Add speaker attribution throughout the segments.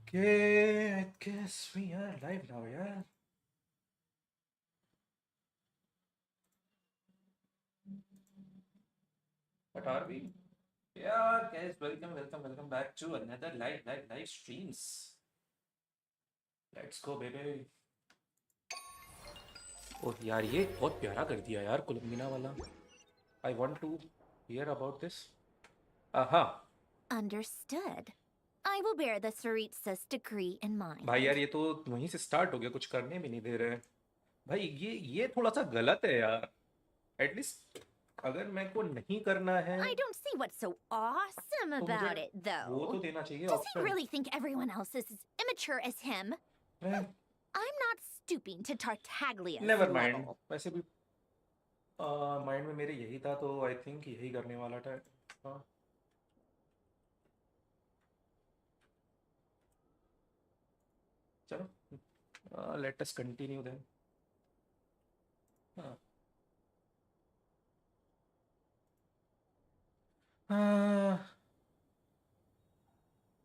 Speaker 1: Okay, I guess we are live now, yeah. What are we? Yeah, guys, welcome back to another live streams. Let's go, baby. Oh, यार ये बहुत प्यारा कर दिया यार कोलंबिना वाला. I want to hear about this. Aha.
Speaker 2: Understood. I will bear the Saritsa's decree in mind.
Speaker 1: भाई यार ये तो वहीं से स्टार्ट हो गया, कुछ करने भी नहीं दे रहे. भाई ये थोड़ा सा गलत है यार. एटलीस्ट अगर मेरे को नहीं करना है
Speaker 2: I don't see what's so awesome
Speaker 1: तो मुझे
Speaker 2: about it,
Speaker 1: वो
Speaker 2: though.
Speaker 1: तो देना चाहिए
Speaker 2: Does he
Speaker 1: option.
Speaker 2: really think everyone else is as immature as him? I'm not stooping to Tartaglia's
Speaker 1: never mind.
Speaker 2: level.
Speaker 1: वैसे भी माइंड में मेरे यही था, तो आई थिंक यही करने वाला था. हाँ. चलो, लेट अस कंटिन्यू देन.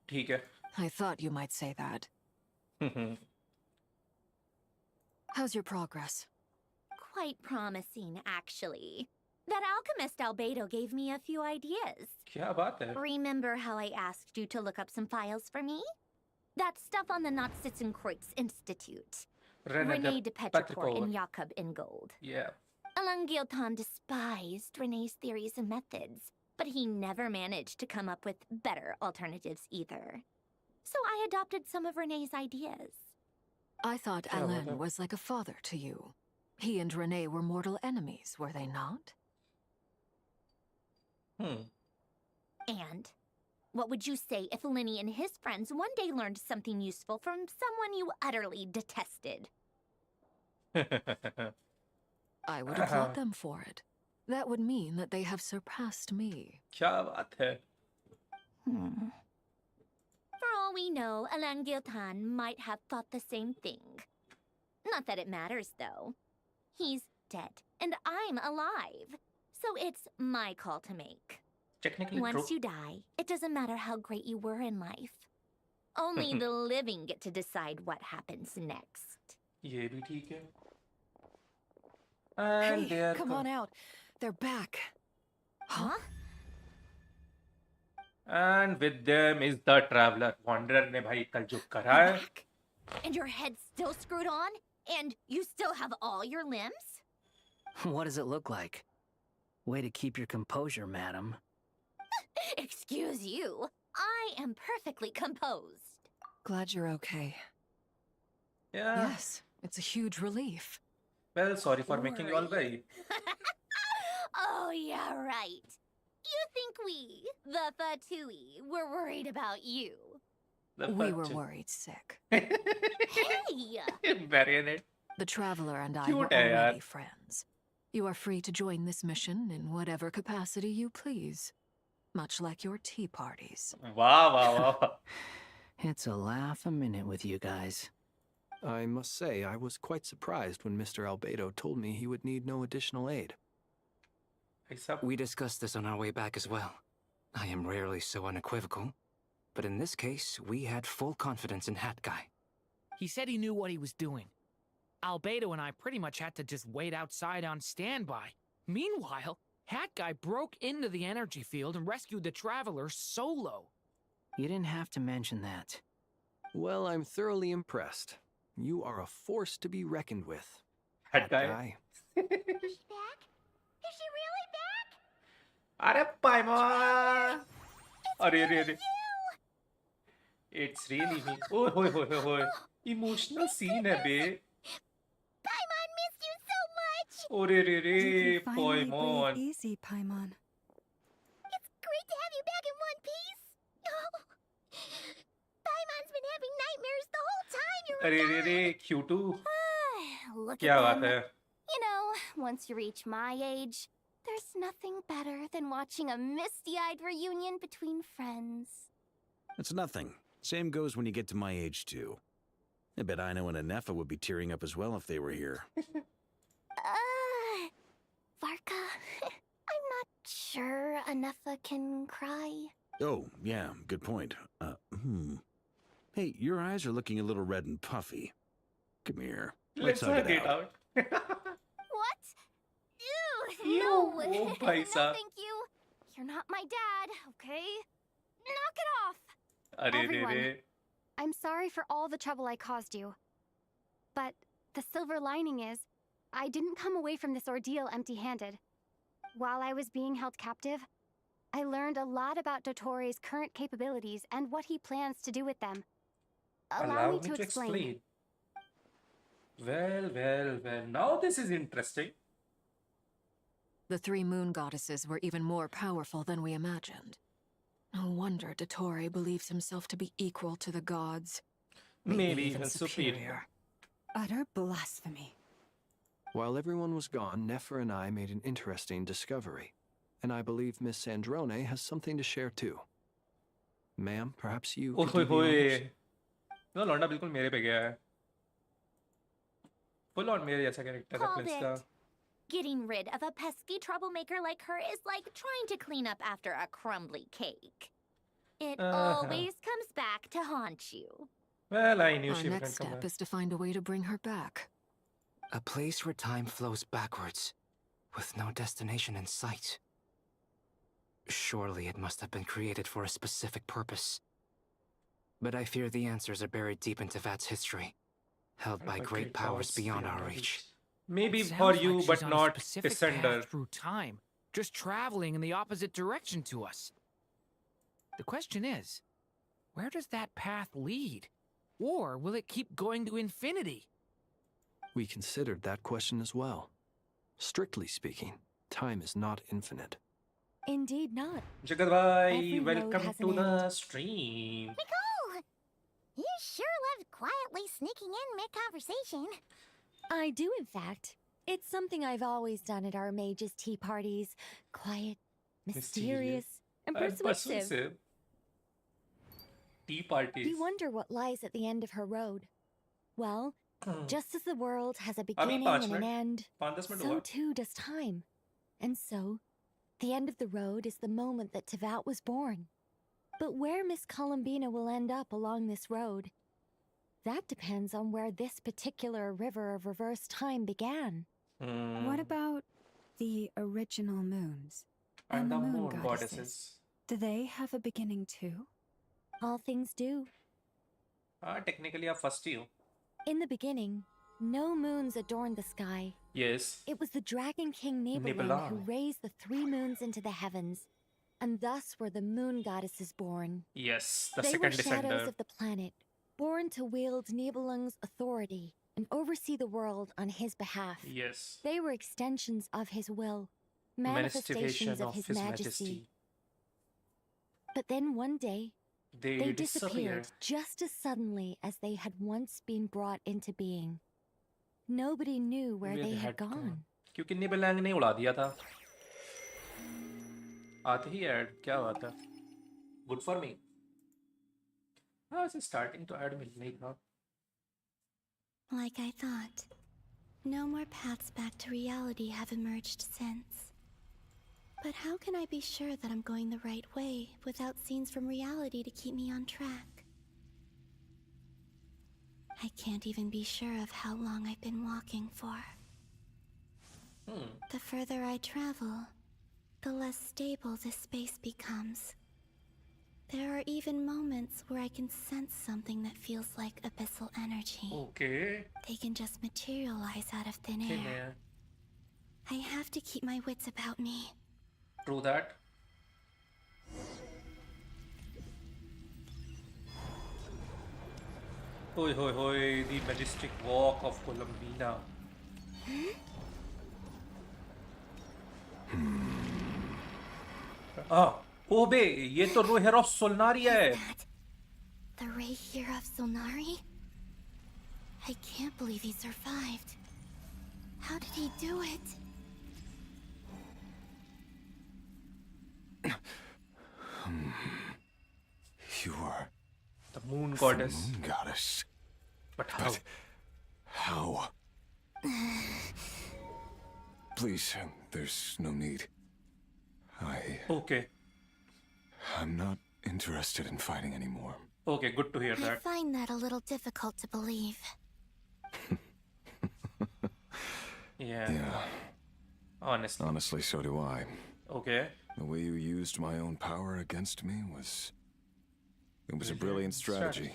Speaker 1: ठीक है.
Speaker 3: I thought you might say that. How's your progress?
Speaker 2: Quite promising, actually. That alchemist Albedo gave me a few ideas.
Speaker 1: क्या बात है?
Speaker 2: Remember how I asked you to look up some files for me? That stuff on the Nazi-Kreuz Institute. Rene de Petrichor and Jakob Ingold.
Speaker 1: Yeah.
Speaker 2: Alain Guillotin despised Rene's theories and methods, but he never managed to come up with better alternatives either. So I adopted some of Rene's ideas.
Speaker 3: I thought Alain was like a father to you. He and Rene were mortal enemies, were they not?
Speaker 2: And what would you say if Lenny and his friends one day learned something useful from someone you utterly detested?
Speaker 3: I would applaud them for it. That would mean that they have surpassed me.
Speaker 1: क्या बात है?
Speaker 2: For all we know, Alain Guillotin might have thought the same thing. Not that it matters, though. He's dead, and I'm alive. So it's my call to make.
Speaker 1: Technically
Speaker 2: Once
Speaker 1: true.
Speaker 2: you die, it doesn't matter how great you were in life. Only the living get to decide what happens next.
Speaker 1: ये भी ठीक है. And
Speaker 3: hey, come on out. They're back.
Speaker 2: Huh?
Speaker 1: And with them is the traveler. Wanderer ने भाई कल जो करा है.
Speaker 2: And your head's still screwed on? And you still have all your limbs?
Speaker 4: What does it look like? Way to keep your composure, madam.
Speaker 2: Excuse you. I am perfectly composed.
Speaker 3: Glad you're okay.
Speaker 1: Yeah.
Speaker 3: Yes, it's a huge relief.
Speaker 1: Well, sorry for making you all worry.
Speaker 2: Oh, yeah, right. You think we, the Fatui, were worried about you?
Speaker 3: We were worried sick.
Speaker 2: Hey!
Speaker 1: Bury it.
Speaker 3: The traveler and I
Speaker 1: Cute
Speaker 3: were
Speaker 1: है यार.
Speaker 3: already friends. You are free to join this mission in whatever capacity you please. Much like your tea parties.
Speaker 1: Wow.
Speaker 4: It's a laugh a minute with you guys.
Speaker 5: I must say, I was quite surprised when Mr. Albedo told me he would need no additional aid.
Speaker 4: We discussed this on our way back as well. I am rarely so unequivocal, but in this case, we had full confidence in Hat Guy.
Speaker 6: He said he knew what he was doing. Albedo and I pretty much had to just wait outside on standby. Meanwhile, Hat Guy broke into the energy field and rescued the Traveler solo.
Speaker 4: You didn't have to mention that.
Speaker 5: Well, I'm thoroughly impressed. You are a force to be reckoned with.
Speaker 1: Hat Guy.
Speaker 2: Is she back? Is she really back?
Speaker 1: अरे पाइमन. अरे. It's really me. Oh. Emotional scene है बे.
Speaker 2: Paimon missed you so much!
Speaker 1: अरे Paimon.
Speaker 7: Easy, Paimon.
Speaker 2: It's great to have you back in one piece. Oh. Paimon's been having nightmares the whole time you were
Speaker 1: अरे Q2.
Speaker 2: Look
Speaker 1: क्या
Speaker 2: at
Speaker 1: बात
Speaker 2: them.
Speaker 1: है?
Speaker 2: You know, once you reach my age, there's nothing better than watching a misty-eyed reunion between friends.
Speaker 8: It's nothing. Same goes when you get to my age, too. I bet Ino and Anefa would be tearing up as well if they were here.
Speaker 2: Varka, I'm not sure Anefa can cry.
Speaker 8: Oh, yeah, good point. Hey, your eyes are looking a little red and puffy. Come here.
Speaker 1: Let's
Speaker 8: hug
Speaker 1: get out.
Speaker 2: What? Ew,
Speaker 1: Ew,
Speaker 2: no.
Speaker 1: oh, bhai
Speaker 2: No,
Speaker 1: sahab.
Speaker 2: thank you. You're not my dad, okay? Knock it off.
Speaker 1: Arey re
Speaker 7: Everyone.
Speaker 1: re.
Speaker 7: I'm sorry for all the trouble I caused you. But the silver lining is, I didn't come away from this ordeal empty-handed. While I was being held captive, I learned a lot about Dottoro's current capabilities and what he plans to do with them. Allow me to explain.
Speaker 1: Well. Now this is interesting.
Speaker 3: The three moon goddesses were even more powerful than we imagined. No wonder Dottore believes himself to be equal to the gods.
Speaker 1: Maybe even superior.
Speaker 9: Utter blasphemy.
Speaker 5: While everyone was gone, Nefer and I made an interesting discovery. And I believe Miss Sandrone has something to share too. Ma'am, perhaps you could do the honors?
Speaker 1: No, लौंडा बिल्कुल मेरे पे गया है. Full on मेरे जैसा character है
Speaker 2: Called
Speaker 1: Prince का.
Speaker 2: it. Getting rid of a pesky troublemaker like her is like trying to clean up after a crumbly cake. It always comes back to haunt you.
Speaker 1: Well, I knew
Speaker 3: Our
Speaker 1: she
Speaker 3: next
Speaker 1: wouldn't come
Speaker 3: step
Speaker 1: back.
Speaker 3: is to find a way to bring her back.
Speaker 4: A place where time flows backwards, with no destination in sight. Surely it must have been created for a specific purpose. But I fear the answers are buried deep in Tevat's history, held by great powers beyond our reach.
Speaker 1: Maybe
Speaker 6: Sounds
Speaker 1: for
Speaker 6: like
Speaker 1: you,
Speaker 6: she's
Speaker 1: but
Speaker 6: on a
Speaker 1: not
Speaker 6: specific
Speaker 1: Descender.
Speaker 6: path through time, just traveling in the opposite direction to us. The question is, where does that path lead? Or will it keep going to infinity?
Speaker 5: We considered that question as well. Strictly speaking, time is not infinite.
Speaker 7: Indeed not.
Speaker 1: Jagat bhai,
Speaker 7: Every road
Speaker 1: welcome
Speaker 7: has
Speaker 1: to
Speaker 7: an
Speaker 1: the
Speaker 7: end.
Speaker 1: stream.
Speaker 2: Nicole! You sure loved quietly sneaking in mid-conversation.
Speaker 7: I do, in fact. It's something I've always done at our mages' tea parties. Quiet, mysterious, and persuasive.
Speaker 1: Tea parties.
Speaker 7: You wonder what lies at the end of her road. Well, just as the world has a
Speaker 1: Abhi
Speaker 7: beginning
Speaker 1: 5
Speaker 7: and an
Speaker 1: minute.
Speaker 7: end,
Speaker 1: 5-10 minute
Speaker 7: so
Speaker 1: हुआ.
Speaker 7: too does time. And so, the end of the road is the moment that Tevat was born. But where Miss Columbina will end up along this road, that depends on where this particular river of reverse time began.
Speaker 9: What about the original moons?
Speaker 1: And the moon
Speaker 9: goddesses?
Speaker 1: goddesses.
Speaker 9: Do they have a beginning too?
Speaker 7: All things do.
Speaker 1: Technically आप first ही हो.
Speaker 7: In the beginning, no moons adorned the sky.
Speaker 1: Yes.
Speaker 7: It was the Dragon King Nibelung who
Speaker 1: Nibelung.
Speaker 7: raised the three moons into the heavens, and thus were the moon goddesses born.
Speaker 1: Yes, the
Speaker 7: They
Speaker 1: second
Speaker 7: were shadows
Speaker 1: descender.
Speaker 7: of the planet, born to wield Nibelung's authority and oversee the world on his behalf.
Speaker 1: Yes.
Speaker 7: They were extensions of his will, manifestations of his majesty. But then one day, they disappeared just as suddenly as they had once been brought into being. Nobody knew where they had gone.
Speaker 1: क्योंकि निबलैंग ने उड़ा दिया था. आते ही add क्या हुआ था? Good for me. How is it starting to add me now?
Speaker 10: Like I thought. No more paths back to reality have emerged since. But how can I be sure that I'm going the right way without scenes from reality to keep me on track? I can't even be sure of how long I've been walking for. The further I travel, the less stable this space becomes. There are even moments where I can sense something that feels like abyssal energy.
Speaker 1: Okay.
Speaker 10: They can just materialize out of thin air. I have to keep my wits about me.
Speaker 1: True that. Hoi hoi hoi, the majestic walk of Columbina. Oh bे, ये तो Roher of Solnaria है.
Speaker 10: That the ray here of Solnari? I can't believe he survived. How did he do it?
Speaker 11: You are
Speaker 1: the moon goddess.
Speaker 11: The moon goddess.
Speaker 1: But how?
Speaker 11: How? Please, there's no need.
Speaker 1: Okay.
Speaker 11: I'm not interested in fighting anymore.
Speaker 1: Okay, good to hear
Speaker 10: I
Speaker 1: that.
Speaker 10: find that a little difficult to believe.
Speaker 1: Yeah, honestly.
Speaker 11: Honestly, so do I.
Speaker 1: Okay.
Speaker 11: The way you used my own power against me was... It was a brilliant strategy.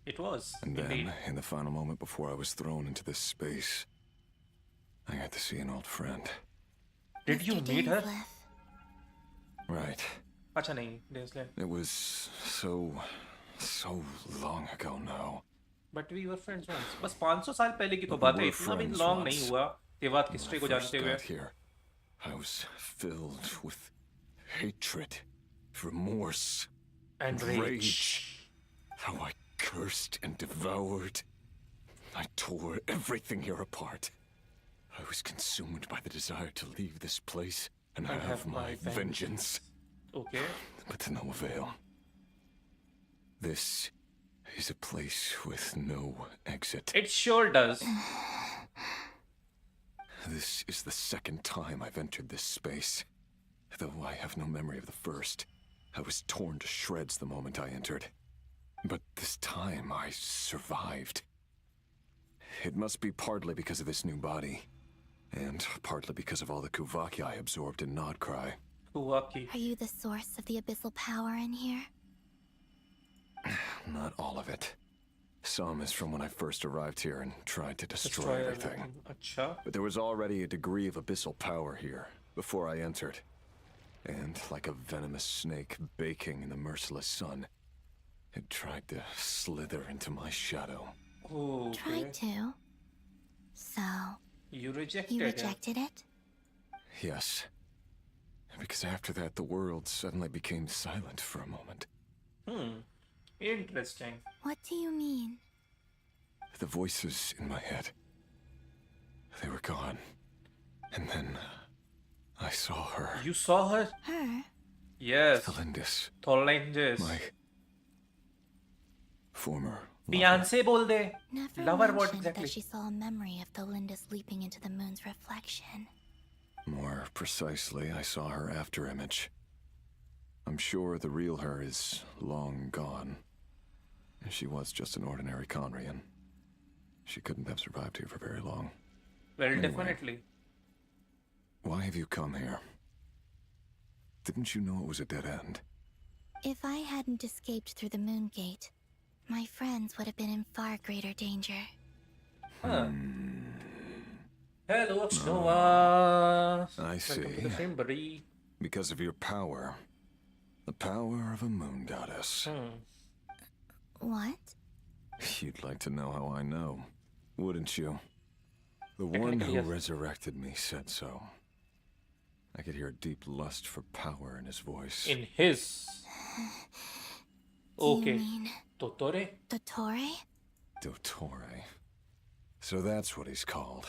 Speaker 1: It was,
Speaker 11: And then,
Speaker 1: indeed.
Speaker 11: in the final moment before I was thrown into this space, I got to see an old friend.
Speaker 1: Did you
Speaker 10: Mr.
Speaker 1: meet her?
Speaker 10: Dainsleif.
Speaker 11: Right.
Speaker 1: अच्छा नहीं, Dainsleif.
Speaker 11: It was so long ago now.
Speaker 1: But we were friends once. बस 500 साल पहले की तो
Speaker 11: We
Speaker 1: बात है,
Speaker 11: were
Speaker 1: इतना भी
Speaker 11: friends
Speaker 1: long
Speaker 11: once.
Speaker 1: नहीं हुआ तेवाद
Speaker 11: When
Speaker 1: हिस्ट्री
Speaker 11: I
Speaker 1: को
Speaker 11: first
Speaker 1: जानते हुए.
Speaker 11: got here, I was filled with hatred, remorse,
Speaker 1: And rage.
Speaker 11: How I cursed and devoured. I tore everything here apart. I was consumed by the desire to leave this place and have my vengeance.
Speaker 1: Okay.
Speaker 11: But to no avail. This is a place with no exit.
Speaker 1: It sure does.
Speaker 11: This is the second time I've entered this space. Though I have no memory of the first. I was torn to shreds the moment I entered. But this time I survived. It must be partly because of this new body. And partly because of all the Kuvaki I absorbed in Nodcry.
Speaker 1: Kuvaki.
Speaker 10: Are you the source of the abyssal power in here?
Speaker 11: Not all of it. Some is from when I first arrived here and tried to destroy everything.
Speaker 1: अच्छा.
Speaker 11: But there was already a degree of abyssal power here before I entered. And like a venomous snake baking in the merciless sun, it tried to slither into my shadow.
Speaker 1: Okay.
Speaker 10: Tried to. So,
Speaker 1: You rejected
Speaker 10: you
Speaker 1: it.
Speaker 10: rejected it?
Speaker 11: Yes. Because after that, the world suddenly became silent for a moment.
Speaker 1: Interesting.
Speaker 10: What do you mean?
Speaker 11: The voices in my head, they were gone. And then I saw her.
Speaker 1: You saw her?
Speaker 10: Her?
Speaker 1: Yes.
Speaker 11: Thalindis,
Speaker 1: Tholendis.
Speaker 11: my former lover.
Speaker 1: Fiancé बोल दे.
Speaker 10: Never
Speaker 1: Lover, what
Speaker 10: mentioned
Speaker 1: exactly?
Speaker 10: that she saw a memory of Thalindis leaping into the moon's reflection.
Speaker 11: More precisely, I saw her afterimage. I'm sure the real her is long gone. She was just an ordinary Conrian. She couldn't have survived here for very long.
Speaker 1: Well,
Speaker 11: Anyway.
Speaker 1: definitely.
Speaker 11: Why have you come here? Didn't you know it was a dead end?
Speaker 10: If I hadn't escaped through the moon gate, my friends would have been in far greater danger.
Speaker 1: Huh. Hello, Nova.
Speaker 11: I see.
Speaker 1: Welcome to the stream, buddy.
Speaker 11: Because of your power. The power of a moon goddess.
Speaker 10: What?
Speaker 11: You'd like to know how I know, wouldn't you? The one who
Speaker 1: yes.
Speaker 11: resurrected me said so. I could hear a deep lust for power in his voice.
Speaker 1: In his.
Speaker 10: Do
Speaker 1: Okay.
Speaker 10: you mean
Speaker 1: Totore?
Speaker 10: Dottore?
Speaker 11: Dottore. So that's what he's called.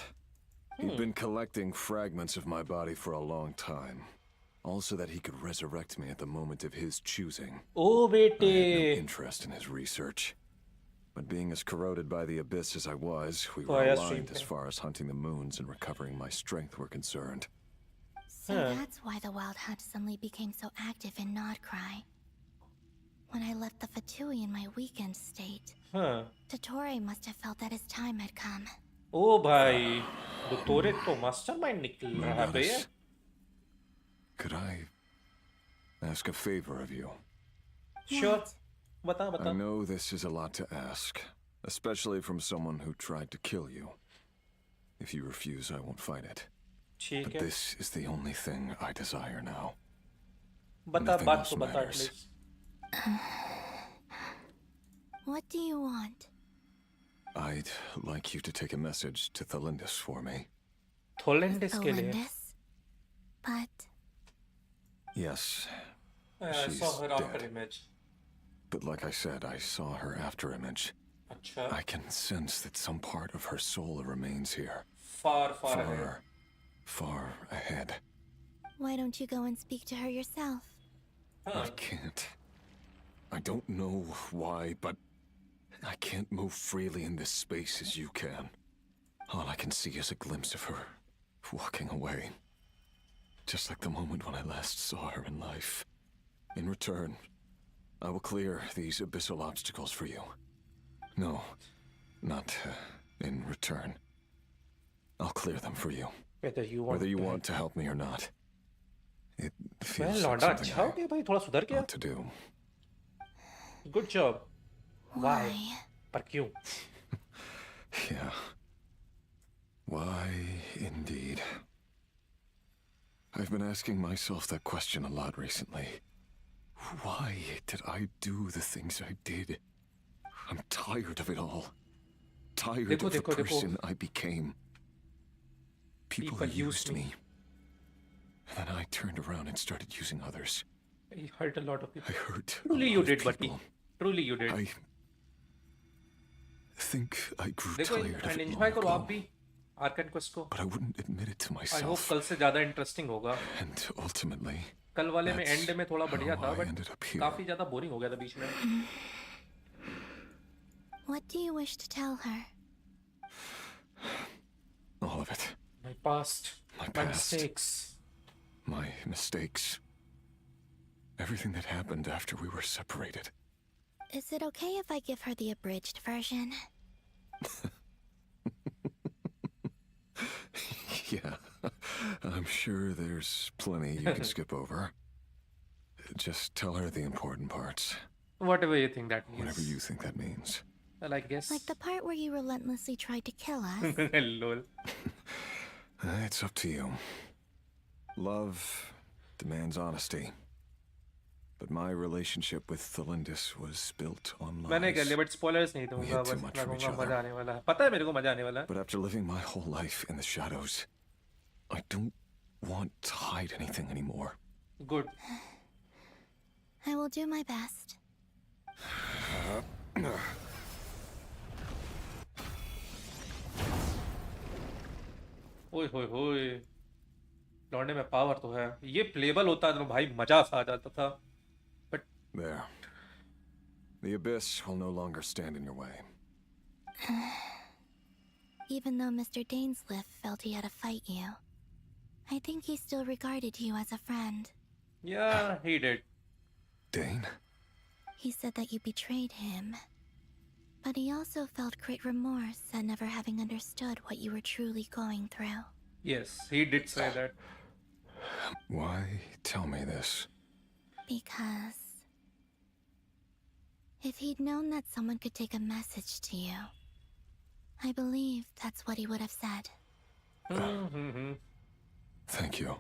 Speaker 11: He'd been collecting fragments of my body for a long time. Also that he could resurrect me at the moment of his choosing.
Speaker 1: Oh,
Speaker 11: I had no
Speaker 1: bete.
Speaker 11: interest in his research. But being as corroded by the abyss as I was, we
Speaker 1: Oh,
Speaker 11: were
Speaker 1: yeah,
Speaker 11: aligned
Speaker 1: stream
Speaker 11: as
Speaker 1: thing.
Speaker 11: far as hunting the moons and recovering my strength were concerned.
Speaker 10: So that's why the Wild Hunt suddenly became so active in Nodcry. When I left the Fatui in my weakened state,
Speaker 1: Huh.
Speaker 10: Dottore must have felt that his time had come.
Speaker 1: Oh, भाई. Dottore तो mastermind निकल
Speaker 11: Moon
Speaker 1: रहा है भैया.
Speaker 11: goddess, could I ask a favor of you?
Speaker 1: Sure.
Speaker 10: What?
Speaker 1: बता
Speaker 11: I
Speaker 1: बता.
Speaker 11: know this is a lot to ask, especially from someone who tried to kill you. If you refuse, I won't fight it.
Speaker 1: ठीक
Speaker 11: But
Speaker 1: है.
Speaker 11: this is the only thing I desire now.
Speaker 1: बता
Speaker 11: nothing
Speaker 1: बात
Speaker 11: else
Speaker 1: तो बता
Speaker 11: matters.
Speaker 1: at least.
Speaker 10: What do you want?
Speaker 11: I'd like you to take a message to Thalindis for me.
Speaker 1: Tholendis के लिए.
Speaker 10: Thalindis? But
Speaker 11: Yes,
Speaker 1: I
Speaker 11: she's
Speaker 1: saw her after
Speaker 11: dead.
Speaker 1: image.
Speaker 11: But like I said, I saw her after image.
Speaker 1: अच्छा.
Speaker 11: I can sense that some part of her soul remains here.
Speaker 1: Far ahead.
Speaker 11: Far ahead.
Speaker 10: why don't you go and speak to her yourself?
Speaker 11: I can't. I don't know why, but I can't move freely in this space as you can. All I can see is a glimpse of her walking away. Just like the moment when I last saw her in life. In return, I will clear these abyssal obstacles for you. No, not in return. I'll clear them for you.
Speaker 1: Whether you want
Speaker 11: to help me or not. It
Speaker 1: well,
Speaker 11: feels like
Speaker 1: लौंडा
Speaker 11: something
Speaker 1: अच्छा हो गया भाई, थोड़ा सुधर
Speaker 11: I
Speaker 1: गया.
Speaker 11: ought to do.
Speaker 1: Good job.
Speaker 10: Why?
Speaker 1: पर क्यों?
Speaker 11: Yeah. Why, indeed. I've been asking myself that question a lot recently. Why did I do the things I did? I'm tired of it all. Tired of the person I became. People used me. And then I turned around and started using others.
Speaker 1: You hurt a lot of people.
Speaker 11: I hurt
Speaker 1: Truly
Speaker 11: a
Speaker 1: you
Speaker 11: lot
Speaker 1: did,
Speaker 11: of
Speaker 1: Buddy.
Speaker 11: people.
Speaker 1: Truly you did.
Speaker 11: I think I grew
Speaker 1: देखो
Speaker 11: tired of
Speaker 1: and
Speaker 11: it
Speaker 1: enjoy
Speaker 11: long
Speaker 1: करो आप
Speaker 11: ago.
Speaker 1: भी Archon quest को.
Speaker 11: But I wouldn't admit it to
Speaker 1: I hope
Speaker 11: myself.
Speaker 1: कल से ज़्यादा interesting होगा.
Speaker 11: And ultimately,
Speaker 1: कल वाले में
Speaker 11: that's
Speaker 1: end में थोड़ा बढ़िया
Speaker 11: how
Speaker 1: था,
Speaker 11: I
Speaker 1: but
Speaker 11: ended up here.
Speaker 1: काफी ज़्यादा boring हो गया था बीच में.
Speaker 10: What do you wish to tell her?
Speaker 11: All of it.
Speaker 1: My past.
Speaker 11: My
Speaker 1: My
Speaker 11: past.
Speaker 1: mistakes.
Speaker 11: My mistakes. Everything that happened after we were separated.
Speaker 10: Is it okay if I give her the abridged version?
Speaker 11: Yeah, I'm sure there's plenty you can skip over. Just tell her the important parts.
Speaker 1: Whatever you think that means.
Speaker 11: Whatever you think that means.
Speaker 1: Well, I guess.
Speaker 10: Like the part where you relentlessly tried to kill us?
Speaker 1: Lol.
Speaker 11: It's up to you. Love demands honesty. But my relationship with Thelindis was built on
Speaker 1: मैंने कह
Speaker 11: lies.
Speaker 1: लिया, but spoilers नहीं
Speaker 11: We
Speaker 1: दूंगा.
Speaker 11: had too
Speaker 1: बस
Speaker 11: much
Speaker 1: मैं
Speaker 11: from each
Speaker 1: कहूँगा
Speaker 11: other.
Speaker 1: मजा आने वाला है. पता है मेरे को मजा आने वाला है.
Speaker 11: But after living my whole life in the shadows, I don't want to hide anything anymore.
Speaker 1: Good.
Speaker 10: I will do my best.
Speaker 1: ओए होए होए. लौंडे में पावर तो है. ये प्लेबल होता तो भाई मजा सा आ जाता था.
Speaker 11: There. The abyss will no longer stand in your way.
Speaker 10: Even though Mr. Dainsliff felt he had to fight you, I think he still regarded you as a friend.
Speaker 1: Yeah, he did.
Speaker 11: Dane?
Speaker 10: He said that you betrayed him. But he also felt great remorse at never having understood what you were truly going through.
Speaker 1: Yes, he did say that.
Speaker 11: Why tell me this?
Speaker 10: Because if he'd known that someone could take a message to you, I believe that's what he would have said.
Speaker 11: Thank you.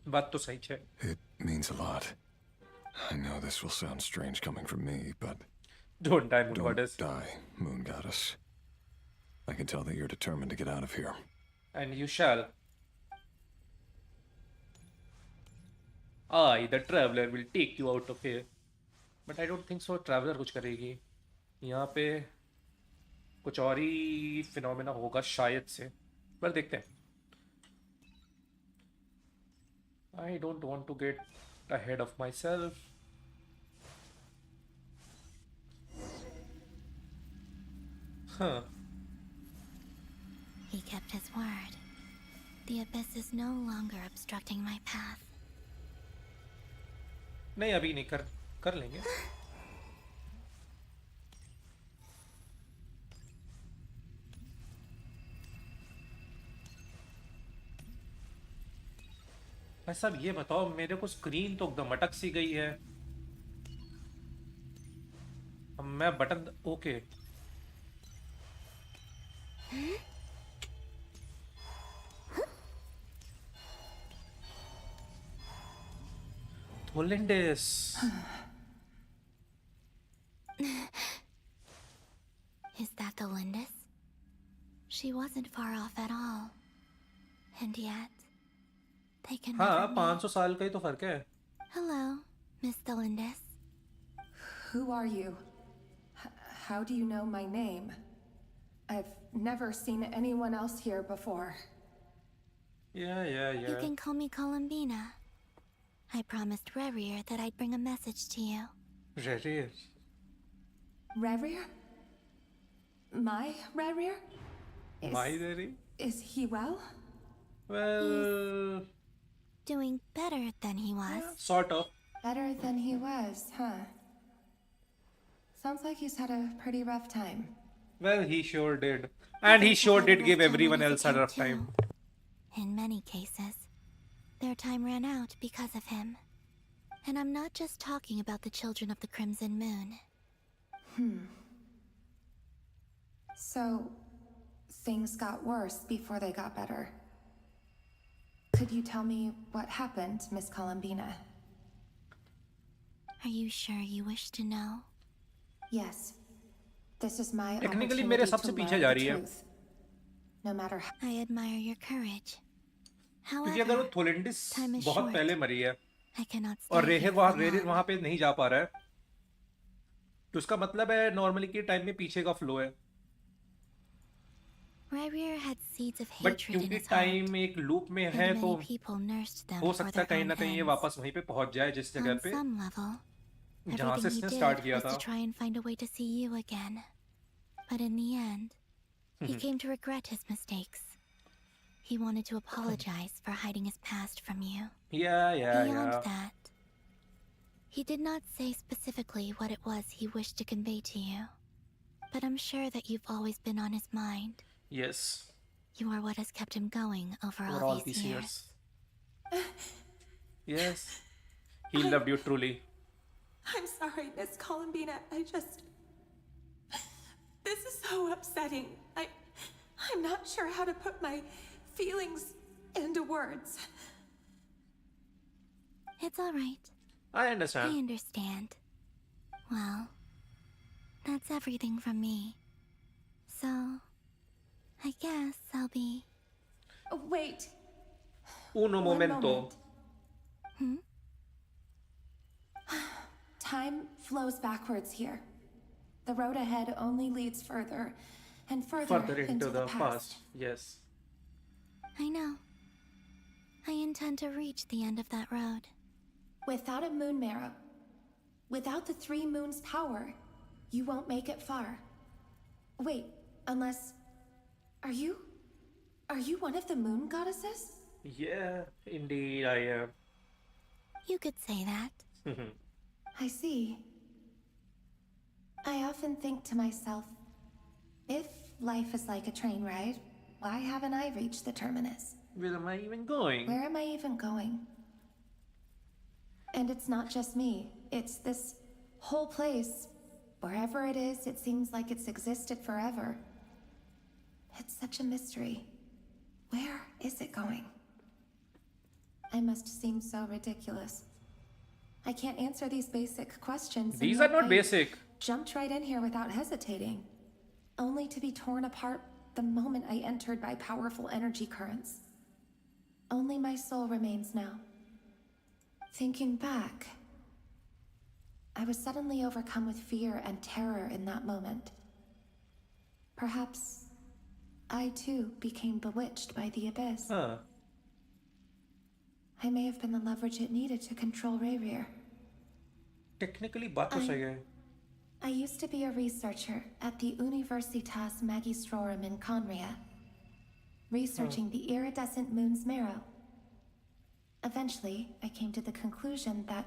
Speaker 1: बात तो सही है.
Speaker 11: It means a lot. I know this will sound strange coming from me, but
Speaker 1: Don't die, Moon
Speaker 11: don't
Speaker 1: Goddess.
Speaker 11: die, Moon Goddess. I can tell that you're determined to get out of here.
Speaker 1: And you shall. I, the traveler, will take you out of here. But I don't think so. Traveler कुछ करेगी. यहाँ पे कुछ और ही phenomena होगा शायद से. पर देखते हैं. I don't want to get ahead of myself. Huh.
Speaker 10: He kept his word. The abyss is no longer obstructing my path.
Speaker 1: नहीं अभी नहीं कर लेंगे. भाई साहब ये बताओ, मेरे को स्क्रीन तो एकदम अटक सी गई है. अब मैं button okay. Thelindis.
Speaker 10: Is that the Lindis? She wasn't far off at all. And yet, they can
Speaker 1: हाँ,
Speaker 10: never meet.
Speaker 1: 500 साल का ही तो फर्क है.
Speaker 10: Hello, Miss Thelindis.
Speaker 12: Who are you? How do you know my name? I've never seen anyone else here before.
Speaker 1: Yeah.
Speaker 10: You can call me Columbina. I promised Rerir that I'd bring a message to you.
Speaker 1: Rerir.
Speaker 12: Rerir? My Rerir?
Speaker 1: My Rerir?
Speaker 12: Is he well?
Speaker 1: Well,
Speaker 10: Doing better than he was.
Speaker 1: sort of.
Speaker 12: Better than he was, huh? Sounds like he's had a pretty rough time.
Speaker 1: Well, he sure did. And he sure did give everyone else a rough time.
Speaker 10: In many cases, their time ran out because of him. And I'm not just talking about the children of the Crimson Moon.
Speaker 12: So, things got worse before they got better. Could you tell me what happened, Miss Columbina?
Speaker 10: Are you sure you wish to know?
Speaker 12: Yes. This is my
Speaker 1: Technically,
Speaker 12: opportunity
Speaker 1: मेरे
Speaker 12: to
Speaker 1: सबसे पीछे
Speaker 12: learn
Speaker 1: जा
Speaker 12: the
Speaker 1: रही है.
Speaker 12: truth. No matter how.
Speaker 10: I admire your courage.
Speaker 1: क्योंकि अगर वो
Speaker 10: However,
Speaker 1: थोलेंडिस
Speaker 10: time is
Speaker 1: बहुत
Speaker 10: short.
Speaker 1: पहले मरी है
Speaker 10: I cannot
Speaker 1: और
Speaker 10: stay
Speaker 1: रेहिर
Speaker 10: here for
Speaker 1: रेरिर
Speaker 10: long.
Speaker 1: वहां पे नहीं जा पा रहा है, तो उसका मतलब है नॉर्मली के टाइम में पीछे का फ्लो है.
Speaker 10: Rerir had seeds of
Speaker 1: but
Speaker 10: hatred in
Speaker 1: क्योंकि
Speaker 10: his heart,
Speaker 1: टाइम एक लूप में है
Speaker 10: and
Speaker 1: तो
Speaker 10: many people nursed them
Speaker 1: हो
Speaker 10: for
Speaker 1: सकता है
Speaker 10: their
Speaker 1: कहीं
Speaker 10: own
Speaker 1: ना कहीं ये
Speaker 10: ends.
Speaker 1: वापस वहीं पे पहुंच जाए जिस जगह
Speaker 10: On
Speaker 1: पे
Speaker 10: some level,
Speaker 1: जहां से
Speaker 10: everything he
Speaker 1: इसने
Speaker 10: did
Speaker 1: स्टार्ट किया
Speaker 10: was
Speaker 1: था.
Speaker 10: to try and find a way to see you again. But in the end, he came to regret his mistakes. He wanted to apologize for hiding his past from you. Beyond that, he did not say specifically what it was he wished to convey to you. But I'm sure that you've always been on his mind.
Speaker 1: Yes.
Speaker 10: You are what has kept him going over
Speaker 1: For
Speaker 10: all these years.
Speaker 1: Yes. He loved you truly.
Speaker 12: I'm sorry, Miss Columbina. This is so upsetting. I'm not sure how to put my feelings into words.
Speaker 10: It's all right.
Speaker 1: I understand.
Speaker 10: I understand. Well, that's everything from me. So, I guess I'll be...
Speaker 12: Wait.
Speaker 1: Uno
Speaker 12: One
Speaker 1: momento.
Speaker 12: moment. Time flows backwards here. The road ahead only leads further and further
Speaker 1: into the past. Yes.
Speaker 10: I know. I intend to reach the end of that road.
Speaker 12: Without a moon marrow, without the 3 moons' power, you won't make it far. Wait, unless... Are you one of the moon goddesses?
Speaker 1: Yeah, indeed I am.
Speaker 10: You could say that.
Speaker 12: I see. I often think to myself, if life is like a train ride, why haven't I reached the terminus?
Speaker 1: Where am I even going?
Speaker 12: Where am I even going? And it's not just me. It's this whole place. Wherever it is, it seems like it's existed forever. It's such a mystery. Where is it going? I must seem so ridiculous. I can't answer these basic questions. and
Speaker 1: These
Speaker 12: yet
Speaker 1: are not
Speaker 12: I
Speaker 1: basic.
Speaker 12: Jumped right in here without hesitating, only to be torn apart the moment I entered by powerful energy currents. Only my soul remains now. Thinking back, I was suddenly overcome with fear and terror in that moment. Perhaps I too became bewitched by the abyss.
Speaker 1: Huh.
Speaker 12: I may have been the leverage it needed to control Rerir.
Speaker 1: Technically, बात तो सही है.
Speaker 12: I used to be a researcher at the Universitas Magistrorum in Conria, researching the iridescent moon's marrow. Eventually, I came to the conclusion that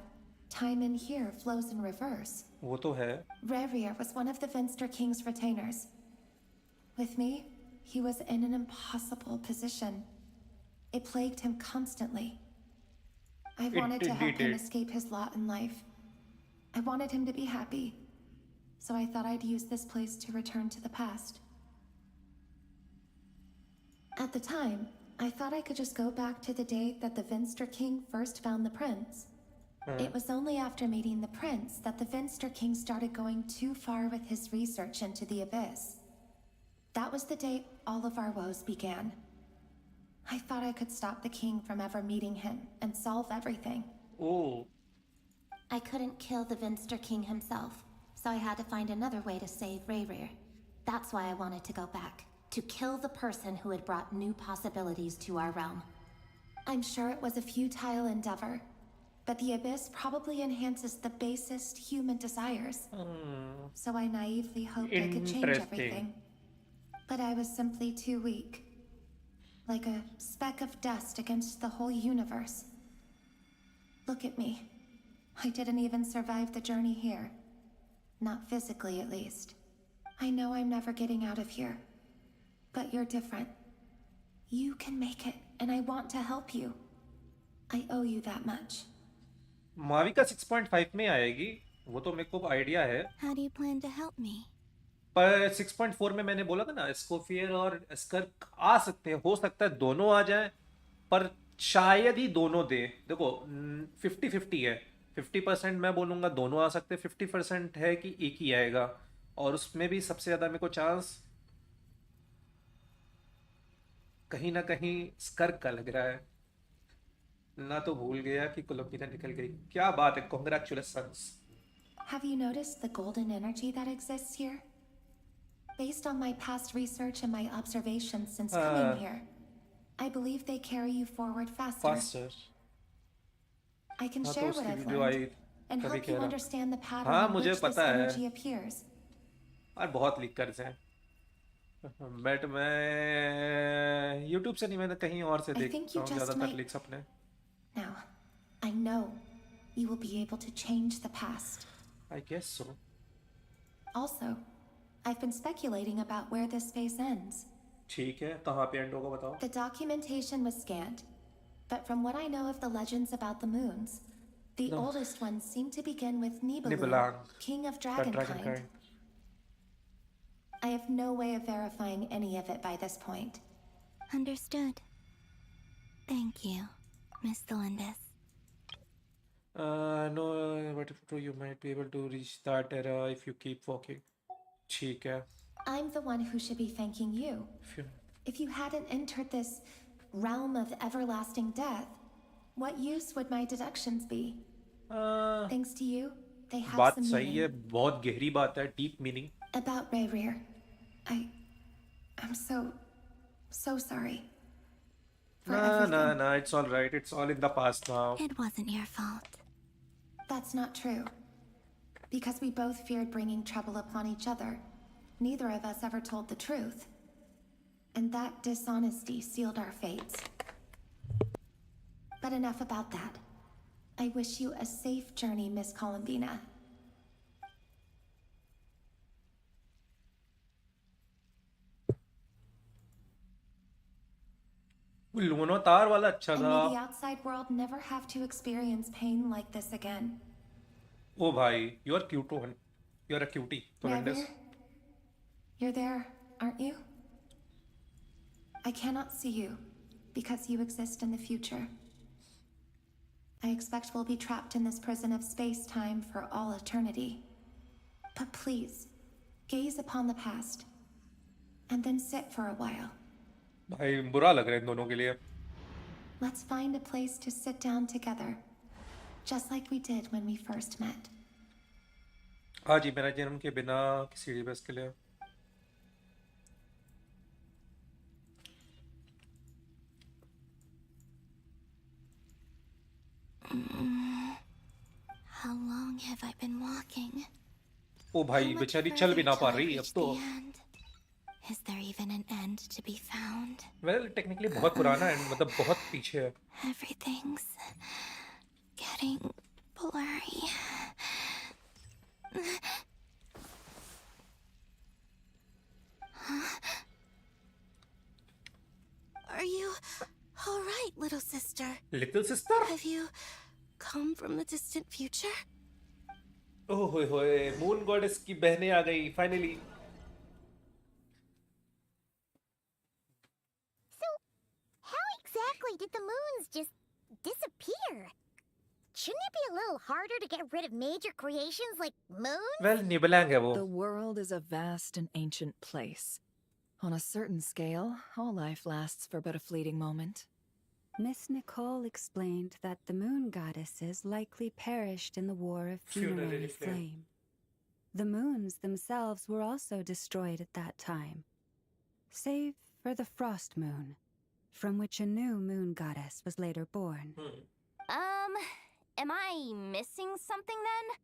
Speaker 12: time in here flows in reverse.
Speaker 1: वो तो है.
Speaker 12: Rerir was one of the Finster King's retainers. With me, he was in an impossible position. It plagued him constantly. I wanted to help him escape his lot in life. I wanted him to be happy. So I thought I'd use this place to return to the past. At the time, I thought I could just go back to the day that the Finster King first found the prince. It was only after meeting the prince that the Finster King started going too far with his research into the abyss. That was the day all of our woes began. I thought I could stop the king from ever meeting him and solve everything.
Speaker 1: Oh.
Speaker 10: I couldn't kill the Vinster King himself, so I had to find another way to save Rerir. That's why I wanted to go back, to kill the person who had brought new possibilities to our realm.
Speaker 12: I'm sure it was a futile endeavor, but the abyss probably enhances the basest human desires. So I naively hoped I could change everything. But I was simply too weak. Like a speck of dust against the whole universe. Look at me. I didn't even survive the journey here. Not physically, at least. I know I'm never getting out of here. But you're different. You can make it, and I want to help you. I owe you that much.
Speaker 1: माविका 6.5 में आएगी, वो तो मेरे को idea है।
Speaker 10: How do you plan to help me?
Speaker 1: पर 6.4 में मैंने बोला था ना, स्कोफियर और स्कर्क आ सकते हैं, हो सकता है दोनों आ जाएं, पर शायद ही दोनों दे। देखो 50-50 है, 50% मैं बोलूँगा दोनों आ सकते हैं, 50% है कि एक ही आएगा, और उसमें भी सबसे ज़्यादा मेरे को चांस कहीं ना कहीं स्कर्क का लग रहा है। ना तो भूल गया कि कोलंबिना निकल गई। क्या बात है, congratulations.
Speaker 12: Have you noticed the golden energy that exists here? Based on my past research and my observations since coming here, I believe they carry you forward faster. I can share what I've learned and help you understand the pattern in which this energy appears.
Speaker 1: और बहुत leak कर हैं, but मैं YouTube से नहीं, मैंने कहीं और से देखता हूँ ज़्यादातर लीक्स अपने।
Speaker 12: Now, I know you will be able to change the past.
Speaker 1: I guess so.
Speaker 12: Also, I've been speculating about where this phase ends.
Speaker 1: ठीक है, कहाँ पे एंड होगा बताओ?
Speaker 12: The documentation was scanned, but from what I know of the legends about the moons, the oldest ones seem to begin with Nibelung, king of dragonkind. I have no way of verifying any of it by this point.
Speaker 10: Understood. Thank you, Miss Delindis.
Speaker 1: No, but you might be able to reach that era if you keep walking. ठीक है.
Speaker 12: I'm the one who should be thanking you. If you hadn't entered this realm of everlasting death, what use would my deductions be? Thanks to you, they have
Speaker 1: बात
Speaker 12: some
Speaker 1: सही
Speaker 12: meaning.
Speaker 1: है, बहुत गहरी बात है, deep meaning.
Speaker 12: About Rerir, I'm so sorry. For everything.
Speaker 1: No, it's all right. It's all in the past now.
Speaker 10: It wasn't your fault.
Speaker 12: That's not true. Because we both feared bringing trouble upon each other, neither of us ever told the truth. And that dishonesty sealed our fates. But enough about that. I wish you a safe journey, Miss Columbina.
Speaker 1: लूनो तार वाला अच्छा
Speaker 12: And
Speaker 1: था।
Speaker 12: may the outside world never have to experience pain like this again.
Speaker 1: ओ भाई, you are cute one. You are a cutie.
Speaker 12: Rerir, you're there, aren't you? I cannot see you because you exist in the future. I expect we'll be trapped in this prison of space-time for all eternity. But please, gaze upon the past, and then sit for a while.
Speaker 1: भाई बुरा लग रहा है इन दोनों के लिए।
Speaker 12: Let's find a place to sit down together, just like we did when we first met.
Speaker 1: आज ही मेरा जन्म के बिना किसी रिवर्स के लिए।
Speaker 10: How long have I been walking?
Speaker 1: ओ भाई बेचारी चल भी ना पा रही अब तो।
Speaker 10: Is there even an end to be found?
Speaker 1: Well, technically बहुत पुराना है, मतलब बहुत पीछे है।
Speaker 10: Everything's getting blurry. Are you all right, little sister?
Speaker 1: Little sister?
Speaker 10: Have you come from the distant future?
Speaker 1: ओह होए होए, मून गॉडेस की बहनें आ गई finally.
Speaker 2: How exactly did the moons just disappear? Shouldn't it be a little harder to get rid of major creations like moons?
Speaker 1: Well, Nibelung है वो।
Speaker 13: The world is a vast and ancient place. On a certain scale, all life lasts for but a fleeting moment.
Speaker 9: Miss Nicole explained that the moon goddesses likely perished in the war of funerary flame. The moons themselves were also destroyed at that time, save for the frost moon, from which a new moon goddess was later born.
Speaker 2: Am I missing something then?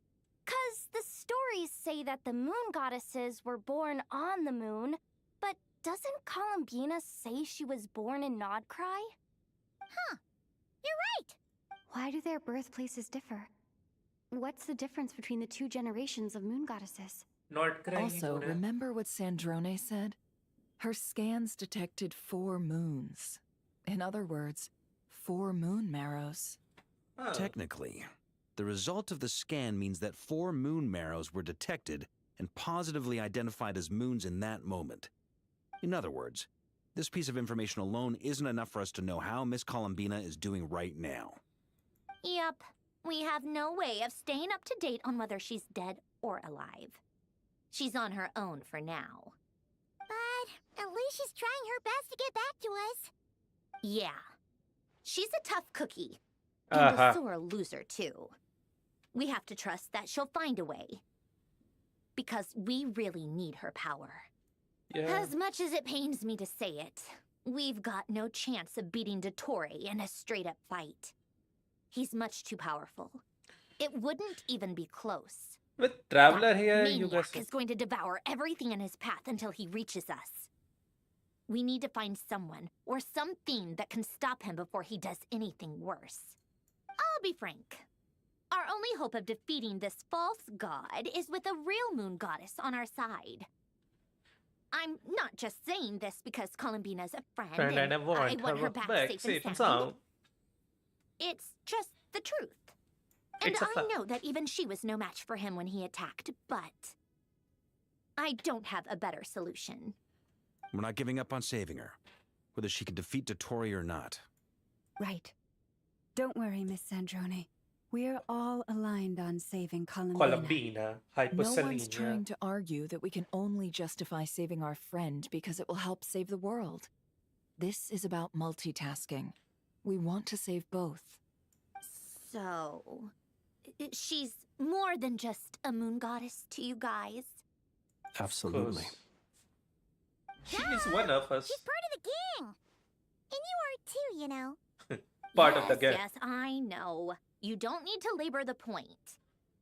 Speaker 2: 'Cause the stories say that the moon goddesses were born on the moon, but doesn't Columbina say she was born in Nodcry? Huh. You're right.
Speaker 7: Why do their birthplaces differ? What's the difference between the two generations of moon goddesses?
Speaker 1: Not crying.
Speaker 13: Also, remember what Sandrone said? Her scans detected 4 moons. In other words, 4 moon marrows.
Speaker 1: Oh.
Speaker 8: Technically, the result of the scan means that 4 moon marrows were detected and positively identified as moons in that moment. In other words, this piece of information alone isn't enough for us to know how Miss Columbina is doing right now.
Speaker 2: Yep. We have no way of staying up to date on whether she's dead or alive. She's on her own for now.
Speaker 10: But at least she's trying her best to get back to us.
Speaker 2: Yeah. She's a tough cookie. And a sore loser, too. We have to trust that she'll find a way. Because we really need her power.
Speaker 1: Yeah.
Speaker 2: As much as it pains me to say it, we've got no chance of beating Dottore in a straight-up fight. He's much too powerful. It wouldn't even be close.
Speaker 1: With Traveler here,
Speaker 2: That
Speaker 1: you guys...
Speaker 2: maniac is going to devour everything in his path until he reaches us. We need to find someone or something that can stop him before he does anything worse. I'll be frank. Our only hope of defeating this false god is with a real moon goddess on our side. I'm not just saying this because Columbina's a friend and I want her back safe and sound. It's just the truth. And I know that even she was no match for him when he attacked, but I don't have a better solution.
Speaker 8: We're not giving up on saving her, whether she can defeat Dottore or not.
Speaker 9: Right. Don't worry, Miss Sandrone. We're all aligned on saving Columbina.
Speaker 1: Columbina,
Speaker 13: No one's trying to argue that we can only justify saving our friend because it will help save the world. This is about multitasking. We want to save both.
Speaker 2: So, she's more than just a moon goddess to you guys?
Speaker 5: Absolutely.
Speaker 1: She is one of us.
Speaker 10: She's part of the gang. And you are too, you know.
Speaker 1: Part of the gang.
Speaker 2: Yes, I know. You don't need to labor the point.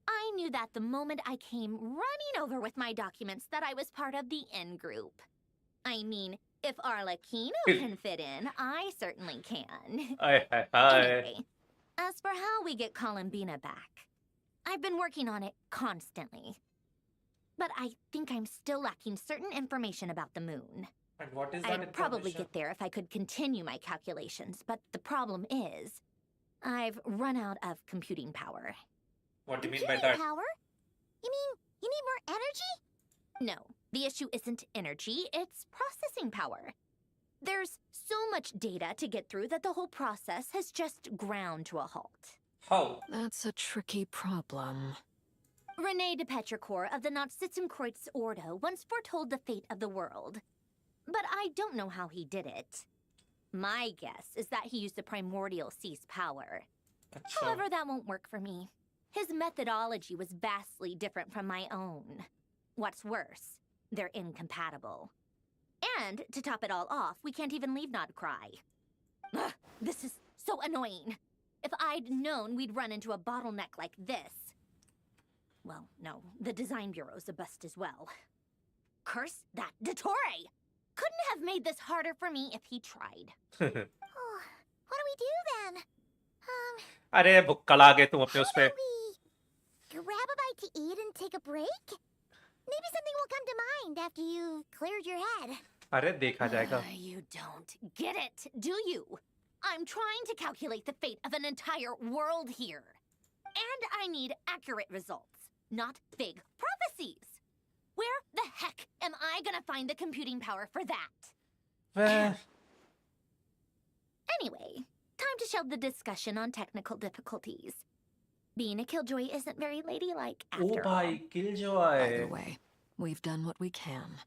Speaker 2: I knew that the moment I came running over with my documents that I was part of the in-group. I mean, if Arlecchino can fit in, I certainly can. Anyway, as for how we get Columbina back, I've been working on it constantly. But I think I'm still lacking certain information about the moon.
Speaker 1: And what is that
Speaker 2: I'd probably get there if I could continue my calculations, but the problem is, I've run out of computing power.
Speaker 1: What do you mean by that?
Speaker 10: Power? You mean you need more energy?
Speaker 2: No, the issue isn't energy, it's processing power. There's so much data to get through that the whole process has just ground to a halt.
Speaker 1: How?
Speaker 13: That's a tricky problem.
Speaker 2: René de Petrichor of the Nazissenkreuz Ordo once foretold the fate of the world. But I don't know how he did it. My guess is that he used the primordial sea's power. However, that won't work for me. His methodology was vastly different from my own. What's worse, they're incompatible. And, to top it all off, we can't even leave Nodcry. Ugh, this is so annoying. If I'd known we'd run into a bottleneck like this... Well, no, the design bureau's a bust as well. Curse that Dottore! Couldn't have made this harder for me if he tried.
Speaker 10: Oh, what do we do then?
Speaker 1: अरे बुक्कल आ गए तुम अपने उस पे.
Speaker 10: Grab a bite to eat and take a break? Maybe something will come to mind after you've cleared your head.
Speaker 1: अरे देखा जाएगा.
Speaker 2: You don't get it, do you? I'm trying to calculate the fate of an entire world here. And I need accurate results, not vague prophecies. Where the heck am I gonna find the computing power for that? Anyway, time to shelve the discussion on technical difficulties. Being a killjoy isn't very ladylike after all.
Speaker 13: Either way, we've done what we can.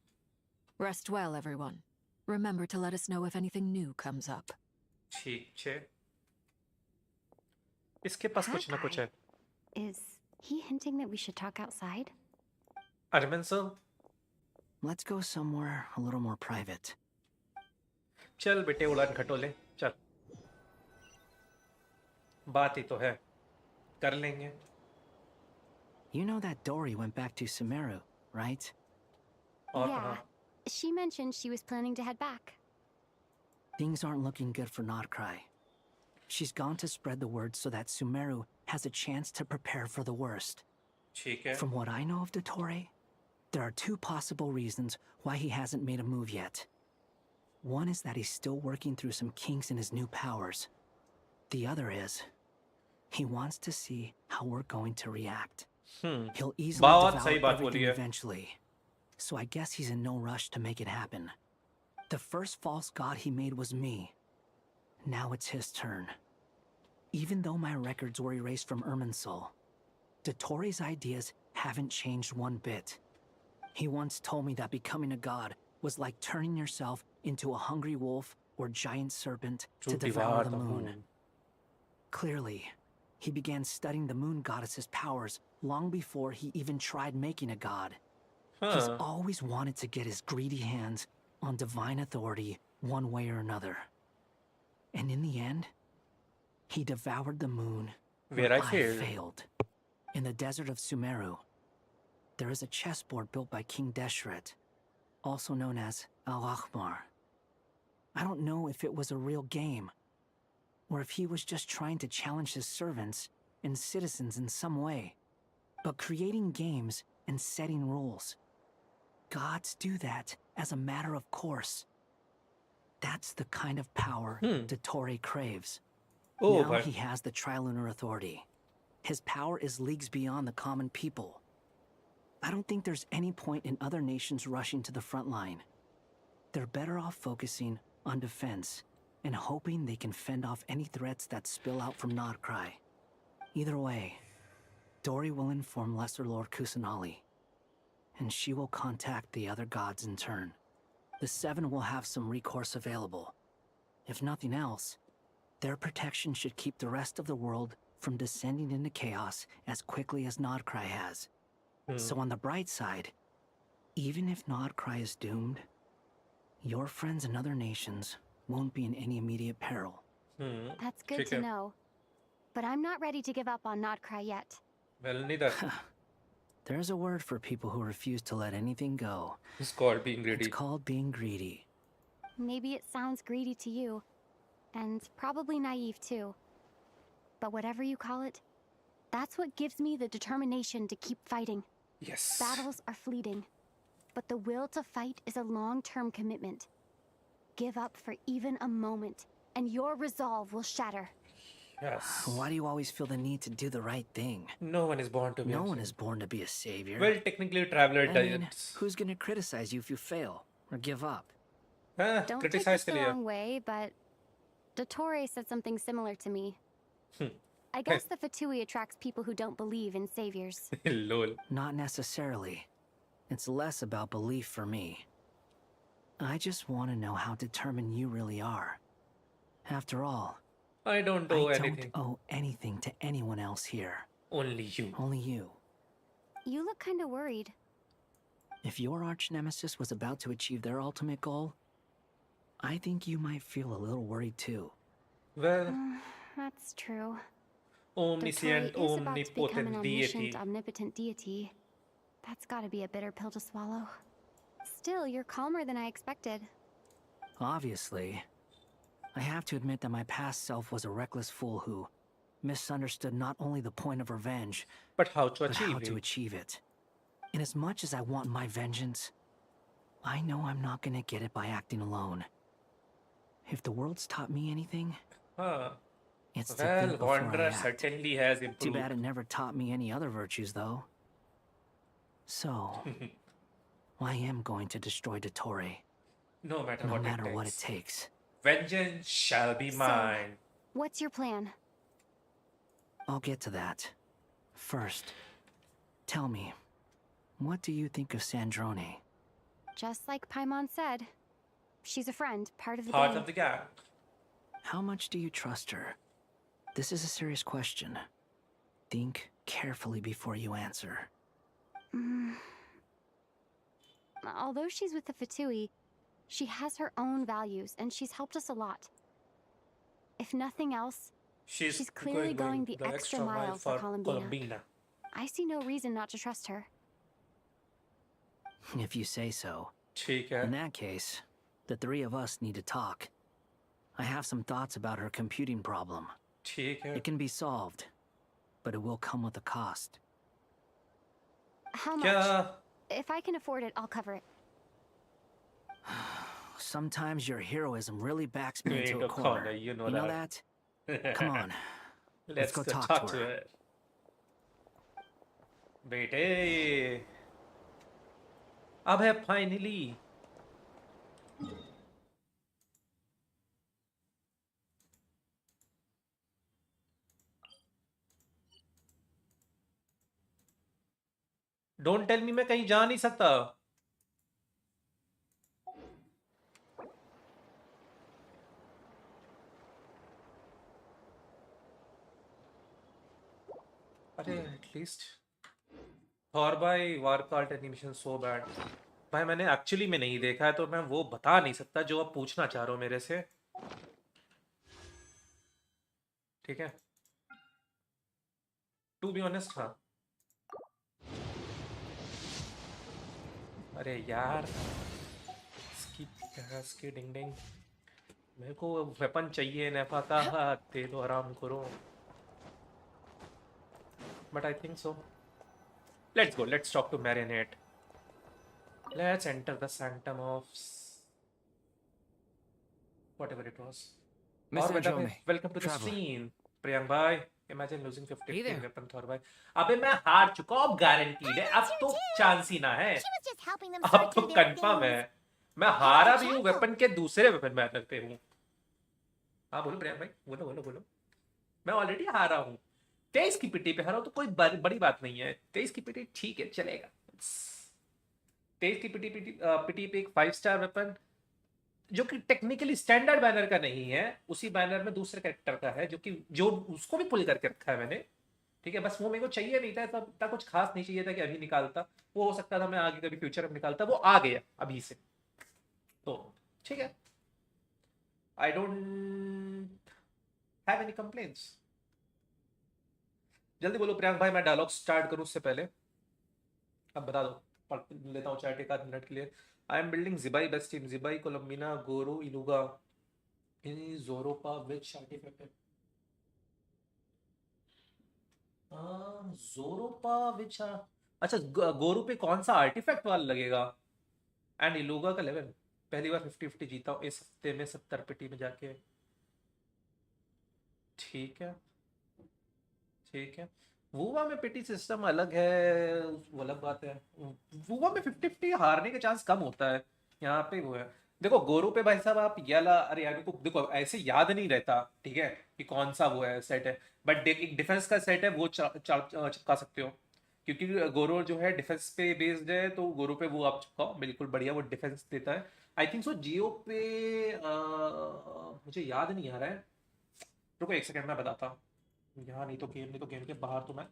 Speaker 13: Rest well, everyone. Remember to let us know if anything new comes up.
Speaker 1: ठीक है. इसके पास कुछ ना कुछ है.
Speaker 7: Is he hinting that we should talk outside?
Speaker 1: Armin sir?
Speaker 14: Let's go somewhere a little more private.
Speaker 1: चल बेटे उड़ान खटोले चल. बात ही तो है. कर लेंगे.
Speaker 14: You know that Dory went back to Sumeru, right?
Speaker 7: Yeah. She mentioned she was planning to head back.
Speaker 14: Things aren't looking good for Nodcry. She's gone to spread the word so that Sumeru has a chance to prepare for the worst.
Speaker 1: ठीक है.
Speaker 14: From what I know of Dottore, there are two possible reasons why he hasn't made a move yet. One is that he's still working through some kinks in his new powers. The other is, he wants to see how we're going to react. He'll easily devour everything eventually. So I guess he's in no rush to make it happen. The first false god he made was me. Now it's his turn. Even though my records were erased from Irminsul, Dottore's ideas haven't changed one bit. He once told me that becoming a god was like turning yourself into a hungry wolf or giant serpent to devour the moon. Clearly, he began studying the moon goddess's powers long before he even tried making a god. He's always wanted to get his greedy hands on divine authority one way or another. And in the end, he devoured the moon
Speaker 1: where I
Speaker 14: failed. In the desert of Sumeru, there is a chessboard built by King Deshret, also known as Al-Ahmar. I don't know if it was a real game, or if he was just trying to challenge his servants and citizens in some way. But creating games and setting rules, gods do that as a matter of course. That's the kind of power Dottore craves. Now he has the Trilunar Authority. His power is leagues beyond the common people. I don't think there's any point in other nations rushing to the front line. They're better off focusing on defense and hoping they can fend off any threats that spill out from Nodcry. Either way, Dori will inform Lesser Lord Kusanali, and she will contact the other gods in turn. The Seven will have some recourse available. If nothing else, their protection should keep the rest of the world from descending into chaos as quickly as Nodcry has. So on the bright side, even if Nodcry is doomed, your friends in other nations won't be in any immediate peril.
Speaker 7: That's good to know. But I'm not ready to give up on Nodcry yet.
Speaker 1: Well, neither.
Speaker 14: There's a word for people who refuse to let anything go.
Speaker 1: It's called being greedy.
Speaker 14: It's called being greedy.
Speaker 7: Maybe it sounds greedy to you, and probably naive too. But whatever you call it, that's what gives me the determination to keep fighting.
Speaker 1: Yes.
Speaker 7: Battles are fleeting, but the will to fight is a long-term commitment. Give up for even a moment, and your resolve will shatter.
Speaker 1: Yes.
Speaker 14: Why do you always feel the need to do the right thing?
Speaker 1: No one is born to be
Speaker 14: No one is born to be a savior.
Speaker 1: Well, technically, Traveler
Speaker 14: I
Speaker 1: does.
Speaker 14: mean, who's gonna criticize you if you fail or give up?
Speaker 7: Don't take this the wrong way, but Dottore said something similar to me. I guess the Fatui attracts people who don't believe in saviors.
Speaker 1: Lol.
Speaker 14: Not necessarily. It's less about belief for me. I just want to know how determined you really are. After all,
Speaker 1: I don't owe anything.
Speaker 14: Don't owe anything to anyone else here.
Speaker 1: Only you.
Speaker 14: Only you.
Speaker 7: You look kind of worried.
Speaker 14: If your arch-nemesis was about to achieve their ultimate goal, I think you might feel a little worried too.
Speaker 1: Well,
Speaker 7: that's true.
Speaker 1: Omniscient,
Speaker 7: Dottore is about to become an
Speaker 1: omnipotent deity.
Speaker 7: omniscient, omnipotent deity. That's gotta be a bitter pill to swallow. Still, you're calmer than I expected.
Speaker 14: Obviously. I have to admit that my past self was a reckless fool who misunderstood not only the point of revenge,
Speaker 1: but how to
Speaker 14: achieve it. And as much as I want my vengeance, I know I'm not gonna get it by acting alone. If the world's taught me anything, it's to think before I
Speaker 1: Wanderer
Speaker 14: act.
Speaker 1: certainly has improved.
Speaker 14: Too bad it never taught me any other virtues, though. So, I am going to destroy Dottore.
Speaker 1: No matter
Speaker 14: what it takes.
Speaker 1: Vengeance shall be mine.
Speaker 7: What's your plan?
Speaker 14: I'll get to that. First, tell me, what do you think of Sandrone?
Speaker 7: Just like Paimon said, she's a friend, part of the
Speaker 1: Part
Speaker 7: gang.
Speaker 1: of the gang.
Speaker 14: How much do you trust her? This is a serious question. Think carefully before you answer.
Speaker 7: Although she's with the Fatui, she has her own values, and she's helped us a lot. If nothing else, she's clearly going the extra mile for Columbina. I see no reason not to trust her.
Speaker 14: If you say so. In that case, the three of us need to talk. I have some thoughts about her computing problem. It can be solved, but it will come with a cost.
Speaker 7: How much?
Speaker 1: क्या
Speaker 7: If I can afford it, I'll cover it.
Speaker 14: Sometimes your heroism really backs me into
Speaker 1: Wait
Speaker 14: a
Speaker 1: a
Speaker 14: corner.
Speaker 1: corner, you know
Speaker 14: that? Come on.
Speaker 1: Let's
Speaker 14: go
Speaker 1: go
Speaker 14: talk
Speaker 1: talk
Speaker 14: to
Speaker 1: to
Speaker 14: her.
Speaker 1: her. बेटे अब है finally don't tell me मैं कहीं जा नहीं सकता अरे at least Thor भाई वार कार्ट एनिमेशन सो बैड भाई मैंने एक्चुअली में नहीं देखा है तो मैं वो बता नहीं सकता जो आप पूछना चाह रहे हो मेरे से ठीक है टू बी ऑनेस्ट हाँ अरे यार इसकी डिंग डिंग मेरे को वेपन चाहिए नेफा का दे दो आराम करो but I think so let's go let's talk to marinate let's enter the sanctum of whatever it was
Speaker 4: Miss Androne,
Speaker 1: welcome to the
Speaker 4: traveler.
Speaker 1: Stream Priyank भाई imagine losing
Speaker 6: Hey
Speaker 1: 50
Speaker 6: there.
Speaker 1: Weapon Thor भाई अबे मैं हार चुका हूं अब guaranteed है अब तो चांस ही ना है
Speaker 2: She was just helping them
Speaker 1: अब
Speaker 2: sort
Speaker 1: तो
Speaker 2: through their
Speaker 1: कंफर्म
Speaker 2: things.
Speaker 1: है मैं हारा भी हूँ वेपन के दूसरे वेपन बैटल पे हूँ हाँ बोलो प्रियंक भाई बोलो बोलो बोलो मैं ऑलरेडी हारा हूँ 23 की पिटी पे हारा हूँ तो कोई बड़ी बात नहीं है 23 की पिटी ठीक है चलेगा 23 की पिटी पे एक 5 स्टार वेपन जो कि टेक्निकली स्टैंडर्ड बैनर का नहीं है उसी बैनर में दूसरे कैरेक्टर का है जो उसको भी पुल करके रखा है मैंने ठीक है बस वो मेरे को चाहिए नहीं था इतना कुछ खास नहीं चाहिए था कि अभी निकालता वो हो सकता था मैं आगे कभी फ्यूचर में निकालता वो आ गया अभी से तो ठीक है I don't have any complaints जल्दी बोलो प्रियांक भाई मैं डायलॉग स्टार्ट करूं उससे पहले अब बता दो पढ़ लेता हूँ चैट एक आध मिनट के लिए I am building Zibai best team Zibai Columbina Gorou Illuga जोरोपा which artefact जोरोपा विच अच्छा गोरू पे कौन सा आर्टिफैक्ट वाला लगेगा एंड इलुगा का लेवल पहली बार 50-50 जीता हूँ इस हफ्ते में 70 पिटी में जाके ठीक है ठीक है वूवा में पिटी सिस्टम अलग है वो अलग बात है वूवा में 50-50 हारने का चांस कम होता है यहाँ पे वो है देखो गोरू पे भाई साहब आप याला अरे यार को देखो ऐसे याद नहीं रहता ठीक है कि कौन सा वो है सेट है बट एक डिफेंस का सेट है वो चिपका सकते हो क्योंकि गोरो जो है डिफेंस पे बेस्ड है तो गोरो पे वो आप चिपकाओ बिल्कुल बढ़िया वो डिफेंस देता है आई थिंक सो जियो पे मुझे याद नहीं आ रहा है रुको एक सेकंड मैं बताता हूँ यहाँ नहीं तो गेम के बाहर तो मैं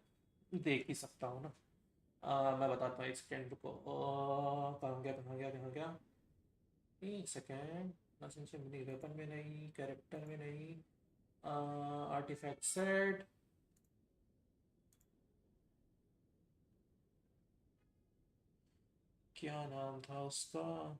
Speaker 1: देख ही सकता हूँ ना मैं बताता हूँ एक सेकेंड रुको कहाँ गया एक सेकेंड वेपन में नहीं कैरेक्टर में नहीं आर्टिफैक्ट सेट क्या नाम था उसका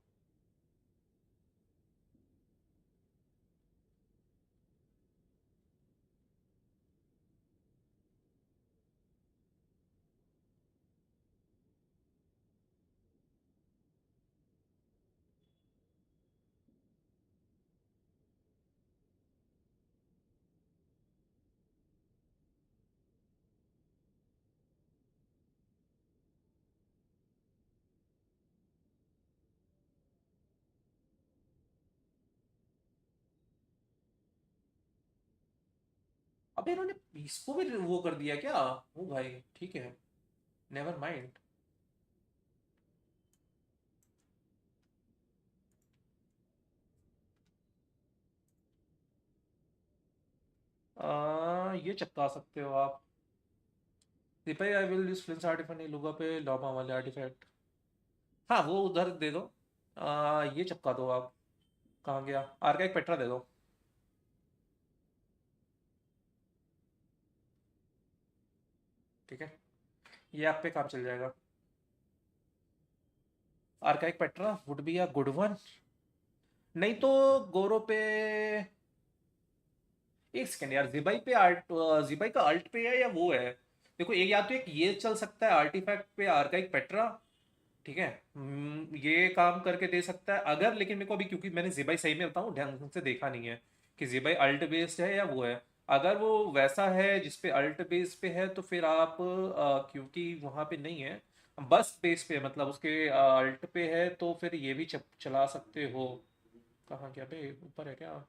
Speaker 1: अबे इन्होंने इसको भी वो कर दिया क्या वो भाई ठीक है नेवर माइंड ये चिपका सकते हो आप दीपक आई विल यूज फ्लिंस आर्टिफैक्ट नहीं लूंगा पे लॉमा वाले आर्टिफैक्ट हाँ वो उधर दे दो ये चिपका दो आप कहाँ गया आर का एक पेट्रा दे दो ठीक है ये आप पे काम चल जाएगा archaic Petra would be a good one नहीं तो गोरो पे एक सेकेंड यार जिबाई पे आर्ट जिबाई का अल्ट पे है या वो है देखो एक या तो एक ये चल सकता है आर्टिफैक्ट पे आर्काइक पेट्रा, ठीक है, ये काम करके दे सकता है अगर, लेकिन मेरे को अभी क्योंकि मैंने ज़िबाई सही में बताऊँ ढंग से देखा नहीं है कि ज़िबाई अल्ट बेस्ड है या वो है। अगर वो वैसा है जिसपे अल्ट बेस पे है तो फिर आप क्योंकि वहाँ पे नहीं है, बस बेस पे मतलब उसके अल्ट पे है, तो फिर ये भी चला सकते हो। कहाँ क्या बे, ऊपर है क्या?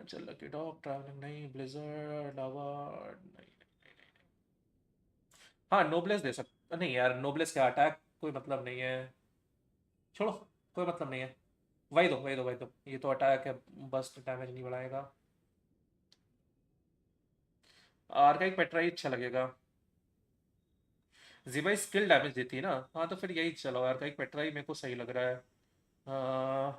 Speaker 1: चल लकी डॉग, ट्रैवलिंग नहीं, ब्लिजर्ड लावा नहीं। हाँ नोब्लेस दे सकते, नहीं यार नोब्लेस का अटैक कोई मतलब नहीं है, छोड़ो, कोई मतलब नहीं है। वही दो वही दो वही दो, ये तो अटैक है, बस डैमेज नहीं बढ़ाएगा। आर्काइक पेट्रा ही अच्छा लगेगा। जिबाई स्किल डैमेज देती है ना, हाँ तो फिर यही चलो, आर्काइक पेट्रा ही मेरे को सही लग रहा है। आ,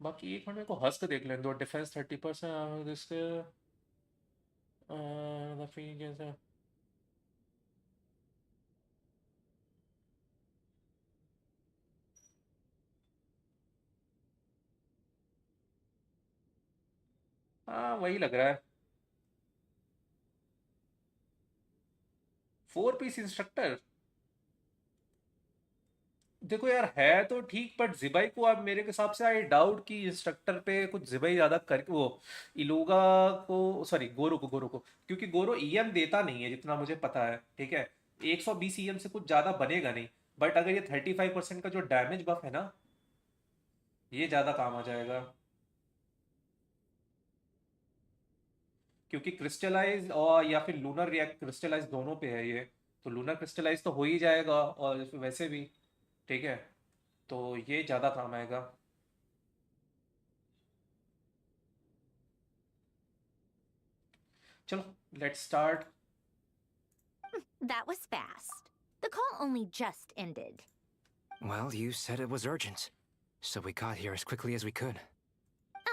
Speaker 1: बाकी एक मिनट मेरे को हस्क देख लेने दो, डिफेंस 30% इसके कैसे। हाँ वही लग रहा है, 4 पीस इंस्ट्रक्टर। देखो यार है तो ठीक, बट जिबाई को अब मेरे हिसाब से आई डाउट कि इंस्ट्रक्टर पे कुछ जिबाई ज़्यादा कर वो इलूगा को, सॉरी गोरो को, क्योंकि गोरो ईएम देता नहीं है जितना मुझे पता है, ठीक है। 120 ईएम से कुछ ज़्यादा बनेगा नहीं, बट अगर ये 35% का जो डैमेज बफ है ना, ये ज़्यादा काम आ जाएगा, क्योंकि क्रिस्टलाइज और या फिर लूनर रिएक्ट क्रिस्टलाइज दोनों पे है ये, तो लूनर क्रिस्टलाइज तो हो ही जाएगा और वैसे भी, ठीक है, तो ये ज़्यादा काम आएगा। चलो let's start.
Speaker 2: That was fast. The call only just ended.
Speaker 4: Well, you said it was urgent, so we got here as quickly as we could.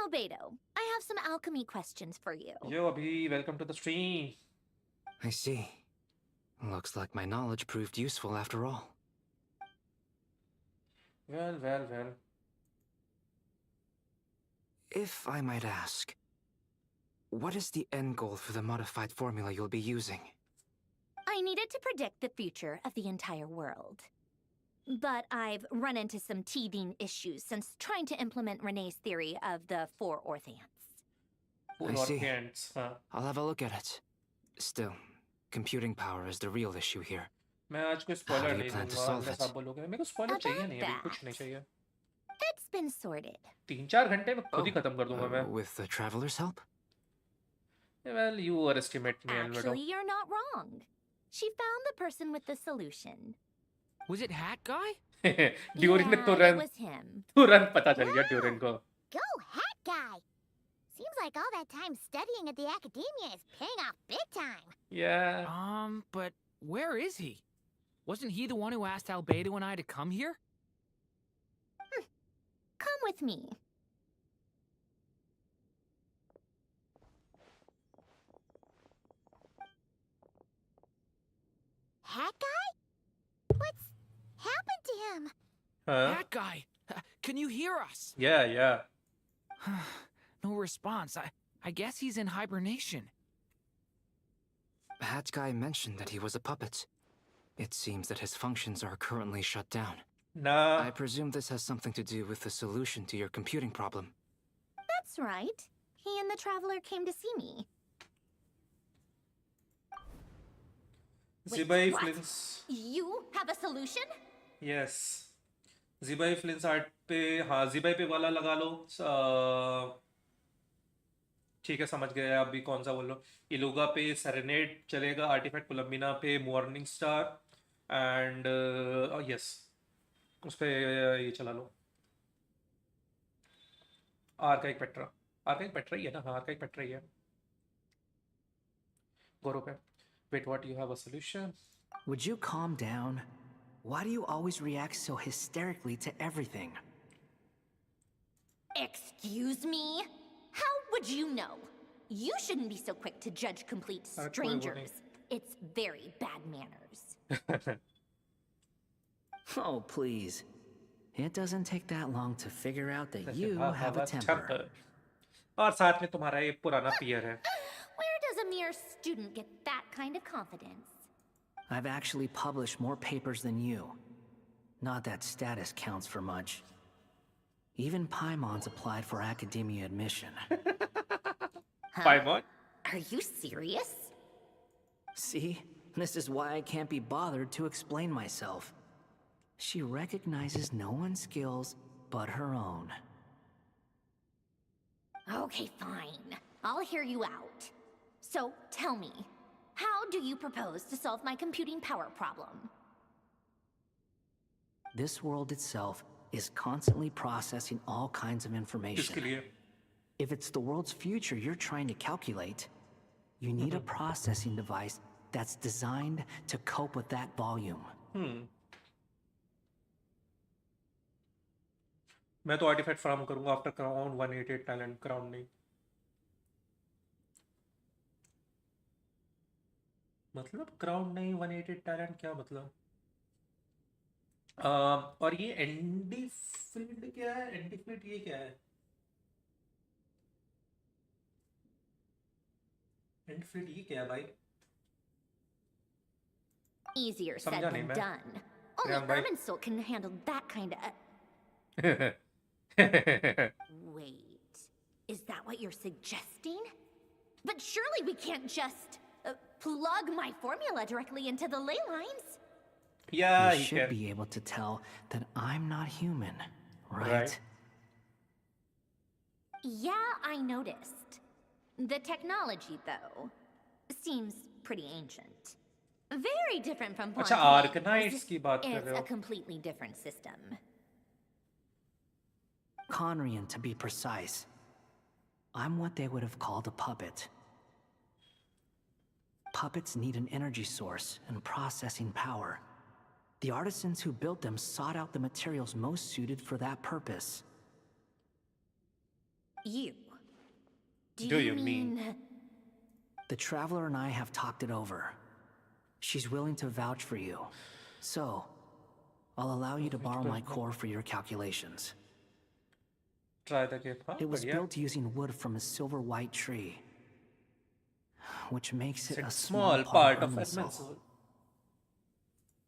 Speaker 2: Albedo, I have some alchemy questions for you.
Speaker 1: Yo, Abhi, welcome to the stream.
Speaker 4: I see. Looks like my knowledge proved useful after all.
Speaker 1: Well.
Speaker 4: If I might ask, what is the end goal for the modified formula you'll be using?
Speaker 2: I needed to predict the future of the entire world. But I've run into some teething issues since trying to implement Renee's theory of the 4 orthants.
Speaker 4: I see. I'll have a look at it. Still, computing power is the real issue here.
Speaker 1: मैं आज कोई
Speaker 4: How
Speaker 1: spoiler
Speaker 4: do you
Speaker 1: नहीं
Speaker 4: plan to
Speaker 1: दूंगा,
Speaker 4: solve
Speaker 1: unless
Speaker 4: it?
Speaker 1: आप बोलोगे। मेरे को spoiler चाहिए नहीं, अभी कुछ नहीं चाहिए।
Speaker 2: It's been sorted.
Speaker 1: 3-4 घंटे में खुद ही खत्म कर दूंगा मैं।
Speaker 4: With the traveler's help?
Speaker 1: Well, you overestimate me, Albedo.
Speaker 2: Actually, you're not wrong. She found the person with the solution.
Speaker 6: Was it Hat Guy?
Speaker 1: Durian ने
Speaker 2: Yeah, it was him.
Speaker 1: तुरंत पता चल गया ड्यूरिन को।
Speaker 10: Go, Hat Guy! Seems like all that time studying at the academia is paying off big time.
Speaker 1: Yeah.
Speaker 6: But where is he? Wasn't he the one who asked Albedo and I to come here?
Speaker 2: Come with me.
Speaker 10: Hat Guy? What's happened to him?
Speaker 6: Hat Guy! Can you hear us?
Speaker 1: Yeah.
Speaker 6: No response. I guess he's in hibernation.
Speaker 4: Hat Guy mentioned that he was a puppet. It seems that his functions are currently shut down.
Speaker 1: Nah.
Speaker 4: I presume this has something to do with the solution to your computing problem.
Speaker 2: That's right. He and the traveler came to see me.
Speaker 1: Zibai
Speaker 2: what?
Speaker 1: Flynn's.
Speaker 2: You have a solution?
Speaker 1: Yes. Zibai Flynn's art पे, हाँ Zibai पे वाला लगा लो। ठीक है समझ गए, आप भी कौन सा बोल लो। इलुगा पे सेरेनेड चलेगा, आर्टिफैक्ट कोलम्बिना पे मॉर्निंग स्टार, एंड यस उस पे ये चला लो आर्काइक पेट्रा ही है ना, हाँ आर्काइक पेट्रा ही है। गोरो पे wait what, you have a solution?
Speaker 14: Would you calm down? Why do you always react so hysterically to everything?
Speaker 2: Excuse me? How would you know? You shouldn't be so quick to judge complete strangers. It's very bad manners.
Speaker 14: Oh, please. It doesn't take that long to figure out that you have a temper.
Speaker 1: और साथ में तुम्हारा ये पुराना पियर है.
Speaker 2: Where does a mere student get that kind of confidence?
Speaker 14: I've actually published more papers than you. Not that status counts for much. Even Paimon's applied for academia admission.
Speaker 1: Paimon?
Speaker 2: Are you serious?
Speaker 14: See? This is why I can't be bothered to explain myself. She recognizes no one's skills but her own.
Speaker 2: Okay, fine. I'll hear you out. So, tell me, how do you propose to solve my computing power problem?
Speaker 14: This world itself is constantly processing all kinds of information. If it's the world's future you're trying to calculate, you need a processing device that's designed to cope with that volume.
Speaker 1: मैं तो artefact farm करूंगा after crown 188 talent crown नहीं. मतलब crown नहीं 188 talent क्या मतलब? और ये एंडी फील्ड क्या है? एंडी फील्ड ये क्या है? एंडी फील्ड ये क्या है भाई?
Speaker 2: Easier said
Speaker 1: समझा नहीं
Speaker 2: than
Speaker 1: मैं.
Speaker 2: done. Only Irminsul can handle that kind of... Wait, is that what you're suggesting? But surely we can't just plug my formula directly into the ley lines.
Speaker 1: Yeah,
Speaker 14: you should be able to tell that I'm not human, right?
Speaker 2: Yeah, I noticed. The technology, though, seems pretty ancient. Very different from
Speaker 1: अच्छा,
Speaker 2: Pontiac.
Speaker 1: Arcanites की बात कर
Speaker 2: It's
Speaker 1: रहे
Speaker 2: a
Speaker 1: हो.
Speaker 2: completely different system.
Speaker 14: Conrian, to be precise. I'm what they would have called a puppet. Puppets need an energy source and processing power. The artisans who built them sought out the materials most suited for that purpose.
Speaker 2: You?
Speaker 1: Do you mean?
Speaker 14: The Traveler and I have talked it over. She's willing to vouch for you. So, I'll allow you to borrow my core for your calculations.
Speaker 1: Try the game, huh?
Speaker 14: It was built using wood from a silver white tree, which makes it a small part of Irminsul.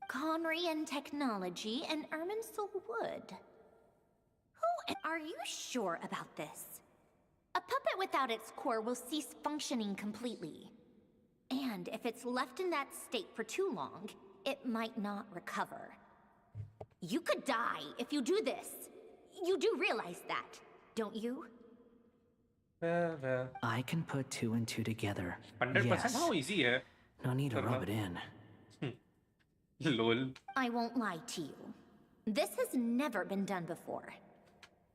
Speaker 2: Conrian technology and Irminsul wood. Who are you sure about this? A puppet without its core will cease functioning completely. And if it's left in that state for too long, it might not recover. You could die if you do this. You do realize that, don't you?
Speaker 1: Well.
Speaker 14: I can put 2 and 2 together.
Speaker 1: 100%.
Speaker 14: Yes.
Speaker 1: How easy है?
Speaker 14: No need to rub it in.
Speaker 1: Lol.
Speaker 2: I won't lie to you. This has never been done before.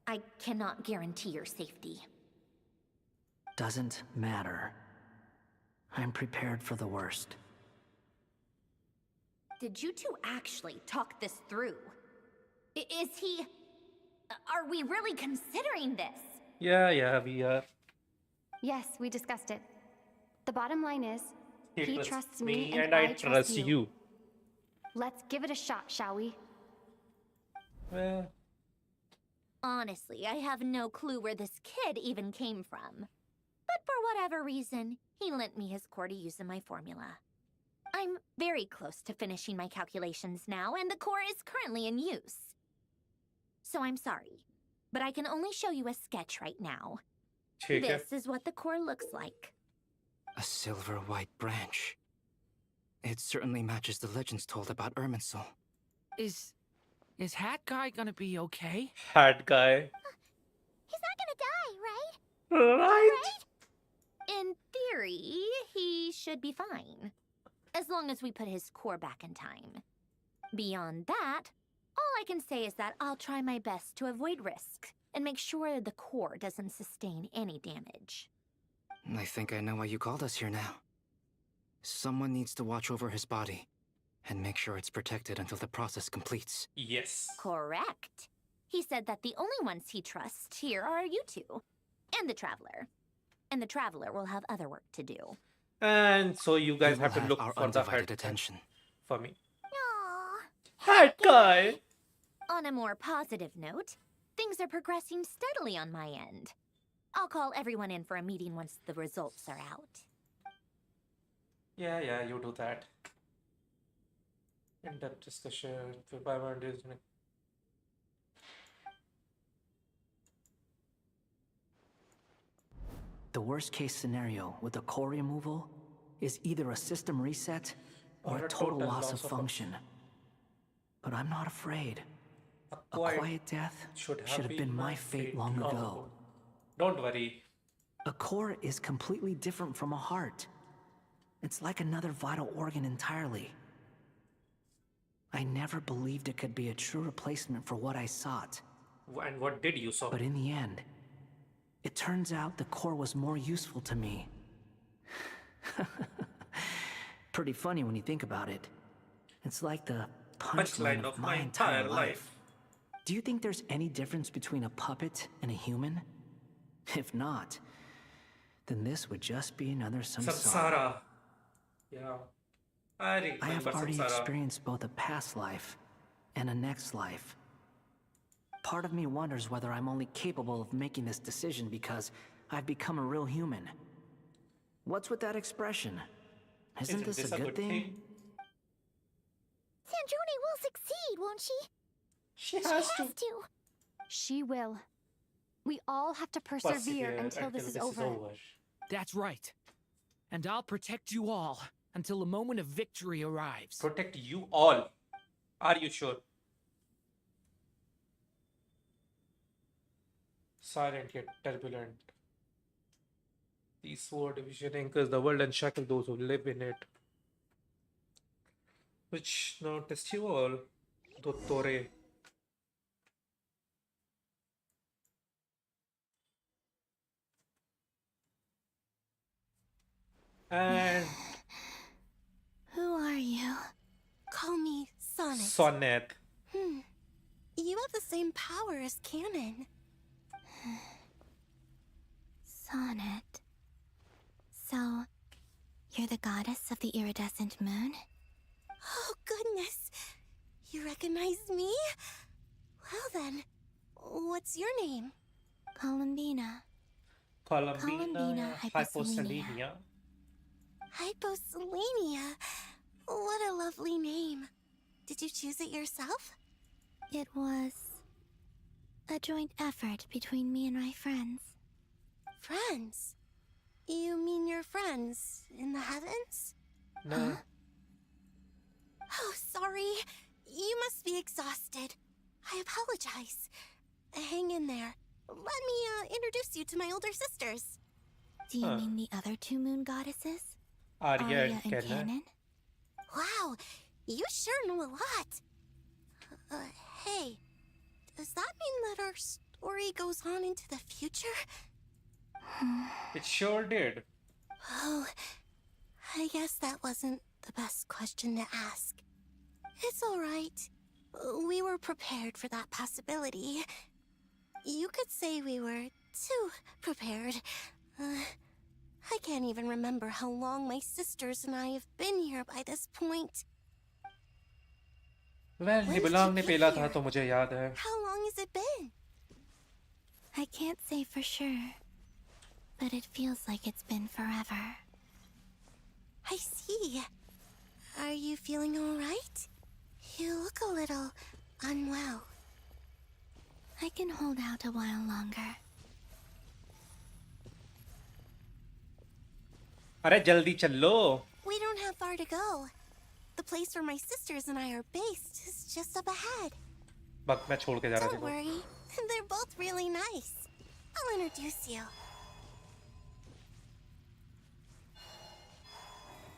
Speaker 2: I cannot guarantee your safety.
Speaker 14: Doesn't matter. I'm prepared for the worst.
Speaker 2: Did you two actually talk this through? Is he... Are we really considering this?
Speaker 1: Yeah, we are.
Speaker 7: Yes, we discussed it. The bottom line is, he trusts me
Speaker 1: and I trust you.
Speaker 7: Let's give it a shot, shall we?
Speaker 1: Well...
Speaker 2: Honestly, I have no clue where this kid even came from. But for whatever reason, he lent me his core to use in my formula. I'm very close to finishing my calculations now, and the core is currently in use. So I'm sorry, but I can only show you a sketch right now. This is what the core looks like.
Speaker 4: A silver white branch. It certainly matches the legends told about Irminsul.
Speaker 6: Is Hat Guy gonna be okay?
Speaker 1: Hat Guy.
Speaker 2: He's not gonna die, right?
Speaker 1: Right?
Speaker 2: In theory, he should be fine. As long as we put his core back in time. Beyond that, all I can say is that I'll try my best to avoid risk and make sure the core doesn't sustain any damage.
Speaker 4: I think I know why you called us here now. Someone needs to watch over his body and make sure it's protected until the process completes.
Speaker 1: Yes.
Speaker 2: Correct. He said that the only ones he trusts here are you two, and the Traveler. And the Traveler will have other work to do.
Speaker 1: And so you guys have to look
Speaker 4: our
Speaker 1: for the
Speaker 4: undivided
Speaker 1: hat
Speaker 4: attention
Speaker 1: for me.
Speaker 2: Aww.
Speaker 1: Hat Guy!
Speaker 2: On a more positive note, things are progressing steadily on my end. I'll call everyone in for a meeting once the results are out.
Speaker 1: Yeah, you do that. In-depth discussion.
Speaker 14: The worst case scenario with the core removal is either a system reset or a total loss of function. But I'm not afraid. A quiet death should have been my fate long ago.
Speaker 1: Don't worry.
Speaker 14: A core is completely different from a heart. It's like another vital organ entirely. I never believed it could be a true replacement for what I sought.
Speaker 1: And what did you saw?
Speaker 14: But in the end, it turns out the core was more useful to me. Pretty funny when you think about it. It's like the punchline of my entire life. Do you think there's any difference between a puppet and a human? If not, then this would just be another samsara.
Speaker 1: Yeah. I
Speaker 14: have already
Speaker 1: samsara.
Speaker 14: experienced both a past life and a next life. Part of me wonders whether I'm only capable of making this decision because I've become a real human. What's with that expression? Isn't this a good thing?
Speaker 2: Sandrone will succeed, won't she?
Speaker 1: She has to.
Speaker 7: She will. We all have to persevere until this is over.
Speaker 6: That's right. And I'll protect you all until a moment of victory arrives.
Speaker 1: Protect you all. Are you sure? Silent yet turbulent. These sword division anchors the world and shackle those who live in it. Which now test you all, Dottore. And
Speaker 10: Who are you? Call me Sonnet.
Speaker 1: Sonnet.
Speaker 10: You have the same power as Canon. Sonnet. So, you're the goddess of the iridescent moon? Oh, goodness. You recognize me? Well then, what's your name? Columbina.
Speaker 1: Columbina Hyposelenia.
Speaker 10: Hyposelenia? What a lovely name. Did you choose it yourself? It was a joint effort between me and my friends. Friends? You mean your friends in the heavens?
Speaker 1: No.
Speaker 10: Huh? Oh, sorry. You must be exhausted. I apologize. Hang in there. Let me introduce you to my older sisters. Do you mean the other two moon goddesses?
Speaker 1: Arya and Canon.
Speaker 10: Wow, you sure know a lot. Hey, does that mean that our story goes on into the future?
Speaker 1: It sure did.
Speaker 10: Oh, I guess that wasn't the best question to ask. It's all right. We were prepared for that possibility. You could say we were too prepared. I can't even remember how long my sisters and I have been here by this point.
Speaker 1: Well, Nibulang ne pela tha to mujhe yaad hai.
Speaker 10: How long has it been? I can't say for sure, but it feels like it's been forever. I see. Are you feeling all right? You look a little unwell. I can hold out a while longer.
Speaker 1: अरे जल्दी चलो.
Speaker 10: We don't have far to go. The place where my sisters and I are based is just up ahead.
Speaker 1: बक मैं छोड़ के जा रहा
Speaker 10: Don't worry. They're both really nice. I'll introduce you.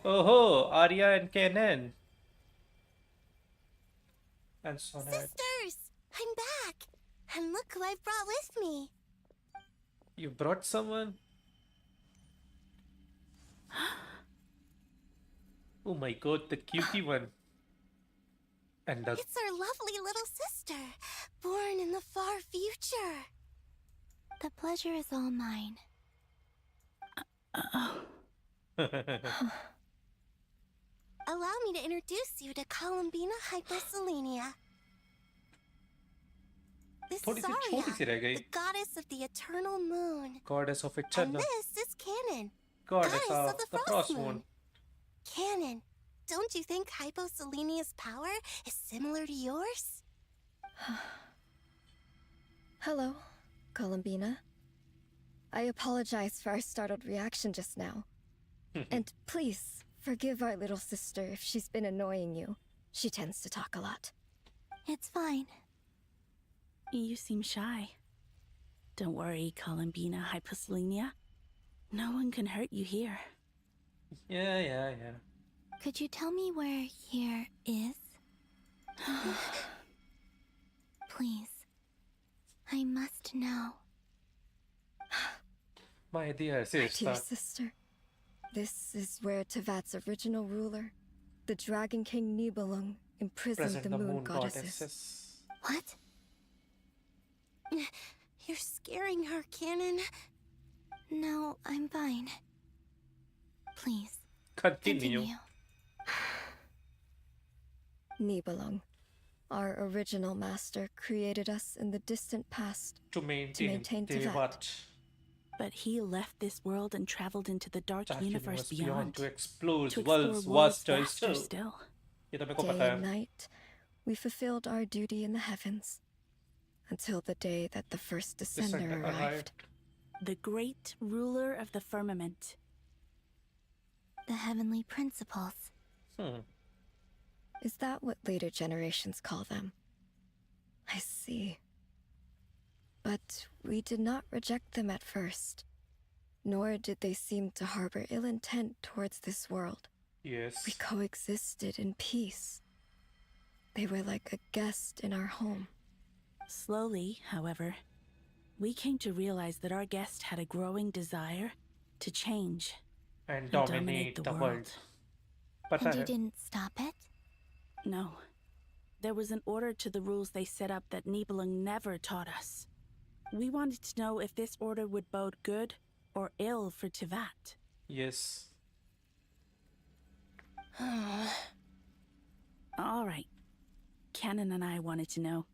Speaker 1: Oh, Arya and Canon. And Sonnet.
Speaker 10: Sisters! I'm back! And look who I've brought with me.
Speaker 1: You brought someone? Oh my god, the cutie one. And the...
Speaker 10: It's our lovely little sister, born in the far future. The pleasure is all mine. Allow me to introduce you to Columbina Hyposelenia. This
Speaker 1: थोड़ी
Speaker 10: is
Speaker 1: सी छोटी सी रह
Speaker 10: Arya,
Speaker 1: गई.
Speaker 10: the goddess of the eternal moon.
Speaker 1: Goddess of
Speaker 10: And
Speaker 1: eternal.
Speaker 10: this is Canon,
Speaker 1: Goddess
Speaker 10: goddess
Speaker 1: of
Speaker 10: of
Speaker 1: the
Speaker 10: the
Speaker 1: frost
Speaker 10: frost
Speaker 1: moon.
Speaker 10: moon. Canon, don't you think Hyposelenia's power is similar to yours?
Speaker 15: Hello, Columbina. I apologize for our startled reaction just now. And please, forgive our little sister if she's been annoying you. She tends to talk a lot.
Speaker 10: It's fine.
Speaker 16: You seem shy. Don't worry, Columbina Hyposelenia. No one can hurt you here.
Speaker 1: Yeah.
Speaker 10: Could you tell me where here is? Please. I must know.
Speaker 1: My dear
Speaker 15: My
Speaker 1: sister.
Speaker 15: dear sister, this is where Tevat's original ruler, the Dragon King Nibelung, imprisoned
Speaker 1: Present
Speaker 15: the moon goddesses.
Speaker 1: goddesses.
Speaker 10: What? You're scaring her, Canon. No, I'm fine. Please,
Speaker 1: Continue.
Speaker 15: Nibelung, our original master, created us in the distant past
Speaker 1: To maintain
Speaker 15: Tevat.
Speaker 1: Tevat.
Speaker 16: But he left this world and traveled into the dark universe beyond.
Speaker 1: To explore
Speaker 16: To
Speaker 1: worlds
Speaker 16: explore worlds
Speaker 1: vaster
Speaker 16: vaster
Speaker 1: still.
Speaker 16: still.
Speaker 1: ये तो मेरे को
Speaker 15: Day
Speaker 1: पता
Speaker 15: and
Speaker 1: है.
Speaker 15: night, we fulfilled our duty in the heavens, until the day that the first descender
Speaker 1: Descender
Speaker 15: arrived.
Speaker 16: The great ruler of the firmament.
Speaker 10: The heavenly principles.
Speaker 15: Is that what later generations call them? I see. But we did not reject them at first, nor did they seem to harbor ill intent towards this world.
Speaker 1: Yes.
Speaker 15: We coexisted in peace. They were like a guest in our home.
Speaker 16: Slowly, however, we came to realize that our guest had a growing desire to change
Speaker 1: And dominate the world. पता
Speaker 10: And you
Speaker 1: है.
Speaker 10: didn't stop it?
Speaker 16: No. There was an order to the rules they set up that Nibelung never taught us. We wanted to know if this order would bode good or ill for Tevat.
Speaker 1: Yes.
Speaker 16: All right. Canon and I wanted to know.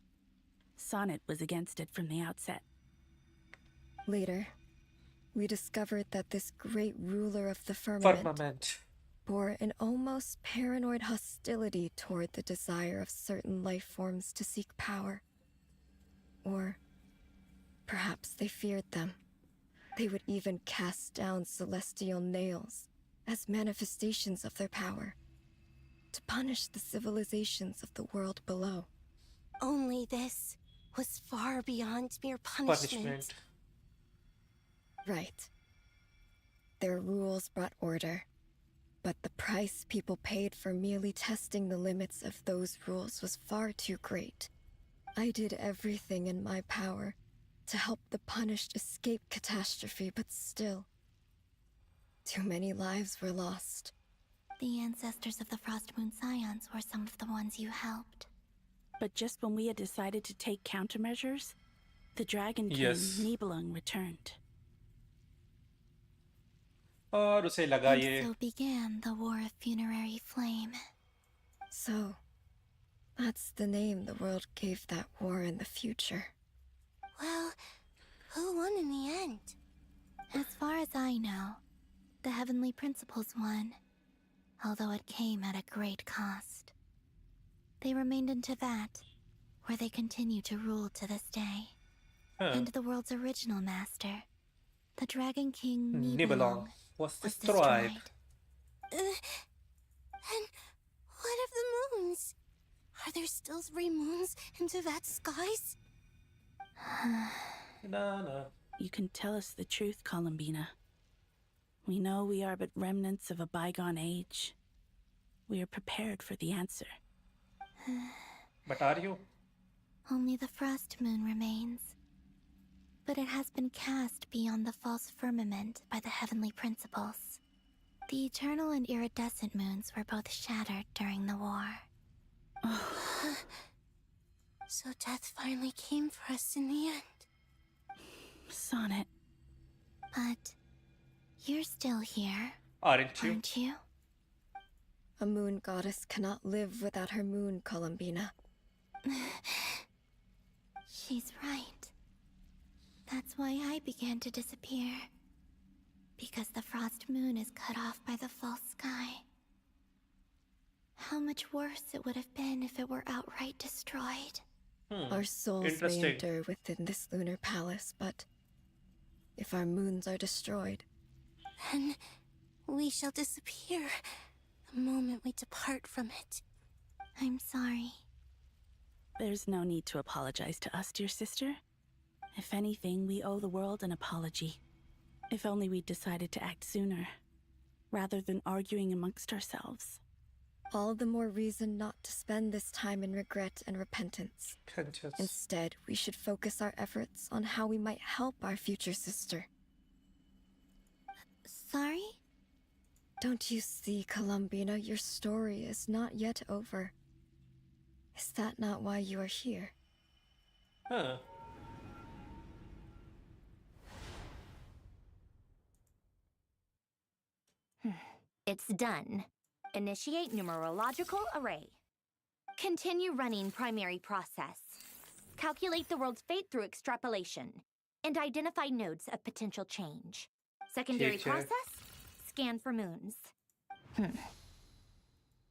Speaker 16: Sonnet was against it from the outset.
Speaker 15: Later, we discovered that this great ruler of the firmament bore an almost paranoid hostility toward the desire of certain life forms to seek power. Or perhaps they feared them. They would even cast down celestial nails as manifestations of their power, to punish the civilizations of the world below.
Speaker 10: Only this was far beyond mere punishment.
Speaker 15: Right. Their rules brought order, but the price people paid for merely testing the limits of those rules was far too great. I did everything in my power to help the punished escape catastrophe, but still, too many lives were lost.
Speaker 10: The ancestors of the Frost Moon Scions were some of the ones you helped.
Speaker 16: But just when we had decided to take countermeasures, the Dragon King, Nibelung, returned.
Speaker 1: और उसे लगा
Speaker 10: And
Speaker 1: ये.
Speaker 10: so began the War of Funerary Flame.
Speaker 15: So, that's the name the world gave that war in the future.
Speaker 10: Well, who won in the end? As far as I know, the Heavenly Principles won, although it came at a great cost. They remained in Tevat, where they continue to rule to this day. And the world's original master, the Dragon King Nibelung,
Speaker 1: was destroyed.
Speaker 10: And what of the moons? Are there still 3 moons in Tevat's skies?
Speaker 1: No.
Speaker 16: You can tell us the truth, Columbina. We know we are but remnants of a bygone age. We are prepared for the answer.
Speaker 1: But are you?
Speaker 10: Only the Frost Moon remains. But it has been cast beyond the false firmament by the Heavenly Principles. The eternal and iridescent moons were both shattered during the war. So death finally came for us in the end.
Speaker 16: Sonnet.
Speaker 10: But you're still here,
Speaker 1: aren't
Speaker 10: you?
Speaker 15: A moon goddess cannot live without her moon, Columbina.
Speaker 10: She's right. That's why I began to disappear. Because the frost moon is cut off by the false sky. How much worse it would have been if it were outright destroyed.
Speaker 15: Our souls may endure within this lunar palace, but if our moons are destroyed,
Speaker 10: then we shall disappear the moment we depart from it. I'm sorry.
Speaker 16: There's no need to apologize to us, dear sister. If anything, we owe the world an apology. If only we'd decided to act sooner, rather than arguing amongst ourselves.
Speaker 15: all the more reason not to spend this time in regret and repentance. Instead, we should focus our efforts on how we might help our future sister.
Speaker 10: Sorry?
Speaker 15: Don't you see, Columbina, your story is not yet over. Is that not why you are here?
Speaker 1: Huh.
Speaker 2: It's done. Initiate numerological array. Continue running primary process. Calculate the world's fate through extrapolation. And identify nodes of potential change. Secondary process? Scan for moons.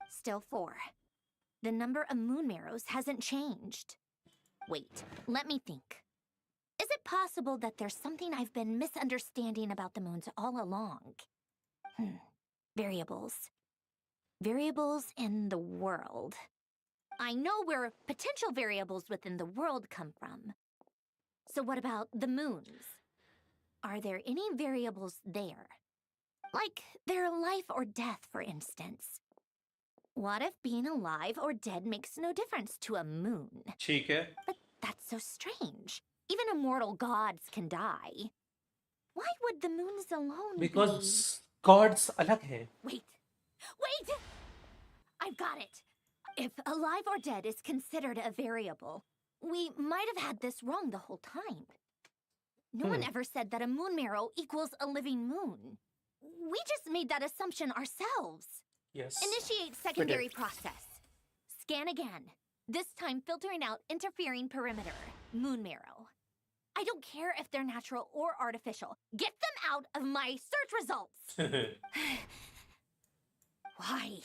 Speaker 2: Still 4. The number of moon marrows hasn't changed. Wait, let me think. Is it possible that there's something I've been misunderstanding about the moons all along? Variables. Variables in the world. I know where potential variables within the world come from. So what about the moons? Are there any variables there? Like their life or death, for instance. What if being alive or dead makes no difference to a moon? But that's so strange. Even immortal gods can die. Why would the moons alone
Speaker 1: Because gods alag hai.
Speaker 2: Wait! I've got it! If alive or dead is considered a variable, we might have had this wrong the whole time. No one ever said that a moon marrow equals a living moon. We just made that assumption ourselves.
Speaker 1: Yes.
Speaker 2: Initiate secondary process. Scan again. This time filtering out interfering perimeter. Moon marrow. I don't care if they're natural or artificial. Get them out of my search results! Why?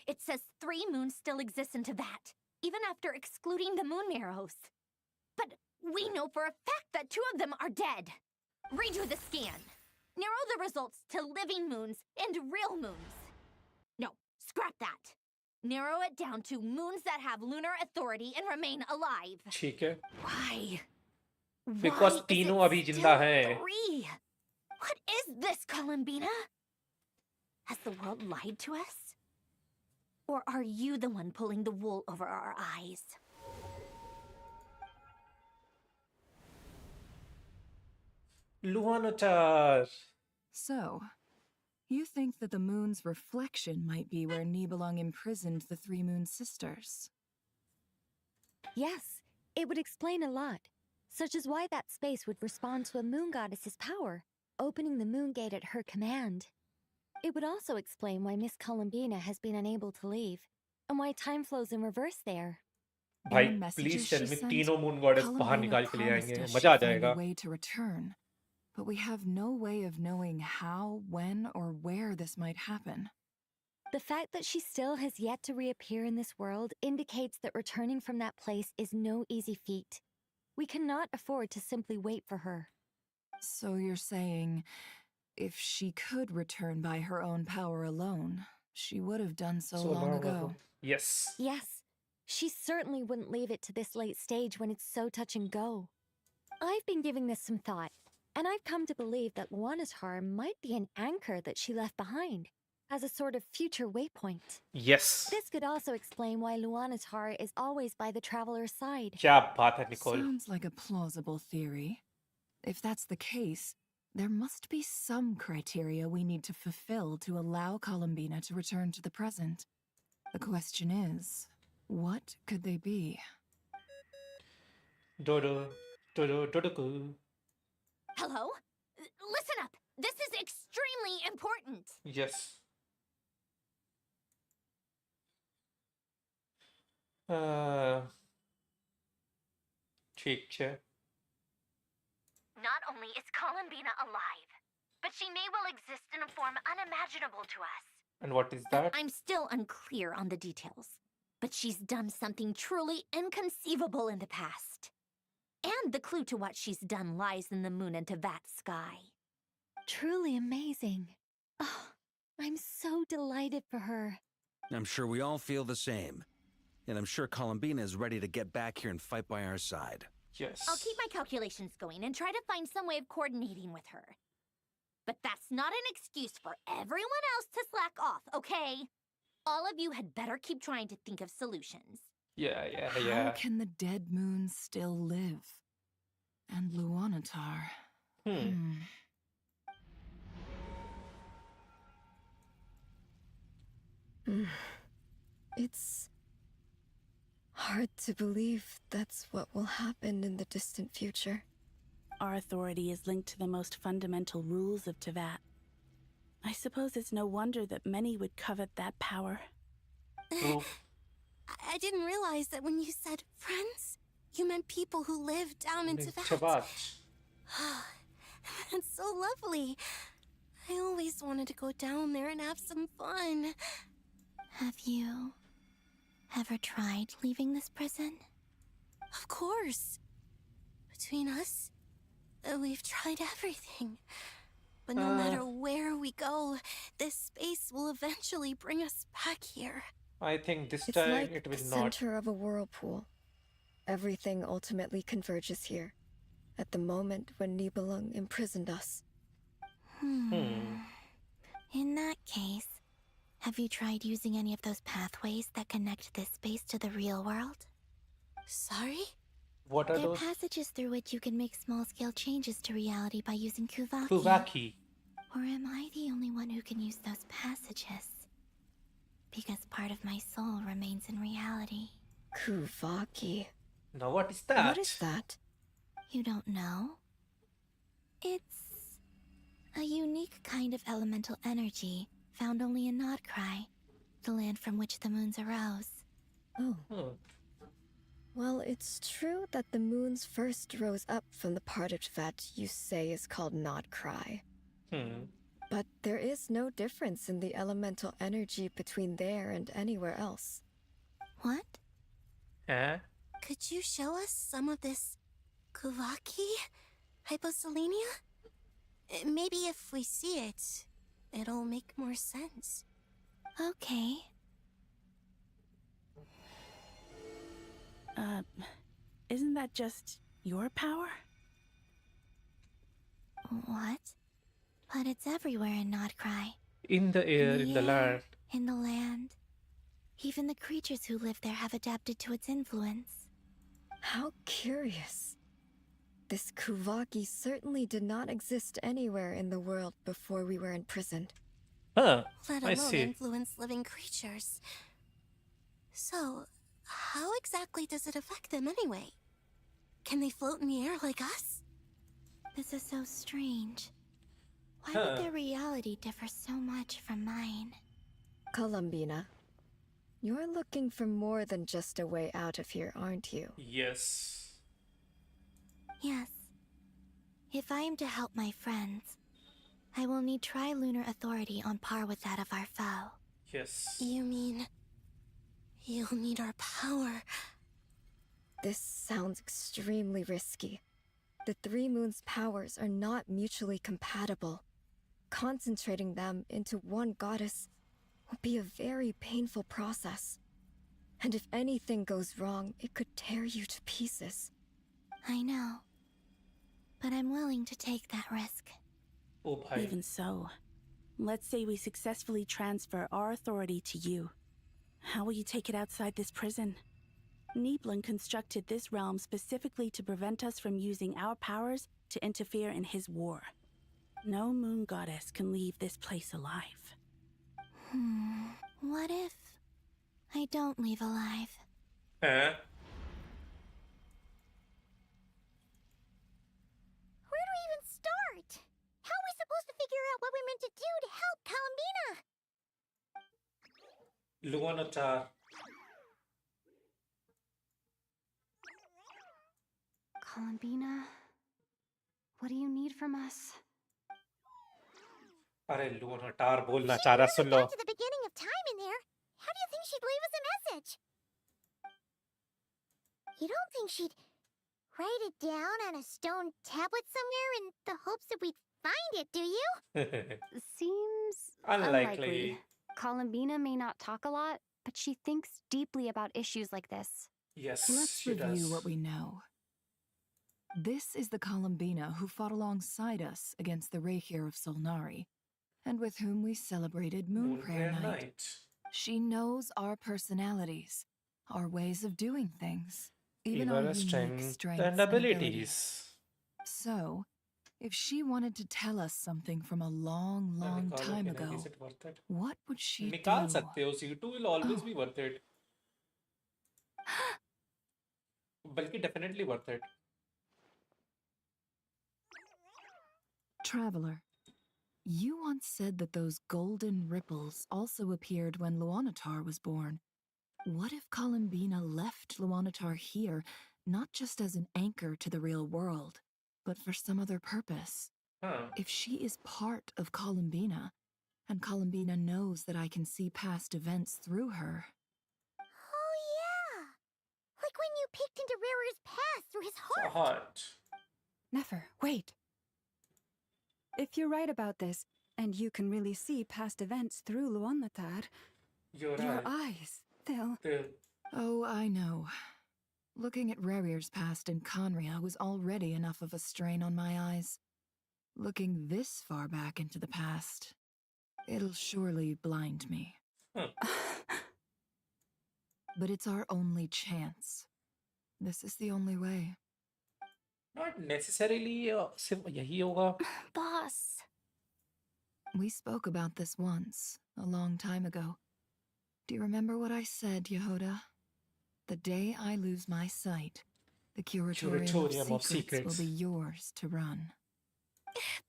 Speaker 2: It says 3 moons still exist into that, even after excluding the moon marrows. But we know for a fact that 2 of them are dead. Redo the scan. Narrow the results to living moons and real moons. No, scrap that. Narrow it down to moons that have lunar authority and remain alive.
Speaker 1: ठीक है.
Speaker 2: Why?
Speaker 1: Because तीनों अभी जिंदा हैं.
Speaker 2: 3? What is this, Columbina? Has the world lied to us? Or are you the one pulling the wool over our eyes?
Speaker 1: Luhanotar.
Speaker 13: So, you think that the moon's reflection might be where Nibelung imprisoned the 3 moon sisters?
Speaker 7: Yes, it would explain a lot, such as why that space would respond to a moon goddess's power, opening the moon gate at her command. It would also explain why Miss Columbina has been unable to leave, and why time flows in reverse there.
Speaker 1: भाई please tell me तीनों moon goddess बाहर निकाल के ले आएंगे मजा आ जाएगा.
Speaker 13: Way to return, but we have no way of knowing how, when, or where this might happen.
Speaker 7: The fact that she still has yet to reappear in this world indicates that returning from that place is no easy feat. We cannot afford to simply wait for her.
Speaker 13: So you're saying, if she could return by her own power alone, she would have done so long ago.
Speaker 1: Yes.
Speaker 7: Yes. She certainly wouldn't leave it to this late stage when it's so touch and go. I've been giving this some thought, and I've come to believe that Luanatar might be an anchor that she left behind, as a sort of future waypoint.
Speaker 1: Yes.
Speaker 7: This could also explain why Luanatar is always by the traveler's side.
Speaker 1: क्या बात है Nicol.
Speaker 13: Sounds like a plausible theory. If that's the case, there must be some criteria we need to fulfill to allow Columbina to return to the present. The question is, what could they be?
Speaker 1: Dodo.
Speaker 2: Hello? Listen up! This is extremely important!
Speaker 1: Yes. ठीक है.
Speaker 2: Not only is Columbina alive, but she may well exist in a form unimaginable to us.
Speaker 1: And what is that?
Speaker 2: I'm still unclear on the details, but she's done something truly inconceivable in the past. And the clue to what she's done lies in the moon and Tevat's sky.
Speaker 9: Truly amazing. Oh, I'm so delighted for her.
Speaker 8: I'm sure we all feel the same. And I'm sure Columbina is ready to get back here and fight by our side.
Speaker 1: Yes.
Speaker 2: I'll keep my calculations going and try to find some way of coordinating with her. But that's not an excuse for everyone else to slack off, okay? All of you had better keep trying to think of solutions.
Speaker 1: Yeah.
Speaker 13: How can the dead moon still live? And Luanatar.
Speaker 15: It's hard to believe that's what will happen in the distant future.
Speaker 16: Our authority is linked to the most fundamental rules of Tevat. I suppose it's no wonder that many would covet that power.
Speaker 10: I didn't realize that when you said friends, you meant people who live down in Tevat. That's so lovely. I always wanted to go down there and have some fun. Have you ever tried leaving this prison? Of course. Between us, we've tried everything. But no matter where we go, this space will eventually bring us back here.
Speaker 1: I think this
Speaker 15: It's
Speaker 1: time
Speaker 15: like
Speaker 1: it will
Speaker 15: the
Speaker 1: not.
Speaker 15: center of a whirlpool. Everything ultimately converges here, at the moment when Nibelung imprisoned us.
Speaker 10: In that case, have you tried using any of those pathways that connect this space to the real world? Sorry?
Speaker 1: What are
Speaker 10: They're
Speaker 1: those?
Speaker 10: passages through which you can make small-scale changes to reality by using Kuvaki.
Speaker 1: Kuvaki.
Speaker 10: Or am I the only one who can use those passages? Because part of my soul remains in reality.
Speaker 15: Kuvaki.
Speaker 1: Now what is that?
Speaker 15: What is that?
Speaker 10: You don't know? It's a unique kind of elemental energy found only in Nodcry, the land from which the moons arose.
Speaker 15: Oh. Well, it's true that the moons first rose up from the part of Tevat you say is called Nodcry. But there is no difference in the elemental energy between there and anywhere else.
Speaker 10: What?
Speaker 1: Eh?
Speaker 10: Could you show us some of this Kuvaki hyposelenia? Maybe if we see it, it'll make more sense. Okay.
Speaker 16: Isn't that just your power?
Speaker 10: What? But it's everywhere in Nodcry.
Speaker 1: In the air, in the land.
Speaker 10: In the land. Even the creatures who live there have adapted to its influence.
Speaker 15: How curious. This Kuvaki certainly did not exist anywhere in the world before we were imprisoned.
Speaker 1: Huh,
Speaker 10: Let
Speaker 1: I
Speaker 10: alone
Speaker 1: see.
Speaker 10: influence living creatures. So, how exactly does it affect them anyway? Can they float in the air like us? This is so strange. Why would their reality differ so much from mine?
Speaker 15: Columbina, you're looking for more than just a way out of here, aren't you?
Speaker 1: Yes.
Speaker 10: Yes. If I am to help my friends, I will need tri-lunar authority on par with that of our foe.
Speaker 1: Yes.
Speaker 10: You mean you'll need our power?
Speaker 15: This sounds extremely risky. The Three Moons' powers are not mutually compatible. Concentrating them into one goddess will be a very painful process. And if anything goes wrong, it could tear you to pieces.
Speaker 10: I know. But I'm willing to take that risk.
Speaker 1: Oh, bhai.
Speaker 16: Even so, let's say we successfully transfer our authority to you. How will you take it outside this prison? Nibelung constructed this realm specifically to prevent us from using our powers to interfere in his war. No moon goddess can leave this place alive.
Speaker 10: What if I don't leave alive?
Speaker 1: Eh?
Speaker 2: Where do we even start? How are we supposed to figure out what we're meant to do to help Columbina?
Speaker 1: Luanatar.
Speaker 7: Columbina, what do you need from us?
Speaker 1: अरे Luna टार बोलना चाह रहा, सुन लो.
Speaker 2: To the beginning of time in there. How do you think she'd leave us a message? You don't think she'd write it down on a stone tablet somewhere in the hopes that we'd find it, do you?
Speaker 7: Seems
Speaker 1: Unlikely.
Speaker 7: Columbina may not talk a lot, but she thinks deeply about issues like this.
Speaker 1: Yes,
Speaker 13: Let's
Speaker 1: she
Speaker 13: review
Speaker 1: does.
Speaker 13: what we know. This is the Columbina who fought alongside us against the Reykir of Solnari, and with whom we celebrated Moon Prayer Night. She knows our personalities, our ways of doing things, even our unique strengths
Speaker 1: and abilities.
Speaker 13: So, if she wanted to tell us something from a long, long time ago, what would she do?
Speaker 1: निकाल सकते हो, C2 will always be worth it. बल्कि definitely worth it.
Speaker 13: Traveler, you once said that those golden ripples also appeared when Luanatar was born. What if Columbina left Luanatar here, not just as an anchor to the real world, but for some other purpose? If she is part of Columbina, and Columbina knows that I can see past events through her.
Speaker 2: Oh, yeah. Like when you peeked into Rarer's past through his heart.
Speaker 1: Heart.
Speaker 9: Nefer, wait. If you're right about this, and you can really see past events through Luanatar, your eyes, they'll...
Speaker 13: Oh, I know. Looking at Rerir's past in Conria was already enough of a strain on my eyes. Looking this far back into the past, it'll surely blind me. But it's our only chance. This is the only way.
Speaker 1: Not necessarily सिर्फ यही होगा.
Speaker 2: Boss.
Speaker 13: We spoke about this once, a long time ago. Do you remember what I said, Yehoda? The day I lose my sight, the Curatorium of Secrets will be yours to run.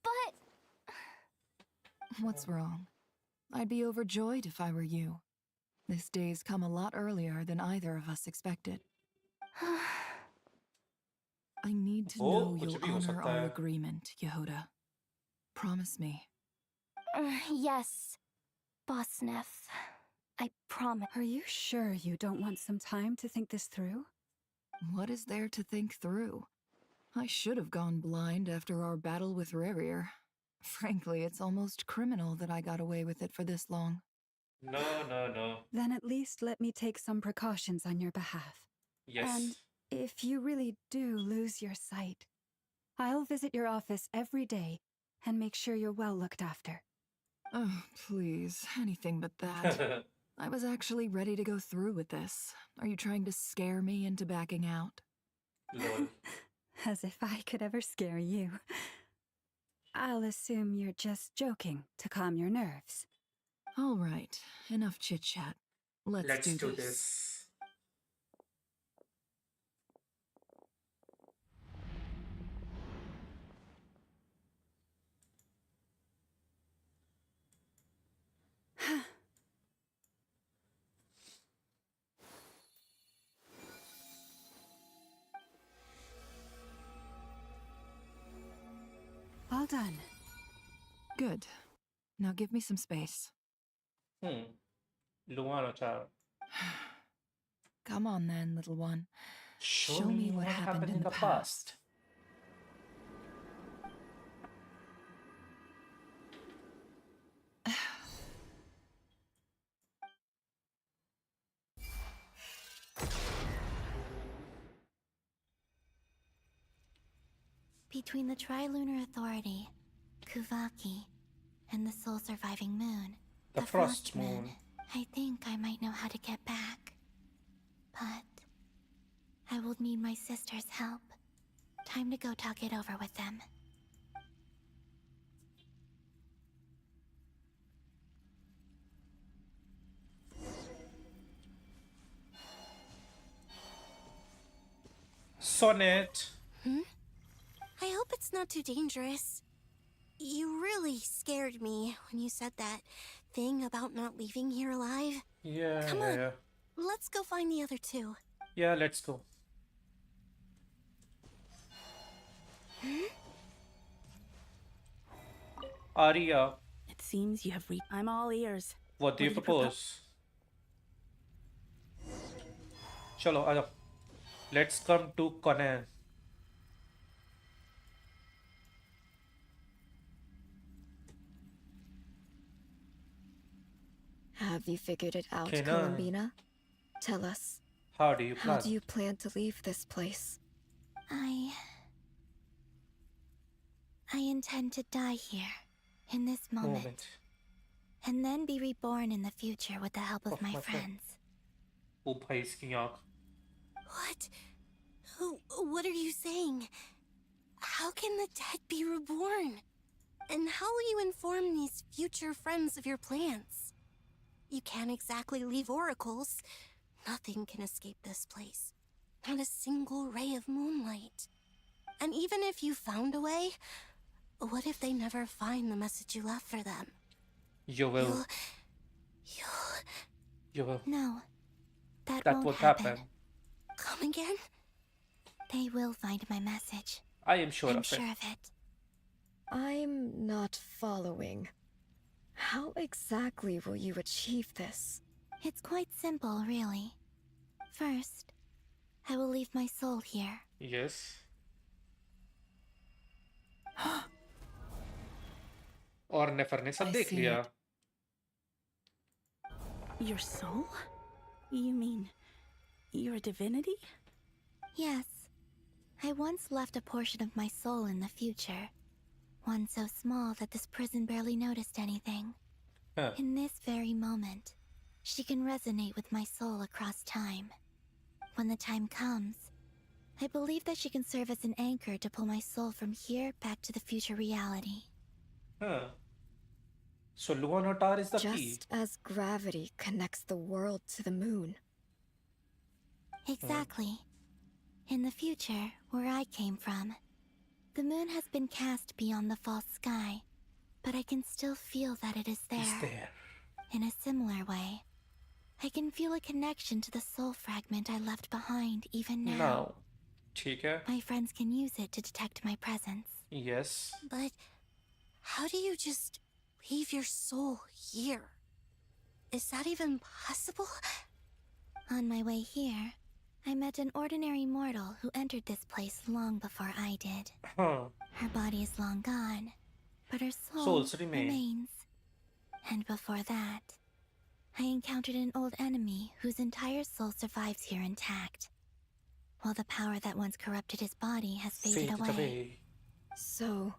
Speaker 2: But...
Speaker 13: What's wrong? I'd be overjoyed if I were you. This day's come a lot earlier than either of us expected. I need to know you'll honor our agreement, Yehoda. Promise me.
Speaker 7: Yes, Boss Neff. I promise.
Speaker 9: Are you sure you don't want some time to think this through?
Speaker 13: What is there to think through? I should have gone blind after our battle with Rerir. Frankly, it's almost criminal that I got away with it for this long.
Speaker 1: No.
Speaker 9: Then at least let me take some precautions on your behalf.
Speaker 1: Yes.
Speaker 9: And if you really do lose your sight, I'll visit your office every day and make sure you're well looked after.
Speaker 13: Oh, please, anything but that. I was actually ready to go through with this. Are you trying to scare me into backing out?
Speaker 1: Lol.
Speaker 9: As if I could ever scare you. I'll assume you're just joking to calm your nerves.
Speaker 13: All right, enough chit-chat. Let's do this.
Speaker 9: All done.
Speaker 13: Good. Now give me some space.
Speaker 1: Luanatar.
Speaker 13: Come on then, little one.
Speaker 1: Show me what happened in the past.
Speaker 10: Between the Trilunar Authority, Kuvaki, and the sole surviving moon,
Speaker 1: the Frost Moon,
Speaker 10: I think I might know how to get back. But I will need my sister's help. Time to go talk it over with them.
Speaker 1: Sonnet.
Speaker 10: I hope it's not too dangerous. You really scared me when you said that thing about not leaving here alive.
Speaker 1: Yeah.
Speaker 10: Come on. Let's go find the other two.
Speaker 1: Yeah, let's go. Arya,
Speaker 16: It seems you have reached. I'm all ears.
Speaker 1: what do you propose? Chalo, aja. Let's come to Conan.
Speaker 15: Have you figured it out,
Speaker 1: Kenan.
Speaker 15: Columbina? Tell us.
Speaker 1: How do you plan?
Speaker 15: How do you plan to leave this place?
Speaker 10: I intend to die here, in this moment. And then be reborn in the future with the help of my friends.
Speaker 1: Oh, bhai, iski aankh.
Speaker 10: What? What are you saying? How can the dead be reborn? And how will you inform these future friends of your plans? You can't exactly leave oracles. Nothing can escape this place. Not a single ray of moonlight. And even if you found a way, what if they never find the message you left for them?
Speaker 1: You will. You will.
Speaker 10: No, that
Speaker 1: won't
Speaker 10: won't
Speaker 1: happen.
Speaker 10: Come again? They will find my message.
Speaker 1: I am sure
Speaker 10: I'm
Speaker 1: of
Speaker 10: sure
Speaker 1: it.
Speaker 10: of it.
Speaker 15: I'm not following. How exactly will you achieve this?
Speaker 10: It's quite simple, really. First, I will leave my soul here.
Speaker 1: Yes. और नेफर ने सब देख लिया.
Speaker 16: Your soul? You mean your divinity?
Speaker 10: Yes. I once left a portion of my soul in the future. One so small that this prison barely noticed anything.
Speaker 1: Huh.
Speaker 10: In this very moment, she can resonate with my soul across time. When the time comes, I believe that she can serve as an anchor to pull my soul from here back to the future reality.
Speaker 1: Huh. So Luanatar is the key.
Speaker 15: Just as gravity connects the world to the moon.
Speaker 10: Exactly. In the future, where I came from, the moon has been cast beyond the false sky, but I can still feel that it is there.
Speaker 1: It's there.
Speaker 10: In a similar way, I can feel a connection to the soul fragment I left behind even now.
Speaker 1: Now. ठीक है.
Speaker 10: My friends can use it to detect my presence.
Speaker 1: Yes.
Speaker 10: But how do you just leave your soul here? Is that even possible? On my way here, I met an ordinary mortal who entered this place long before I did.
Speaker 1: Huh.
Speaker 10: Her body is long gone, but her soul
Speaker 1: Souls remain.
Speaker 10: remains. And before that, I encountered an old enemy whose entire soul survives here intact, while the power that once corrupted his body has faded away.
Speaker 15: So,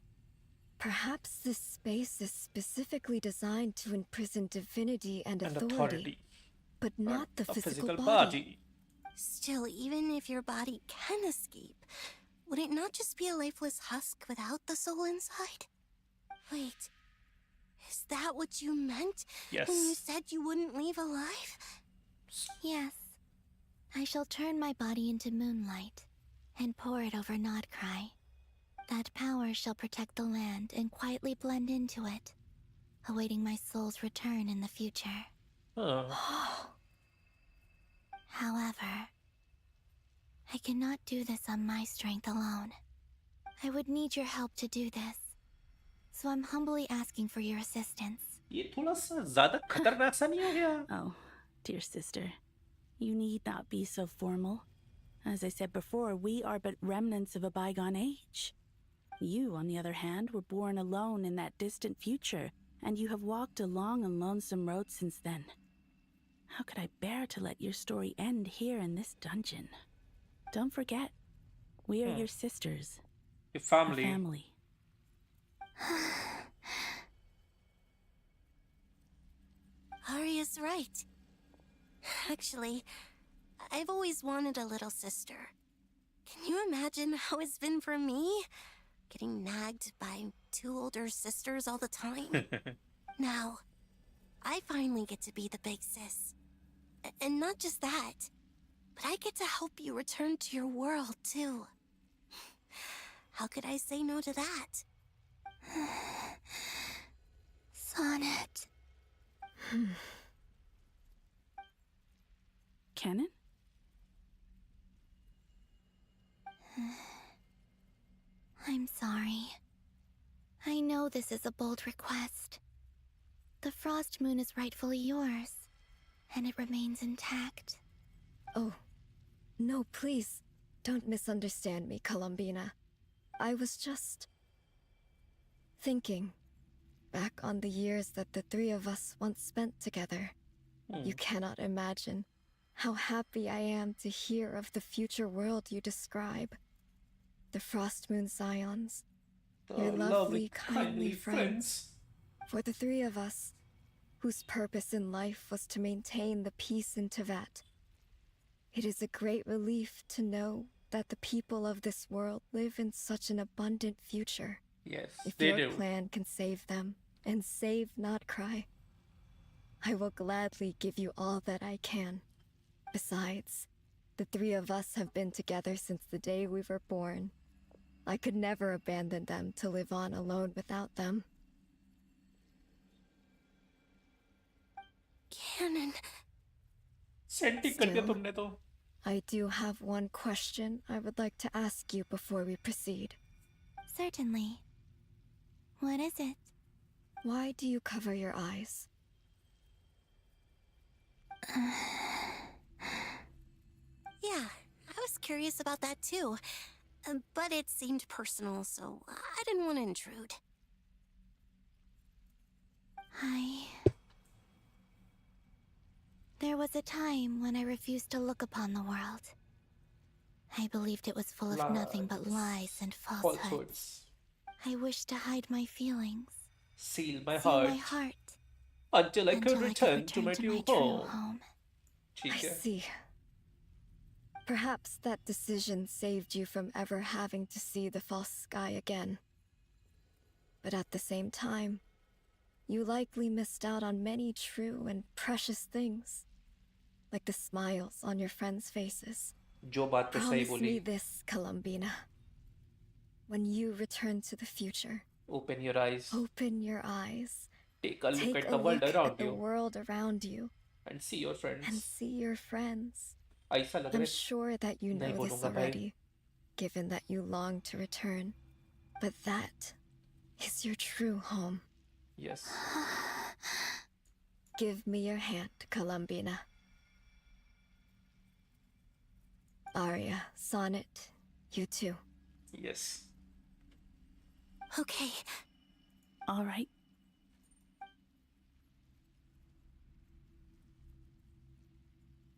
Speaker 15: perhaps this space is specifically designed to imprison divinity and authority, but not the physical body.
Speaker 10: Still, even if your body can escape, would it not just be a lifeless husk without the soul inside? Wait, is that what you meant
Speaker 1: Yes.
Speaker 10: when you said you wouldn't leave alive? Yes. I shall turn my body into moonlight and pour it over Nodcry. That power shall protect the land and quietly blend into it, awaiting my soul's return in the future. However, I cannot do this on my strength alone. I would need your help to do this. So I'm humbly asking for your assistance.
Speaker 1: ये थोड़ा सा ज़्यादा खतरनाक सा नहीं हो गया?
Speaker 16: Oh, dear sister, you need not be so formal. As I said before, we are but remnants of a bygone age. You, on the other hand, were born alone in that distant future, and you have walked a long and lonesome road since then. How could I bear to let your story end here in this dungeon? Don't forget, we are your sisters.
Speaker 1: Your family.
Speaker 16: A family.
Speaker 10: Arya's right. Actually, I've always wanted a little sister. Can you imagine how it's been for me? Getting nagged by two older sisters all the time. Now, I finally get to be the big sis. And not just that, but I get to help you return to your world, too. How could I say no to that? Sonnet.
Speaker 16: Kenan?
Speaker 10: I'm sorry. I know this is a bold request. The Frost Moon is rightfully yours, and it remains intact.
Speaker 15: Oh, no, please. Don't misunderstand me, Columbina. I was just thinking back on the years that the three of us once spent together. You cannot imagine how happy I am to hear of the future world you describe. The Frost Moon Scions, your lovely, kindly friends. For the three of us, whose purpose in life was to maintain the peace in Teyvat, it is a great relief to know that the people of this world live in such an abundant future.
Speaker 1: Yes,
Speaker 15: if
Speaker 1: they
Speaker 15: your
Speaker 1: do.
Speaker 15: plan can save them, and save not cry, I will gladly give you all that I can. Besides, the three of us have been together since the day we were born. I could never abandon them to live on alone without them.
Speaker 10: Canon.
Speaker 1: Senti कर दिया तुमने तो.
Speaker 15: I do have one question I would like to ask you before we proceed.
Speaker 10: Certainly. What is it?
Speaker 15: Why do you cover your eyes?
Speaker 10: Yeah, I was curious about that too. But it seemed personal, so I didn't want to intrude. There was a time when I refused to look upon the world. I believed it was full of nothing but lies and falsehoods. I wished to hide my feelings.
Speaker 1: Seal my
Speaker 10: Seal
Speaker 1: heart.
Speaker 10: my heart.
Speaker 1: Until I could return to my true home.
Speaker 15: I see. Perhaps that decision saved you from ever having to see the false sky again. But at the same time, you likely missed out on many true and precious things, like the smiles on your friends' faces.
Speaker 1: जो बात तो सही
Speaker 15: Promise me
Speaker 1: बोली.
Speaker 15: this, Columbina. When you return to the future,
Speaker 1: Open your eyes.
Speaker 15: open your eyes.
Speaker 1: Take a look
Speaker 15: Take
Speaker 1: at
Speaker 15: a
Speaker 1: the world
Speaker 15: look
Speaker 1: around
Speaker 15: at the
Speaker 1: you
Speaker 15: world around you
Speaker 1: and see your
Speaker 15: and
Speaker 1: friends.
Speaker 15: see your friends.
Speaker 1: ऐसा लग
Speaker 15: I'm
Speaker 1: रहा है.
Speaker 15: sure that you
Speaker 1: नहीं
Speaker 15: know this
Speaker 1: बोलूँगा भाई.
Speaker 15: already, given that you long to return. But that is your true home.
Speaker 1: Yes.
Speaker 15: Give me your hand, Columbina. Arya, Sonnet, you too.
Speaker 1: Yes.
Speaker 16: Okay. All right.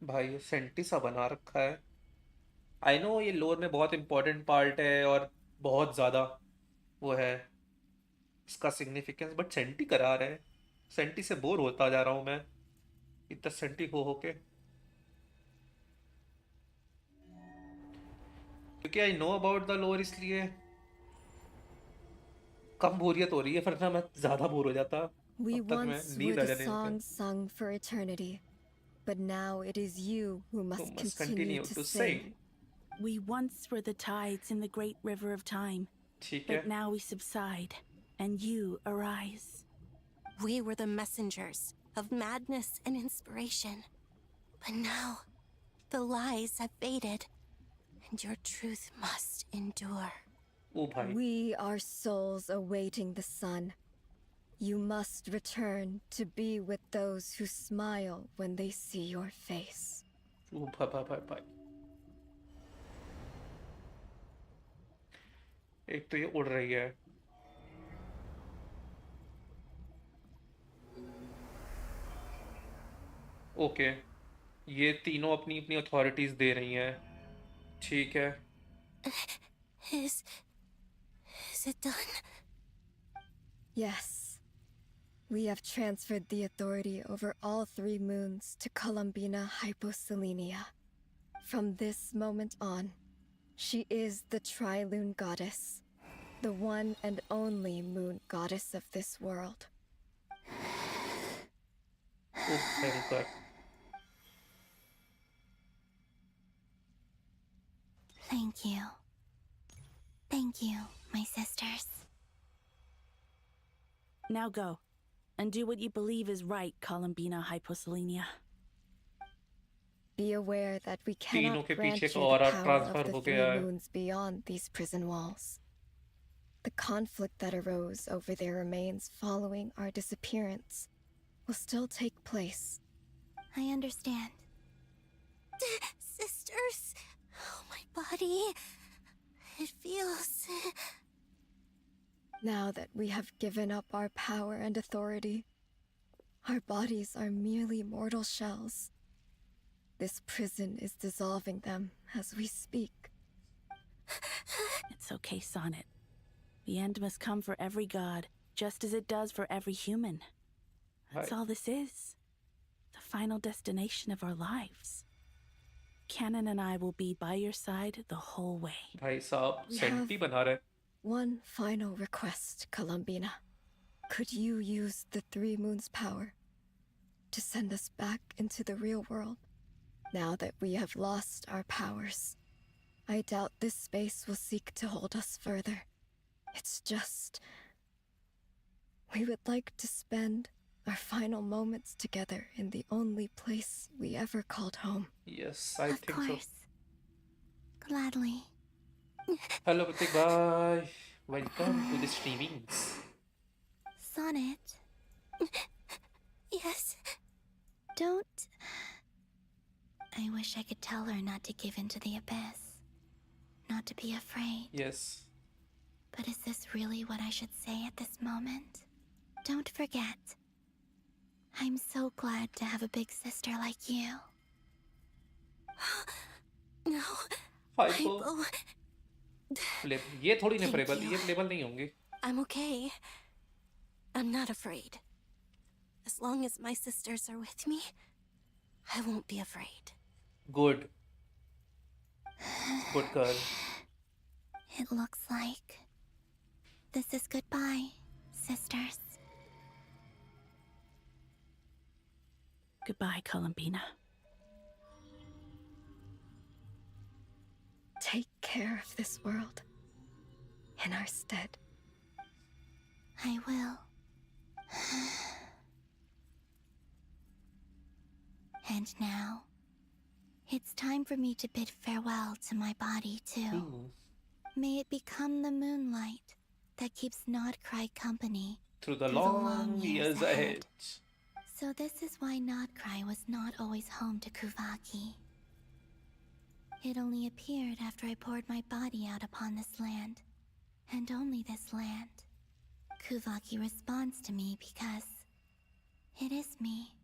Speaker 1: भाई ये senti सा बना रखा है. I know ये लोर में बहुत इंपॉर्टेंट पार्ट है और बहुत ज़्यादा वो है इसका सिग्निफिकेंस, बट सेंटी करा रहे हैं. सेंटी से बोर होता जा रहा हूँ मैं इतना सेंटी हो के, क्योंकि आई नो अबाउट द लोर, इसलिए कम बोरियत हो रही है, वरना मैं ज़्यादा बोर हो जाता.
Speaker 15: We
Speaker 1: अब तक मैं
Speaker 15: once were
Speaker 1: नींद आ
Speaker 15: the
Speaker 1: जाने
Speaker 15: songs sung for eternity, but now it is you who must continue to sing.
Speaker 16: We once were the tides in the great river of time,
Speaker 1: ठीक है.
Speaker 16: but now we subside, and you arise.
Speaker 10: We were the messengers of madness and inspiration. But now, the lies have faded, and your truth must endure.
Speaker 1: ओ भाई.
Speaker 15: We are souls awaiting the sun. You must return to be with those who smile when they see your face.
Speaker 1: ओ भाई. एक तो ये उड़ रही है. Okay. ये तीनों अपनी अपनी अथॉरिटीज दे रही हैं. ठीक है.
Speaker 10: Is it done?
Speaker 15: Yes. We have transferred the authority over all 3 moons to Columbina Hyposelenia. From this moment on, she is the Tri-Lune Goddess, the one and only moon goddess of this world.
Speaker 1: ओ भयंकर.
Speaker 10: Thank you. Thank you, my sisters.
Speaker 16: Now go, and do what you believe is right, Columbina Hyposelenia.
Speaker 15: Be aware that we
Speaker 1: तीनों
Speaker 15: cannot
Speaker 1: के
Speaker 15: grant
Speaker 1: पीछे
Speaker 15: you
Speaker 1: का
Speaker 15: the
Speaker 1: और
Speaker 15: power
Speaker 1: transfer
Speaker 15: of the
Speaker 1: हो
Speaker 15: 3
Speaker 1: गया है.
Speaker 15: moons beyond these prison walls. The conflict that arose over their remains following our disappearance will still take place.
Speaker 10: I understand. Sisters, oh, my body. It feels...
Speaker 15: Now that we have given up our power and authority, our bodies are merely mortal shells. This prison is dissolving them as we speak.
Speaker 16: It's okay, Sonnet. The end must come for every god, just as it does for every human. That's all this is. The final destination of our lives. Canon and I will be by your side the whole way.
Speaker 1: भाई साहब senti बना रहे.
Speaker 15: One final request, Columbina. Could you use the Three Moons' power to send us back into the real world? Now that we have lost our powers, I doubt this space will seek to hold us further. It's just... we would like to spend our final moments together in the only place we ever called home.
Speaker 1: Yes, I think so.
Speaker 10: Of course. Gladly.
Speaker 1: Hello, Pratik. Bye. Welcome to the streamings.
Speaker 10: Sonnet. Yes. Don't... I wish I could tell her not to give in to the abyss. Not to be afraid.
Speaker 1: Yes.
Speaker 10: But is this really what I should say at this moment? Don't forget. I'm so glad to have a big sister like you. No.
Speaker 1: Hypo. ये थोड़ी ना playable. ये playable नहीं होंगी.
Speaker 10: I'm okay. I'm not afraid. As long as my sisters are with me, I won't be afraid.
Speaker 1: Good. Good girl.
Speaker 10: It looks like this is goodbye, sisters.
Speaker 16: Goodbye, Columbina.
Speaker 15: Take care of this world in our stead.
Speaker 10: I will. And now, it's time for me to bid farewell to my body, too. May it become the moonlight that keeps Nodcry company
Speaker 1: through the long years ahead.
Speaker 10: So this is why Nodcry was not always home to Kuvaki. It only appeared after I poured my body out upon this land, and only this land. Kuvaki responds to me because it is me,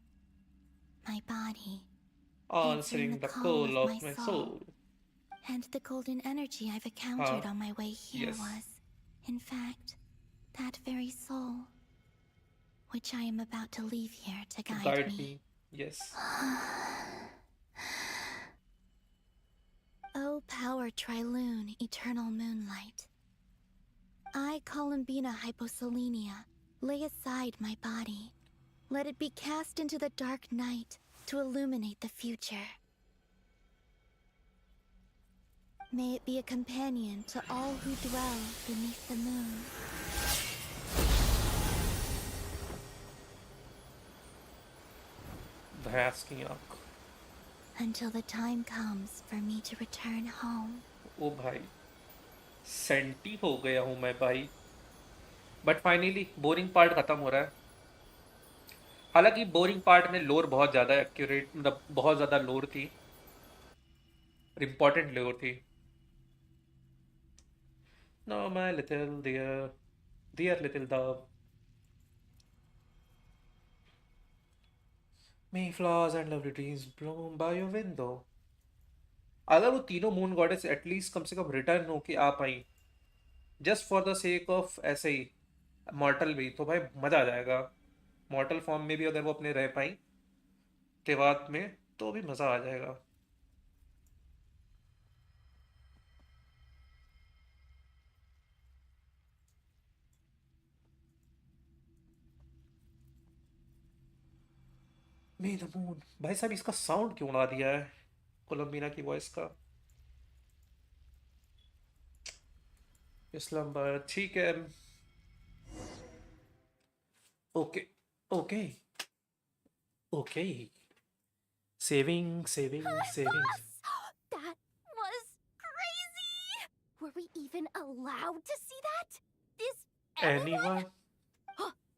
Speaker 10: my body,
Speaker 1: answering the call of my soul.
Speaker 10: And the golden energy I've encountered on my way here was, in fact, that very soul, which I am about to leave here to guide me.
Speaker 1: Yes.
Speaker 10: O power Trilune, eternal moonlight. I, Columbina Hyposelenia, lay aside my body. Let it be cast into the dark night to illuminate the future. May it be a companion to all who dwell beneath the moon. Until the time comes for me to return home.
Speaker 1: ओ भाई senti हो गया हूँ मैं भाई. But finally boring part खत्म हो रहा है. हालांकि बोरिंग पार्ट में लोर बहुत ज़्यादा एक्यूरेट, मतलब बहुत ज़्यादा लोर थी, इम्पोर्टेंट लोर थी. No, my little dear, dear little dove. May flowers and lovely dreams bloom by your window. अगर वो तीनों मून गॉडेस एटलीस्ट कम से कम रिटर्न हो के आ पाई, just for the sake of ऐसे ही मॉर्टल भी, तो भाई मजा आ जाएगा. मॉर्टल फॉर्म में भी अगर वो अपने रह पाई तेवात में, तो भी मजा आ जाएगा. मे द मून. भाई साहब इसका साउंड क्यों उड़ा दिया है कोलंबिना की वॉइस का. इस्लामाबाद ठीक है. Okay okay okay. Saving saving saving.
Speaker 2: That was crazy! Were we even allowed to see that?
Speaker 1: Anyone?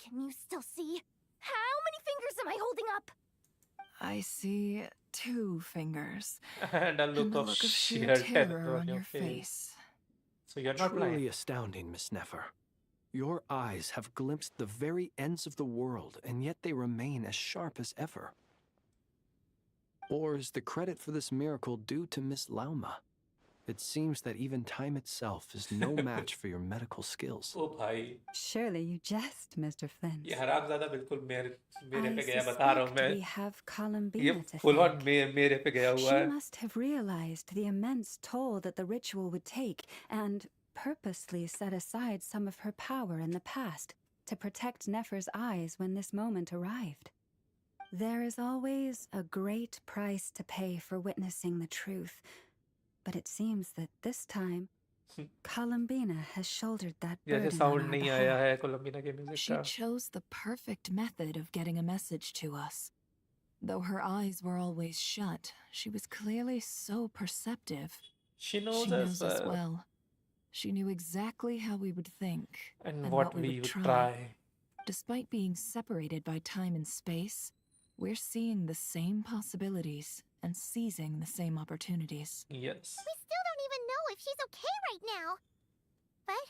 Speaker 2: Can you still see? How many fingers am I holding up?
Speaker 13: I see 2 fingers.
Speaker 1: And a
Speaker 13: And
Speaker 1: look
Speaker 13: the
Speaker 1: of
Speaker 13: look of
Speaker 1: sheer
Speaker 13: sheer terror
Speaker 1: terror
Speaker 13: on your face.
Speaker 1: So you're not
Speaker 5: Truly
Speaker 1: blind.
Speaker 5: astounding, Miss Nefer. Your eyes have glimpsed the very ends of the world, and yet they remain as sharp as ever. Or is the credit for this miracle due to Miss Lauma? It seems that even time itself is no match for your medical skills.
Speaker 1: ओ भाई
Speaker 9: Surely you jest, Mr. Flint.
Speaker 1: ये हरामजादा बिल्कुल मेरे
Speaker 9: I
Speaker 1: पे गया बता रहा हूँ
Speaker 9: suspect we
Speaker 1: मैं
Speaker 9: have
Speaker 1: ये
Speaker 9: Columbina to
Speaker 1: full on
Speaker 9: thank.
Speaker 1: मेरे पे गया हुआ
Speaker 9: She
Speaker 1: है
Speaker 9: must have realized the immense toll that the ritual would take and purposely set aside some of her power in the past to protect Nefer's eyes when this moment arrived. There is always a great price to pay for witnessing the truth, but it seems that this time, Columbina has shouldered that
Speaker 1: जैसे
Speaker 9: burden on
Speaker 1: sound
Speaker 9: our
Speaker 1: नहीं आया
Speaker 9: behalf.
Speaker 1: है कोलंबिना के music
Speaker 3: She
Speaker 1: का
Speaker 3: chose the perfect method of getting a message to us. Though her eyes were always shut, she was clearly so perceptive.
Speaker 1: She knows
Speaker 3: She
Speaker 1: us
Speaker 3: knows us
Speaker 1: well.
Speaker 3: well. She knew exactly how we would think
Speaker 1: And what we
Speaker 3: would
Speaker 1: would
Speaker 3: try.
Speaker 1: try.
Speaker 3: Despite being separated by time and space, we're seeing the same possibilities and seizing the same opportunities.
Speaker 1: Yes.
Speaker 2: We still don't even know if she's okay right now. But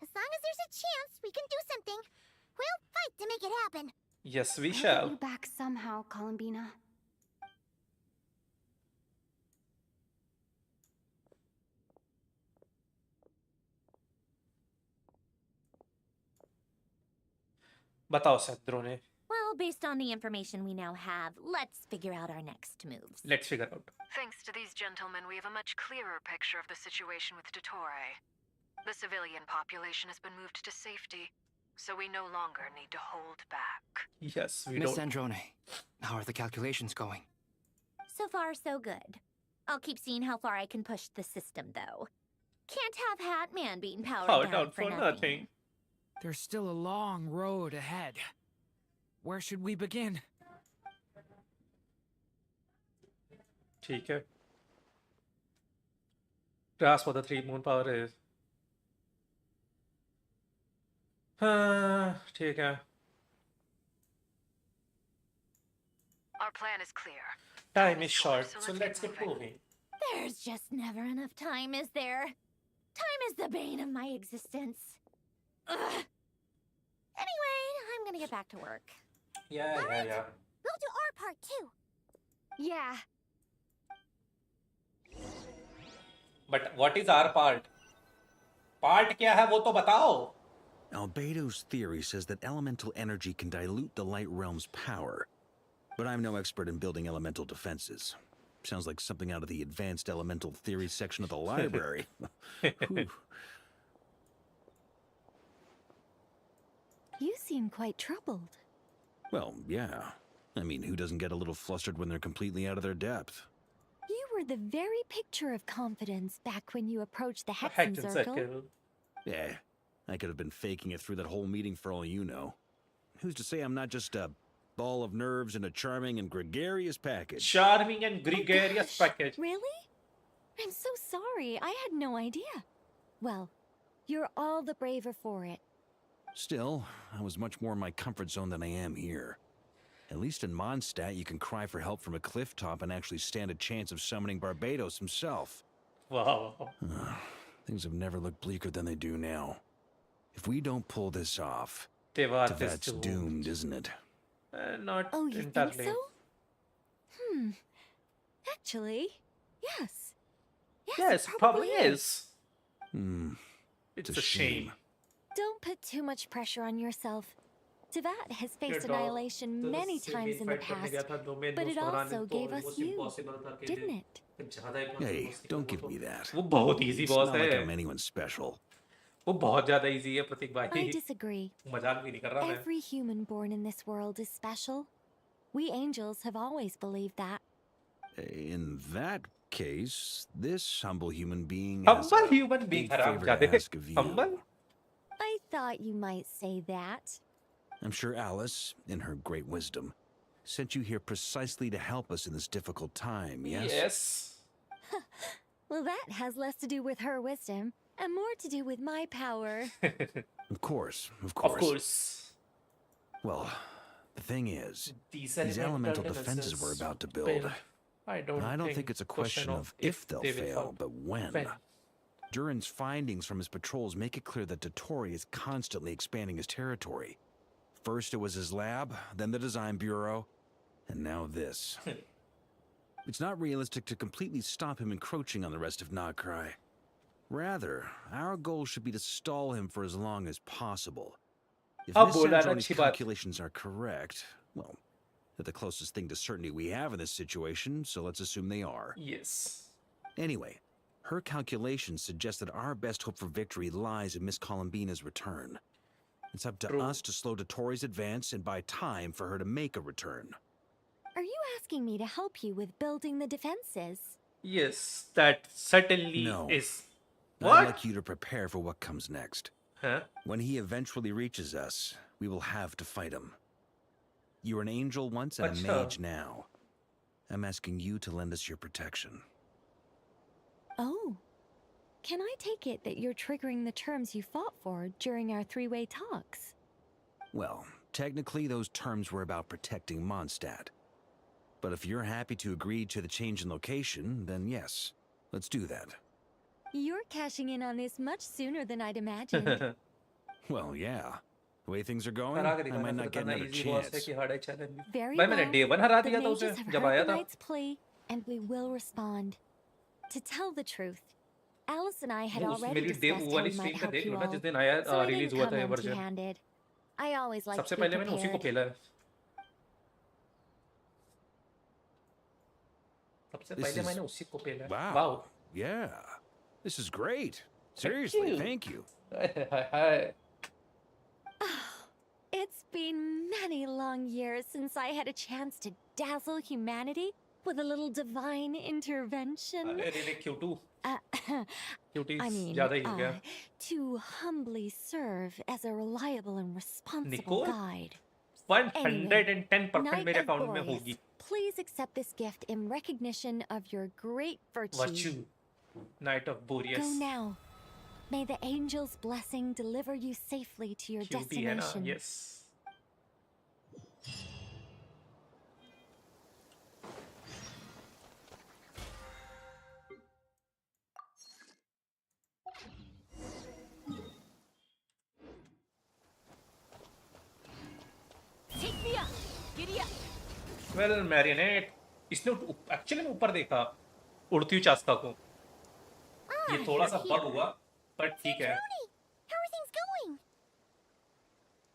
Speaker 2: as long as there's a chance we can do something, we'll fight to make it happen.
Speaker 1: Yes, we
Speaker 7: I'll get
Speaker 1: shall.
Speaker 7: you back somehow, Columbina.
Speaker 1: बताओ सद्रोने.
Speaker 2: Well, based on the information we now have, let's figure out our next moves.
Speaker 1: Let's figure out.
Speaker 3: Thanks to these gentlemen, we have a much clearer picture of the situation with Dottore. The civilian population has been moved to safety, so we no longer need to hold back.
Speaker 1: Yes, we
Speaker 4: Miss
Speaker 1: don't.
Speaker 4: Androne, how are the calculations going?
Speaker 2: So far, so good. I'll keep seeing how far I can push the system, though. Can't have Hat Man being powered
Speaker 1: Power
Speaker 2: down
Speaker 1: down
Speaker 2: for
Speaker 1: for
Speaker 2: nothing.
Speaker 1: nothing.
Speaker 6: There's still a long road ahead. Where should we begin?
Speaker 1: ठीक है. Grasp what the 3 moon power is. हाँ, ठीक है.
Speaker 3: Our plan is clear.
Speaker 1: Time is short, so let's get moving.
Speaker 2: There's just never enough time, is there? Time is the bane of my existence. Ugh. Anyway, I'm gonna get back to work.
Speaker 1: Yeah.
Speaker 2: We'll do our part too.
Speaker 7: Yeah.
Speaker 1: But what is our part? Part क्या है वो तो बताओ.
Speaker 8: Albedo's theory says that elemental energy can dilute the light realm's power. But I'm no expert in building elemental defenses. Sounds like something out of the advanced elemental theory section of the library. Whew.
Speaker 15: You seem quite troubled.
Speaker 8: Well, yeah. I mean, who doesn't get a little flustered when they're completely out of their depth?
Speaker 15: You were the very picture of confidence back when you approached the Hexen Circle.
Speaker 8: Yeah, I could have been faking it through that whole meeting for all you know. Who's to say I'm not just a ball of nerves in a charming and gregarious package?
Speaker 1: Charming and gregarious package.
Speaker 15: Really? I'm so sorry. I had no idea. Well, you're all the braver for it.
Speaker 8: Still, I was much more in my comfort zone than I am here. At least in Mondstadt, you can cry for help from a cliff top and actually stand a chance of summoning Barbados himself.
Speaker 1: Wow.
Speaker 8: Things have never looked bleaker than they do now. If we don't pull this off,
Speaker 1: Tevat is
Speaker 8: that's doomed, isn't it?
Speaker 1: Not
Speaker 15: Oh, you
Speaker 1: entirely.
Speaker 15: think so? Actually, yes.
Speaker 1: Yes,
Speaker 15: it
Speaker 1: probably is.
Speaker 8: It's
Speaker 1: a shame.
Speaker 15: Don't put too much pressure on yourself. Tevat has faced
Speaker 1: Your dog,
Speaker 15: annihilation
Speaker 1: तो
Speaker 15: many
Speaker 1: उससे
Speaker 15: times in the
Speaker 1: fight करने
Speaker 15: past,
Speaker 1: गया था, domain
Speaker 15: but
Speaker 1: को
Speaker 15: it
Speaker 1: उसको हराने
Speaker 15: also
Speaker 1: तो
Speaker 15: gave us
Speaker 1: almost
Speaker 15: you,
Speaker 1: impossible था कि
Speaker 15: didn't it?
Speaker 1: ज़्यादा ही
Speaker 8: Hey,
Speaker 1: possible
Speaker 8: don't
Speaker 1: था
Speaker 8: give
Speaker 1: वो
Speaker 8: me that.
Speaker 1: वो बहुत easy
Speaker 8: It's
Speaker 1: boss
Speaker 8: not like
Speaker 1: है.
Speaker 8: I'm anyone special.
Speaker 1: वो बहुत ज़्यादा easy है प्रतीक
Speaker 15: I
Speaker 1: भाई.
Speaker 15: disagree.
Speaker 1: मजाक भी नहीं कर रहा मैं.
Speaker 15: Every human born in this world is special. We angels have always believed that.
Speaker 8: In that case, this humble human being has
Speaker 1: Humble
Speaker 8: a
Speaker 1: human being,
Speaker 8: big favor to
Speaker 1: हरामजादे.
Speaker 8: ask of you.
Speaker 1: Humble?
Speaker 15: I thought you might say that.
Speaker 8: I'm sure Alice, in her great wisdom, sent you here precisely to help us in this difficult time, yes?
Speaker 1: Yes.
Speaker 15: Well, that has less to do with her wisdom and more to do with my power.
Speaker 8: Of course, of
Speaker 1: Of
Speaker 8: course.
Speaker 1: course.
Speaker 8: Well, the thing is,
Speaker 1: These
Speaker 8: these elemental
Speaker 1: defenses
Speaker 8: defenses we're about to build,
Speaker 1: I don't
Speaker 8: think it's a question of if they'll
Speaker 1: they will
Speaker 8: fail, but when. Durin's findings from his patrols make it clear that Dottore is constantly expanding his territory. First it was his lab, then the design bureau, and now this. It's not realistic to completely stop him encroaching on the rest of Nagrai. Rather, our goal should be to stall him for as long as possible. If
Speaker 1: अब
Speaker 8: Miss
Speaker 1: बोला ना
Speaker 8: Sandroni's
Speaker 1: अच्छी बात.
Speaker 8: calculations are correct, well, they're the closest thing to certainty we have in this situation, so let's assume they are.
Speaker 1: Yes.
Speaker 8: Anyway, her calculations suggest that our best hope for victory lies in Miss Columbina's return. It's up to
Speaker 1: True.
Speaker 8: us to slow Dottore's advance and buy time for her to make a return.
Speaker 2: Are you asking me to help you with building the defenses?
Speaker 1: Yes, that certainly
Speaker 8: No.
Speaker 1: is.
Speaker 8: I'd
Speaker 1: What?
Speaker 8: like you to prepare for what comes next.
Speaker 1: Huh?
Speaker 8: When he eventually reaches us, we will have to fight him. You were an angel once and a
Speaker 1: Acha.
Speaker 8: mage now. I'm asking you to lend us your protection.
Speaker 2: Oh. Can I take it that you're triggering the terms you fought for during our three-way talks?
Speaker 8: Well, technically those terms were about protecting Mondstadt. But if you're happy to agree to the change in location, then yes, let's do that.
Speaker 2: You're cashing in on this much sooner than I'd imagined.
Speaker 8: Well, yeah. The way things are going,
Speaker 1: हरा के
Speaker 8: I
Speaker 1: दिखाना
Speaker 8: might
Speaker 1: फिर
Speaker 8: not get
Speaker 1: बताना
Speaker 8: another
Speaker 1: easy boss है
Speaker 8: chance.
Speaker 1: कि hard है challenge.
Speaker 2: Very
Speaker 1: भाई मैंने
Speaker 2: well.
Speaker 1: day 1 हरा
Speaker 2: The
Speaker 1: दिया था
Speaker 2: mages
Speaker 1: उसे
Speaker 2: have
Speaker 1: जब
Speaker 2: heard
Speaker 1: आया
Speaker 2: the
Speaker 1: था.
Speaker 2: knight's plea, and we will respond. To tell the truth, Alice and I had
Speaker 1: वो उस
Speaker 2: already
Speaker 1: मेरी day
Speaker 2: discussed how
Speaker 1: वाली
Speaker 2: we
Speaker 1: stream
Speaker 2: might
Speaker 1: पे
Speaker 2: help
Speaker 1: देख
Speaker 2: you
Speaker 1: लो ना
Speaker 2: all,
Speaker 1: जिस दिन आया
Speaker 2: so I didn't
Speaker 1: रिलीज हुआ
Speaker 2: come
Speaker 1: था ये version.
Speaker 2: empty-handed. I always like
Speaker 1: सबसे
Speaker 2: to be
Speaker 1: पहले मैंने उसी को
Speaker 2: prepared.
Speaker 1: खेला है. सबसे
Speaker 8: This
Speaker 1: पहले
Speaker 8: is-
Speaker 1: मैंने उसी को खेला है.
Speaker 8: Wow.
Speaker 1: Wow.
Speaker 8: Yeah. This is great. Seriously, thank you.
Speaker 1: Hi.
Speaker 2: It's been many long years since I had a chance to dazzle humanity with a little divine intervention.
Speaker 1: अरे रे Q2. Cuties
Speaker 2: I mean,
Speaker 1: ज़्यादा ही हो गया.
Speaker 2: to humbly serve as a reliable and responsible
Speaker 1: Nicole?
Speaker 2: guide.
Speaker 1: 110%
Speaker 2: Knight
Speaker 1: मेरे
Speaker 2: of
Speaker 1: account में
Speaker 2: Boreas,
Speaker 1: होगी.
Speaker 2: please accept this gift in recognition of your great virtue.
Speaker 1: Virtue. Knight of Boreas.
Speaker 2: Go now. May the angel's blessing deliver you safely to your
Speaker 1: Cutie है ना?
Speaker 2: destination.
Speaker 1: Yes.
Speaker 2: Take me up. Giddy up.
Speaker 1: Well, Marionette. इसने actually में ऊपर देखा उड़ती हुई चास्ता को. ये थोड़ा सा बग हुआ, पर ठीक है.
Speaker 2: How are things going?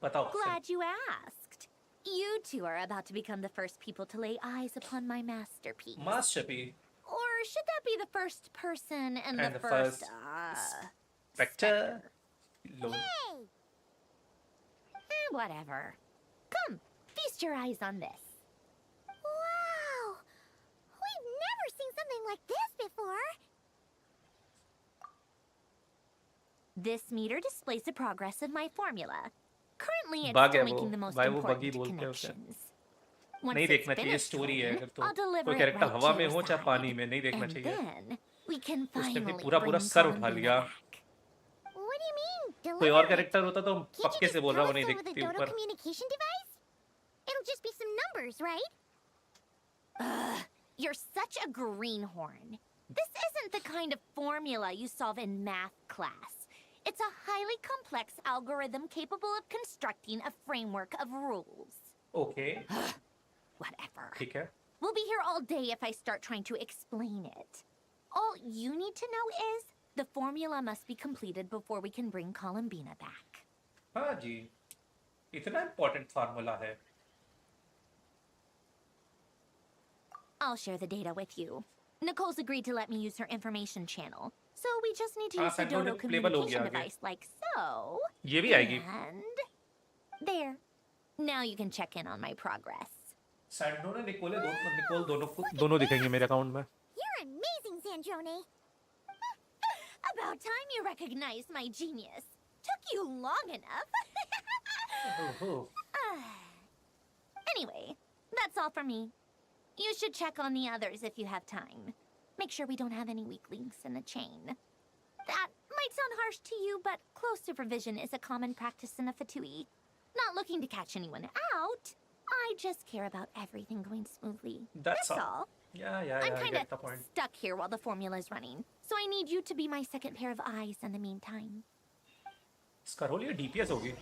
Speaker 1: बताओ.
Speaker 2: Glad you asked. You two are about to become the first people to lay eyes upon my masterpiece.
Speaker 1: Masterpiece.
Speaker 2: Or should that be the first person and
Speaker 1: And
Speaker 2: the
Speaker 1: the
Speaker 2: first,
Speaker 1: first Spectre. Lol.
Speaker 2: Whatever. Come, feast your eyes on this.
Speaker 10: Wow! We've never seen something like this before.
Speaker 2: This meter displays the progress of my formula. Currently, it's
Speaker 1: Bug
Speaker 2: still
Speaker 1: है वो.
Speaker 2: making the most
Speaker 1: भाई वो buggy
Speaker 2: important
Speaker 1: बोलते हैं उसे.
Speaker 2: connections. Once
Speaker 1: नहीं
Speaker 2: it's
Speaker 1: देखना चाहिए
Speaker 2: finished,
Speaker 1: स्टोरी है अगर तो
Speaker 2: I'll deliver
Speaker 1: कोई
Speaker 2: it
Speaker 1: कैरेक्टर
Speaker 2: right
Speaker 1: हवा
Speaker 2: to
Speaker 1: में
Speaker 2: your
Speaker 1: हो चाहे
Speaker 2: side.
Speaker 1: पानी में नहीं देखना
Speaker 2: And
Speaker 1: चाहिए.
Speaker 2: then we can
Speaker 1: उसने
Speaker 2: finally
Speaker 1: भी पूरा
Speaker 2: bring
Speaker 1: सर उठा
Speaker 2: Columbina
Speaker 1: लिया.
Speaker 2: back.
Speaker 10: What do you mean,
Speaker 1: कोई
Speaker 10: deliver
Speaker 1: और
Speaker 10: it?
Speaker 1: कैरेक्टर होता तो
Speaker 10: Can't you
Speaker 1: पक्के
Speaker 10: just
Speaker 1: से बोल
Speaker 10: tell
Speaker 1: रहा वो
Speaker 10: us
Speaker 1: नहीं
Speaker 10: over the
Speaker 1: देखती
Speaker 10: Dodo
Speaker 1: ऊपर.
Speaker 10: communication device? It'll just be some numbers, right?
Speaker 2: You're such a greenhorn. This isn't the kind of formula you solve in math class. It's a highly complex algorithm capable of constructing a framework of rules.
Speaker 1: Okay.
Speaker 2: Whatever.
Speaker 1: ठीक है.
Speaker 2: We'll be here all day if I start trying to explain it. All you need to know is the formula must be completed before we can bring Columbina back.
Speaker 1: हाँ जी. इतना important formula है.
Speaker 2: I'll share the data with you. Nicole's agreed to let me use her information channel. So we just need to
Speaker 1: हाँ,
Speaker 2: use the
Speaker 1: Sandro
Speaker 2: Dodo
Speaker 1: playable हो
Speaker 2: communication
Speaker 1: गया आगे.
Speaker 2: device like so.
Speaker 1: ये भी आएगी.
Speaker 2: And there. Now you can check in on my progress.
Speaker 1: Sandro ने Nicol दोनों दिखेंगे मेरे अकाउंट में.
Speaker 10: You're amazing, Sandrone.
Speaker 2: About time you recognized my genius. Took you long enough.
Speaker 1: Oh.
Speaker 2: Anyway, that's all for me. You should check on the others if you have time. Make sure we don't have any weak links in the chain. That Might sound harsh to you, but close supervision is a common practice in the Fatui. Not looking to catch anyone out. I just care about everything going smoothly.
Speaker 1: That's
Speaker 2: all.
Speaker 1: Yeah,
Speaker 2: I'm
Speaker 1: I
Speaker 2: kind
Speaker 1: get the
Speaker 2: of
Speaker 1: point.
Speaker 2: stuck here while the formula is running, so I need you to be my second pair of eyes in the meantime.
Speaker 1: इसका role ये DPS होगी.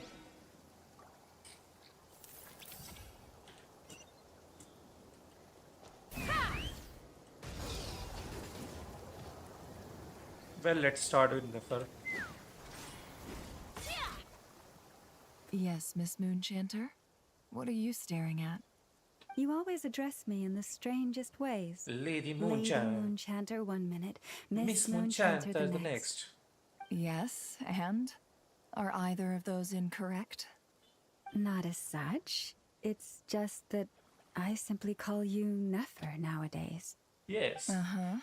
Speaker 1: Well, let's start with Nefer.
Speaker 13: Yes, Miss Moonchanter? What are you staring at?
Speaker 9: You always address me in the strangest ways.
Speaker 1: Lady
Speaker 9: Lady
Speaker 1: Moonchanter.
Speaker 9: Moonchanter 1 minute,
Speaker 1: Miss
Speaker 9: Miss
Speaker 1: Moonchanter
Speaker 9: Moonchanter
Speaker 1: the
Speaker 9: the
Speaker 1: next.
Speaker 13: Yes, and? Are either of those incorrect?
Speaker 9: Not as such. It's just that I simply call you Nefer nowadays.
Speaker 1: Yes.
Speaker 13: Uh-huh.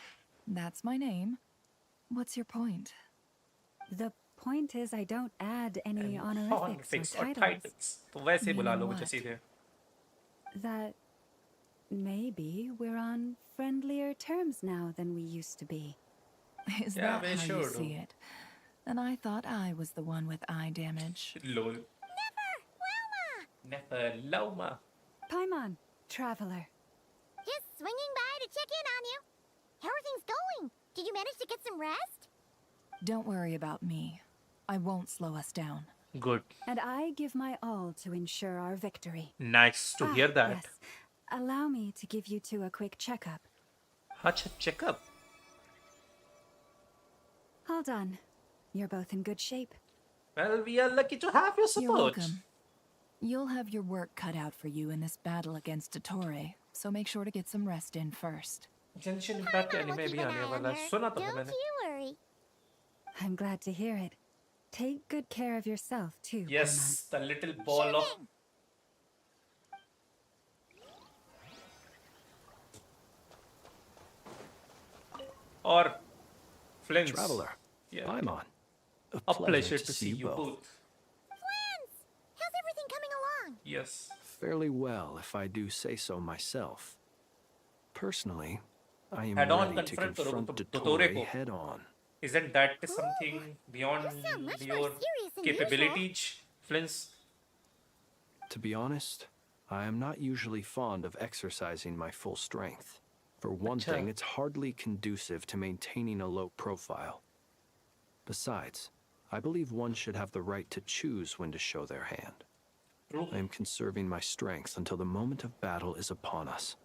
Speaker 13: That's my name. What's your point?
Speaker 9: The point is I don't add any honorifics or
Speaker 1: or
Speaker 9: titles.
Speaker 1: titles. तो वैसे बुला लो
Speaker 13: Meaning
Speaker 1: मुझे
Speaker 13: what?
Speaker 1: सीधे.
Speaker 9: That maybe we're on friendlier terms now than we used to be.
Speaker 13: Is
Speaker 1: Yeah,
Speaker 13: that
Speaker 1: we
Speaker 13: how you
Speaker 1: sure
Speaker 13: see
Speaker 1: do.
Speaker 13: it? And I thought I was the one with eye damage.
Speaker 1: Lol. Nefer Lauma.
Speaker 9: Paimon, traveler.
Speaker 2: Just swinging by to check in on you. How are things going? Did you manage to get some rest?
Speaker 13: Don't worry about me. I won't slow us down.
Speaker 1: Good.
Speaker 9: And I give my all to ensure our victory.
Speaker 1: Nice to hear that.
Speaker 9: Yes. Allow me to give you two a quick checkup.
Speaker 1: अच्छा check up.
Speaker 9: All done. You're both in good shape.
Speaker 1: Well, we are lucky to have your support.
Speaker 13: You're welcome. You'll have your work cut out for you in this battle against Dottore, so make sure to get some rest in first.
Speaker 1: Genshin Impact anime भी आने वाला है. सुना तो है मैंने.
Speaker 2: you worry.
Speaker 9: I'm glad to hear it. Take good care of yourself, too.
Speaker 1: Yes, the little ball of. Or Flint.
Speaker 5: Traveler.
Speaker 1: Yeah.
Speaker 5: Paimon.
Speaker 1: A pleasure to see you both.
Speaker 2: Flans! How's everything coming along?
Speaker 1: Yes.
Speaker 5: Fairly well, if I do say so myself. Personally, I am
Speaker 1: Head-on
Speaker 5: ready to
Speaker 1: confront करो
Speaker 5: confront
Speaker 1: Dottore
Speaker 5: Dottore
Speaker 1: को.
Speaker 5: head-on.
Speaker 1: Isn't that something beyond
Speaker 2: You sound much more
Speaker 1: your
Speaker 2: serious than
Speaker 1: capabilities, Flint?
Speaker 5: To be honest, I am not usually fond of exercising my full strength. For one
Speaker 1: Acha.
Speaker 5: thing, it's hardly conducive to maintaining a low profile. Besides, I believe one should have the right to choose when to show their hand.
Speaker 1: True.
Speaker 5: I am conserving my strength until the moment of battle is upon us.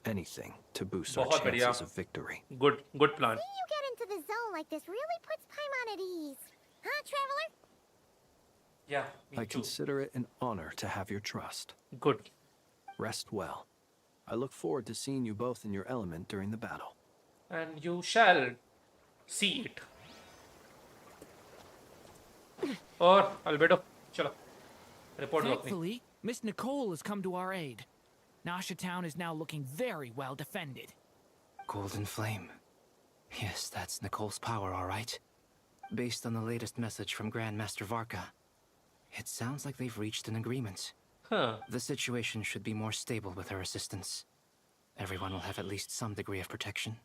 Speaker 5: Anything to boost our
Speaker 1: बहुत बढ़िया.
Speaker 5: chances of victory.
Speaker 1: Good plan.
Speaker 2: Seeing you get into the zone like this really puts Paimon at ease. Huh, Traveler?
Speaker 1: Yeah, me
Speaker 5: I
Speaker 1: too.
Speaker 5: consider it an honor to have your trust.
Speaker 1: Good.
Speaker 5: Rest well. I look forward to seeing you both in your element during the battle.
Speaker 1: And you shall see it. और Albedo, चलो. Report दो अपनी.
Speaker 6: Thankfully, Miss Nicole has come to our aid. Nasha Town is now looking very well defended.
Speaker 4: Golden Flame. Yes, that's Nicole's power, all right. Based on the latest message from Grandmaster Varka, it sounds like they've reached an agreement.
Speaker 1: Huh.
Speaker 4: The situation should be more stable with her assistance. Everyone will have at least some degree of protection.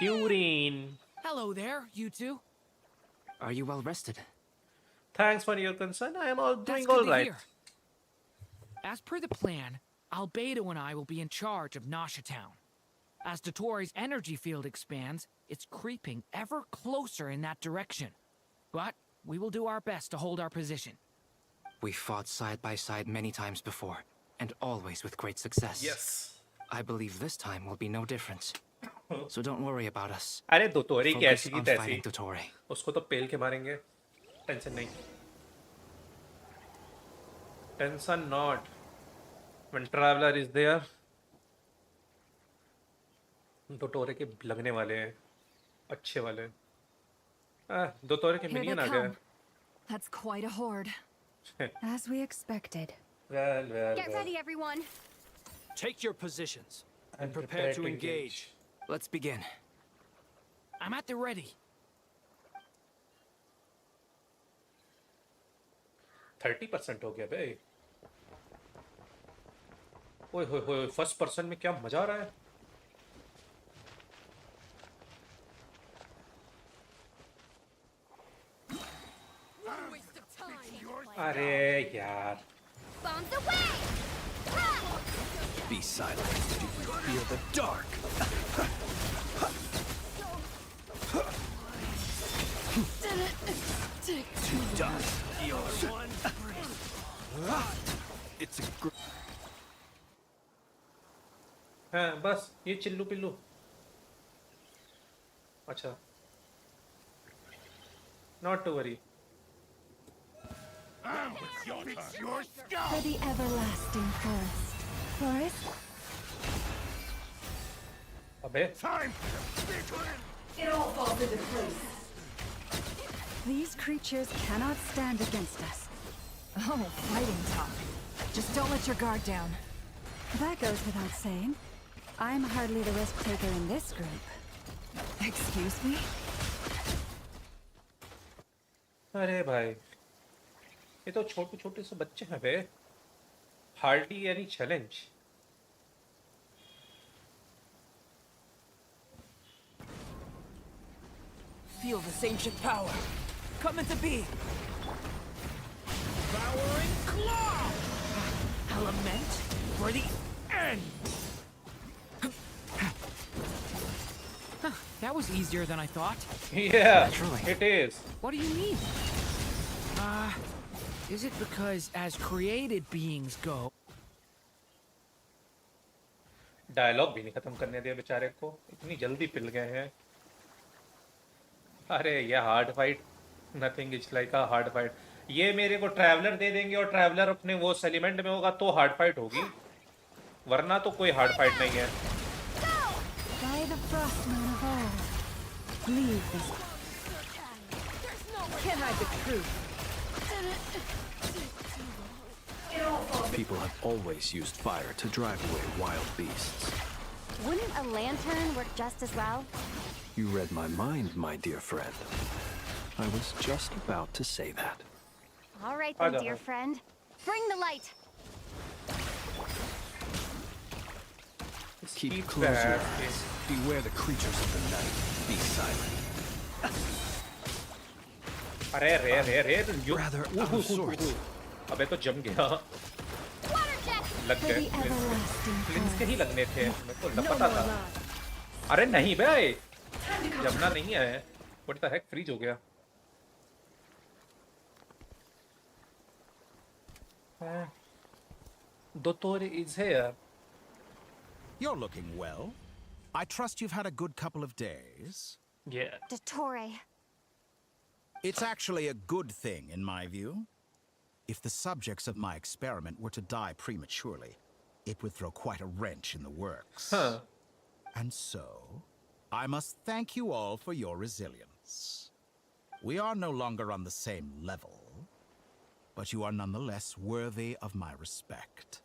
Speaker 1: Durin.
Speaker 6: Hello there, you two.
Speaker 4: Are you well rested?
Speaker 1: Thanks for your concern. I am all
Speaker 6: That's
Speaker 1: doing
Speaker 6: good
Speaker 1: all
Speaker 6: to
Speaker 1: right.
Speaker 6: hear. As per the plan, Albedo and I will be in charge of Nasha Town. As Dottore's energy field expands, it's creeping ever closer in that direction. But we will do our best to hold our position.
Speaker 4: We fought side by side many times before, and always with great success.
Speaker 1: Yes.
Speaker 4: I believe this time will be no different. So don't worry about us.
Speaker 1: अरे दोतोरे की
Speaker 4: Focus
Speaker 1: ऐसी की
Speaker 4: on
Speaker 1: तैसी.
Speaker 4: fighting Dottore.
Speaker 1: उसको तो पेल के मारेंगे. Tension नहीं. Tension not. When Traveler is there, दोतोरे के लगने वाले हैं. अच्छे वाले. दोतोरे के
Speaker 13: Here they
Speaker 1: मिनियन आ
Speaker 13: come.
Speaker 1: गए.
Speaker 13: That's quite a horde.
Speaker 9: As we expected.
Speaker 1: Well.
Speaker 7: Get ready, everyone.
Speaker 5: Take your positions
Speaker 1: And prepare to engage.
Speaker 4: Let's begin.
Speaker 6: I'm at the ready.
Speaker 1: 30% हो गया बे. ओए होए फर्स्ट पर्सन में क्या मजा आ रहा है. अरे यार
Speaker 2: Bombs away!
Speaker 5: Be silent. You can feel the dark. Too dark. You're one. It's a
Speaker 1: हाँ बस ये चिल्लू पिल्लू अच्छा not to worry
Speaker 9: For the everlasting forest. Forest?
Speaker 1: अबे
Speaker 9: It all falls into place. These creatures cannot stand against us. Oh, fighting talk. Just don't let your guard down. That goes without saying. I'm hardly the risk taker in this group. Excuse me?
Speaker 1: अरे भाई ये तो छोटे छोटे से बच्चे हैं be hardly any challenge
Speaker 6: Feel this ancient power. Coming to be. Devouring claw! Element for the end! That was easier than I thought.
Speaker 1: Yeah, it is.
Speaker 6: What do you mean? Is it because as created beings go...
Speaker 1: dialogue भी नहीं खत्म करने दिया बेचारे को इतनी जल्दी पिल गए हैं अरे ये hard fight nothing is like a hard fight ये मेरे को ट्रैवलर दे देंगे और ट्रैवलर अपने वो सेलिमेंट में होगा तो हार्ड फाइट होगी वरना तो कोई हार्ड फाइट नहीं है
Speaker 9: By the frostmoon of old. Leave this. Can't hide the truth.
Speaker 5: People have always used fire to drive away wild beasts.
Speaker 7: Wouldn't a lantern work just as well?
Speaker 5: You read my mind, my dear friend. I was just about to say that.
Speaker 7: All right then, dear friend. Bring the light.
Speaker 5: Keep close your eyes. Beware the creatures of the night. Be silent.
Speaker 1: अरे रे रे रे
Speaker 5: Rather out of sorts.
Speaker 1: अबे तो जम गया लग गए फ्लिंस के ही लगने थे मेरे को न पता था अरे नहीं भाई जमना नहीं है व्हाट द हेक फ्रीज हो गया Dottore is here.
Speaker 17: You're looking well. I trust you've had a good couple of days.
Speaker 1: Yeah.
Speaker 7: Dottore.
Speaker 17: It's actually a good thing, in my view. If the subjects of my experiment were to die prematurely, it would throw quite a wrench in the works.
Speaker 1: Huh.
Speaker 17: And so, I must thank you all for your resilience. We are no longer on the same level, but you are nonetheless worthy of my respect.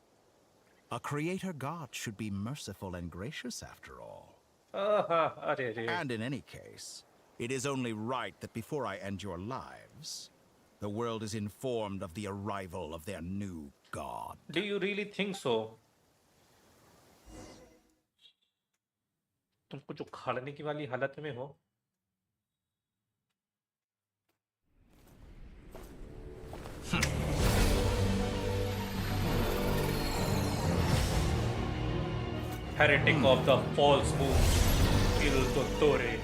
Speaker 17: A creator god should be merciful and gracious after all. And in any case, it is only right that before I end your lives, the world is informed of the arrival of their new god.
Speaker 1: Do you really think so? तुम कुछ उखाड़ने की वाली हालत में हो Heretic of the false moon, Il Dottore.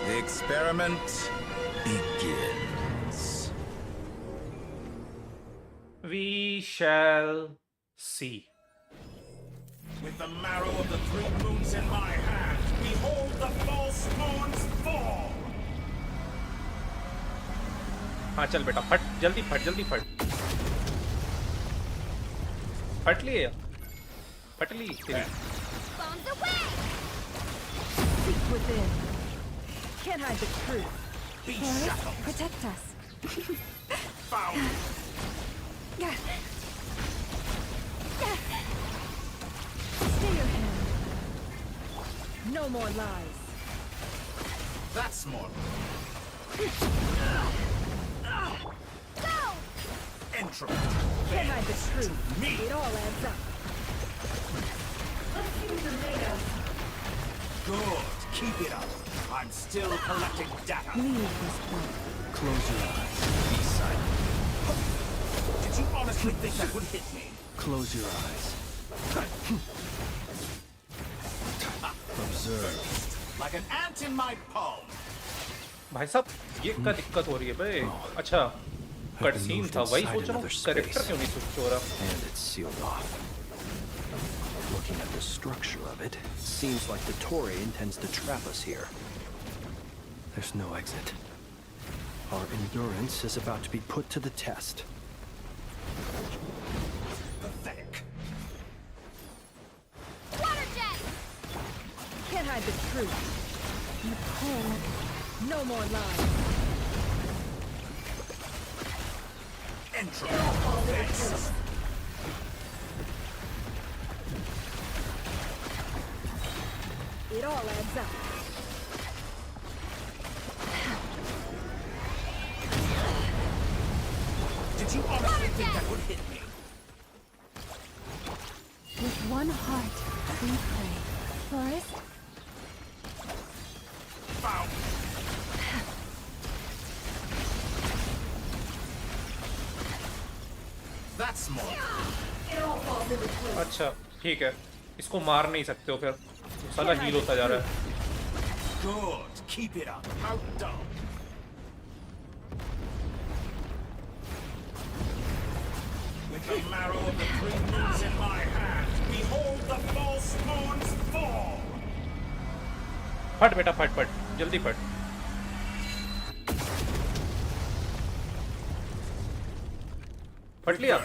Speaker 17: The experiment begins.
Speaker 1: We shall see.
Speaker 18: With the marrow of the three moons in my hand, behold the false moons fall!
Speaker 1: हाँ चल बेटा फट जल्दी फट फट लिए फट ली
Speaker 2: Bombs away!
Speaker 9: Seek within. Can't hide the truth.
Speaker 18: Be
Speaker 9: Forest,
Speaker 18: shackled.
Speaker 9: protect us.
Speaker 18: Foul.
Speaker 9: Stay your hand. No more lies.
Speaker 18: That's more. Entropy.
Speaker 9: Can't hide the truth.
Speaker 18: Me.
Speaker 9: It all adds up.
Speaker 18: Good. Keep it up. I'm still collecting data.
Speaker 9: Leave this point.
Speaker 5: Close your eyes.
Speaker 18: Be silent. Did you honestly think that would hit me?
Speaker 5: Close your eyes. Observe.
Speaker 18: Like an ant in my palm.
Speaker 1: भाई साहब ये क्या दिक्कत हो रही है भाई? अच्छा कट सीन था, वही सोच रहा हूँ कैरेक्टर क्यों नहीं स्विच हो रहा?
Speaker 5: And it's sealed off. Looking at the structure of it, it seems like the Tory intends to trap us here. There's no exit. Our endurance is about to be put to the test.
Speaker 18: Pathetic.
Speaker 2: Water jet!
Speaker 9: Can't hide the truth. Nicole, no more lies.
Speaker 18: Entropy. Thanks.
Speaker 9: It all adds up.
Speaker 18: Did you honestly think that would hit me?
Speaker 9: With one heart, we pray. Forest,
Speaker 18: Foul. That's more.
Speaker 1: अच्छा ठीक है, इसको मार नहीं सकते हो फिर, साला हील होता जा रहा है.
Speaker 18: Good. Keep it up. How dumb. With the marrow of the three moons in my hand, behold the false moons fall.
Speaker 1: फट बेटा फट फट, जल्दी फट. फट लिया.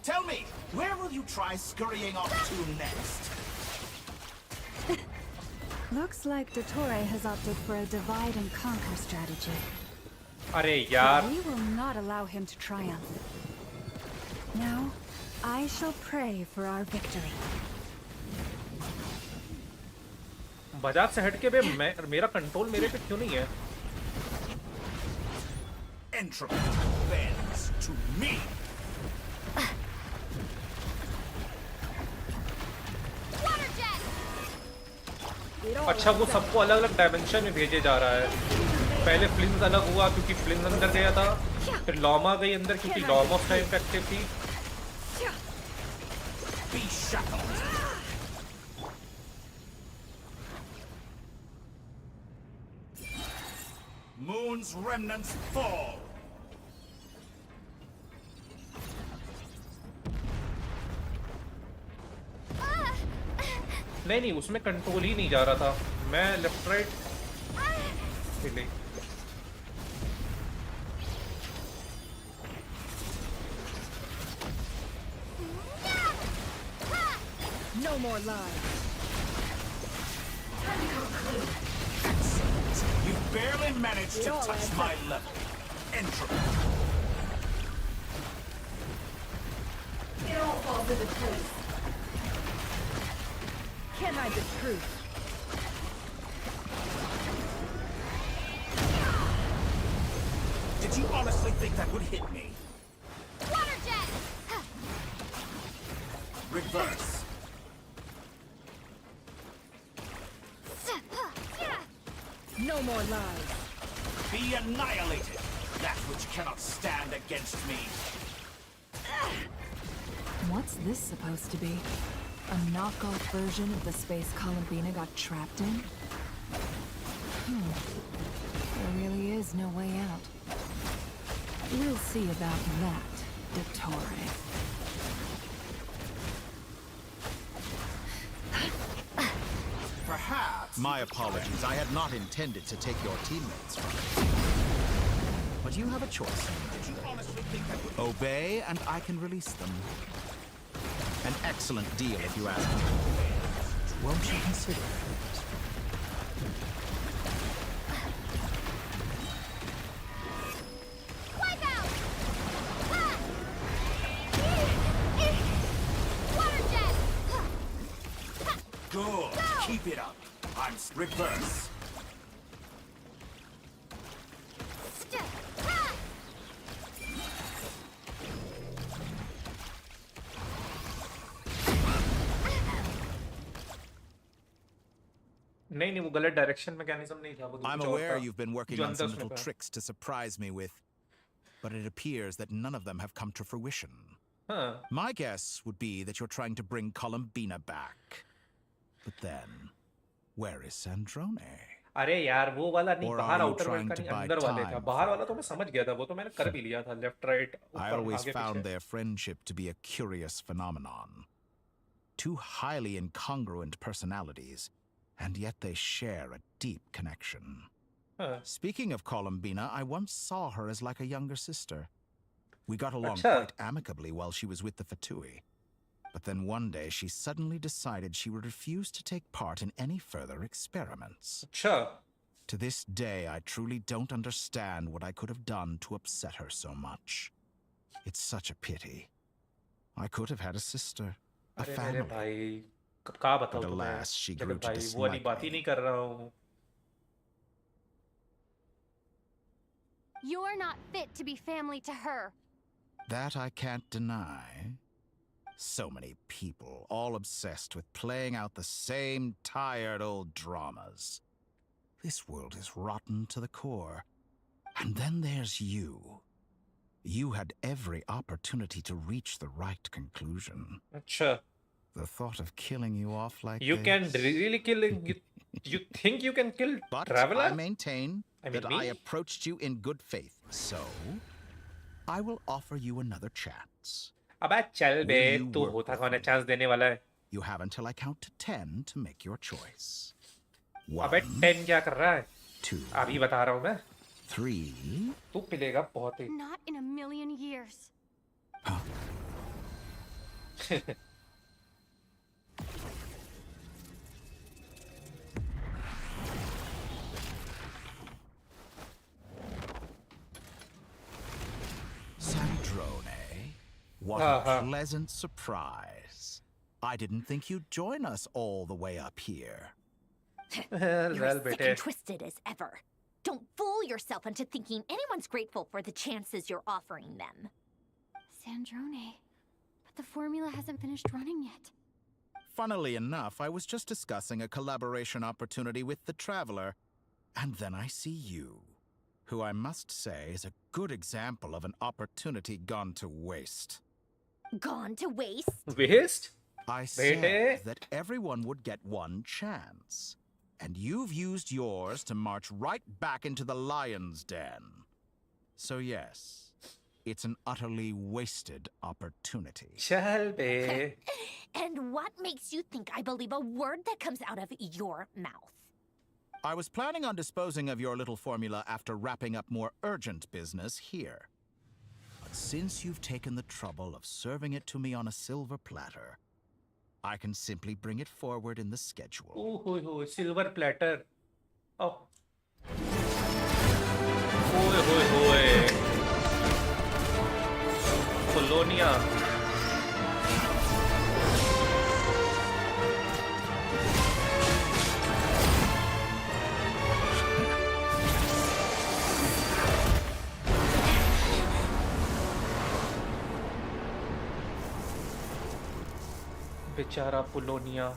Speaker 18: Tell me, where will you try scurrying off to next?
Speaker 9: looks like Dottore has opted for a divide and conquer strategy.
Speaker 1: अरे यार.
Speaker 9: But we will not allow him to triumph. Now, I shall pray for our victory.
Speaker 1: मजाक से हटके बे, मेरा control मेरे पे क्यों नहीं है?
Speaker 18: Entropy bends to me.
Speaker 2: Water jet!
Speaker 1: अच्छा वो सबको अलग अलग डायमेंशन में भेजे जा रहा है. पहले फ्लिंस अलग हुआ क्योंकि फ्लिंस अंदर गया था, फिर लॉमा गई अंदर क्योंकि लॉमा उस टाइम पे एक्टिव थी.
Speaker 18: Be shackled. Moon's remnants fall.
Speaker 1: नहीं नहीं उसमें कंट्रोल ही नहीं जा रहा था. मैं लेफ्ट राइट ले.
Speaker 9: No more lies.
Speaker 18: Excellent. You barely managed to touch my level. Entropy.
Speaker 9: It all falls into place. Can't hide the truth.
Speaker 18: Did you honestly think that would hit me?
Speaker 2: Water jet!
Speaker 18: Reverse.
Speaker 9: No more lies.
Speaker 18: Be annihilated. That which cannot stand against me.
Speaker 13: What's this supposed to be? A knockoff version of the space Columbina got trapped in? There really is no way out. We'll see about that, Dottore.
Speaker 18: Perhaps.
Speaker 17: My apologies. I had not intended to take your teammates from you. But you have a choice.
Speaker 18: Did you honestly think that would
Speaker 17: Obey, and I can release them. An excellent deal, if you ask me. Won't you consider it?
Speaker 2: Wipe out! Ha! Water jet!
Speaker 18: Good. Keep it up. I'm reverse.
Speaker 1: नहीं वो गलत direction mechanism नहीं था वो
Speaker 17: I'm
Speaker 1: कुछ और
Speaker 17: aware
Speaker 1: था,
Speaker 17: you've been working
Speaker 1: जो
Speaker 17: on
Speaker 1: अंदर
Speaker 17: some
Speaker 1: उसमें
Speaker 17: little
Speaker 1: था।
Speaker 17: tricks to surprise me with, but it appears that none of them have come to fruition.
Speaker 1: हाँ
Speaker 17: My guess would be that you're trying to bring Columbina back. But then, where is Sandrone?
Speaker 1: अरे यार वो वाला नहीं
Speaker 17: Or
Speaker 1: बाहर
Speaker 17: are you
Speaker 1: outer world
Speaker 17: trying
Speaker 1: का
Speaker 17: to
Speaker 1: नहीं
Speaker 17: buy
Speaker 1: अंदर वाले था
Speaker 17: time
Speaker 1: बाहर
Speaker 17: for
Speaker 1: वाला तो मैं समझ गया था वो तो मैंने कर भी लिया था लेफ्ट राइट
Speaker 17: I
Speaker 1: ऊपर
Speaker 17: always
Speaker 1: आगे
Speaker 17: found
Speaker 1: पीछे
Speaker 17: their friendship to be a curious phenomenon. Two highly incongruent personalities, and yet they share a deep connection.
Speaker 1: हाँ
Speaker 17: Speaking of Columbina, I once saw her as like a younger sister. We got along
Speaker 1: अच्छा
Speaker 17: quite amicably while she was with the Fatui. But then one day she suddenly decided she would refuse to take part in any further experiments.
Speaker 1: अच्छा
Speaker 17: To this day, I truly don't understand what I could have done to upset her so much. It's such a pity. I could have had a sister, a
Speaker 1: अरे मेरे
Speaker 17: family.
Speaker 1: भाई कहाँ बताऊँ
Speaker 17: But
Speaker 1: तुम्हें
Speaker 17: alas, she
Speaker 1: जगत
Speaker 17: grew to
Speaker 1: भाई वो वाली
Speaker 17: dislike
Speaker 1: बात ही
Speaker 17: me.
Speaker 1: नहीं कर रहा हूँ
Speaker 7: You're not fit to be family to her.
Speaker 17: That I can't deny. So many people, all obsessed with playing out the same tired old dramas. This world is rotten to the core. And then there's you. You had every opportunity to reach the right conclusion.
Speaker 1: अच्छा
Speaker 17: The thought of killing you off like
Speaker 1: you
Speaker 17: this...
Speaker 1: can really kill you think you can kill
Speaker 17: But
Speaker 1: traveler
Speaker 17: I maintain
Speaker 1: I mean
Speaker 17: that
Speaker 1: me
Speaker 17: I approached you in good faith. So, I will offer you another chance.
Speaker 1: अबे चल बे
Speaker 17: Will you
Speaker 1: तू
Speaker 17: work
Speaker 1: होता
Speaker 17: with
Speaker 1: कौन है
Speaker 17: me?
Speaker 1: Chance देने वाला है
Speaker 17: You have until I count to 10 to make your choice.
Speaker 1: अबे 10 क्या कर रहा है
Speaker 17: 2,
Speaker 1: अभी बता रहा हूँ मैं
Speaker 17: 3.
Speaker 1: तू पिलेगा बहुत ही
Speaker 7: Not in a million years.
Speaker 17: Sandrone, what a pleasant surprise. I didn't think you'd join us all the way up here.
Speaker 2: You're as sick and twisted as ever. Don't fool yourself into thinking anyone's grateful for the chances you're offering them.
Speaker 7: Sandrone. But the formula hasn't finished running yet.
Speaker 17: Funnily enough, I was just discussing a collaboration opportunity with the Traveler, and then I see you, who I must say is a good example of an opportunity gone to waste.
Speaker 2: Gone to waste?
Speaker 1: Waste?
Speaker 17: I said that everyone would get one chance, and you've used yours to march right back into the lion's den. So yes, it's an utterly wasted opportunity.
Speaker 1: चल बे
Speaker 2: And what makes you think I believe a word that comes out of your mouth?
Speaker 17: I was planning on disposing of your little formula after wrapping up more urgent business here. But since you've taken the trouble of serving it to me on a silver platter, I can simply bring it forward in the schedule.
Speaker 1: Oh, silver platter. Oh. Hoy. Colonia. Bichara Polonia.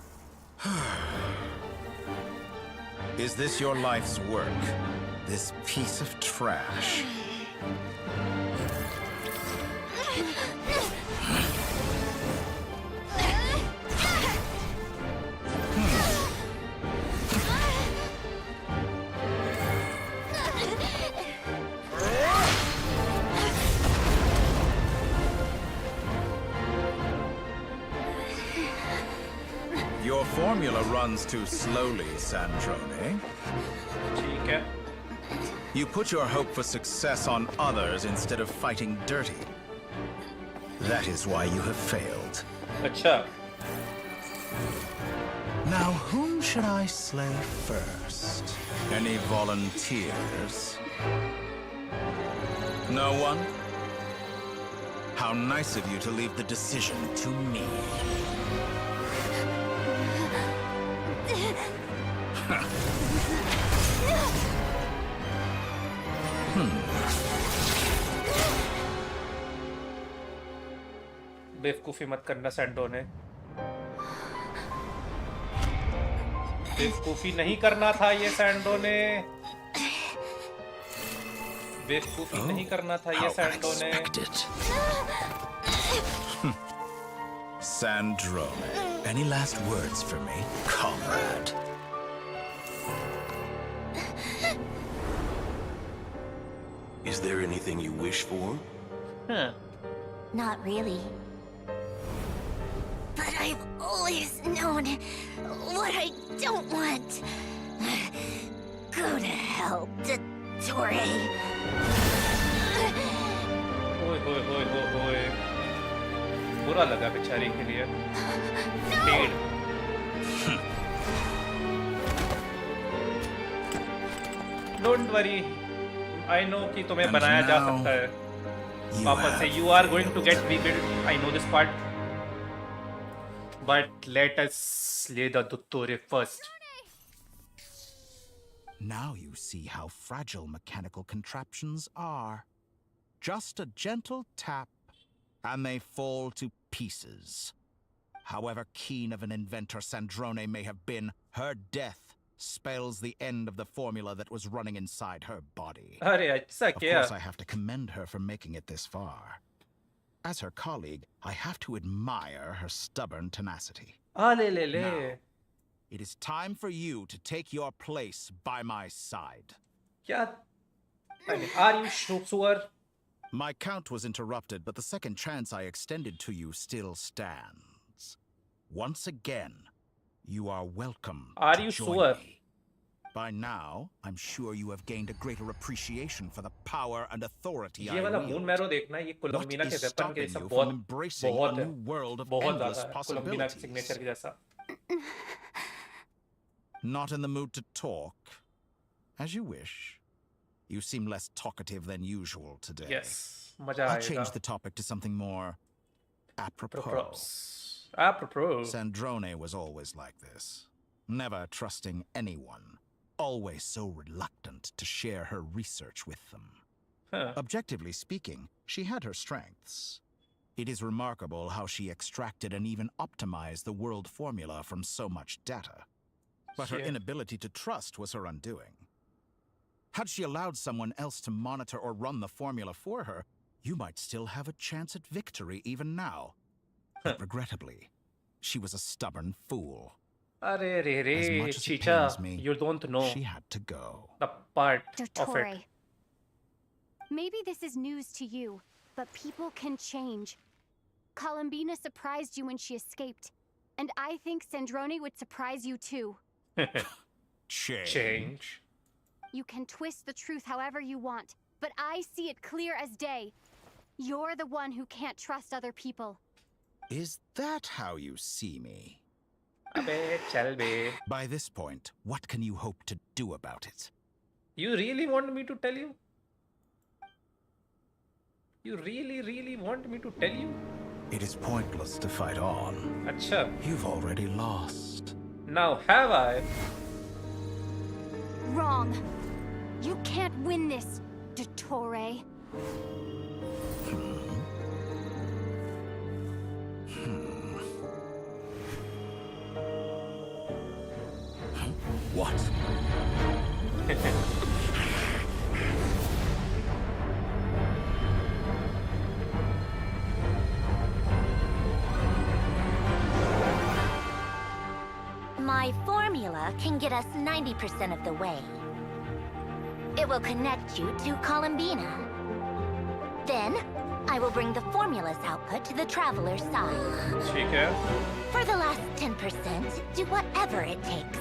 Speaker 17: Is this your life's work? This piece of trash? Your formula runs too slowly, Sandrone.
Speaker 1: ठीक है.
Speaker 17: You put your hope for success on others instead of fighting dirty. That is why you have failed.
Speaker 1: अच्छा.
Speaker 17: Now, whom should I slay first? Any volunteers? No one? How nice of you to leave the decision to me.
Speaker 1: बेवकूफी मत करना सैंडो ने. बेवकूफी नहीं करना था ये सैंडो ने. बेवकूफी नहीं करना था ये सैंडो ने.
Speaker 17: Sandrone, any last words for me, comrade?
Speaker 19: Is there anything you wish for?
Speaker 2: Not really. But I've always known what I don't want. Go to hell, Dottore.
Speaker 1: ओए होए होए होए होए. बुरा लगा बेचारी के लिए. पेड़. Don't worry. I know कि तुम्हें बनाया जा सकता है. वापस से you are going to get rebuilt. I know this part. But let us slay the Dottore first.
Speaker 17: Now you see how fragile mechanical contraptions are. Just a gentle tap, and they fall to pieces. However keen of an inventor Sandrone may have been, her death spells the end of the formula that was running inside her body.
Speaker 1: अरे अच्छा
Speaker 17: Of
Speaker 1: क्या?
Speaker 17: course, I have to commend her for making it this far. As her colleague, I have to admire her stubborn tenacity.
Speaker 1: ले.
Speaker 17: It is time for you to take your place by my side.
Speaker 1: क्या? Are you sure?
Speaker 17: My count was interrupted, but the second chance I extended to you still stands. Once again, you are welcome.
Speaker 1: Are
Speaker 17: to
Speaker 1: you
Speaker 17: join
Speaker 1: sure?
Speaker 17: me. By now, I'm sure you have gained a greater appreciation for the power and authority
Speaker 1: ये
Speaker 17: I
Speaker 1: वाला
Speaker 17: wield.
Speaker 1: Moon marrow देखना. ये
Speaker 17: What
Speaker 1: कोलंबिना के
Speaker 17: is
Speaker 1: weapon के
Speaker 17: stopping
Speaker 1: जैसा
Speaker 17: you
Speaker 1: बहुत
Speaker 17: from embracing a
Speaker 1: बहुत है.
Speaker 17: new world of
Speaker 1: बहुत
Speaker 17: endless
Speaker 1: ज़्यादा है. कोलंबिना के
Speaker 17: possibilities?
Speaker 1: सिग्नेचर के जैसा.
Speaker 17: Not in the mood to talk? As you wish. You seem less talkative than usual today.
Speaker 1: Yes. मजा
Speaker 17: I'll
Speaker 1: आएगा.
Speaker 17: change the topic to something more apropos.
Speaker 1: Apropos.
Speaker 17: Sandrone was always like this. Never trusting anyone. Always so reluctant to share her research with them. Objectively speaking, she had her strengths. It is remarkable how she extracted and even optimized the world formula from so much data. But her inability to trust was her undoing. Had she allowed someone else to monitor or run the formula for her, you might still have a chance at victory even now. But regrettably, she was a stubborn fool.
Speaker 1: अरे रे
Speaker 17: As
Speaker 1: रे
Speaker 17: much as it
Speaker 1: चीचा,
Speaker 17: pains me,
Speaker 1: you don't know
Speaker 17: she had to go.
Speaker 1: the part of
Speaker 7: Dottore.
Speaker 1: it.
Speaker 7: Maybe this is news to you, but people can change. Columbina surprised you when she escaped, and I think Sandrone would surprise you too.
Speaker 1: Change.
Speaker 7: You can twist the truth however you want, but I see it clear as day. You're the one who can't trust other people.
Speaker 17: Is that how you see me?
Speaker 1: अबे चल बे.
Speaker 17: By this point, what can you hope to do about it?
Speaker 1: You really want me to tell you? You really want me to tell you?
Speaker 17: It is pointless to fight on.
Speaker 1: अच्छा.
Speaker 17: You've already lost.
Speaker 1: Now have I?
Speaker 7: Wrong. You can't win this, Dottore.
Speaker 17: What?
Speaker 2: My formula can get us 90% of the way. It will connect you to Columbina. Then, I will bring the formula's output to the Traveler's side.
Speaker 1: ठीक है.
Speaker 2: For the last 10%, do whatever it takes.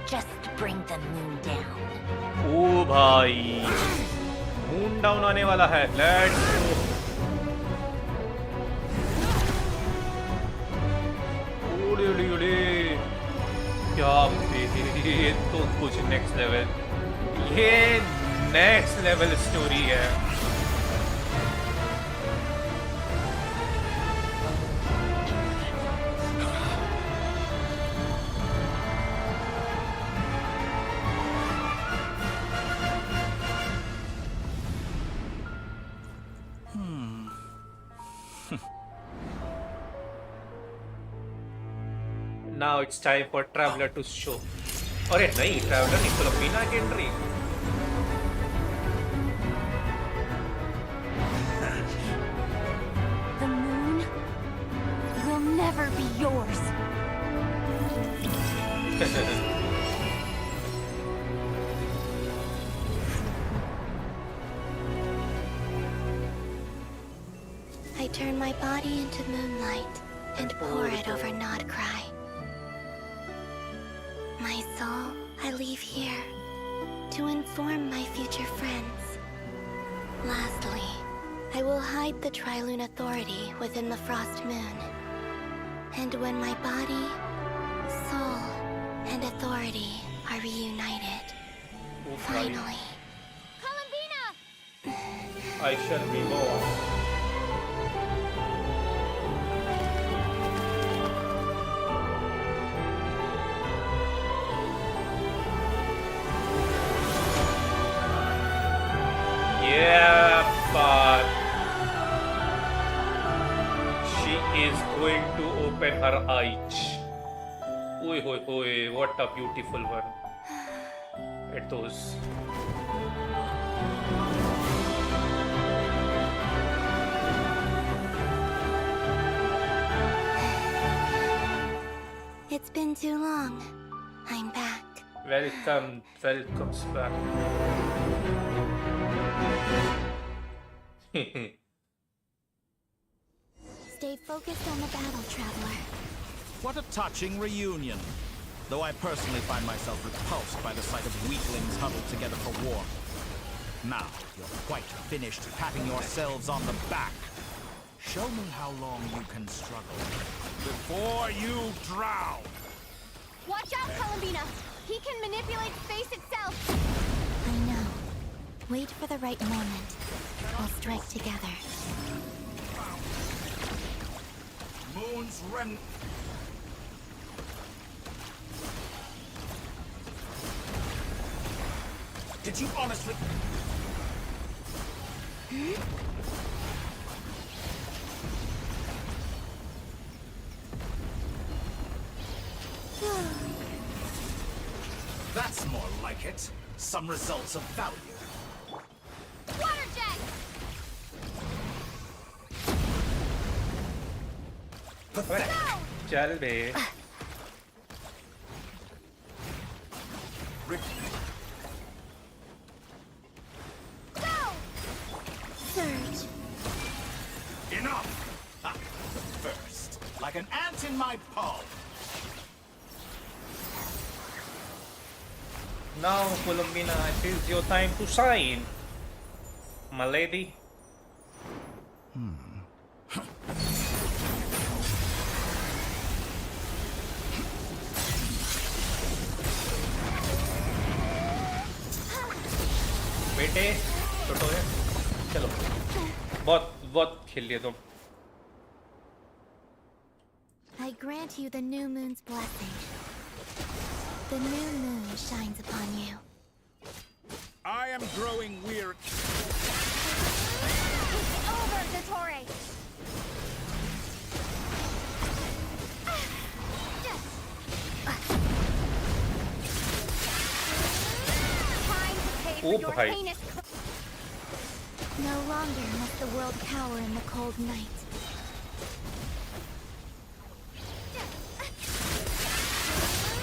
Speaker 2: Just bring the moon down.
Speaker 1: ओ भाई. Moon down आने वाला है. Let's go. ये तो कुछ next level, ये नेक्स्ट लेवल स्टोरी है। Now it's time for Traveler to show. अरे नहीं, Traveler नहीं, कोलंबिना की entry.
Speaker 2: The moon will never be yours.
Speaker 10: I turn my body into moonlight and pour it over Nod Cry. My soul, I leave here to inform my future friends. Lastly, I will hide the Trilune Authority within the Frost Moon. And when my body, soul, and authority are reunited, finally...
Speaker 2: Columbina!
Speaker 1: I shall be born. Yeah, but she is going to open her eyes. Oi, oi, oi, what a beautiful one. It was.
Speaker 10: It's been too long. I'm back.
Speaker 1: Welcome back.
Speaker 10: Stay focused on the battle, Traveler.
Speaker 17: What a touching reunion. Though I personally find myself repulsed by the sight of weaklings huddled together for war. Now, you're quite finished patting yourselves on the back. Show me how long you can struggle before you drown.
Speaker 2: Watch out, Columbina! He can manipulate space itself!
Speaker 10: I know. Wait for the right moment. We'll strike together.
Speaker 18: Moon's rem... Did you honestly... That's more like it. Some results of value.
Speaker 2: Water jet!
Speaker 1: चल बे।
Speaker 10: Surge.
Speaker 18: Enough! Ah, first, like an ant in my palm.
Speaker 1: Now, Columbina, it is your time to shine, my lady. बेटे छोटो है, चलो बहुत खेल लिया तुम।
Speaker 10: I grant you the new moon's blessing. The new moon shines upon you.
Speaker 18: I am growing weird.
Speaker 2: It's over, Dottore! Time to pay for your heinous...
Speaker 10: No longer must the world cower in the cold night.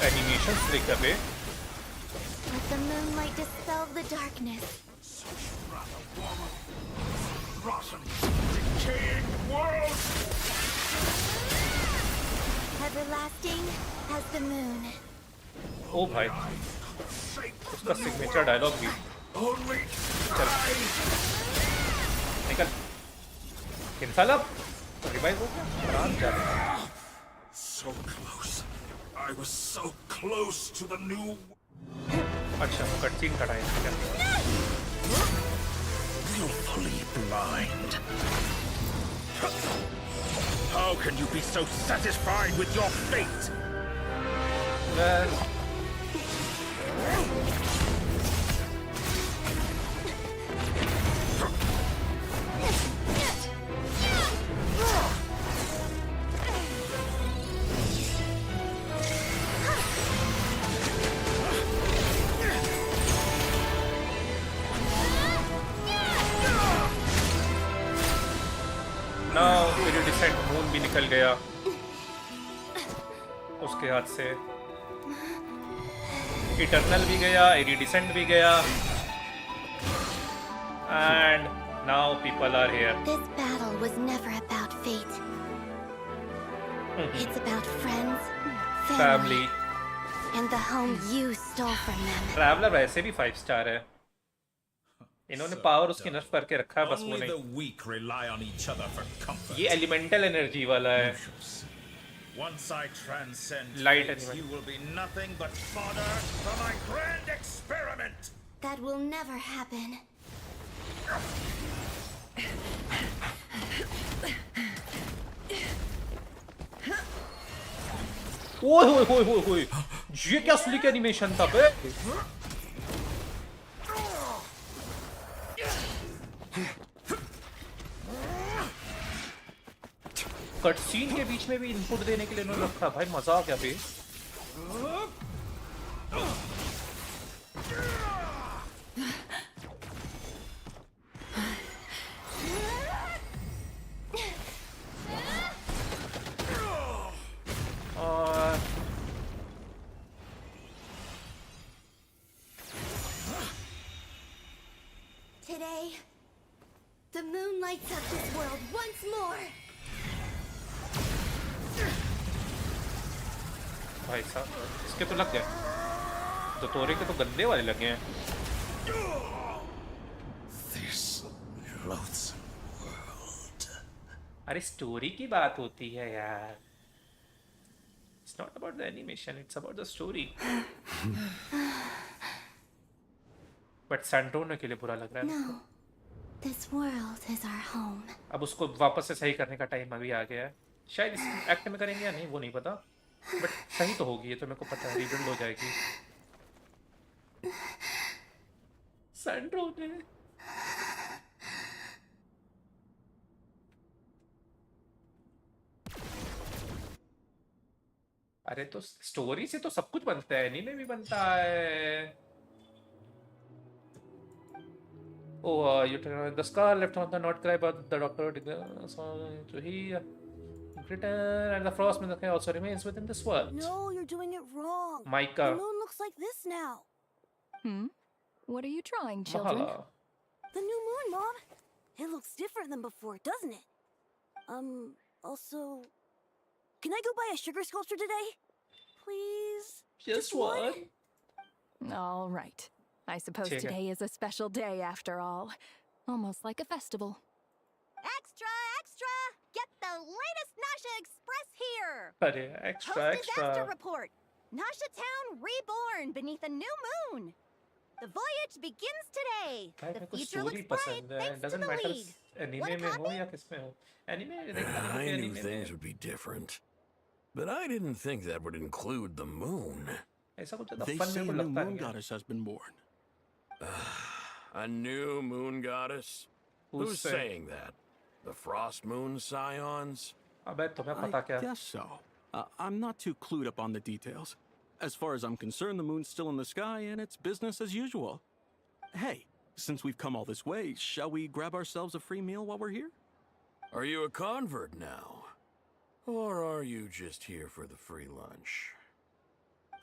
Speaker 1: Animations देखा बे।
Speaker 10: Let the moonlight dispel the darkness.
Speaker 18: Rotten, decaying world!
Speaker 10: Everlasting as the moon.
Speaker 1: ओ भाई, उसका signature dialogue भी। चल, निकल। इंसान अब revive हो गया। आराम जा रहा है।
Speaker 18: So close. I was so close to the new.
Speaker 1: अच्छा कटसीन कटा है
Speaker 18: Willfully blind. How can you be so satisfied with your fate?
Speaker 1: well now iridescent moon भी निकल गया उसके हाथ से इटर्नल भी गया इरिडिसेंट भी गया and now people are here.
Speaker 10: This battle was never about fate. It's about friends, family, and the home you stole from them.
Speaker 1: Traveller वैसे भी 5 स्टार है इन्होंने पावर उसकी नर्फ करके रखा है बस वो
Speaker 18: Only the
Speaker 1: नहीं
Speaker 18: weak rely on each other for comfort.
Speaker 1: ये एलिमेंटल एनर्जी वाला है
Speaker 18: Once I transcend
Speaker 1: Light
Speaker 18: fate,
Speaker 1: element.
Speaker 18: you will be nothing but fodder for my grand experiment.
Speaker 10: That will never happen.
Speaker 1: ओए होए होए होए होए ये क्या स्लिक एनिमेशन था बे कट सीन के बीच में भी इनपुट देने के लिए इन्होंने रखा भाई मजा आ गया बे और
Speaker 10: Today, the moon lights up this world once more.
Speaker 1: भाई साहब इसके तो लग गए तो तोरे के तो गंदे वाले लगे हैं
Speaker 18: This loathsome world.
Speaker 1: अरे स्टोरी की बात होती है यार It's not about the animation, it's about the story. But सैंटोनो के लिए बुरा लग रहा है
Speaker 10: No, this world is our home.
Speaker 1: अब उसको वापस से सही करने का टाइम अभी आ गया है शायद इस एक्ट में करेंगे या नहीं वो नहीं पता बट सही तो होगी ये तो मेरे को पता है रीबिल्ड हो जाएगी सैंटोनो अरे तो स्टोरी से तो सब कुछ बनता है एनीमे भी बनता है Oh, you the scar left on the not cry, but the doctor so he written and the frost also remains within this world.
Speaker 20: No, you're doing it wrong.
Speaker 1: Micah.
Speaker 20: The moon looks like this now.
Speaker 13: What are you drawing, children?
Speaker 1: Mahala.
Speaker 20: The new moon, Mom. It looks different than before, doesn't it? Also, can I go buy a sugar sculpture today? Please?
Speaker 1: Just one?
Speaker 13: All right. I suppose
Speaker 1: Check it.
Speaker 13: today is a special day after all. Almost like a festival.
Speaker 2: Extra, extra! Get the latest Nasha Express here!
Speaker 1: Arey, extra,
Speaker 2: Post-disaster
Speaker 1: extra.
Speaker 2: report. Nasha Town reborn beneath a new moon. The voyage begins today.
Speaker 1: भाई
Speaker 2: The
Speaker 1: मेरे को
Speaker 2: future looks
Speaker 1: story
Speaker 2: bright
Speaker 1: पसंद है
Speaker 2: thanks to
Speaker 1: doesn't
Speaker 2: the
Speaker 1: matter
Speaker 2: league.
Speaker 1: Anime में हो या किस में हो anime
Speaker 19: I knew things would be different, but I didn't think that would include the moon.
Speaker 1: ऐसा कुछ ज्यादा
Speaker 11: They
Speaker 1: फन
Speaker 11: say a
Speaker 1: मेरे को
Speaker 11: new
Speaker 1: लगता
Speaker 11: moon
Speaker 1: नहीं है
Speaker 11: goddess has been born.
Speaker 19: A new moon goddess? Who's
Speaker 1: saying?
Speaker 19: saying that? The frost moon scions?
Speaker 1: अबे तुम्हें पता
Speaker 11: I
Speaker 1: क्या
Speaker 11: guess so. I'm not too clued up on the details. As far as I'm concerned, the moon's still in the sky and it's business as usual. Hey, since we've come all this way, shall we grab ourselves a free meal while we're here?
Speaker 19: Are you a convert now? Or are you just here for the free lunch?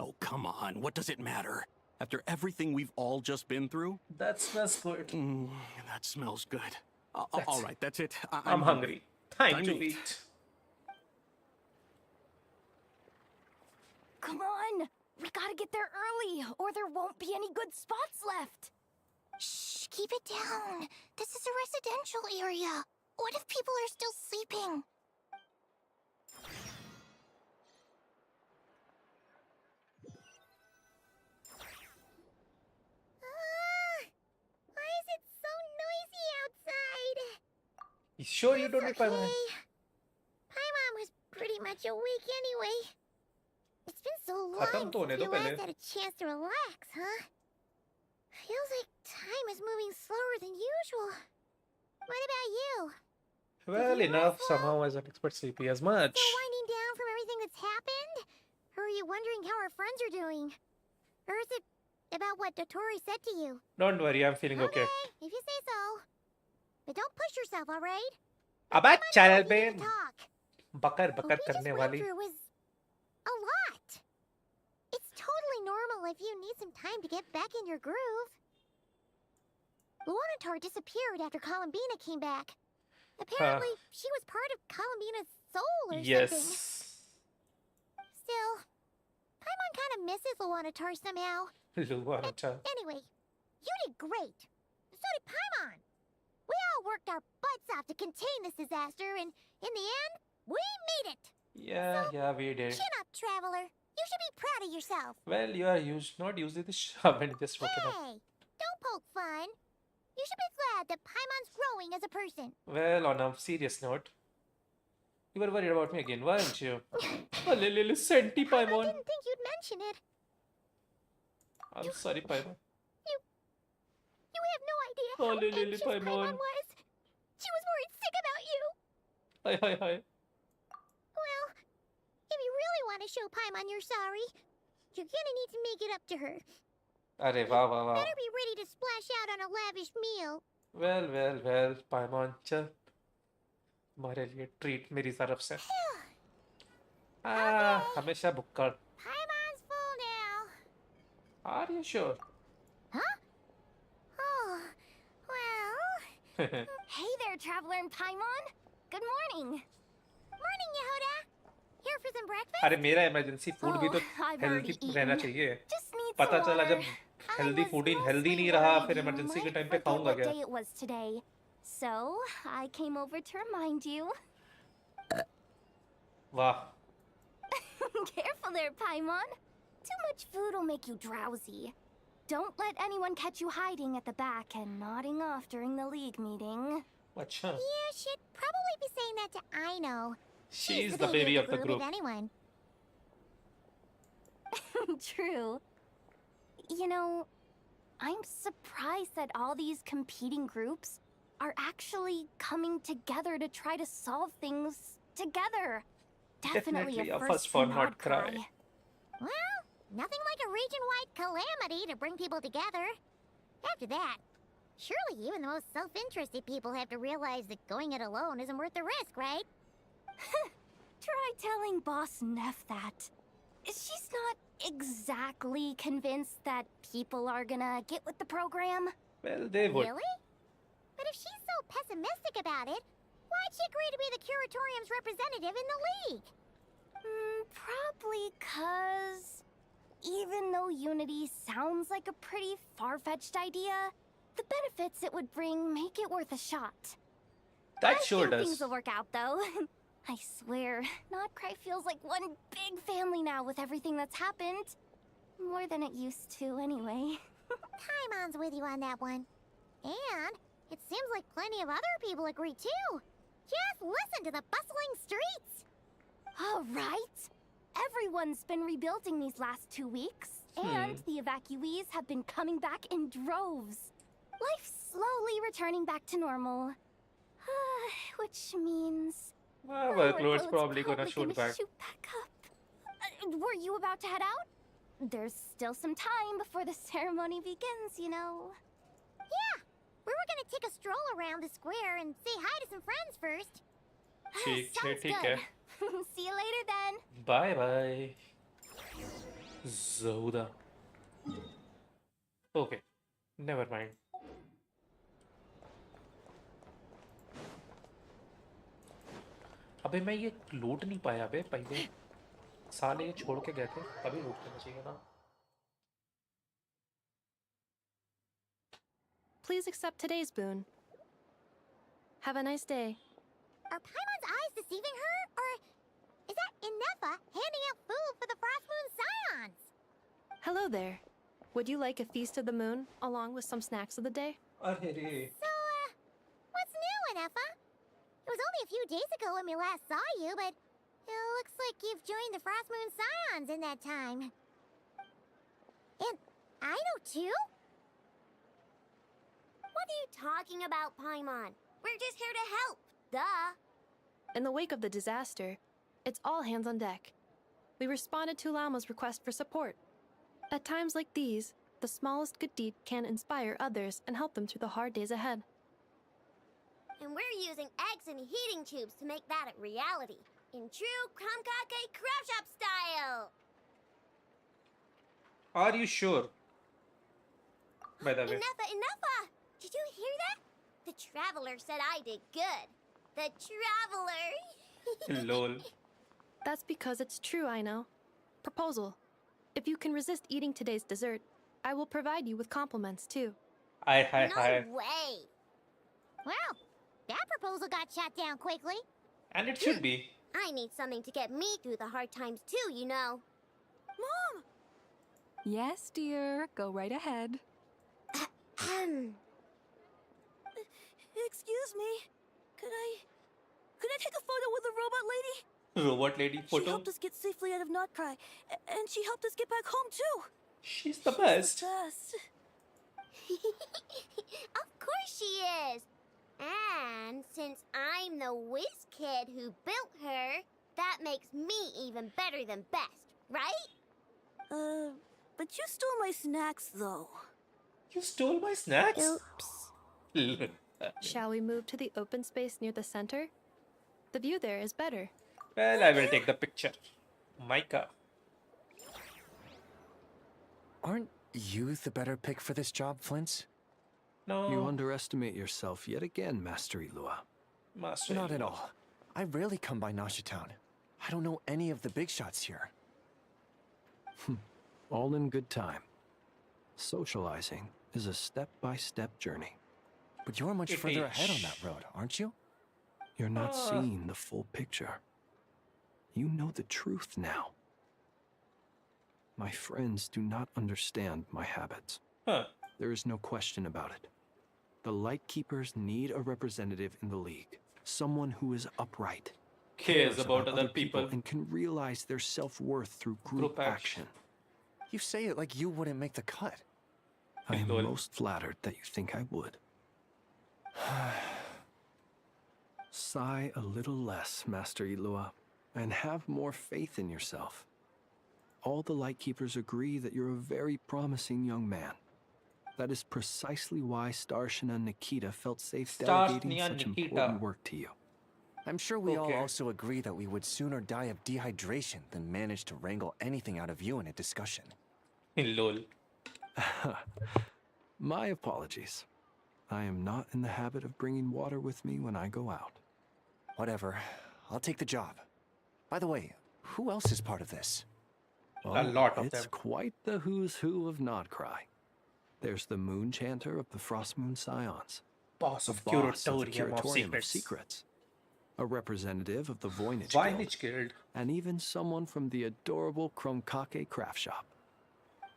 Speaker 11: Oh, come on. What does it matter? After everything we've all just been through?
Speaker 1: That smells good.
Speaker 11: That smells good. All right, that's it.
Speaker 1: I'm hungry. Time to eat.
Speaker 7: Come on! We gotta get there early, or there won't be any good spots left.
Speaker 10: Shh, keep it down. This is a residential area. What if people are still sleeping?
Speaker 1: You sure you don't need Paimon?
Speaker 2: Paimon was pretty much awake anyway. It's been so long
Speaker 1: खत्म तो होने
Speaker 2: since
Speaker 1: दो
Speaker 2: you
Speaker 1: पहले.
Speaker 2: last had a chance to relax, huh? Feels like time is moving slower than usual. What about you?
Speaker 1: Well, enough. Somehow I wasn't expert sleepy as much.
Speaker 2: Still winding down from everything that's happened? Or are you wondering how our friends are doing? Or is it about what Dotori said to you?
Speaker 1: Don't worry, I'm feeling okay.
Speaker 2: If you say so. But don't push yourself, alright?
Speaker 1: अबे channel पे
Speaker 2: Talk.
Speaker 1: बकर बकर करने वाली.
Speaker 2: Was a lot. It's totally normal if you need some time to get back in your groove. Luanatar disappeared after Columbina came back. Apparently, she was part of Columbina's soul or something. Still, Paimon kind of misses Luanatar somehow.
Speaker 1: Luanatar.
Speaker 2: Anyway, you did great. So did Paimon. We all worked our butts off to contain this disaster, and in the end, we made it.
Speaker 1: Yeah, we did.
Speaker 2: Chin up, Traveler. You should be proud of yourself.
Speaker 1: Well, you are not using the shove and just woken up.
Speaker 2: Hey, don't poke fun. You should be glad that Paimon's growing as a person.
Speaker 1: Well, on a serious note, you were worried about me again, weren't you? A little senti Paimon.
Speaker 2: I didn't think you'd mention it.
Speaker 1: I'm sorry, Paimon.
Speaker 2: You have no idea how anxious Paimon was. She was worried sick about you.
Speaker 1: Hi.
Speaker 2: Well, if you really want to show Paimon you're sorry, you're gonna need to make it up to her.
Speaker 1: अरे वाह.
Speaker 2: Better be ready to splash out on a lavish meal.
Speaker 1: Well, Paimon, चल हमारे लिए treat मेरी तरफ से. हमेशा भुक्कड़.
Speaker 2: Paimon's full now.
Speaker 1: Are you sure?
Speaker 2: Huh? Oh, well. Hey there, Traveler and Paimon. Good morning. Morning, Yehoda. Here for some breakfast?
Speaker 1: अरे मेरा emergency food भी तो
Speaker 2: I've
Speaker 1: हेल्दी
Speaker 2: already
Speaker 1: रहना
Speaker 2: eaten.
Speaker 1: चाहिए.
Speaker 2: Just need
Speaker 1: पता
Speaker 2: some
Speaker 1: चला
Speaker 2: water.
Speaker 1: जब healthy food healthy नहीं रहा फिर इमरजेंसी के टाइम पे खाऊंगा क्या?
Speaker 2: What day it was today. So, I came over to remind you.
Speaker 1: वाह.
Speaker 2: Careful there, Paimon. Too much food will make you drowsy. Don't let anyone catch you hiding at the back and nodding off during the league meeting.
Speaker 1: अच्छा.
Speaker 2: You should probably be saying that to Aino.
Speaker 1: She's the baby of the group.
Speaker 2: If anyone. True. You know, I'm surprised that all these competing groups are actually coming together to try to solve things together. Definitely a first for not cry. Well, nothing like a region-wide calamity to bring people together. After that, surely even the most self-interested people have to realize that going it alone isn't worth the risk, right? Try telling Boss Neff that. She's not exactly convinced that people are gonna get with the program.
Speaker 1: Well, they would.
Speaker 2: Really? But if she's so pessimistic about it, why'd she agree to be the Curatorium's representative in the league? Probably 'cause even though Unity sounds like a pretty far-fetched idea, the benefits it would bring make it worth a shot.
Speaker 1: That sure
Speaker 2: I think things
Speaker 1: does.
Speaker 2: will work out, though. I swear, Notcry feels like one big family now with everything that's happened. More than it used to, anyway. Paimon's with you on that one. And it seems like plenty of other people agree, too. Just listen to the bustling streets. All right. Everyone's been rebuilding these last 2 weeks, and the evacuees have been coming back in droves. Life's slowly returning back to normal. Which means...
Speaker 1: Well, workload's probably gonna shoot back.
Speaker 2: Were you about to head out? There's still some time before the ceremony begins, you know. Yeah, we were gonna take a stroll around the square and say hi to some friends first. Sounds
Speaker 1: ठीक
Speaker 2: good.
Speaker 1: है.
Speaker 2: See you later then.
Speaker 1: Bye. Zoda. Okay, never mind. अबे मैं ये लूट नहीं पाया बे पहले साले ये छोड़ के गए थे तभी लूट करना चाहिए ना.
Speaker 21: Please accept today's boon. Have a nice day.
Speaker 2: Are Paimon's eyes deceiving her? Or is that Inefa handing out food for the Frost Moon Scions?
Speaker 21: Hello there. Would you like a feast of the moon along with some snacks of the day?
Speaker 1: अरे रे.
Speaker 2: So, what's new, Inefa?
Speaker 12: days ago when we last saw you, but it looks like you've joined the Frost Moon Scions in that time. And I know too?
Speaker 22: What are you talking about, Paimon? We're just here to help. Duh.
Speaker 21: In the wake of the disaster, it's all hands on deck. We responded to Lama's request for support. At times like these, the smallest good deed can inspire others and help them through the hard days ahead.
Speaker 22: And we're using eggs and heating tubes to make that a reality. In true Kamkake craft shop style!
Speaker 1: Are you sure? By the way.
Speaker 22: Enough! Did you hear that? The Traveler said I did good. The Traveler!
Speaker 1: Lol.
Speaker 21: That's because it's true, I know. Proposal. If you can resist eating today's dessert, I will provide you with compliments too.
Speaker 1: Hi.
Speaker 22: No way!
Speaker 12: Well, that proposal got shot down quickly.
Speaker 1: And it should be.
Speaker 22: I need something to get me through the hard times too, you know.
Speaker 13: Mom! Yes, dear. Go right ahead.
Speaker 20: Excuse me. Could I take a photo with the robot lady?
Speaker 1: Robot lady
Speaker 20: She
Speaker 1: photo.
Speaker 20: helped us get safely out of Notcry, and she helped us get back home too.
Speaker 1: She's the best.
Speaker 22: Of course she is. And since I'm the whiz kid who built her, that makes me even better than best, right?
Speaker 20: But you stole my snacks though.
Speaker 1: You stole my snacks?
Speaker 22: Oops.
Speaker 21: Shall we move to the open space near the center? The view there is better.
Speaker 1: Well, I will take the picture. Micah.
Speaker 23: Aren't you the better pick for this job, Flint?
Speaker 1: No.
Speaker 5: You underestimate yourself yet again, Master Ilua.
Speaker 23: Not at all. I rarely come by Nasha Town. I don't know any of the big shots here.
Speaker 5: All in good time. Socializing is a step-by-step journey.
Speaker 23: But you're much further ahead on that road, aren't you?
Speaker 5: You're not seeing the full picture. You know the truth now. My friends do not understand my habits. There is no question about it. The Lightkeepers need a representative in the League. Someone who is upright,
Speaker 1: cares about other people,
Speaker 5: and can realize their self-worth through group action.
Speaker 23: You say it like you wouldn't make the cut.
Speaker 5: I am most flattered that you think I would. Sigh a little less, Master Ilua, and have more faith in yourself. All the Lightkeepers agree that you're a very promising young man. That is precisely why Starshina and Nikita felt safe delegating such important work to you.
Speaker 23: I'm sure we all also agree that we would sooner die of dehydration than manage to wrangle anything out of you in a discussion.
Speaker 1: Lol.
Speaker 5: My apologies. I am not in the habit of bringing water with me when I go out.
Speaker 23: Whatever. I'll take the job. By the way, who else is part of this?
Speaker 1: A lot of
Speaker 5: It's
Speaker 1: them.
Speaker 5: quite the who's who of Nodcry. There's the Moon Chanter of the Frost Moon Scions.
Speaker 1: Boss
Speaker 5: the
Speaker 1: of
Speaker 5: boss of the
Speaker 1: Curatorium of
Speaker 5: Curatorium
Speaker 1: Secrets.
Speaker 5: A representative of the Voynich
Speaker 1: Guild.
Speaker 5: And even someone from the adorable Kromkake craft shop.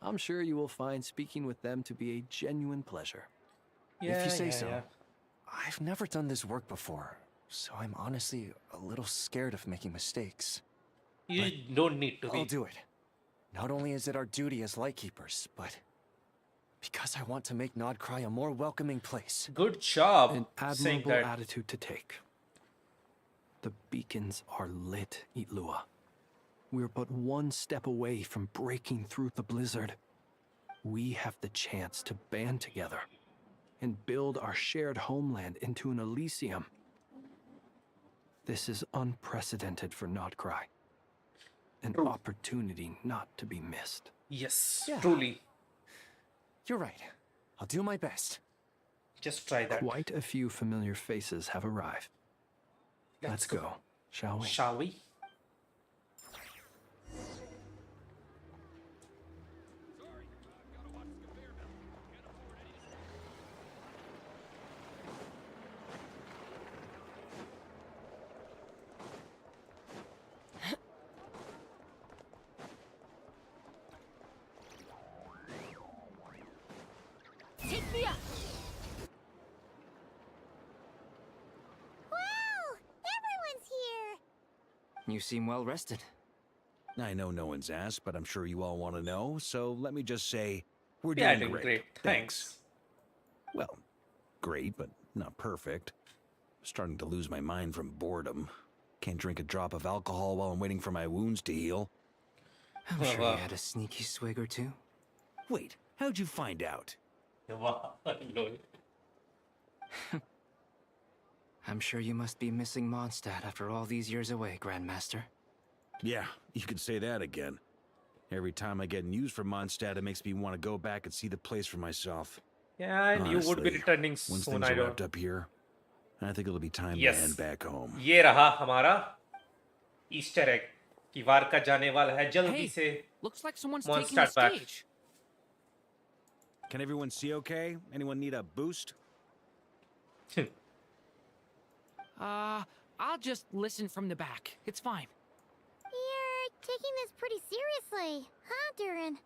Speaker 5: I'm sure you will find speaking with them to be a genuine pleasure.
Speaker 23: If you say so. I've never done this work before, so I'm honestly a little scared of making mistakes.
Speaker 1: You don't need to be.
Speaker 23: I'll do it. Not only is it our duty as Lightkeepers, but because I want to make Nodcry a more welcoming place.
Speaker 1: Good job.
Speaker 5: An
Speaker 1: saying
Speaker 5: admirable
Speaker 1: that.
Speaker 5: attitude to take. The beacons are lit, Itlua. We're but one step away from breaking through the blizzard. We have the chance to band together and build our shared homeland into an Elysium. This is unprecedented for Nodcry. An opportunity not to be missed.
Speaker 1: Yes, truly.
Speaker 23: You're right. I'll do my best.
Speaker 1: Just try that.
Speaker 5: Quite a few familiar faces have arrived. Let's go, shall we?
Speaker 1: Shall we?
Speaker 22: Take me up!
Speaker 12: Wow!
Speaker 4: You seem well rested.
Speaker 8: I know no one's asked, but I'm sure you all want to know, so let me just say, we're
Speaker 1: Yeah,
Speaker 8: doing
Speaker 1: doing
Speaker 8: great.
Speaker 1: great. Thanks.
Speaker 8: Well, great, but not perfect. Starting to lose my mind from boredom. Can't drink a drop of alcohol while I'm waiting for my wounds to heal.
Speaker 4: I'm sure you had a sneaky swig or two.
Speaker 8: Wait, how'd you find out?
Speaker 4: I'm sure you must be missing Mondstadt after all these years away, Grandmaster.
Speaker 8: Yeah, you could say that again. Every time I get news from Mondstadt, it makes me want to go back and see the place for myself.
Speaker 1: Yeah, and you would be
Speaker 8: Honestly,
Speaker 1: returning
Speaker 8: once
Speaker 1: soon,
Speaker 8: things
Speaker 1: I
Speaker 8: are
Speaker 1: don't.
Speaker 8: wrapped up here, I think it'll be time to
Speaker 1: Yes.
Speaker 8: head back home.
Speaker 1: ये रहा हमारा Easter egg कि वारका जाने वाला है जल्दी से.
Speaker 6: Looks like someone's taking the
Speaker 1: Mondstadt back.
Speaker 6: stage.
Speaker 8: Can everyone see okay? Anyone need a boost?
Speaker 6: I'll just listen from the back. It's fine.
Speaker 12: You're taking this pretty seriously, huh, Durin?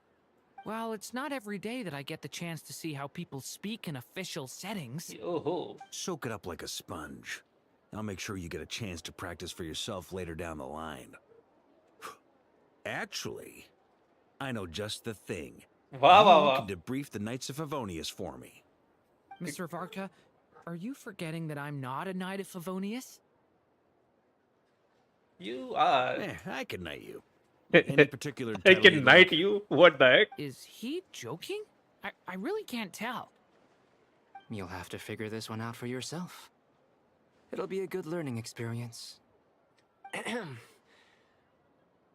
Speaker 6: Well, it's not every day that I get the chance to see how people speak in official settings.
Speaker 1: Oh.
Speaker 8: Soak it up like a sponge. I'll make sure you get a chance to practice for yourself later down the line. Actually, I know just the thing.
Speaker 1: Wow, wow,
Speaker 8: You
Speaker 1: wow.
Speaker 8: can debrief the Knights of Favonius for me.
Speaker 6: Mr. Varka, are you forgetting that I'm not a Knight of Favonius?
Speaker 1: You are.
Speaker 8: I can knight you. Any particular
Speaker 1: I
Speaker 8: title
Speaker 1: can
Speaker 8: you'd
Speaker 1: knight
Speaker 8: like?
Speaker 1: you? What the heck?
Speaker 6: Is he joking? I really can't tell.
Speaker 4: You'll have to figure this one out for yourself. It'll be a good learning experience.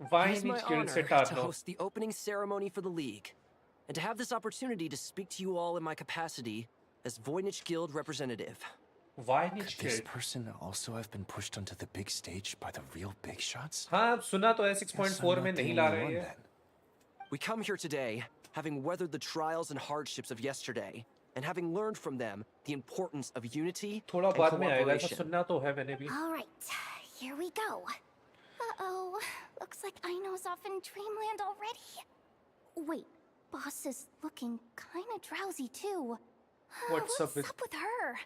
Speaker 1: Why
Speaker 3: It is my
Speaker 1: need skill
Speaker 3: honor
Speaker 1: set
Speaker 3: to
Speaker 1: Arno?
Speaker 3: host the opening ceremony for the League, and to have this opportunity to speak to you all in my capacity as Voynich Guild representative.
Speaker 1: Voynich
Speaker 23: Could this
Speaker 1: Guild?
Speaker 23: person also have been pushed onto the big stage by the real big shots?
Speaker 1: हाँ सुना तो है 6.4 में नहीं ला रहे हैं.
Speaker 3: We come here today, having weathered the trials and hardships of yesterday, and having learned from them the importance of unity
Speaker 1: थोड़ा
Speaker 3: and
Speaker 1: बाद में आएगा, ऐसा
Speaker 3: cooperation.
Speaker 1: सुनना तो है मैंने भी.
Speaker 10: All right, here we go. Uh-oh, looks like Aino's off in dreamland already. Wait, boss is looking kinda drowsy too.
Speaker 1: What's up with-
Speaker 10: with her?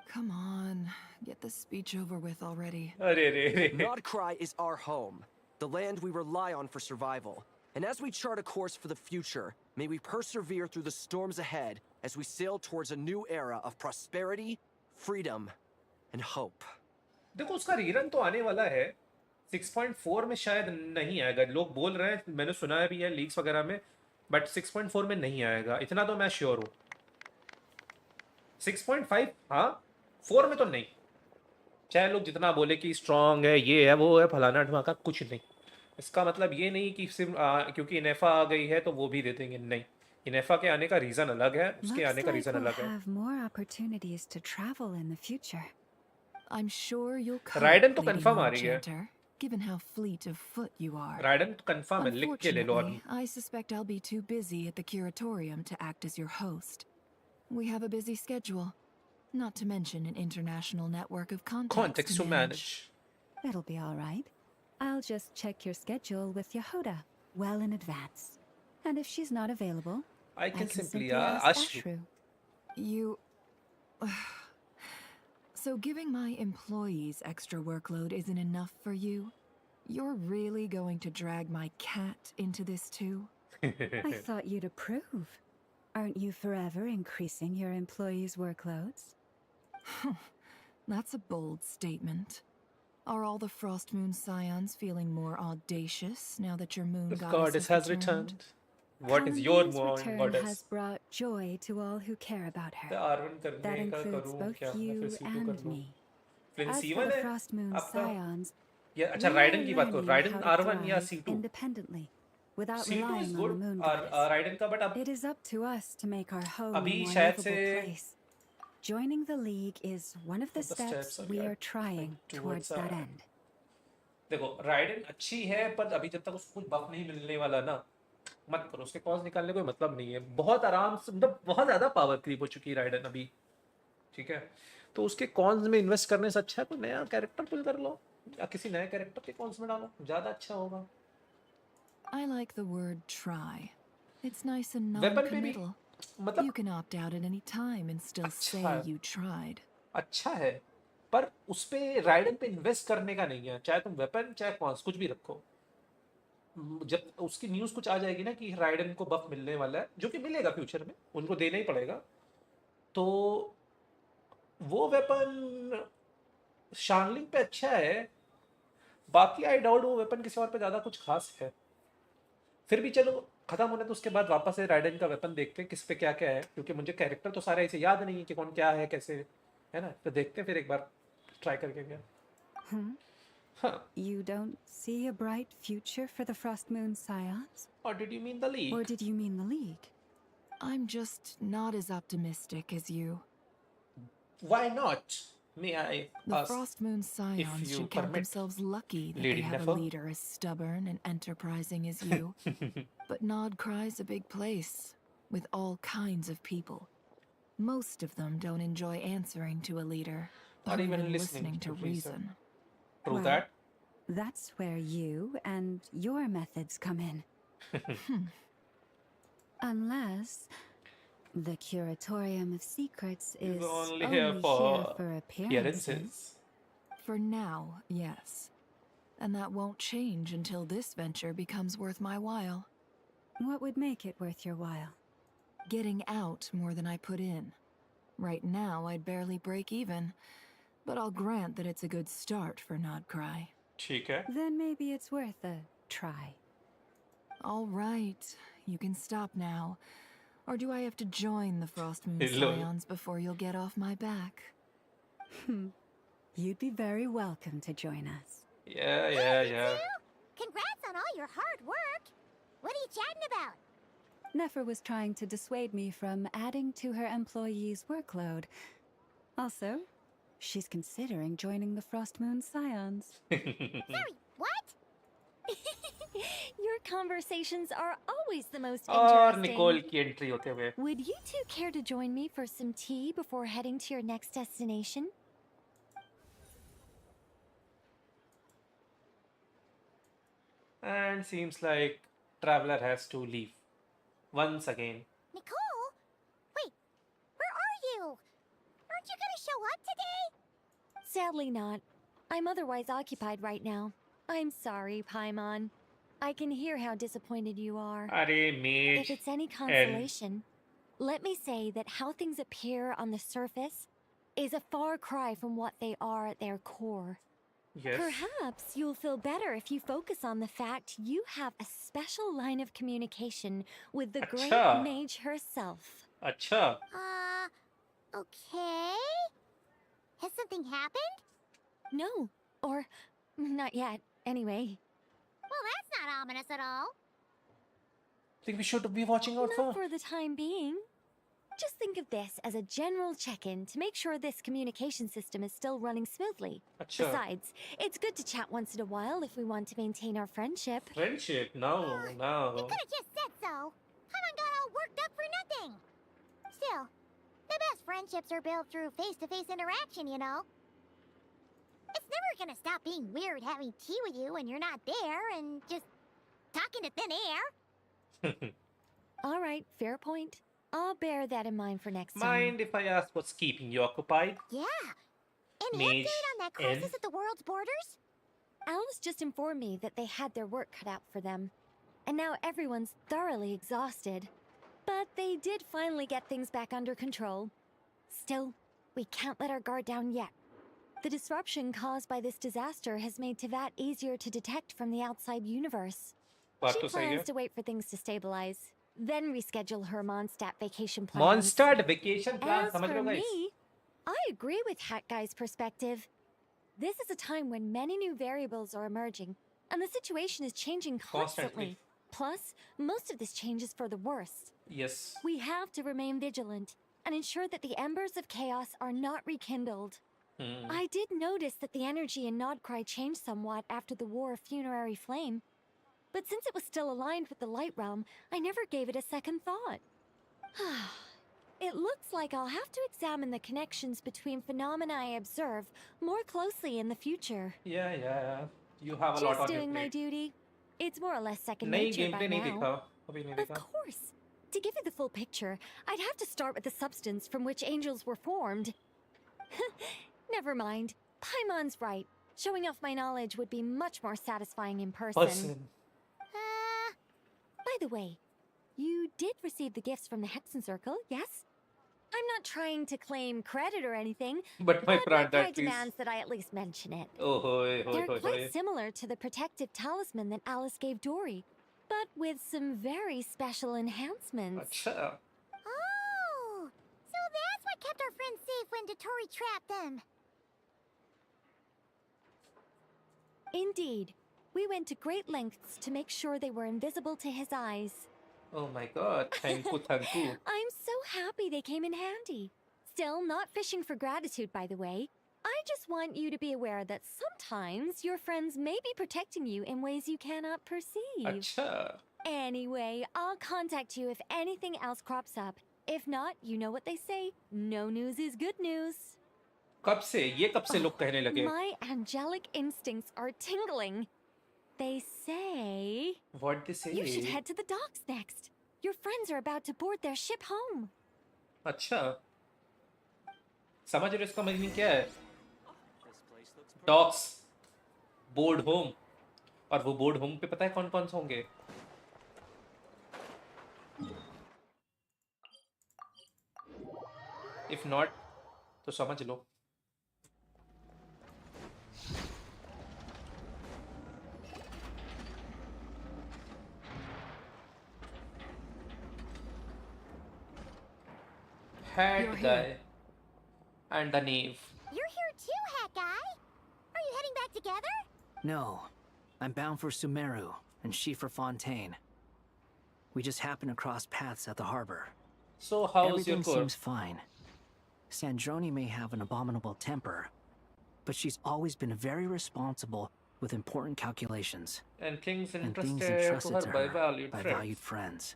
Speaker 13: Come on, get the speech over with already.
Speaker 3: Nodcry is our home, the land we rely on for survival. And as we chart a course for the future, may we persevere through the storms ahead as we sail towards a new era of prosperity, freedom, and hope.
Speaker 1: देखो उसका rerun तो आने वाला है. 6.4 में शायद नहीं आएगा. लोग बोल रहे हैं, मैंने सुना है भी है लीक्स वगैरह में, बट 6.4 में नहीं आएगा. इतना तो मैं श्योर हूँ. 6.5 हाँ, 4 में तो नहीं. चाहे लोग जितना बोले कि स्ट्रांग है, ये है, वो है, फलाना ढमाका, कुछ नहीं. इसका मतलब ये नहीं कि सिर्फ क्योंकि इनेफा आ गई है तो वो भी दे देंगे. नहीं, इनेफा के आने का रीजन अलग है, उसके आने का रीजन
Speaker 9: we'll
Speaker 1: अलग है.
Speaker 9: have more opportunities to travel in the future.
Speaker 13: I'm sure you'll cope,
Speaker 1: ridden तो
Speaker 13: Lady
Speaker 1: कंफर्म आ रही है.
Speaker 13: Enchanter, given how fleet of foot you are.
Speaker 1: Ridden तो कंफर्म है, लिख के ले लो अभी.
Speaker 13: Unfortunately, I suspect I'll be too busy at the curatorium to act as your host. We have a busy schedule, not to mention an international network of contacts
Speaker 1: to manage.
Speaker 9: That'll be all right. I'll just check your schedule with Yehoda well in advance. And if she's not available,
Speaker 1: I can simply
Speaker 9: ask
Speaker 1: ask
Speaker 9: Ashru.
Speaker 13: You... So giving my employees extra workload isn't enough for you? You're really going to drag my cat into this too?
Speaker 9: I thought you'd approve. Aren't you forever increasing your employees' workloads?
Speaker 13: That's a bold statement. Are all the Frost Moon Scions feeling more audacious now that your moon
Speaker 1: The
Speaker 13: goddess
Speaker 1: goddess has returned. What is your
Speaker 9: Columbine's
Speaker 1: moon
Speaker 9: return
Speaker 1: goddess?
Speaker 9: has brought joy to all who care about her.
Speaker 1: करने
Speaker 9: That
Speaker 1: का
Speaker 9: includes
Speaker 1: करूँ
Speaker 9: both
Speaker 1: क्या? मैं
Speaker 9: you
Speaker 1: फिर C2 कर
Speaker 9: and
Speaker 1: दूँ.
Speaker 9: me.
Speaker 1: Flynn
Speaker 9: As for
Speaker 1: C1
Speaker 9: the
Speaker 1: है
Speaker 9: Frost Moon
Speaker 1: आपका?
Speaker 9: Scions,
Speaker 1: ये अच्छा
Speaker 9: we
Speaker 1: राइडन
Speaker 9: are
Speaker 1: की बात करो.
Speaker 9: learning
Speaker 1: ridden
Speaker 9: how to
Speaker 1: R1 या
Speaker 9: thrive
Speaker 1: C2?
Speaker 9: independently, without
Speaker 1: C2 is
Speaker 9: relying on the
Speaker 1: good.
Speaker 9: moon goddess.
Speaker 1: Ridden का बट अब
Speaker 9: It is up to us to make our home a
Speaker 1: अभी
Speaker 9: more
Speaker 1: शायद
Speaker 9: livable
Speaker 1: से
Speaker 9: place. Joining the League is one of the steps we are trying towards that end.
Speaker 1: देखो ridden अच्छी है, पर अभी जब तक उसको कुछ बफ नहीं मिलने वाला ना, मत करो. उसके कॉन्स निकालने कोई मतलब नहीं है. बहुत आराम से, मतलब बहुत ज्यादा पावर क्रीप हो चुकी है राइडन अभी. ठीक है, तो उसके कॉन्स में इन्वेस्ट करने से अच्छा है कोई नया कैरेक्टर पुल कर लो, या किसी नए कैरेक्टर के कॉन्स में डालो, ज्यादा अच्छा होगा.
Speaker 13: I like the word try. It's nice and
Speaker 1: Weapon पे भी
Speaker 13: non-committal. You can opt out at any time and still say
Speaker 1: है.
Speaker 13: you tried.
Speaker 1: अच्छा है. पर उस पे राइडन पे इन्वेस्ट करने का नहीं है, चाहे तुम वेपन चाहे कॉन्स कुछ भी रखो। जब उसकी न्यूज़ कुछ आ जाएगी ना कि राइडन को बफ मिलने वाला है, जो कि मिलेगा फ्यूचर में, उनको देना ही पड़ेगा, तो वो वेपन शार्लिंग पे अच्छा है। बाकी आई डाउट वो वेपन किसी और पे ज़्यादा कुछ खास है। फिर भी चलो खत्म होने तो उसके बाद वापस से राइडन का वेपन देखते हैं किस पे क्या क्या है, क्योंकि मुझे कैरेक्टर तो सारे ऐसे याद नहीं है कि कौन क्या है कैसे है ना, तो देखते हैं फिर एक बार ट्राई करके क्या।
Speaker 9: Hmm?
Speaker 1: Huh.
Speaker 9: You don't see a bright future for the Frost Moon Scions?
Speaker 1: Or did you mean the League?
Speaker 9: Or did you mean the League?
Speaker 13: I'm just not as optimistic as you.
Speaker 1: Why not? May I
Speaker 13: The
Speaker 1: ask
Speaker 13: Frost Moon
Speaker 1: if
Speaker 13: Scions
Speaker 1: you
Speaker 13: should count
Speaker 1: permit?
Speaker 13: themselves lucky that
Speaker 1: Lady
Speaker 13: they have
Speaker 1: Nefer?
Speaker 13: a leader as stubborn and enterprising as you. But Nodcry's a big place, with all kinds of people. Most of them don't enjoy answering to a leader,
Speaker 1: Or
Speaker 13: or
Speaker 1: even
Speaker 13: even
Speaker 1: listening
Speaker 13: listening to
Speaker 1: to reason.
Speaker 13: reason.
Speaker 1: True
Speaker 9: Well,
Speaker 1: that.
Speaker 9: That's where you and your methods come in. Unless the Curatorium of Secrets is
Speaker 1: only here for
Speaker 9: appearances.
Speaker 13: For now, yes. And that won't change until this venture becomes worth my while.
Speaker 9: What would make it worth your while?
Speaker 13: Getting out more than I put in. Right now, I'd barely break even, but I'll grant that it's a good start for Nodcry.
Speaker 1: ठीक है.
Speaker 9: Then maybe it's worth a try.
Speaker 13: All right, you can stop now. Or do I have to join the Frost Moon
Speaker 1: Hello.
Speaker 13: Scions before you'll get off my back?
Speaker 9: You'd be very welcome to join us.
Speaker 1: Yeah.
Speaker 12: Congrats on all your hard work! What are you chatting about?
Speaker 9: Nefer was trying to dissuade me from adding to her employees' workload. Also, she's considering joining the Frost Moon Scions.
Speaker 12: Sorry, what?
Speaker 2: Your conversations are always the most
Speaker 1: और
Speaker 2: interesting.
Speaker 1: Nicol की entry होते हुए.
Speaker 2: Would you two care to join me for some tea before heading to your next destination?
Speaker 1: And seems like Traveler has to leave once again.
Speaker 12: Nicole? Wait, where are you? Aren't you gonna show up today?
Speaker 2: Sadly not. I'm otherwise occupied right now. I'm sorry, Paimon. I can hear how disappointed you are.
Speaker 1: अरे mage.
Speaker 2: If it's any consolation, let me say that how things appear on the surface is a far cry from what they are at their core.
Speaker 1: Yes.
Speaker 2: Perhaps you'll feel better if you focus on the fact you have a special line of communication with the great
Speaker 1: Acha.
Speaker 2: mage herself.
Speaker 1: अच्छा.
Speaker 12: Okay. Has something happened?
Speaker 2: No, or not yet, anyway.
Speaker 12: Well, that's not ominous at all.
Speaker 1: Think we should be watching out
Speaker 2: Not
Speaker 1: for?
Speaker 2: for the time being. Just think of this as a general check-in to make sure this communication system is still running smoothly.
Speaker 1: Acha.
Speaker 2: Besides, it's good to chat once in a while if we want to maintain our friendship.
Speaker 1: Friendship? No.
Speaker 12: You could have just said so. Paimon got all worked up for nothing. Still, the best friendships are built through face-to-face interaction, you know. It's never gonna stop being weird having tea with you when you're not there and just talking to thin air.
Speaker 2: All right, fair point. I'll bear that in mind for next time.
Speaker 1: Mind if I ask what's keeping you occupied?
Speaker 12: Yeah. Any
Speaker 1: Mage
Speaker 12: update on that crisis
Speaker 1: and-
Speaker 12: at the world's borders?
Speaker 2: Alice just informed me that they had their work cut out for them. And now everyone's thoroughly exhausted. But they did finally get things back under control. Still, we can't let our guard down yet. The disruption caused by this disaster has made Tevat easier to detect from the outside universe.
Speaker 1: बात
Speaker 2: She
Speaker 1: तो सही है.
Speaker 2: plans to wait for things to stabilize, then reschedule her Mondstadt vacation plans.
Speaker 1: Mondstadt vacation plan,
Speaker 2: As
Speaker 1: समझ
Speaker 2: for
Speaker 1: low guys.
Speaker 2: me, I agree with Hat Guy's perspective. This is a time when many new variables are emerging, and the situation is changing constantly. Plus, most of this change is for the worse.
Speaker 1: Yes.
Speaker 2: We have to remain vigilant and ensure that the embers of chaos are not rekindled. I did notice that the energy in Nodcry changed somewhat after the War of Funerary Flame, but since it was still aligned with the Light Realm, I never gave it a second thought. It looks like I'll have to examine the connections between phenomena I observe more closely in the future.
Speaker 1: Yeah. You have a lot
Speaker 2: Just
Speaker 1: on your
Speaker 2: doing my
Speaker 1: plate.
Speaker 2: duty. It's more or less second
Speaker 1: नहीं
Speaker 2: nature by
Speaker 1: gameplay नहीं
Speaker 2: now.
Speaker 1: देखा. अभी नहीं
Speaker 2: Of
Speaker 1: देखा.
Speaker 2: course. To give you the full picture, I'd have to start with the substance from which angels were formed. Never mind. Paimon's right. Showing off my knowledge would be much more satisfying in person. By the way, you did receive the gifts from the Hexen Circle, yes? I'm not trying to claim credit or anything,
Speaker 1: But my
Speaker 2: pride
Speaker 1: please.
Speaker 2: demands that I at least mention it.
Speaker 1: Oh, hoy, hoy,
Speaker 2: They're
Speaker 1: hoy,
Speaker 2: quite
Speaker 1: hoy.
Speaker 2: similar to the protective talisman that Alice gave Dory, but with some very special enhancements.
Speaker 1: Acha.
Speaker 12: Oh, so that's what kept our friends safe when Dotori trapped them.
Speaker 2: Indeed. We went to great lengths to make sure they were invisible to his eyes.
Speaker 1: Oh my god, thank you, thank you.
Speaker 2: I'm so happy they came in handy. Still, not fishing for gratitude, by the way. I just want you to be aware that sometimes your friends may be protecting you in ways you cannot perceive.
Speaker 1: Acha.
Speaker 2: Anyway, I'll contact you if anything else crops up. If not, you know what they say, no news is good news.
Speaker 1: कब से ये कब से लोग कहने लगे?
Speaker 2: My angelic instincts are tingling. They say...
Speaker 1: What they say?
Speaker 2: You should head to the docks next. Your friends are about to board their ship home.
Speaker 1: अच्छा समझ रहे हो इसका मीनिंग क्या है? डॉक्स बोर्ड होम और वो बोर्ड होम पे पता है कौन कौन से होंगे? इफ नॉट तो समझ लो. Hat guy and the knave.
Speaker 12: You're here too, Hat Guy. Are you heading back together?
Speaker 4: No. I'm bound for Sumeru, and she for Fontaine. We just happened to cross paths at the harbor.
Speaker 1: So how's your
Speaker 4: Everything
Speaker 1: course?
Speaker 4: seems fine. Sandrone may have an abominable temper, but she's always been very responsible with important calculations.
Speaker 1: And things
Speaker 4: and
Speaker 1: entrusted
Speaker 4: things entrusted
Speaker 1: to her
Speaker 4: to
Speaker 1: by valued
Speaker 4: by
Speaker 1: friends.
Speaker 4: valued friends.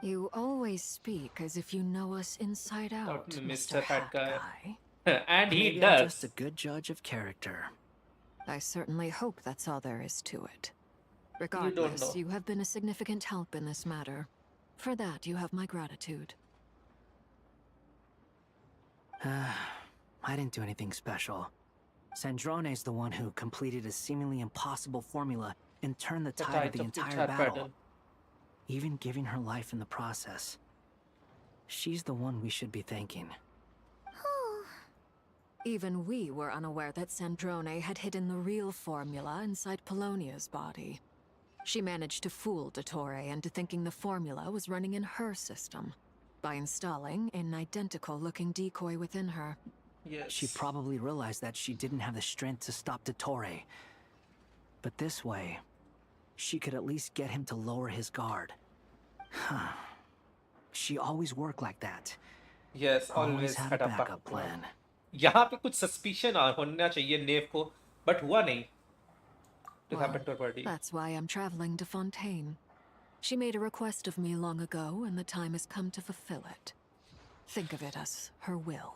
Speaker 13: You always speak as if you know us inside out,
Speaker 1: Mr. Hat Guy.
Speaker 13: Guy.
Speaker 1: And he
Speaker 4: Maybe I'm
Speaker 1: does.
Speaker 4: just a good judge of character.
Speaker 13: I certainly hope that's all there is to it.
Speaker 1: know.
Speaker 13: Regardless, you have been a significant help in this matter. For that, you have my gratitude.
Speaker 4: I didn't do anything special. Sandrone's the one who completed a seemingly impossible formula and turned the tide of the entire battle, even giving her life in the process. She's the one we should be thanking.
Speaker 13: Even we were unaware that Sandrone had hidden the real formula inside Polonia's body. She managed to fool Dottore into thinking the formula was running in her system by installing an identical-looking decoy within her.
Speaker 1: Yes.
Speaker 4: She probably realized that she didn't have the strength to stop Dottore. But this way, she could at least get him to lower his guard. She always worked like that.
Speaker 1: Yes, always
Speaker 4: had
Speaker 1: had
Speaker 4: a
Speaker 1: a
Speaker 4: backup plan.
Speaker 1: यहाँ पे कुछ suspicion होना चाहिए नेव को, but हुआ नहीं. It
Speaker 13: Well,
Speaker 1: happened to her body.
Speaker 13: that's why I'm traveling to Fontaine. She made a request of me long ago, and the time has come to fulfill it. Think of it as her will.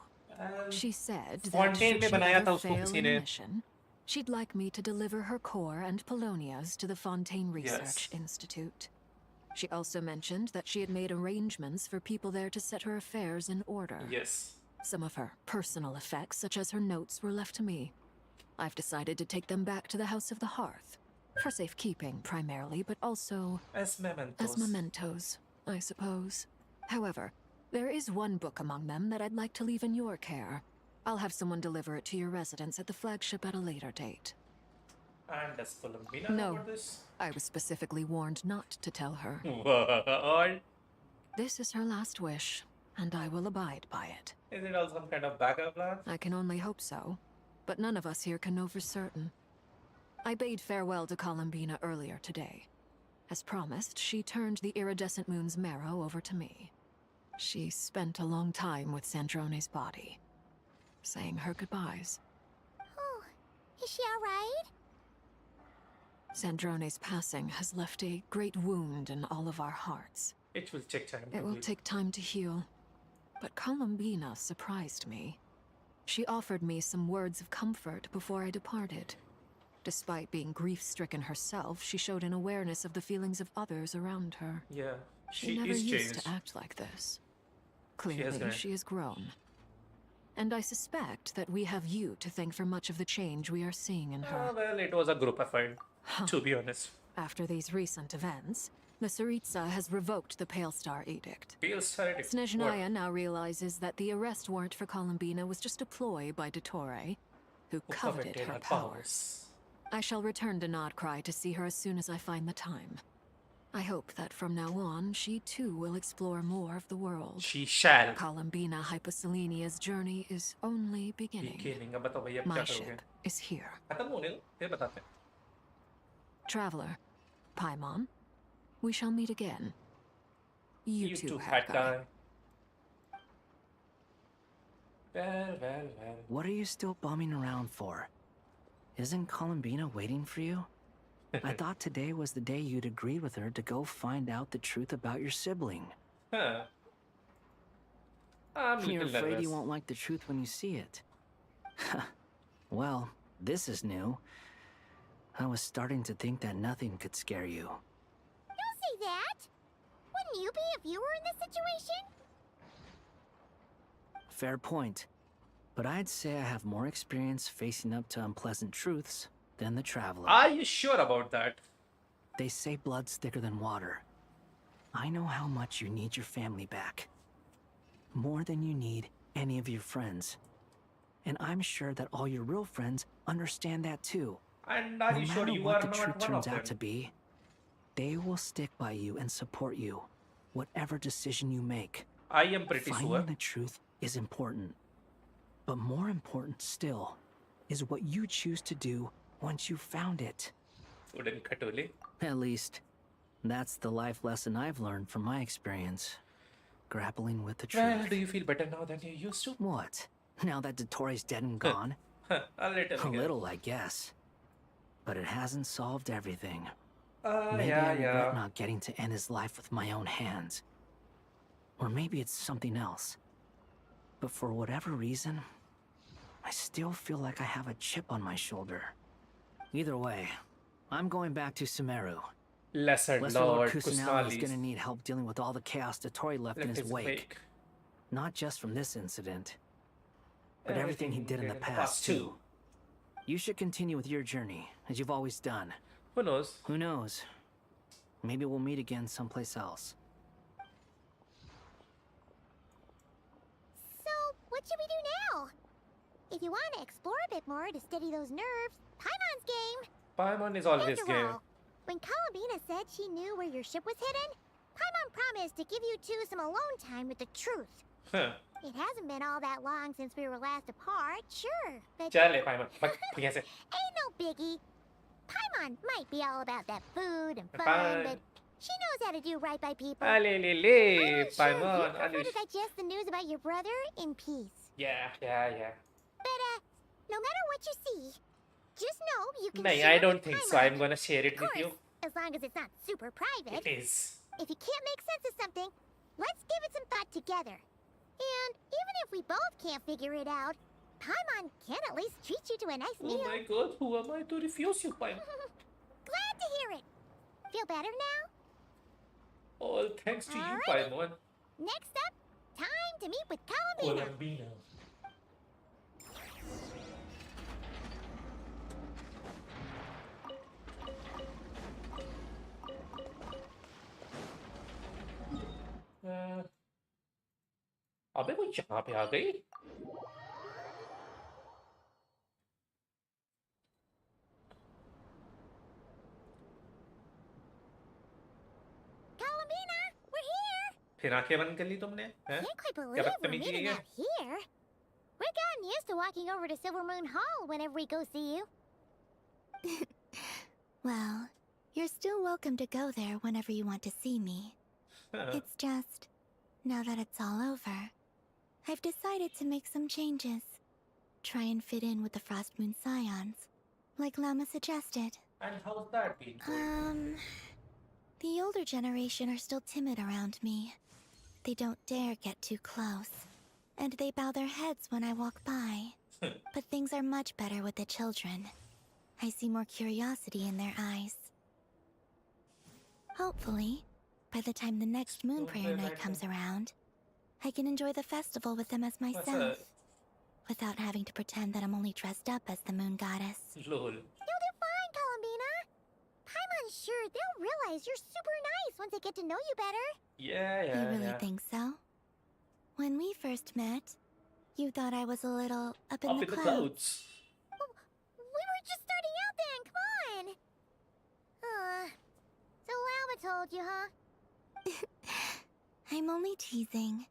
Speaker 13: She said that
Speaker 1: Fontaine
Speaker 13: should
Speaker 1: में
Speaker 13: she
Speaker 1: बनाया
Speaker 13: ever
Speaker 1: था उसको
Speaker 13: fail
Speaker 1: किसी
Speaker 13: in
Speaker 1: ने.
Speaker 13: mission, she'd like me to deliver her core and Polonia's to the Fontaine Research
Speaker 1: Yes.
Speaker 13: Institute. She also mentioned that she had made arrangements for people there to set her affairs in order.
Speaker 1: Yes.
Speaker 13: Some of her personal effects, such as her notes, were left to me. I've decided to take them back to the House of the Hearth. For safekeeping, primarily, but also
Speaker 1: As mementos.
Speaker 13: as mementos, I suppose. However, there is one book among them that I'd like to leave in your care. I'll have someone deliver it to your residence at the flagship at a later date.
Speaker 1: And does Columbina know
Speaker 13: No,
Speaker 1: about this?
Speaker 13: I was specifically warned not to tell her.
Speaker 1: What?
Speaker 13: This is her last wish, and I will abide by it.
Speaker 1: Is it all some kind of backup plan?
Speaker 13: I can only hope so, but none of us here can know for certain. I bade farewell to Columbina earlier today. As promised, she turned the iridescent moon's marrow over to me. She spent a long time with Sandrone's body, saying her goodbyes.
Speaker 12: Oh, is she alright?
Speaker 13: Sandrone's passing has left a great wound in all of our hearts.
Speaker 1: It will take time.
Speaker 13: It will take time to heal. But Columbina surprised me. She offered me some words of comfort before I departed. Despite being grief-stricken herself, she showed an awareness of the feelings of others around her.
Speaker 1: Yeah,
Speaker 13: She
Speaker 1: she
Speaker 13: never
Speaker 1: is
Speaker 13: used
Speaker 1: changed.
Speaker 13: to act like this.
Speaker 1: has
Speaker 13: Clearly,
Speaker 1: grown.
Speaker 13: she has grown. And I suspect that we have you to thank for much of the change we are seeing in her.
Speaker 1: Well, it was a group effort, to be honest.
Speaker 13: After these recent events, the Tsaritsa has revoked the Pale Star Edict.
Speaker 1: Pale Star Edict.
Speaker 13: Snezhnaya now realizes that the arrest warrant for Columbina was just a ploy by Dottore, who coveted her powers. I shall return to Nodcry to see her as soon as I find the time. I hope that from now on, she too will explore more of the world.
Speaker 1: She shall.
Speaker 13: Columbina Hyposelenia's journey is only beginning. My ship is here. Traveler, Paimon, we shall meet again. You too, Hat Guy.
Speaker 1: Well.
Speaker 4: What are you still bumming around for? Isn't Columbina waiting for you? I thought today was the day you'd agreed with her to go find out the truth about your sibling.
Speaker 1: Huh. I'm
Speaker 4: You're afraid
Speaker 1: nervous.
Speaker 4: you won't like the truth when you see it. Well, this is new. I was starting to think that nothing could scare you.
Speaker 12: Don't say that! Wouldn't you be if you were in this situation?
Speaker 4: Fair point. But I'd say I have more experience facing up to unpleasant truths than the Traveler.
Speaker 1: Are you sure about that?
Speaker 4: They say blood's thicker than water. I know how much you need your family back. More than you need any of your friends. And I'm sure that all your real friends understand that too.
Speaker 1: And are you sure you
Speaker 4: what
Speaker 1: are
Speaker 4: the
Speaker 1: not
Speaker 4: truth
Speaker 1: one of
Speaker 4: turns
Speaker 1: them?
Speaker 4: out to be, they will stick by you and support you, whatever decision you make.
Speaker 1: I am pretty
Speaker 4: Finding
Speaker 1: sure.
Speaker 4: the truth is important. But more important still is what you choose to do once you've found it. At least, that's the life lesson I've learned from my experience. Grappling with the truth.
Speaker 1: Well, do you feel better now than you used to?
Speaker 4: What? Now that Dottore's dead and gone?
Speaker 1: A little.
Speaker 4: A little, I guess. But it hasn't solved everything.
Speaker 1: Maybe
Speaker 4: I regret
Speaker 1: yeah.
Speaker 4: not getting to end his life with my own hands. Or maybe it's something else. But for whatever reason, I still feel like I have a chip on my shoulder. Either way, I'm going back to Sumeru.
Speaker 1: Lesser Lord
Speaker 4: Kusanali is
Speaker 1: Kusanali.
Speaker 4: gonna need help dealing with all the chaos Dottore left in his wake. Not just from this incident, but everything he did in the past too. You should continue with your journey, as you've always done.
Speaker 1: Who knows?
Speaker 4: Who knows? Maybe we'll meet again someplace else.
Speaker 12: So, what should we do now? If you want to explore a bit more to steady those nerves, Paimon's game.
Speaker 1: Paimon is always
Speaker 12: After
Speaker 1: game.
Speaker 12: all, when Columbina said she knew where your ship was hidden, Paimon promised to give you two some alone time with the truth.
Speaker 1: Huh.
Speaker 12: It hasn't been all that long since we were last apart, sure, but...
Speaker 1: Chale, Paimon. Yes.
Speaker 12: Ain't no biggie. Paimon might be all about that food and fun,
Speaker 1: Fine.
Speaker 12: but she knows how to do right by people.
Speaker 1: Alelele,
Speaker 12: Sure, you
Speaker 1: Paimon.
Speaker 12: prefer to digest the news about your brother in peace.
Speaker 1: Yeah.
Speaker 12: But, no matter what you see, just know you can
Speaker 1: No,
Speaker 12: share
Speaker 1: I
Speaker 12: it
Speaker 1: don't
Speaker 12: with
Speaker 1: think
Speaker 12: Paimon.
Speaker 1: so. I'm gonna share it
Speaker 12: Of
Speaker 1: with
Speaker 12: course,
Speaker 1: you.
Speaker 12: as long as it's not super private.
Speaker 1: It is.
Speaker 12: If you can't make sense of something, let's give it some thought together. And even if we both can't figure it out, Paimon can at least treat you to a nice meal.
Speaker 1: Oh my god, who am I to refuse you, Paimon?
Speaker 12: Glad to hear it. Feel better now?
Speaker 1: All thanks to you,
Speaker 12: Alrighty.
Speaker 1: Paimon.
Speaker 12: Next up, time to meet with Columbina.
Speaker 1: Columbina. अबे वो यहाँ पे आ गई
Speaker 12: Columbina, we're here.
Speaker 1: फिर आंखें बंद कर ली तुमने हैं?
Speaker 12: Can't quite
Speaker 1: क्या
Speaker 12: believe we're
Speaker 1: बदतमीजी है
Speaker 12: meeting
Speaker 1: ये?
Speaker 12: out here. We've gotten used to walking over to Silver Moon Hall whenever we go see you.
Speaker 10: Well, you're still welcome to go there whenever you want to see me. It's just, now that it's all over, I've decided to make some changes. Try and fit in with the Frost Moon Scions, like Lama suggested.
Speaker 1: And how's that been?
Speaker 10: The older generation are still timid around me. They don't dare get too close, and they bow their heads when I walk by. But things are much better with the children. I see more curiosity in their eyes. Hopefully, by the time the next Moon Prayer Night comes around, I can enjoy the festival with them as myself.
Speaker 2: without having to pretend that I'm only dressed up as the moon goddess.
Speaker 1: Lol.
Speaker 12: You'll do fine, Columbina. Paimon's sure they'll realize you're super nice once they get to know you better.
Speaker 1: Yeah,
Speaker 2: You
Speaker 1: yeah,
Speaker 2: really
Speaker 1: yeah.
Speaker 2: think so? When we first met, you thought I was a little up in
Speaker 1: Up
Speaker 2: the
Speaker 1: in the
Speaker 2: clouds.
Speaker 1: clouds.
Speaker 12: We were just starting out then, come on. So Alma told you, huh?
Speaker 2: I'm only teasing.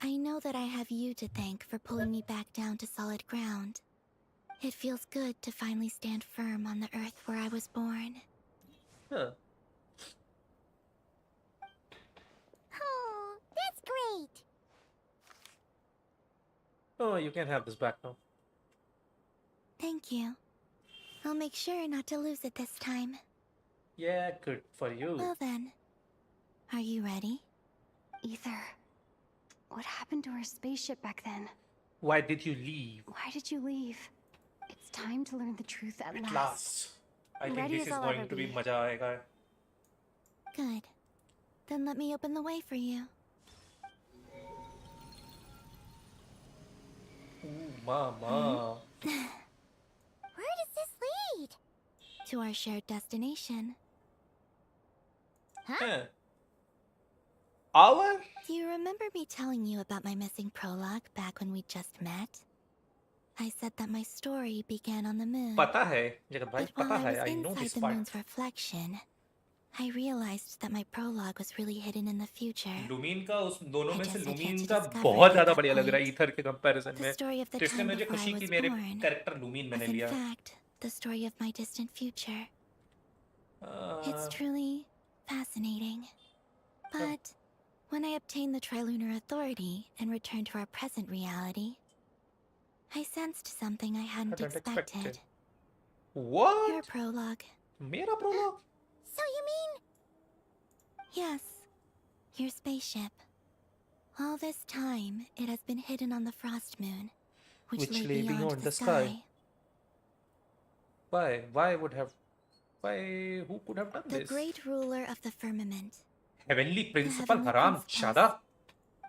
Speaker 2: I know that I have you to thank for pulling me back down to solid ground. It feels good to finally stand firm on the earth where I was born.
Speaker 1: Huh.
Speaker 12: Oh, that's great.
Speaker 1: Oh, you can have this back now.
Speaker 2: Thank you. I'll make sure not to lose it this time.
Speaker 1: Yeah, good for you.
Speaker 2: Well then, are you ready?
Speaker 7: Ether, what happened to our spaceship back then?
Speaker 1: Why did you leave?
Speaker 7: Why did you leave? It's time to learn the truth at
Speaker 1: At
Speaker 7: last.
Speaker 1: last. I think
Speaker 7: Ready
Speaker 1: this
Speaker 7: as
Speaker 1: is
Speaker 7: I'll
Speaker 1: going
Speaker 7: ever
Speaker 1: to be
Speaker 7: be.
Speaker 1: maja aega.
Speaker 2: Good. Then let me open the way for you.
Speaker 1: Ooh, mama.
Speaker 12: Where does this lead?
Speaker 2: To our shared destination.
Speaker 1: Huh? Our?
Speaker 2: Do you remember me telling you about my missing prologue back when we just met? I said that my story began on the moon.
Speaker 1: Pata hai. Jagat bhai,
Speaker 2: But while
Speaker 1: pata
Speaker 2: I
Speaker 1: hai.
Speaker 2: was
Speaker 1: I know
Speaker 2: inside
Speaker 1: this
Speaker 2: the
Speaker 1: part.
Speaker 2: moon's reflection, I realized that my prologue was really hidden in the future.
Speaker 1: लुमीन का उस दोनों में से
Speaker 2: just had
Speaker 1: लुमीन
Speaker 2: to
Speaker 1: का
Speaker 2: discover
Speaker 1: बहुत
Speaker 2: it
Speaker 1: ज्यादा
Speaker 2: at that
Speaker 1: बढ़िया लग रहा है
Speaker 2: point.
Speaker 1: ईथर के कंपैरिजन
Speaker 2: The
Speaker 1: में
Speaker 2: story of the
Speaker 1: तो इसलिए
Speaker 2: time
Speaker 1: मुझे
Speaker 2: before I
Speaker 1: खुशी
Speaker 2: was
Speaker 1: की मेरे
Speaker 2: born
Speaker 1: कैरेक्टर लुमीन मैंने
Speaker 2: was in
Speaker 1: लिया
Speaker 2: fact the story of my distant future. It's truly fascinating. But when I obtained the Trilunar Authority and returned to our present reality, I sensed something I hadn't expected.
Speaker 1: What?
Speaker 2: Your prologue.
Speaker 1: मेरा prologue?
Speaker 12: So you mean...
Speaker 2: Yes, your spaceship. All this time, it has been hidden on the frost moon, which lay beyond the sky.
Speaker 1: Why? Why would have... Why? Who could have done
Speaker 2: The
Speaker 1: this?
Speaker 2: great ruler of the firmament.
Speaker 1: Heavenly Principal
Speaker 2: Heavenly
Speaker 1: Haram
Speaker 2: Principals.
Speaker 1: Chada?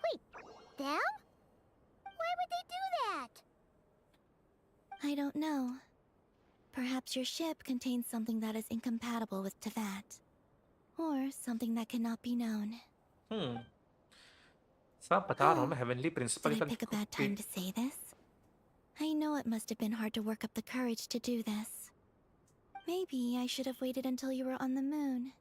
Speaker 12: Wait, them? Why would they do that?
Speaker 2: I don't know. Perhaps your ship contains something that is incompatible with Tevat. Or something that cannot be known.
Speaker 1: सब बता रहा हूँ मैं Heavenly Principal
Speaker 2: Did I
Speaker 1: का
Speaker 2: pick a bad time to say this? I know it must have been hard to work up the courage to do this. Maybe I should have waited until you were on the moon,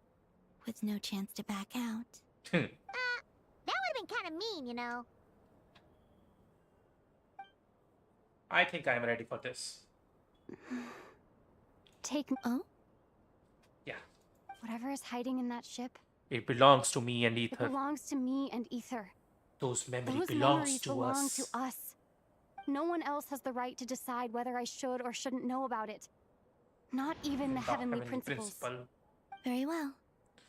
Speaker 2: with no chance to back out.
Speaker 12: That would have been kind of mean, you know.
Speaker 1: I think I'm ready for this.
Speaker 7: Take...
Speaker 2: Oh?
Speaker 1: Yeah.
Speaker 7: Whatever is hiding in that ship,
Speaker 1: It belongs to me and
Speaker 7: it
Speaker 1: Ether.
Speaker 7: belongs to me and Ether.
Speaker 1: Those memories
Speaker 7: Those
Speaker 1: belongs
Speaker 7: memories
Speaker 1: to
Speaker 7: belong
Speaker 1: us.
Speaker 7: to us. No one else has the right to decide whether I should or shouldn't know about it. Not even the Heavenly Principals.
Speaker 2: Very well.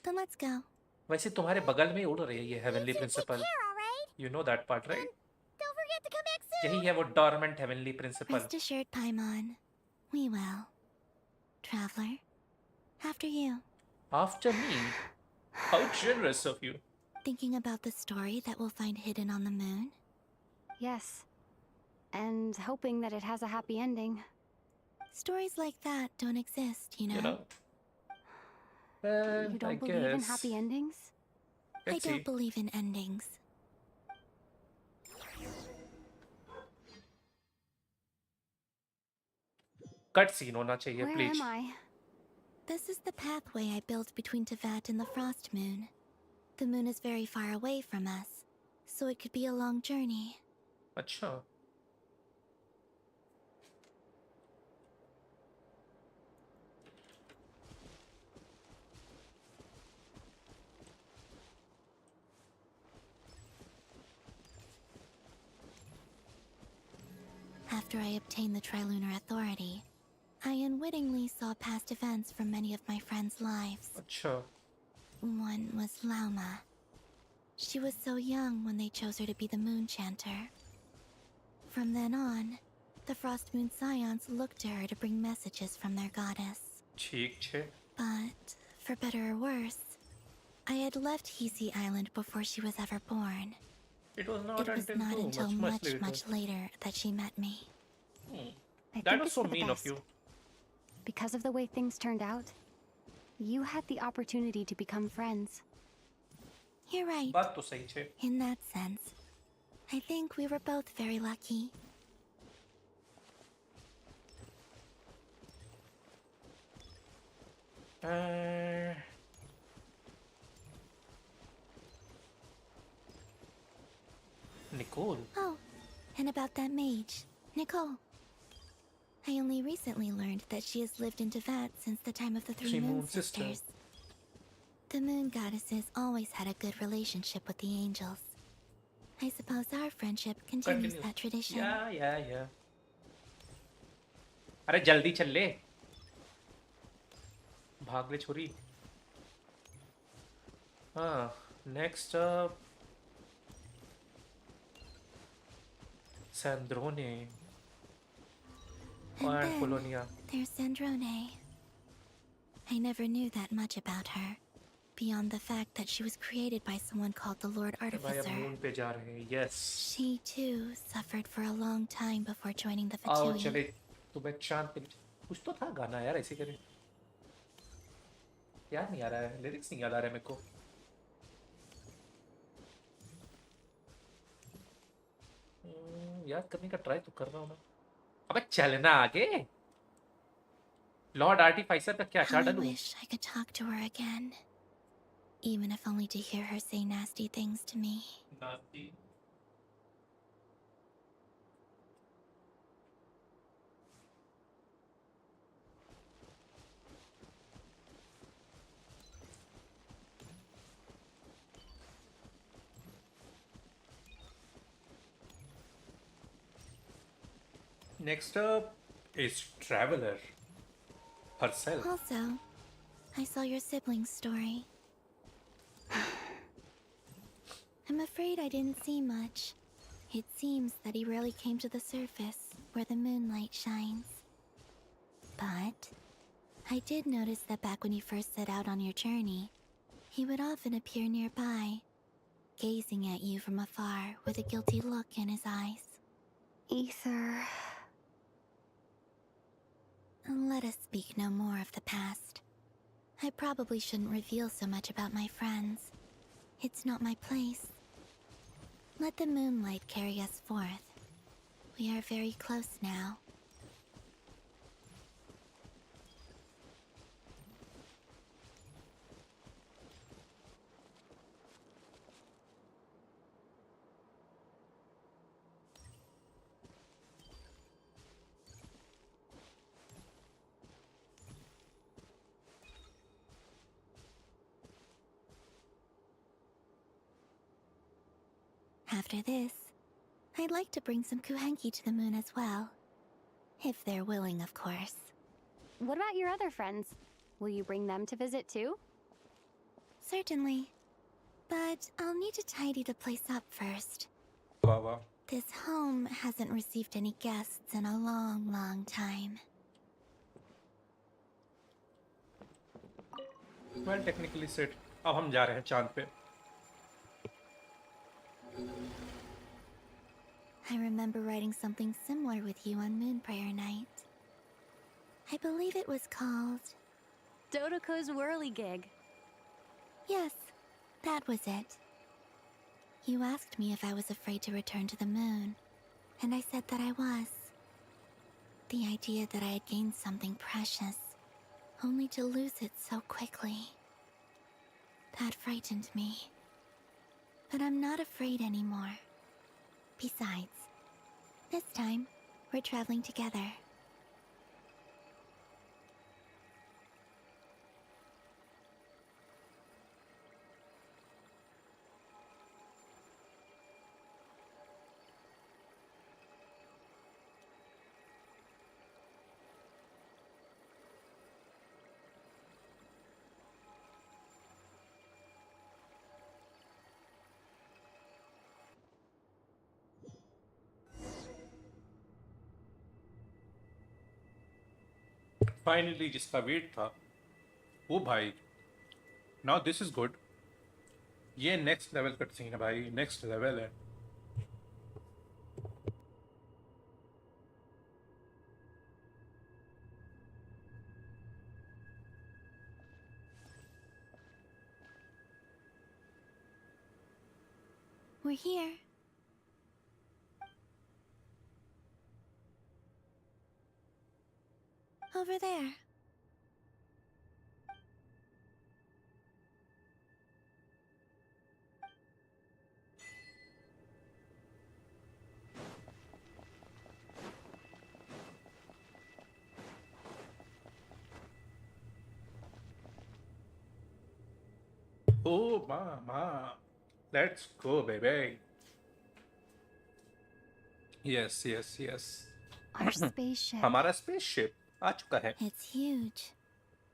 Speaker 2: Then let's go.
Speaker 1: वैसे तुम्हारे बगल में उड़ रही है ये Heavenly Principal.
Speaker 12: Alright?
Speaker 1: You know that part, right?
Speaker 12: Don't forget to come back soon.
Speaker 1: यही है वो dormant Heavenly Principal.
Speaker 2: Rest assured, Paimon. We will. Traveler, after you.
Speaker 1: After me? How generous of you.
Speaker 2: Thinking about the story that we'll find hidden on the moon?
Speaker 7: Yes. And hoping that it has a happy ending.
Speaker 2: Stories like that don't exist, you know?
Speaker 1: You know? Well,
Speaker 7: You don't
Speaker 1: I
Speaker 7: believe in
Speaker 1: guess.
Speaker 7: happy endings?
Speaker 2: I don't believe in endings.
Speaker 1: Cutscene होना चाहिए,
Speaker 7: Where
Speaker 1: please.
Speaker 7: am I?
Speaker 2: This is the pathway I built between Tevat and the Frost Moon. The moon is very far away from us, so it could be a long journey.
Speaker 1: अच्छा.
Speaker 2: After I obtained the Trilunar Authority, I unwittingly saw past events from many of my friends' lives.
Speaker 1: अच्छा.
Speaker 2: One was Lauma. She was so young when they chose her to be the Moon Chanter. From then on, the Frost Moon Scions looked to her to bring messages from their goddess.
Speaker 1: ठीक छे.
Speaker 2: But, for better or worse, I had left Hisi Island before she was ever born.
Speaker 1: It was
Speaker 10: It
Speaker 1: not
Speaker 10: was
Speaker 1: until
Speaker 10: not
Speaker 1: too
Speaker 10: until
Speaker 1: much later.
Speaker 10: much later that she met me.
Speaker 7: I
Speaker 1: That
Speaker 7: think
Speaker 1: was
Speaker 7: it's
Speaker 1: so
Speaker 7: for the
Speaker 1: mean of
Speaker 7: best.
Speaker 1: you.
Speaker 7: Because of the way things turned out, you had the opportunity to become friends.
Speaker 10: You're right.
Speaker 1: बात तो सही छे.
Speaker 10: In that sense, I think we were both very lucky.
Speaker 1: Nicole.
Speaker 10: Oh, and about that mage, Nicole. I only recently learned that she has lived in Tevat since the time of the Three Moon Sisters. The Moon Goddesses always had a good relationship with the angels. I suppose our friendship continues that tradition.
Speaker 1: Yeah. अरे जल्दी चल ले. भाग ले छोरी. हाँ, next up. Sandrone.
Speaker 10: And then
Speaker 1: Polonia.
Speaker 10: there's Sandrone. I never knew that much about her, beyond the fact that she was created by someone called the Lord
Speaker 1: भाई अब
Speaker 10: Artificer.
Speaker 1: moon पे जा रहे हैं. Yes.
Speaker 10: She too suffered for a long time before joining the
Speaker 1: आओ
Speaker 10: Fatui.
Speaker 1: चले. तुम्हें चांद पे कुछ तो था गाना यार ऐसे करे. याद नहीं आ रहा है. लिरिक्स नहीं याद आ रहे मेरे को. याद करने का ट्राई तो कर रहा हूँ मैं. अबे चलना आगे. लॉर्ड आर्टिफाइसर का क्या
Speaker 10: How I
Speaker 1: डालूं?
Speaker 10: wish I could talk to her again, even if only to hear her say nasty things to me.
Speaker 1: Nasty. Next up is Traveler herself.
Speaker 10: Also, I saw your sibling's story. I'm afraid I didn't see much. It seems that he rarely came to the surface where the moonlight shines. But I did notice that back when you first set out on your journey, he would often appear nearby, gazing at you from afar with a guilty look in his eyes.
Speaker 7: Ether.
Speaker 10: Let us speak no more of the past. I probably shouldn't reveal so much about my friends. It's not my place. Let the moonlight carry us forth. We are very close now. After this, I'd like to bring some kuhenki to the moon as well. If they're willing, of course.
Speaker 7: What about your other friends? Will you bring them to visit too?
Speaker 10: Certainly. But I'll need to tidy the place up first.
Speaker 1: Wow.
Speaker 10: This home hasn't received any guests in a long, long time.
Speaker 1: Well, technically said. अब हम जा रहे हैं चांद पे.
Speaker 10: I remember writing something similar with you on Moon Prayer Night. I believe it was called
Speaker 7: Dodoko's Whirligig.
Speaker 10: Yes, that was it. You asked me if I was afraid to return to the moon, and I said that I was. The idea that I had gained something precious, only to lose it so quickly. That frightened me. But I'm not afraid anymore. Besides, this time, we're traveling together.
Speaker 1: Finally जिसका wait था वो भाई. Now this is good. ये next level cut scene है भाई. Next level है.
Speaker 10: We're here. Over there.
Speaker 1: Oh, mama. Let's go, baby. Yes, yes, yes.
Speaker 10: Our spaceship.
Speaker 1: हमारा spaceship आ चुका है.
Speaker 10: It's huge.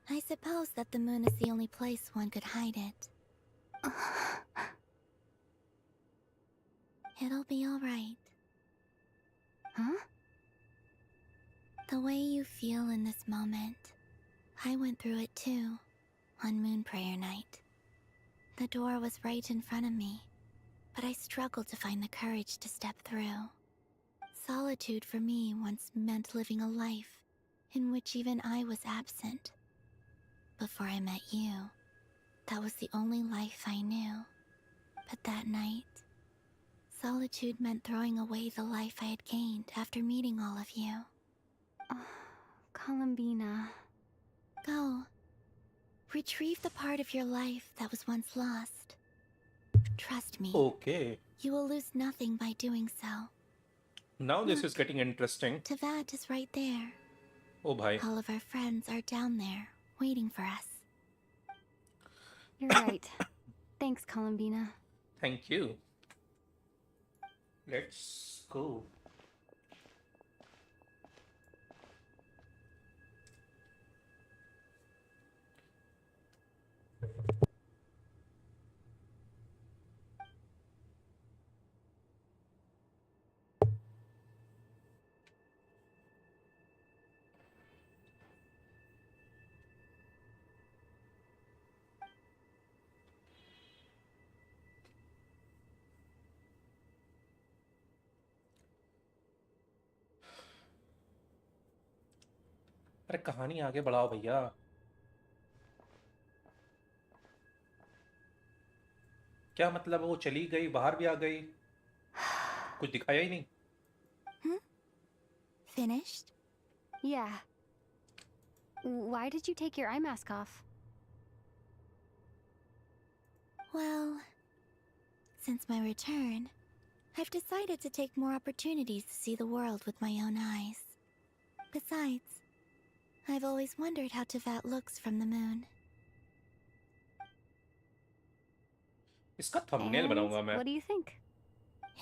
Speaker 10: I suppose that the moon is the only place one could hide it. It'll be all right.
Speaker 7: Huh?
Speaker 10: The way you feel in this moment, I went through it too, on Moon Prayer Night. The door was right in front of me, but I struggled to find the courage to step through. Solitude for me once meant living a life in which even I was absent. Before I met you, that was the only life I knew. But that night, solitude meant throwing away the life I had gained after meeting all of you.
Speaker 7: Columbina.
Speaker 10: Go. Retrieve the part of your life that was once lost. Trust me.
Speaker 1: Okay.
Speaker 10: You will lose nothing by doing so.
Speaker 1: Now this is getting interesting.
Speaker 10: Tevat is right there.
Speaker 1: Oh, bhai.
Speaker 10: All of our friends are down there, waiting for us.
Speaker 7: You're right. Thanks, Columbina.
Speaker 1: Thank you. Let's go. अरे कहानी आगे बढ़ाओ भैया. क्या मतलब वो चली गई, बाहर भी आ गई, कुछ दिखाया ही नहीं.
Speaker 10: Finished?
Speaker 7: Yeah. Why did you take your eye mask off?
Speaker 10: Well, since my return, I've decided to take more opportunities to see the world with my own eyes. Besides, I've always wondered how Tevat looks from the moon.
Speaker 1: इसका thumbnail बनाऊंगा मैं.
Speaker 7: What do you think?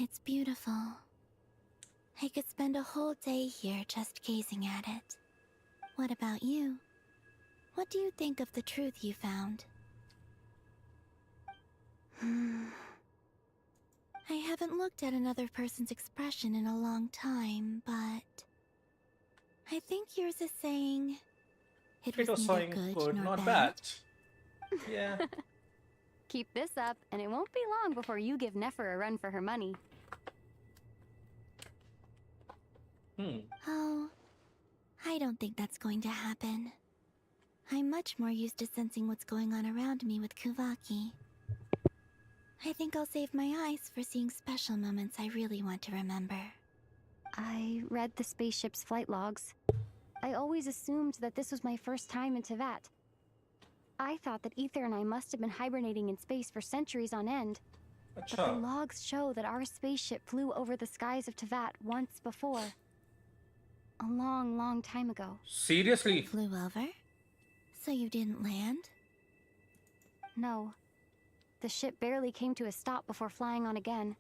Speaker 10: It's beautiful. I could spend a whole day here just gazing at it. What about you? What do you think of the truth you found? I haven't looked at another person's expression in a long time, but I think yours is saying it was neither
Speaker 1: saying
Speaker 10: good nor
Speaker 1: not
Speaker 10: bad.
Speaker 1: Yeah.
Speaker 7: Keep this up, and it won't be long before you give Nefer a run for her money.
Speaker 10: Oh, I don't think that's going to happen. I'm much more used to sensing what's going on around me with Kuvaki. I think I'll save my eyes for seeing special moments I really want to remember.
Speaker 7: I read the spaceship's flight logs. I always assumed that this was my first time in Tevat. I thought that Ether and I must have been hibernating in space for centuries on end. But the logs show that our spaceship flew over the skies of Tevat once before. A long, long time ago.
Speaker 1: Seriously?
Speaker 10: Flew over? So you didn't land?
Speaker 7: No. The ship barely came to a stop before flying on again.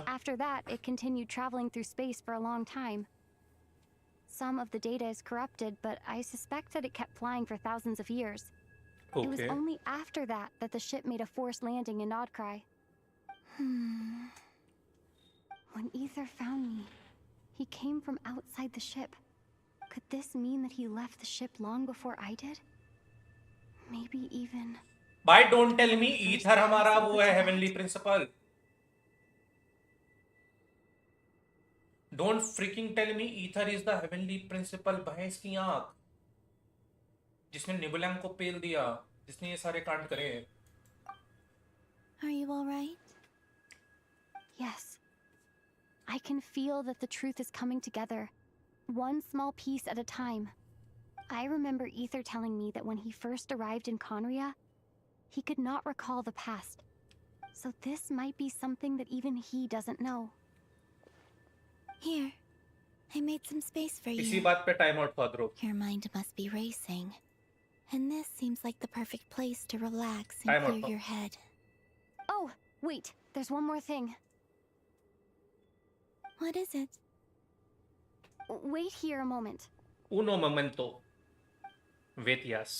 Speaker 7: After that, it continued traveling through space for a long time. Some of the data is corrupted, but I suspect that it kept flying for thousands of years. It was only after that that the ship made a forced landing in Nodcry. When Ether found me, he came from outside the ship. Could this mean that he left the ship long before I did? Maybe even...
Speaker 1: Why don't tell me Ether हमारा वो है heavenly principle. Don't freaking tell me Ether is the heavenly principle. भैंस की आँख जिसने निबुलैंग को पेल दिया, जिसने ये सारे कांड करे.
Speaker 10: Are you all right?
Speaker 7: Yes. I can feel that the truth is coming together, one small piece at a time. I remember Ether telling me that when he first arrived in Conria, he could not recall the past. So this might be something that even he doesn't know.
Speaker 10: Here, I made some space for
Speaker 1: इसी
Speaker 10: you.
Speaker 1: बात पे time out पा दो.
Speaker 10: Your mind must be racing. And this seems like the perfect place to relax and
Speaker 1: Time out,
Speaker 10: clear
Speaker 1: Pop.
Speaker 10: your head.
Speaker 7: Oh, wait, there's one more thing.
Speaker 10: What is it?
Speaker 7: Wait here a moment.
Speaker 1: Uno momento. Vetias.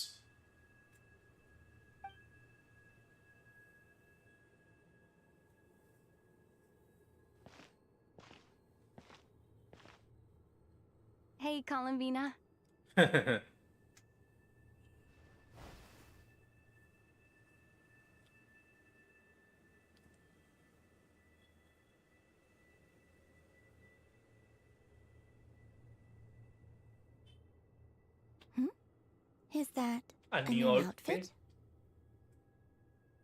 Speaker 7: Hey, Columbina.
Speaker 10: Is that
Speaker 1: A
Speaker 10: a
Speaker 1: new
Speaker 10: new
Speaker 1: outfit?
Speaker 10: outfit?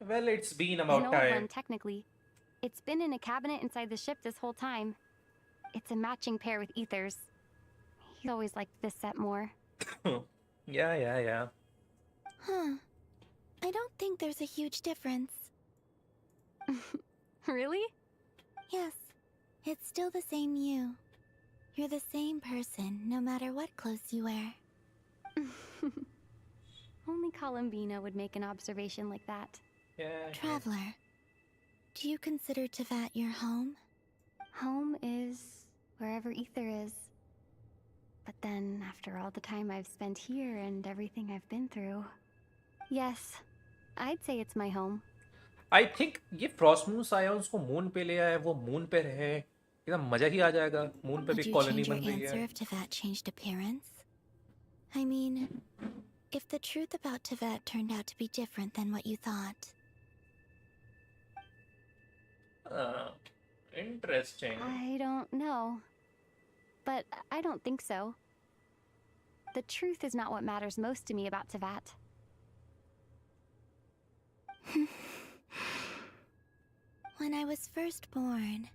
Speaker 1: Well, it's been
Speaker 7: An
Speaker 1: about
Speaker 7: old
Speaker 1: time.
Speaker 7: one, technically. It's been in a cabinet inside the ship this whole time. It's a matching pair with Ether's. He always liked this set more.
Speaker 1: Yeah.
Speaker 10: Huh. I don't think there's a huge difference.
Speaker 7: Really?
Speaker 10: Yes. It's still the same you. You're the same person, no matter what clothes you wear.
Speaker 7: Only Columbina would make an observation like that.
Speaker 1: Yeah.
Speaker 10: Traveler, do you consider Tevat your home?
Speaker 7: Home is wherever Ether is. But then, after all the time I've spent here and everything I've been through, yes, I'd say it's my home.
Speaker 1: I think ये फ्रॉस्टमूस आया उसको moon पे ले आया वो moon पे रहे एकदम मजा ही आ जाएगा मून पे भी
Speaker 10: Would you
Speaker 1: colony
Speaker 10: change your
Speaker 1: बन रही
Speaker 10: answer
Speaker 1: है
Speaker 10: if Tevat changed appearance? I mean, if the truth about Tevat turned out to be different than what you thought.
Speaker 1: Interesting.
Speaker 7: I don't know. But I don't think so. The truth is not what matters most to me about Tevat.
Speaker 10: When I was first born,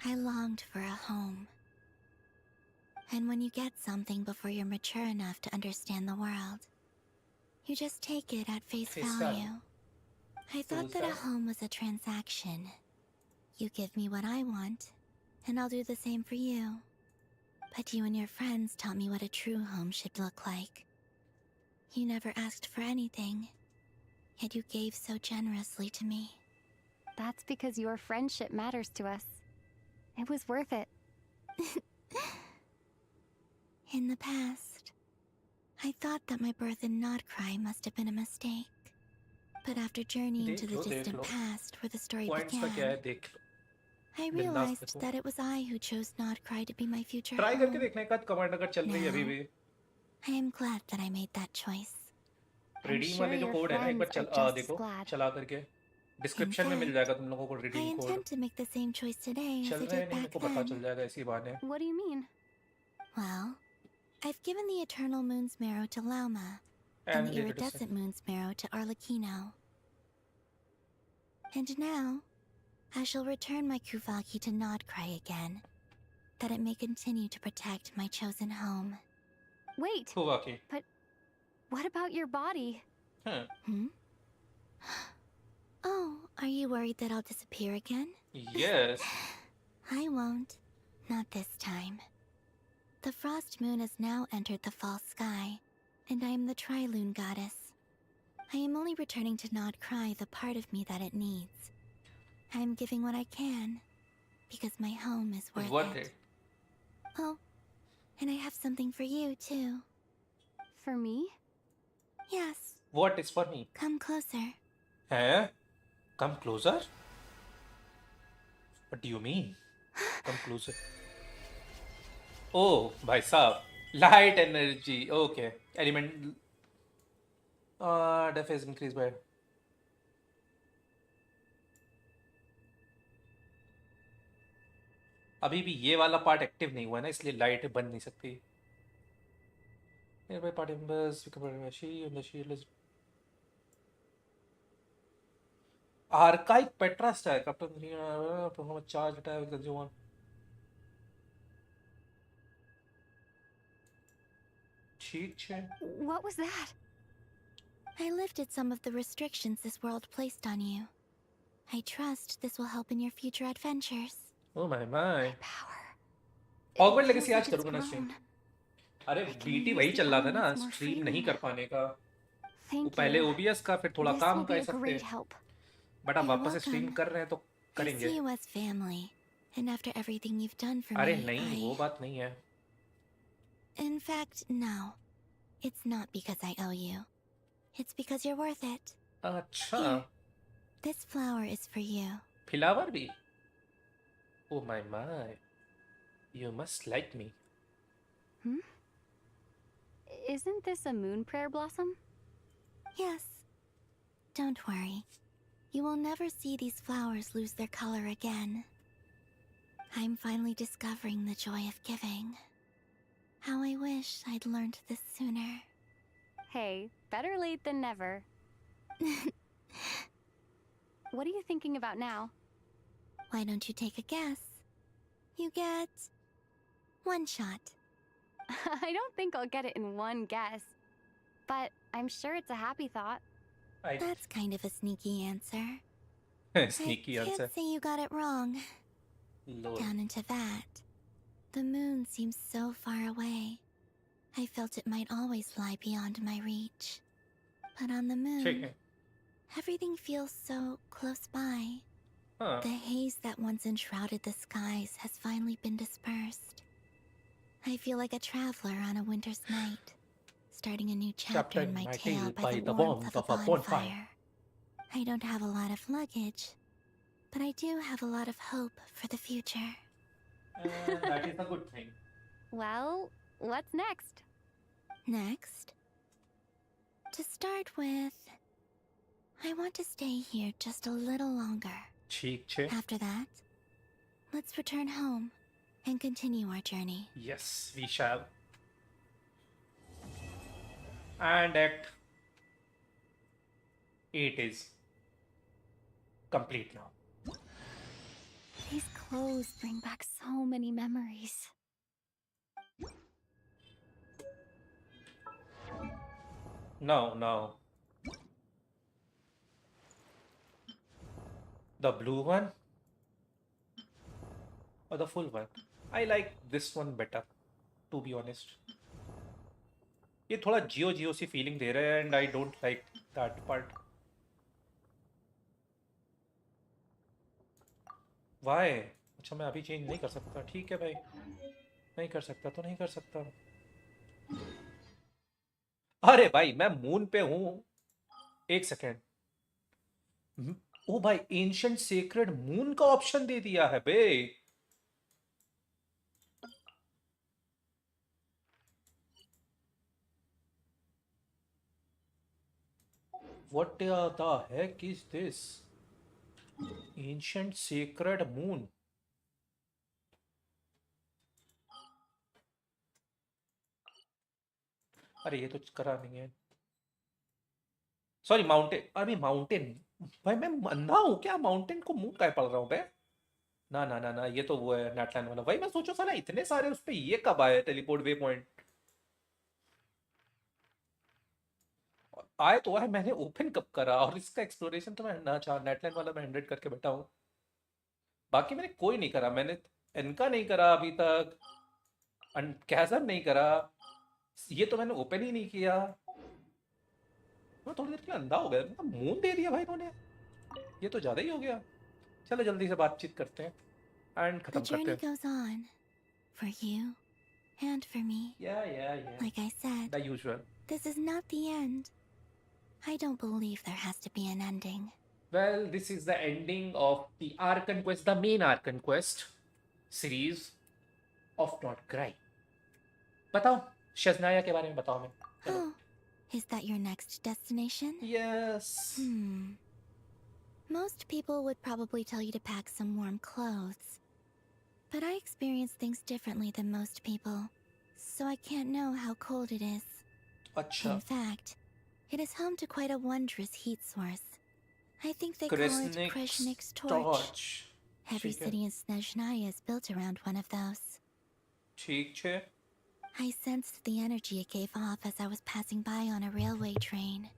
Speaker 10: I longed for a home. And when you get something before you're mature enough to understand the world, you just take it at face value. I thought that a home was a transaction. You give me what I want, and I'll do the same for you. But you and your friends taught me what a true home should look like. You never asked for anything, yet you gave so generously to me.
Speaker 7: That's because your friendship matters to us. It was worth it.
Speaker 10: In the past, I thought that my birth in Nodcry must have been a mistake. But after journeying to the distant past where the story
Speaker 1: Points का क्या
Speaker 10: began,
Speaker 1: है देख लो
Speaker 10: I
Speaker 1: बिंदास
Speaker 10: realized
Speaker 1: देखो
Speaker 10: that it was I who chose Nodcry to be my future
Speaker 1: try करके
Speaker 10: home.
Speaker 1: देखने का command अगर चल रही है अभी भी
Speaker 10: I am glad that I made that choice.
Speaker 1: Redeem वाले जो कोड है ना एक बार देखो चला करके डिस्क्रिप्शन में मिल जाएगा तुम लोगों को
Speaker 10: I
Speaker 1: redeem code
Speaker 10: intend to make the same choice today as
Speaker 1: चल
Speaker 10: I
Speaker 1: रहे हैं
Speaker 10: did
Speaker 1: नहीं मेरे
Speaker 10: back
Speaker 1: को पता
Speaker 10: then.
Speaker 1: चल जाएगा इसी बहाने
Speaker 7: What do you mean?
Speaker 10: Well, I've given the Eternal Moon's Marrow to Lauma, and the Iridescent Moon's Marrow to Arlecchino. And now, I shall return my Kuvaki to Nodcry again, that it may continue to protect my chosen home.
Speaker 7: Wait!
Speaker 1: Kuvaki.
Speaker 7: But what about your body?
Speaker 10: Hmm? Oh, are you worried that I'll disappear again?
Speaker 1: Yes.
Speaker 10: I won't. Not this time. The Frost Moon has now entered the fall sky, and I am the Trilune Goddess. I am only returning to Nodcry the part of me that it needs. I am giving what I can, because my home is worth it. Oh, and I have something for you, too.
Speaker 7: For me?
Speaker 10: Yes.
Speaker 1: What is for me?
Speaker 10: Come closer.
Speaker 1: Huh? Come closer? What do you mean? Come closer. Oh, bhai saab. Light energy. Okay. Element. Def is increased by. अभी भी ये वाला part active नहीं हुआ है ना इसलिए light बन नहीं सकती. Nearby party members, we can put a she and the shield is. Archaic Petra style. Captain perform a charge attack with the one.
Speaker 7: What was that?
Speaker 10: I lifted some of the restrictions this world placed on you. I trust this will help in your future adventures.
Speaker 1: Oh my. Hogwarts Legacy आज
Speaker 7: like
Speaker 1: करूँगा ना
Speaker 7: it's
Speaker 1: stream. अरे
Speaker 7: can
Speaker 1: BT
Speaker 7: use
Speaker 1: वही
Speaker 7: the
Speaker 1: चल रहा था ना,
Speaker 7: elements more
Speaker 1: stream नहीं
Speaker 7: freely
Speaker 1: कर पाने का. वो
Speaker 7: Thank
Speaker 1: पहले
Speaker 7: you.
Speaker 1: OBS का, फिर थोड़ा
Speaker 7: This
Speaker 1: काम
Speaker 7: will
Speaker 1: का
Speaker 7: be
Speaker 1: ये
Speaker 7: a
Speaker 1: सब थे.
Speaker 7: great help.
Speaker 1: बट अब
Speaker 10: You're
Speaker 1: वापस स्ट्रीम
Speaker 10: welcome.
Speaker 1: कर रहे हैं तो
Speaker 10: I
Speaker 1: करेंगे.
Speaker 10: see you as family, and after everything you've done for
Speaker 1: अरे
Speaker 10: me,
Speaker 1: नहीं, वो बात नहीं है.
Speaker 10: In fact, no. It's not because I owe you. It's because you're worth it.
Speaker 1: अच्छा.
Speaker 10: Here. This flower is for you.
Speaker 1: Flower भी. Oh my. You must like me.
Speaker 7: Isn't this a moon prayer blossom?
Speaker 10: Yes. Don't worry. You will never see these flowers lose their color again. I'm finally discovering the joy of giving. How I wish I'd learned this sooner.
Speaker 7: Hey, better late than never. What are you thinking about now?
Speaker 10: Why don't you take a guess? You get one shot.
Speaker 7: I don't think I'll get it in one guess. But I'm sure it's a happy thought.
Speaker 10: That's kind of a sneaky answer.
Speaker 1: Sneaky
Speaker 10: I
Speaker 1: answer.
Speaker 10: can't say you got it wrong.
Speaker 1: Lord.
Speaker 10: Down into that. The moon seems so far away. I felt it might always lie beyond my reach. But on the moon, everything feels so close by. The haze that once enshrouded the skies has finally been dispersed. I feel like a traveler on a winter's night, starting a new chapter in my tale by the warmth of a bonfire. I don't have a lot of luggage, but I do have a lot of hope for the future.
Speaker 1: That is a good thing.
Speaker 7: Well, what's next?
Speaker 10: Next? To start with, I want to stay here just a little longer. After that, let's return home and continue our journey.
Speaker 1: Yes, we shall. And Act 8 is complete now.
Speaker 7: These clothes bring back so many memories.
Speaker 1: No. The blue one or the full one? I like this one better, to be honest. ये थोड़ा जियो सी feeling दे रहा है and I don't like that part. Why? अच्छा मैं अभी change नहीं कर सकता. ठीक है भाई, नहीं कर सकता तो नहीं कर सकता. अरे भाई मैं मून पे हूँ. एक सेकेंड. ओ भाई, एंशिएंट सेक्रेड मून का ऑप्शन दे दिया है बे. What the heck is this? Ancient Sacred Moon. अरे ये तो करा नहीं है. Sorry, mountain. अरे माउंटेन भाई, मैं अंधा हूँ क्या? माउंटेन को मून काय पढ़ रहा हूँ बे? ना, ये तो वो है नेटलैंड वाला. भाई मैं सोचो साला इतने सारे उस पे ये कब आए टेलीपोर्ट वे पॉइंट? आए तो आए, मैंने ओपन कब करा? और इसका एक्सप्लोरेशन तो मैं नेटलैंड वाला मैं 100 करके बैठा हूँ. बाकी मैंने कोई नहीं करा. मैंने इनका नहीं करा अभी तक, कैसर नहीं करा. ये तो मैंने ओपन ही नहीं किया. मैं थोड़ी देर के लिए अंधा हो गया. मून दे दिया भाई इन्होंने. ये तो ज्यादा ही हो गया. चलो जल्दी से बातचीत करते हैं एंड खत्म
Speaker 10: The
Speaker 1: करते
Speaker 10: journey
Speaker 1: हैं.
Speaker 10: goes on for you and for me.
Speaker 1: Yeah.
Speaker 10: Like I said,
Speaker 1: The usual.
Speaker 10: this is not the end. I don't believe there has to be an ending.
Speaker 1: Well, this is the ending of the Archon quest, the main Archon quest series of Not Cry. बताओ, शज़नाया के बारे में बताओ मैं.
Speaker 10: Oh, is that your next destination?
Speaker 1: Yes.
Speaker 10: Most people would probably tell you to pack some warm clothes. But I experience things differently than most people, so I can't know how cold it is.
Speaker 1: अच्छा.
Speaker 10: In fact, it is home to quite a wondrous heat source. I think they call it Kreshnik's torch. Every
Speaker 1: ठीक है
Speaker 10: city in Snezhnaya is built around one of those.
Speaker 1: ठीक है
Speaker 10: I sensed the energy it gave off as I was passing by on a railway train.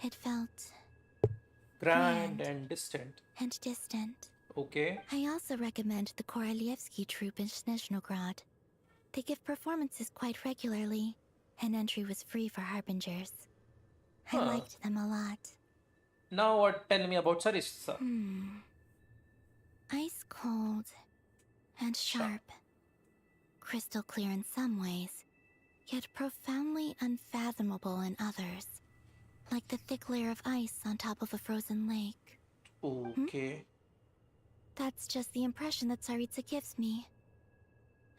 Speaker 10: It felt
Speaker 1: grand and distant.
Speaker 10: and distant.
Speaker 1: Okay.
Speaker 10: I also recommend the Korolievsky troupe in Snezhnograd. They give performances quite regularly, and entry was free for harbingers. I
Speaker 1: Huh.
Speaker 10: liked them a lot.
Speaker 1: Now what? Tell me about Sarissa.
Speaker 10: Ice cold and sharp. Crystal clear in some ways, yet profoundly unfathomable in others. Like the thick layer of ice on top of a frozen lake.
Speaker 1: Okay.
Speaker 10: That's just the impression that Tsaritsa gives me.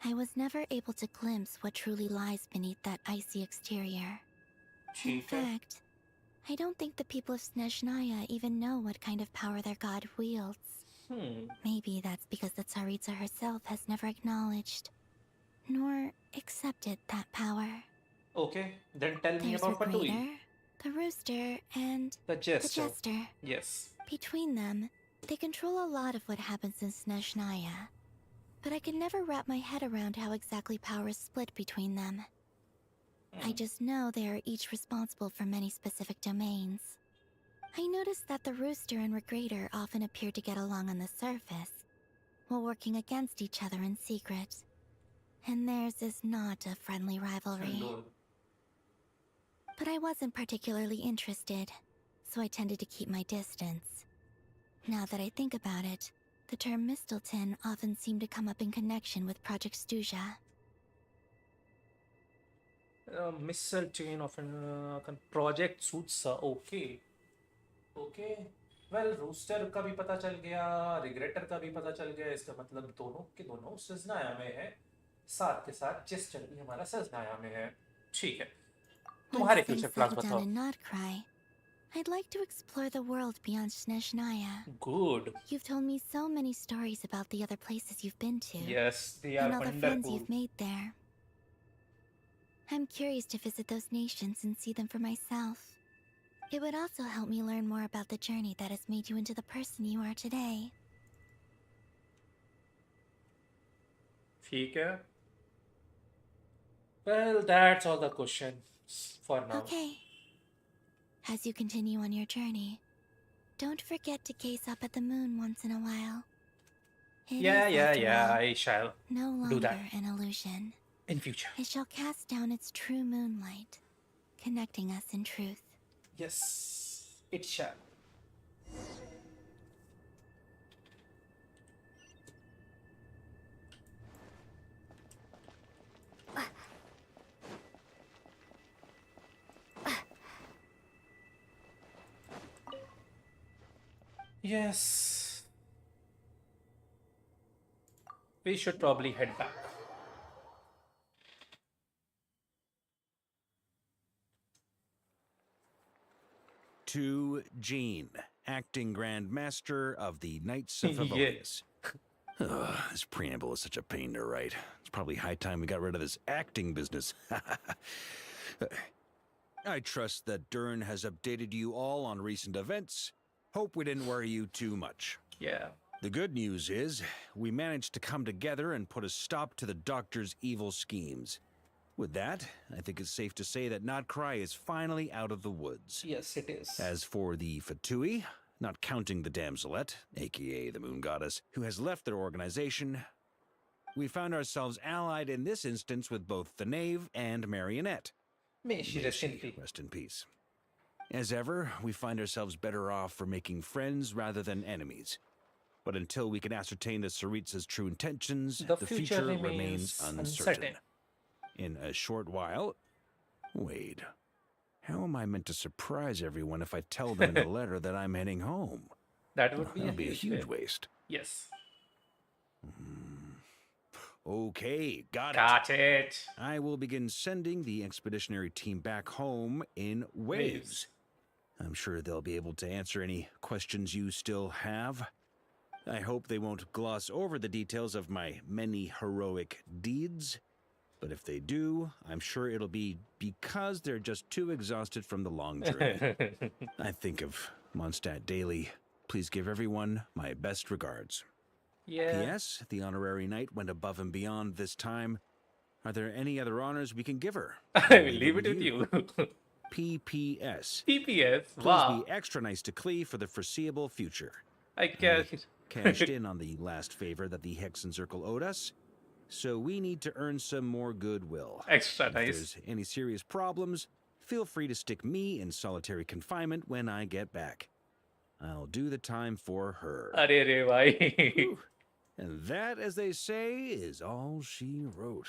Speaker 10: I was never able to glimpse what truly lies beneath that icy exterior. In fact, I don't think the people of Snezhnaya even know what kind of power their god wields. Maybe that's because the Tsaritsa herself has never acknowledged nor accepted that power.
Speaker 1: Okay, then tell me
Speaker 10: There's
Speaker 1: about Patui.
Speaker 10: Regrator, the Rooster, and
Speaker 1: The Jester.
Speaker 10: the Jester.
Speaker 1: Yes.
Speaker 10: Between them, they control a lot of what happens in Snezhnaya. But I can never wrap my head around how exactly power is split between them. I just know they are each responsible for many specific domains. I noticed that the Rooster and Regrator often appear to get along on the surface, while working against each other in secret. And theirs is not a friendly rivalry. But I wasn't particularly interested, so I tended to keep my distance. Now that I think about it, the term Mistelton often seemed to come up in connection with Project Stuja.
Speaker 1: Mistletoe of Project Suitsa. Okay. Okay. Well, Rooster का भी पता चल गया, Regretter का भी पता चल गया. इसका मतलब दोनों के दोनों सजनाया में है. साथ के साथ Jester भी हमारा सजनाया में है. ठीक है. तुम्हारे
Speaker 10: Once things
Speaker 1: future plans
Speaker 10: settle down
Speaker 1: बताओ.
Speaker 10: in Nodcry, I'd like to explore the world beyond Snezhnaya.
Speaker 1: Good.
Speaker 10: You've told me so many stories about the other places you've been to.
Speaker 1: Yes, they
Speaker 10: and
Speaker 1: are
Speaker 10: all the friends
Speaker 1: wonderful.
Speaker 10: you've made there. I'm curious to visit those nations and see them for myself. It would also help me learn more about the journey that has made you into the person you are today.
Speaker 1: ठीक है. Well, that's all the questions for now.
Speaker 10: Okay. As you continue on your journey, don't forget to gaze up at the moon once in a while. It
Speaker 1: Yeah,
Speaker 10: is,
Speaker 1: yeah,
Speaker 10: after
Speaker 1: yeah.
Speaker 10: all,
Speaker 1: I shall
Speaker 10: no
Speaker 1: do
Speaker 10: longer
Speaker 1: that
Speaker 10: an illusion.
Speaker 1: in future.
Speaker 10: It shall cast down its true moonlight, connecting us in truth.
Speaker 1: Yes, it shall. Yes. We should probably head back.
Speaker 8: To Jean, acting Grand Master of the Knights of
Speaker 1: Yeah.
Speaker 8: Favonius. Ugh, this preamble is such a pain to write. It's probably high time we got rid of this acting business. I trust that Dern has updated you all on recent events. Hope we didn't worry you too much.
Speaker 1: Yeah.
Speaker 8: The good news is, we managed to come together and put a stop to the Doctor's evil schemes. With that, I think it's safe to say that Nodcry is finally out of the woods.
Speaker 1: Yes, it is.
Speaker 8: As for the Fatui, not counting the damselette, aka the Moon Goddess, who has left their organization, we found ourselves allied in this instance with both the Knave and Marionette.
Speaker 1: May she rest in peace.
Speaker 8: Rest in peace. As ever, we find ourselves better off for making friends rather than enemies. But until we can ascertain the Tsaritsa's true intentions,
Speaker 1: The
Speaker 8: the
Speaker 1: future
Speaker 8: future
Speaker 1: remains
Speaker 8: remains uncertain.
Speaker 1: uncertain.
Speaker 8: In a short while... Wait. How am I meant to surprise everyone if I tell them in a letter that I'm heading home?
Speaker 1: That would be
Speaker 8: That'd be a huge
Speaker 1: waste.
Speaker 8: waste.
Speaker 1: Yes.
Speaker 8: Okay, got it.
Speaker 1: Got it.
Speaker 8: I will begin sending the expeditionary team back home in waves. I'm sure they'll be able to answer any questions you still have. I hope they won't gloss over the details of my many heroic deeds. But if they do, I'm sure it'll be because they're just too exhausted from the long journey. I think of Mondstadt Daily, please give everyone my best regards.
Speaker 1: Yeah.
Speaker 8: P.S. The honorary knight went above and beyond this time. Are there any other honors we can give her?
Speaker 1: I will leave it with you.
Speaker 8: P.P.S.
Speaker 1: PPS.
Speaker 8: Please
Speaker 1: Wow.
Speaker 8: be extra nice to Klee for the foreseeable future.
Speaker 1: I guess.
Speaker 8: Cashed in on the last favor that the Hexen Circle owed us, so we need to earn some more goodwill.
Speaker 1: Extra
Speaker 8: If
Speaker 1: nice.
Speaker 8: there's any serious problems, feel free to stick me in solitary confinement when I get back. I'll do the time for her.
Speaker 1: Arey re bhai.
Speaker 8: And that, as they say, is all she wrote.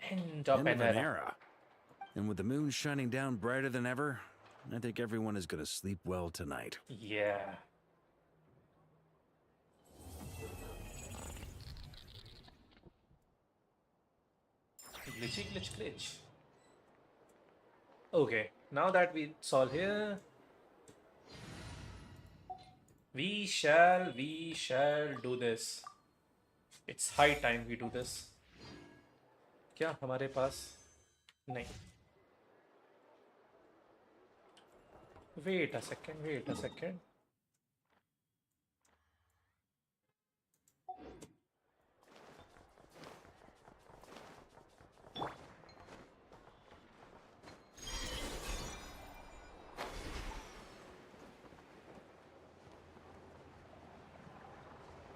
Speaker 1: End of an
Speaker 8: an
Speaker 1: era.
Speaker 8: era. And with the moon shining down brighter than ever, I think everyone is going to sleep well tonight.
Speaker 1: Yeah. Glitchy, glitch. Okay, now that it's all here, we shall do this. It's high time we do this. क्या हमारे पास नहीं. Wait a second.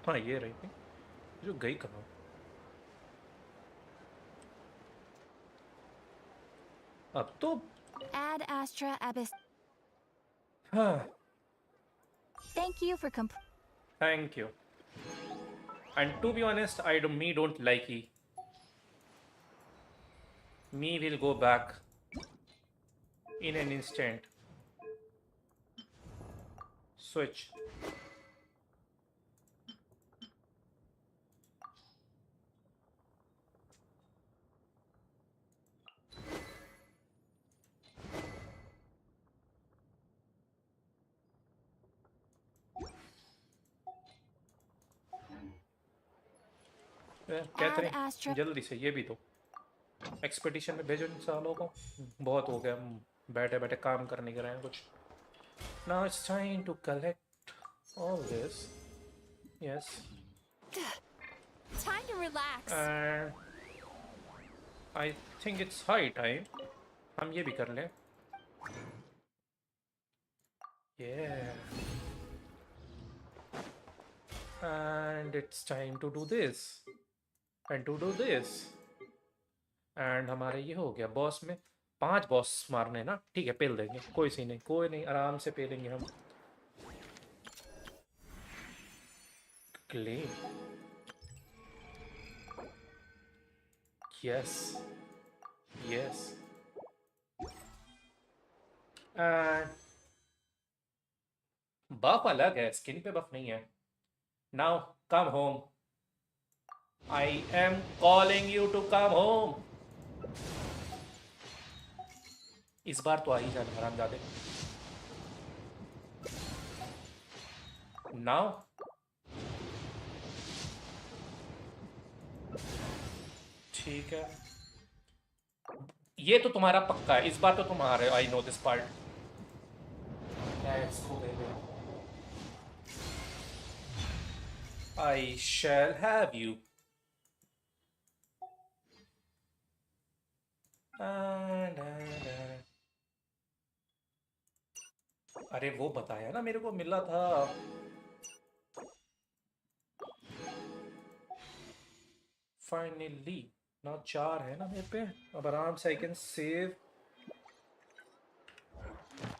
Speaker 1: हाँ ये रही थी जो गई कहाँ. अब तो
Speaker 7: Ad Astra Abyss.
Speaker 1: हाँ.
Speaker 7: Thank you for
Speaker 1: Thank you. And to be honest, don't like he. Me will go back in an instant. Switch. Catherine जल्दी से ये भी दो. एक्सपेडिशन में भेजो इन सालों को. बहुत हो गया बैठे बैठे काम करने के रहे हैं कुछ. Now it's time to collect all this. Yes.
Speaker 2: Time to relax.
Speaker 1: And I think it's high time. हम ये भी कर लें. Yeah. And it's time to do this. And to do this. And हमारे ये हो गया बॉस में 5 बॉस मारने ना. ठीक है पेल देंगे. कोई नहीं आराम से पेलेंगे हम. Claim. Yes. And बफ अलग है, स्किन पे बफ नहीं है. Now come home. I am calling you to come home. इस बार तो आ ही जाना हरामजादे. Now ठीक है. ये तो तुम्हारा पक्का है. इस बार तो तुम आ रहे हो. I know this part. Let's go baby. I shall have you. अरे वो बताया ना मेरे को मिला था. फाइनली ना 4 है ना मेरे पे. अब आराम से I can save.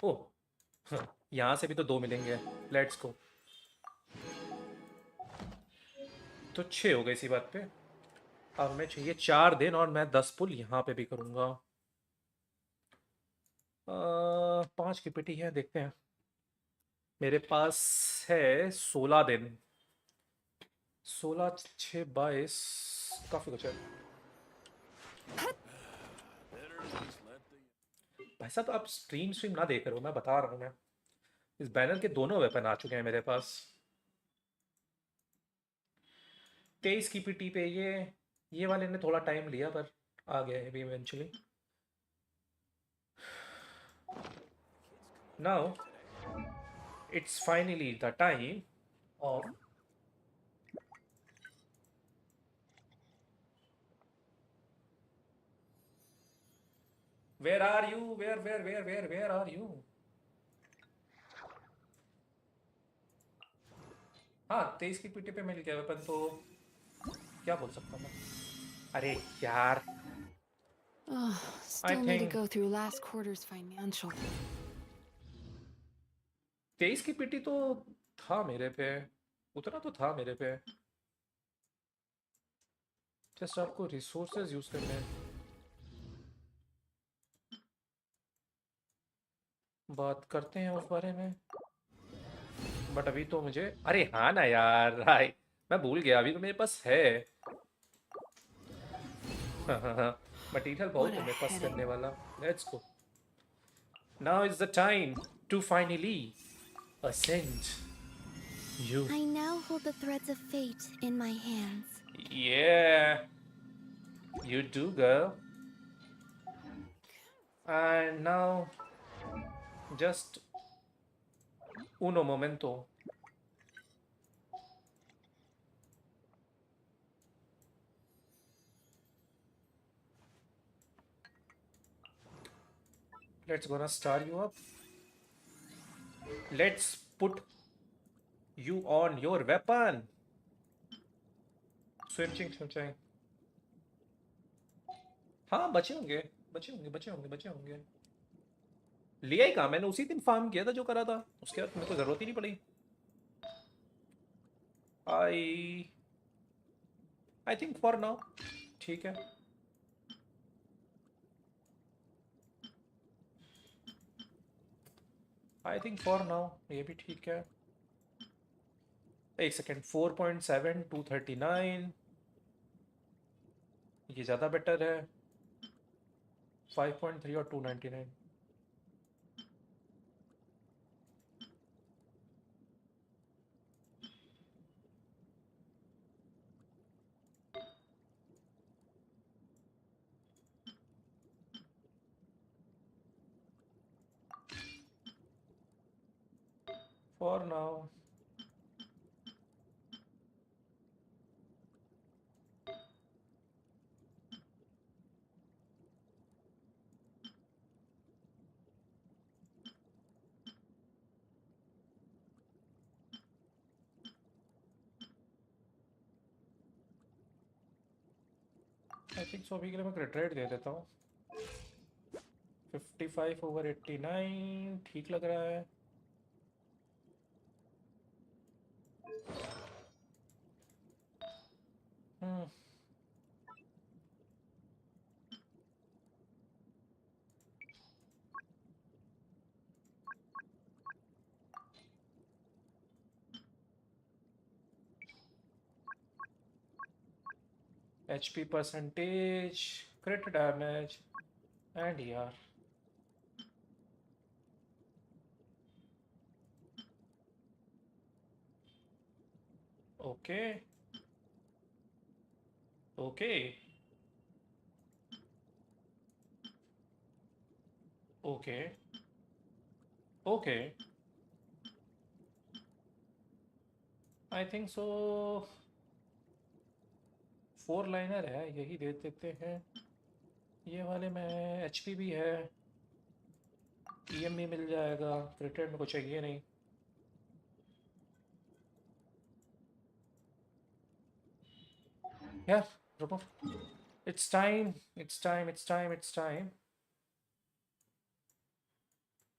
Speaker 1: ओह यहाँ से भी तो 2 मिलेंगे. Let's go. तो 6 हो गए इसी बात पे. अब हमें चाहिए 4 दिन और मैं 10 पुल यहाँ पे भी करूँगा. 5 की पिटी है. देखते हैं. मेरे पास है 16 दिन. 16 6 22 काफ़ी कुछ है. भाई साहब आप स्ट्रीम ना देख रहे हो. मैं बता रहा हूँ. मैं इस बैनर के दोनों वेपन आ चुके हैं मेरे पास. 23 की पिटी पे ये वाले ने थोड़ा टाइम लिया पर आ गया है भी eventually. Now it's finally the time of where are you? Where are you? हाँ 23 की पीटी पे मिल गया वेपन, तो क्या बोल सकता मैं? अरे यार,
Speaker 13: Oh, still need to go through last quarter's financial.
Speaker 1: 23 की पीटी तो था मेरे पे, उतना तो था मेरे पे। जस्ट आपको रिसोर्सेज यूज करने हैं। बात करते हैं उस बारे में, बट अभी तो मुझे, अरे हाँ ना यार, हाय मैं भूल गया, अभी तो मेरे पास है। मटेरियल बहुत है मेरे पास करने वाला। Let's go, now is the time to finally ascend you.
Speaker 10: I now hold the threads of fate in my hands.
Speaker 1: Yeah, you do, girl. And now, just uno momento. Let's gonna star you up. Let's put you on your weapon. Switching. हाँ बचे होंगे। लिया ही कहा मैंने, उसी दिन farm किया था जो करा था, उसके बाद मेरे को जरूरत ही नहीं पड़ी। आई थिंक फॉर नाउ ठीक है। आई थिंक फॉर नाउ ये भी ठीक है। एक सेकेंड, 4.7 239, ये ज़्यादा बेटर है। 5.3 और 299। For now. आई थिंक सो अभी के लिए मैं क्रेडिट रेट दे देता हूँ। 55/89 ठीक लग रहा है। HP percentage, crit damage, and ER. Okay. I think so 4 liner है, यही दे देते हैं। ये वाले में HP भी है, EM भी मिल जाएगा, क्रिटेड में कुछ चाहिए नहीं। यार रुको, it's time.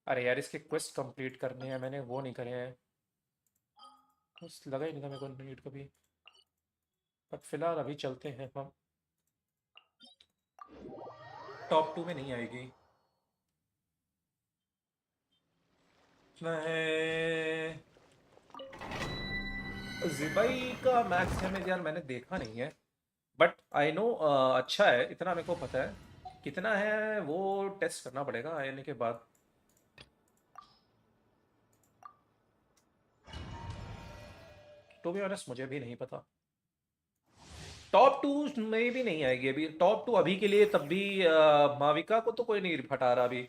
Speaker 1: अरे यार इसके क्वेस्ट कंप्लीट करने हैं, मैंने वो नहीं करे हैं। लगा ही नहीं था मेरे को नीड कभी, बट फिलहाल अभी चलते हैं हम। टॉप 2 में नहीं आएगी। ज़िबाई का मैक्स डैमेज यार मैंने देखा नहीं है, बट आई नो अच्छा है, इतना मेरे को पता है। कितना है वो टेस्ट करना पड़ेगा आने के बाद। टू बी ऑनेस्ट मुझे भी नहीं पता। टॉप 2 में भी नहीं आएगी अभी। टॉप 2 अभी के लिए, तब भी माविका को तो कोई नहीं हटा रहा अभी।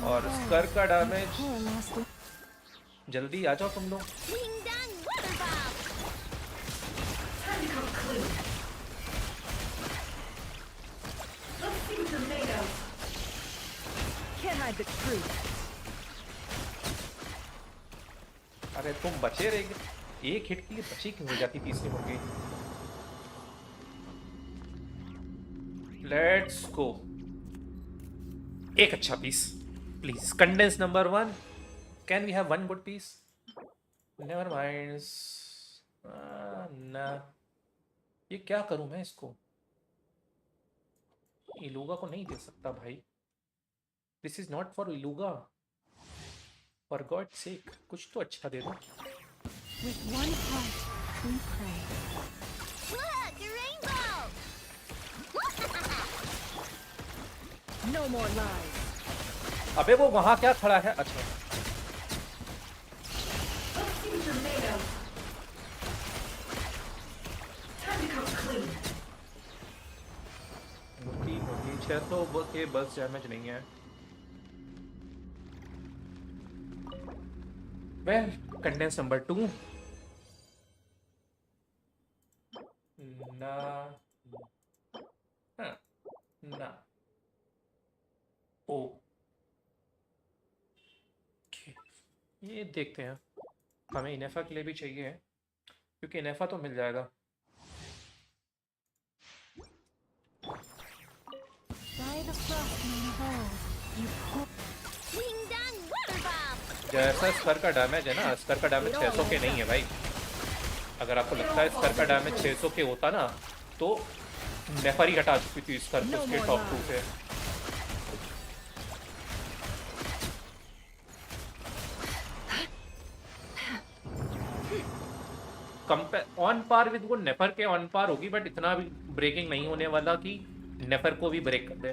Speaker 1: और स्कर का डैमेज जल्दी आ जाओ तुम लोग। अरे तुम बचे रह गए, एक हिट के लिए बची क्यों हो जाती तीसरी मुर्गी। Let's go. एक अच्छा piece please. Condense number 1, can we have one good piece? Never mind. ना, ये क्या करूं मैं इसको? इलूगा को नहीं दे सकता भाई, this is not for Illuga, for God sake कुछ तो अच्छा दे दो।
Speaker 9: With one heart, we pray.
Speaker 22: Look, a rainbow!
Speaker 13: No more lies.
Speaker 1: अबे वो वहां क्या खड़ा है? अच्छा मुर्गी मुर्गी 600 के बस डैमेज नहीं है। Well, condense number 2। ना हाँ, ना ओ ये देखते हैं, हमें इनेफा के लिए भी चाहिए क्योंकि इनेफा तो मिल जाएगा। जैसा स्कर का डैमेज है ना, स्कर का डैमेज 600 के नहीं है भाई। अगर आपको लगता है स्कर का डैमेज 600 के होता ना तो नेफर ही हटा चुकी थी स्कर को उसके टॉप 2 से। ऑन पार विद वो नेफर के ऑन पार होगी, बट इतना भी ब्रेकिंग नहीं होने वाला कि नेफर को भी ब्रेक कर दे।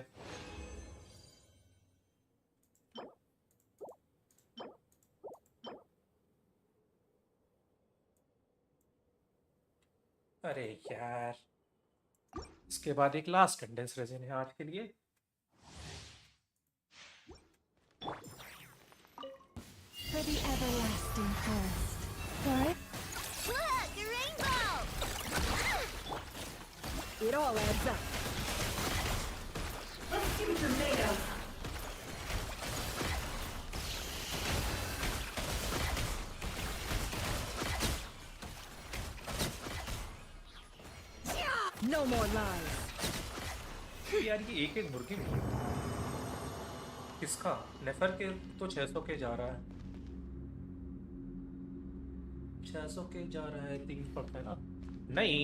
Speaker 1: अरे यार, इसके बाद एक लास्ट कंडेंस रेजिन है आज के लिए।
Speaker 9: For the everlasting forest. For it.
Speaker 22: Look, a rainbow!
Speaker 13: It all adds up. Let's see what you're made of. No more lies.
Speaker 1: यार ये एक मुर्गी मिली किसका? नेफर के तो 600 के जा रहा है, 600 के जा रहा है, 3 पड़ता है ना? नहीं,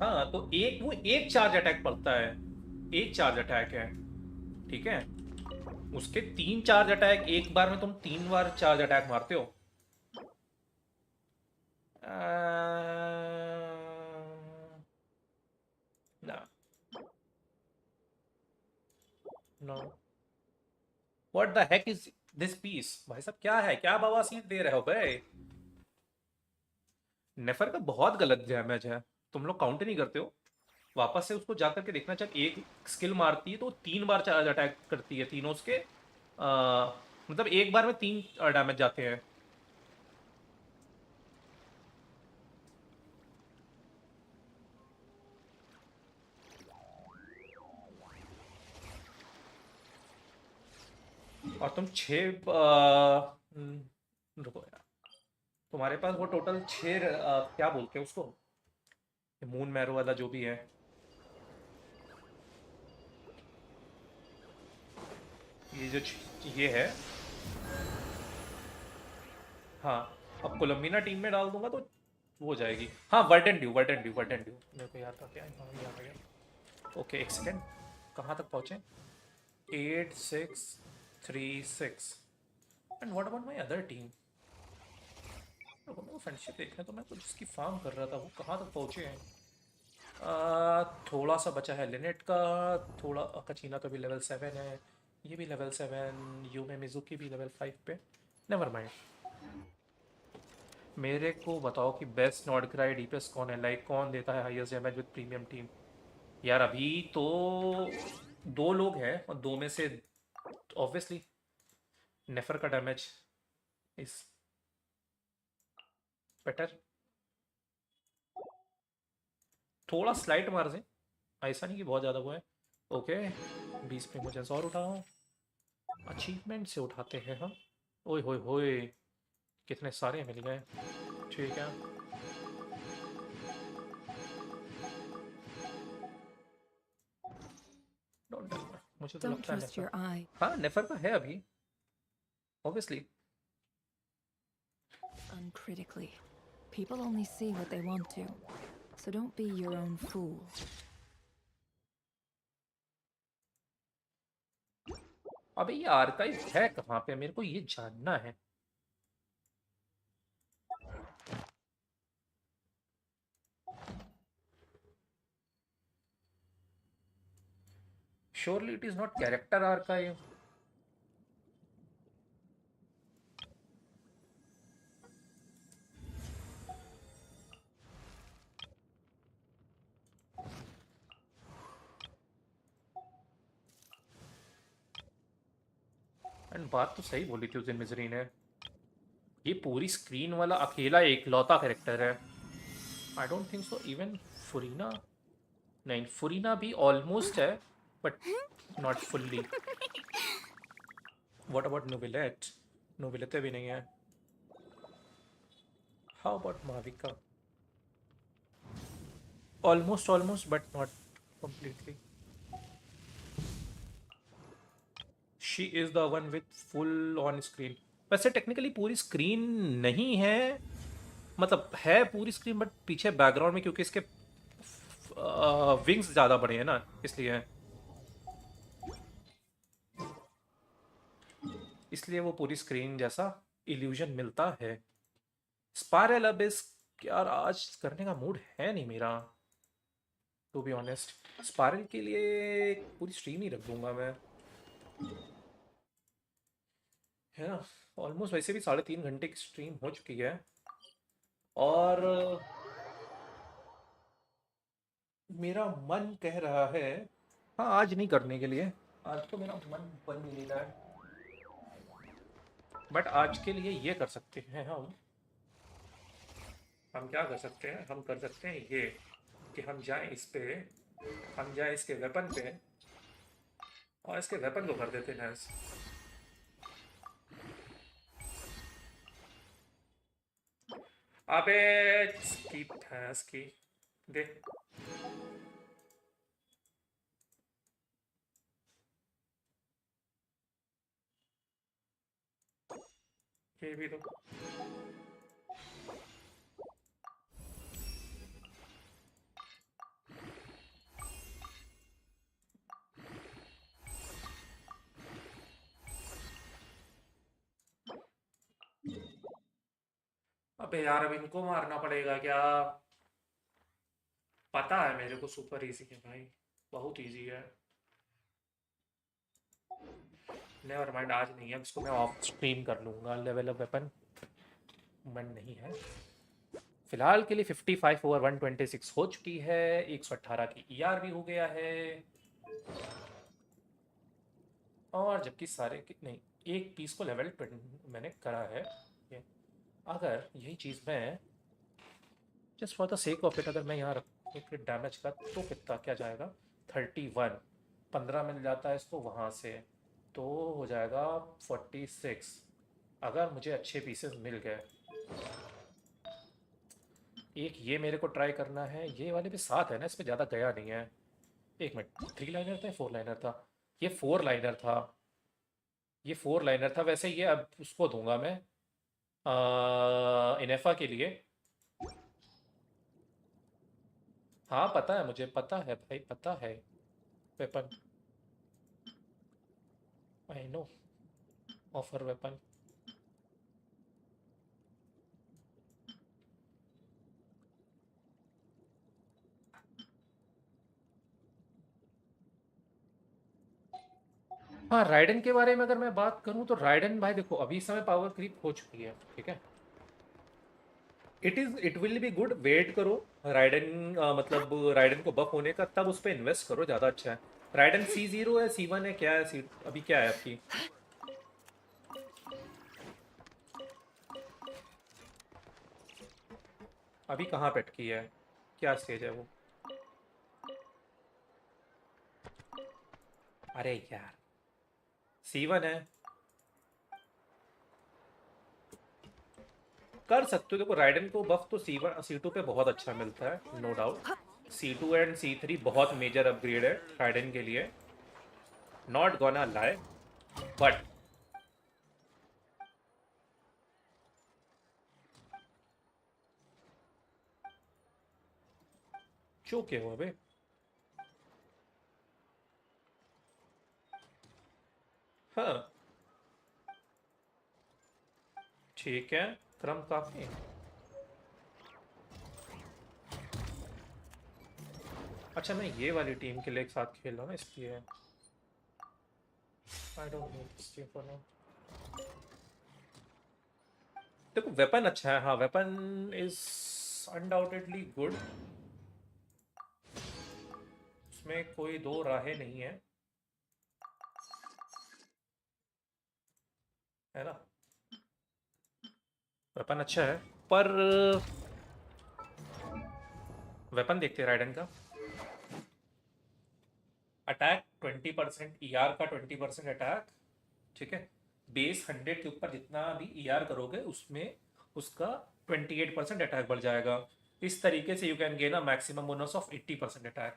Speaker 1: हाँ तो एक वो एक चार्ज अटैक पड़ता है, एक चार्ज अटैक है, ठीक है? उसके 3 चार्ज अटैक, एक बार में तुम 3 बार चार्ज अटैक मारते हो। ना no, what the heck is this piece? भाई साहब क्या है, क्या बवासीर दे रहे हो भाई? नेफर का बहुत गलत डैमेज है, तुम लोग काउंट नहीं करते हो। वापस से उसको जाकर के देखना चाहिए। एक स्किल मारती है तो 3 बार चार्ज अटैक करती है, तीनों उसके मतलब एक बार में 3 डैमेज जाते हैं। और तुम 6 रुको यार, तुम्हारे पास वो टोटल 6 क्या बोलते हैं उसको, मून मैरो वाला जो भी है, ये जो ये है, हाँ अब कोलम्बिना टीम में डाल दूंगा तो वो हो जाएगी। हाँ वर्डन ड्यू, वर्डन ड्यू, वर्डन ड्यू मेरे को याद था क्या, याद आ गया। ओके एक सेकेंड, कहाँ तक पहुँचे? 8 6 3 6 and what about my other team? Friendship देखने तो मैं तो जिसकी फार्म कर रहा था वो कहाँ तक पहुँचे हैं? थोड़ा सा बचा है लिनेट का, थोड़ा कचीना का भी लेवल 7 है, ये भी लेवल 7, यूमे मिजुकी भी लेवल 5 पे। नेवर माइंड, मेरे को बताओ कि बेस्ट नॉट क्राई डीपेस्ट कौन है, लाइक कौन देता है highest damage with premium team? यार अभी तो 2 लोग हैं और 2 में से ऑब्वियसली नेफर का डैमेज इज बेटर, थोड़ा स्लाइट मार्जिन, ऐसा नहीं कि बहुत ज़्यादा वो है। ओके 20 पे मुझे और उठाओ, अचीवमेंट से उठाते हैं हम। ओए होए होए कितने सारे मिल गए, ठीक है। मुझे तो
Speaker 13: Don't
Speaker 1: लगता है
Speaker 13: trust your
Speaker 1: नेफर,
Speaker 13: eye.
Speaker 1: हाँ नेफर का है अभी obviously.
Speaker 13: Uncritically. People only see what they want to. So don't be your own fool.
Speaker 1: अबे ये आर्काइव है कहाँ पे, मेरे को ये जानना है। Surely it is not character archive. And बात तो सही बोली थी उस दिन मिजरी ने, ये पूरी स्क्रीन वाला अकेला एकलौता कैरेक्टर है। I don't think so even Furina, नहीं फुरीना भी ऑलमोस्ट है but not fully. What about Neuvillette, Neuvillette भी नहीं है। How about Mavuika, almost but not completely. She is the one with full on screen. वैसे technically पूरी screen नहीं है, मतलब है पूरी स्क्रीन बट पीछे बैकग्राउंड में, क्योंकि इसके विंग्स ज़्यादा बड़े हैं ना, इसलिए वो पूरी स्क्रीन जैसा इल्यूजन मिलता है। स्पायरल अबिस यार आज करने का मूड है नहीं मेरा, टू बी ऑनेस्ट। स्पायरल के लिए पूरी स्ट्रीम ही रख दूंगा मैं, है ना। ऑलमोस्ट वैसे भी 3.5 घंटे की स्ट्रीम हो चुकी है, और मेरा मन कह रहा है हाँ आज नहीं करने के लिए, आज तो मेरा मन बन नहीं रहा है। बट आज के लिए ये कर सकते हैं हम क्या कर सकते हैं, हम कर सकते हैं ये कि हम जाएं इस पे, हम जाएं इसके वेपन पे और इसके वेपन को कर देते हैं। अबे इसकी भैंस की दे, ये भी दो। अबे यार अब इनको मारना पड़ेगा क्या? पता है मेरे को सुपर इजी है भाई, बहुत इजी है। नेवर माइंड आज नहीं है, इसको मैं ऑफ स्ट्रीम कर लूँगा। लेवल ऑफ वेपन मन नहीं है फिलहाल के लिए। 55 ओवर 126 हो चुकी है, 118 की ईआर भी हो गया है, और जबकि सारे की नहीं, एक पीस को लेवल मैंने करा है। ये अगर यही चीज़ मैं just for the sake of it अगर मैं यहाँ रखूँ डैमेज का, तो कितना क्या जाएगा 31, 15 मिल जाता है इसको वहाँ से, तो हो जाएगा 46। अगर मुझे अच्छे पीसेस मिल गए, एक ये मेरे को ट्राई करना है, ये वाले भी 7 है ना, इसमें ज़्यादा गया नहीं है। एक मिनट, 3 लाइनर था 4 लाइनर था, ये 4 लाइनर था, ये 4 लाइनर था। वैसे ये अब उसको दूंगा मैं इनेफा के लिए। हाँ पता है, मुझे पता है भाई, पता है weapon, I know offer weapon. हाँ राइडन के बारे में अगर मैं बात करूं तो राइडन भाई देखो अभी इस समय पावर क्रीप हो चुकी है, ठीक है। It will be good, wait करो राइडन मतलब राइडन को बफ होने का, तब उस पर इन्वेस्ट करो, ज़्यादा अच्छा है। राइडन C0 है, C1 है, क्या है अभी क्या है आपकी? अभी कहाँ पे अटकी है, क्या स्टेज है वो? अरे यार, C1 है, कर सकते हो। देखो राइडन को बफ तो C1 C2 पे बहुत अच्छा मिलता है, no doubt. C2 and C3 बहुत मेजर अपग्रेड है राइडन के लिए, नॉट गोना लाई, बट चौके हो बे। हाँ ठीक है, क्रम काफी। अच्छा मैं ये वाली टीम के लिए एक साथ खेल रहा हूँ ना, इसलिए I don't need this team for now. देखो वेपन अच्छा है, हाँ वेपन इज अनडाउटेडली गुड, उसमें कोई दो राहें नहीं है, है ना। वेपन अच्छा है, पर वेपन देखते हैं राइडन का। अटैक 20%, ER का 20% अटैक, ठीक है। बेस 100 के ऊपर जितना भी ER करोगे उसमें उसका 28% अटैक बढ़ जाएगा। इस तरीके से you can gain a maximum bonus of 80% attack,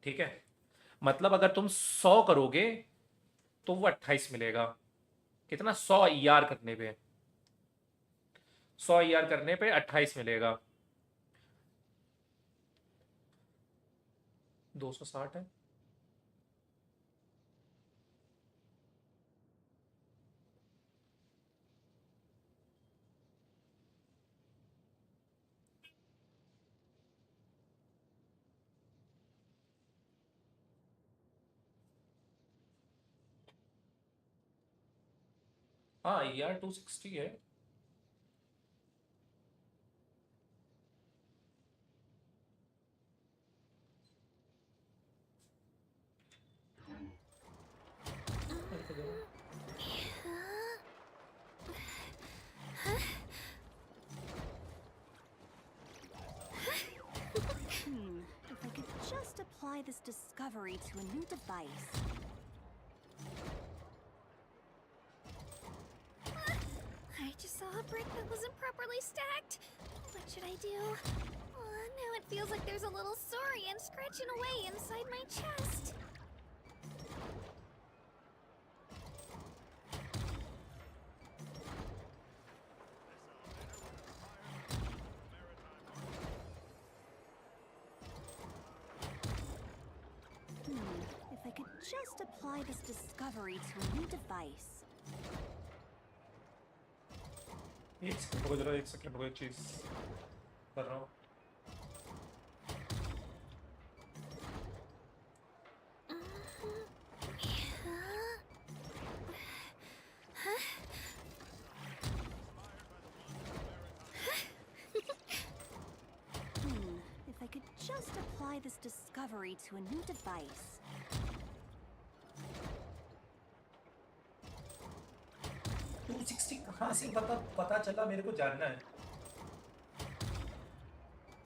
Speaker 1: ठीक है। मतलब अगर तुम 100 करोगे तो वो 28 मिलेगा। कितना? 100 ER करने पे, 100 ER करने पे 28 मिलेगा। 260 है। हाँ ER 260 है।
Speaker 20: If I could just apply this discovery to a new device.
Speaker 10: I just saw a brick that wasn't properly stacked. What should I do? Now it feels like there's a little saurian scratching away inside my chest.
Speaker 20: If I could just apply this discovery to a new device.
Speaker 1: एक second रुको जरा, एक second रुको, एक चीज कर रहा हूँ।
Speaker 20: If I could just apply this discovery to a new device.
Speaker 1: कहाँ से पता चला, मेरे को जानना है।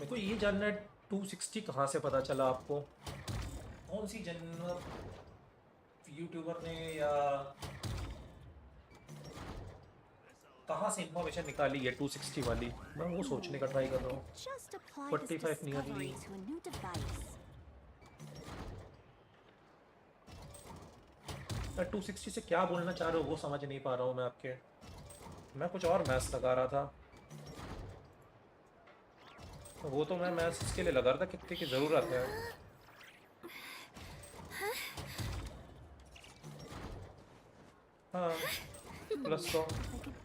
Speaker 1: मेरे को ये जानना है 260 कहाँ से पता चला आपको? कौन सी यूट्यूबर ने या कहाँ से इंफॉर्मेशन निकाली है 260 वाली? मैं वो सोचने का ट्राई कर रहा हूँ। 45 नियरली। 260 से क्या बोलना चाह रहे हो वो समझ नहीं पा रहा हूँ मैं आपके। मैं कुछ और मैथ्स लगा रहा था, वो तो मैं मैथ्स इसके लिए लगा रहा था कितने की ज़रूरत है। हाँ प्लस 100,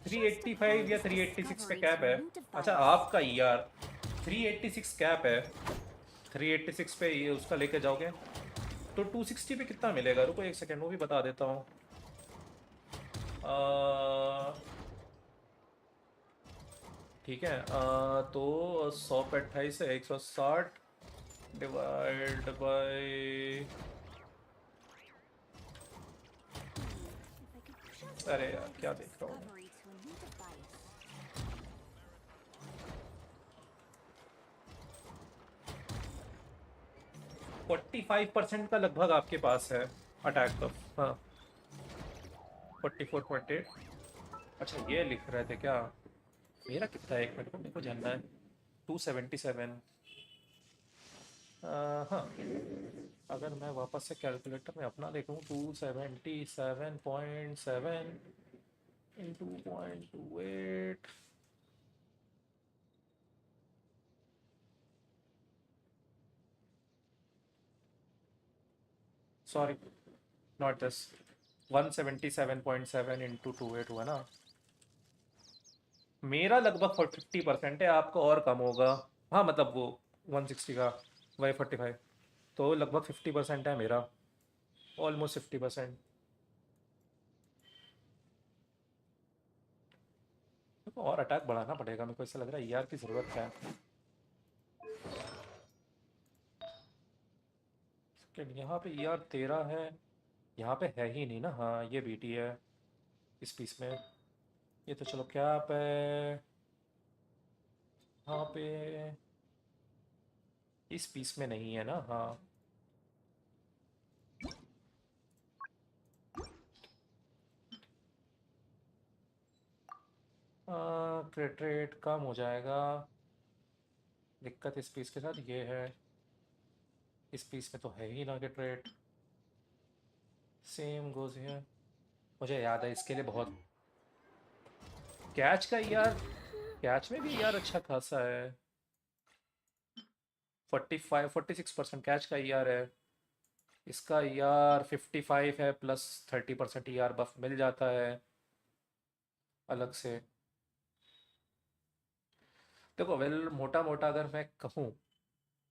Speaker 1: 385 या 386 पे कैप है। अच्छा आपका ER 386 कैप है, 386 पे ये उसका लेके जाओगे तो 260 पे कितना मिलेगा? रुको एक सेकेंड, वो भी बता देता हूँ। ठीक है, तो 100 पे 28 है, 160 डिवाइड बाय, अरे यार क्या देख रहा हूँ। 45% का लगभग आपके पास है अटैक का। हाँ 44.8। अच्छा ये लिख रहे थे क्या? मेरा कितना है, एक मिनट को मेरे को जानना है। 277। हाँ अगर मैं वापस से कैलकुलेटर में अपना देखूँ 277.7 into 0.28। Sorry not this, 177.7 into 28 हुआ ना। मेरा लगभग 50% है, आपका और कम होगा। हाँ मतलब वो 160 का वही 45, तो लगभग 50% है मेरा, ऑलमोस्ट 50%। और अटैक बढ़ाना पड़ेगा मेरे को, ऐसा लग रहा है यार की ज़रूरत है। यहाँ पे यार 13 है, यहाँ पे है ही नहीं ना। हाँ ये बीटी है इस पीस में, ये तो चलो क्या पे यहाँ पे इस पीस में नहीं है ना। हाँ क्रिट रेट कम हो जाएगा। दिक्कत इस पीस के साथ ये है, इस पीस में तो है ही ना क्रिट रेट। सेम गोज है। मुझे याद है इसके लिए बहुत कैच का यार, कैच में भी यार अच्छा खासा है। 46% कैच का यार है। इसका यार 55 है, प्लस 30% यार बफ मिल जाता है अलग से। देखो वेल मोटा मोटा अगर मैं कहूँ,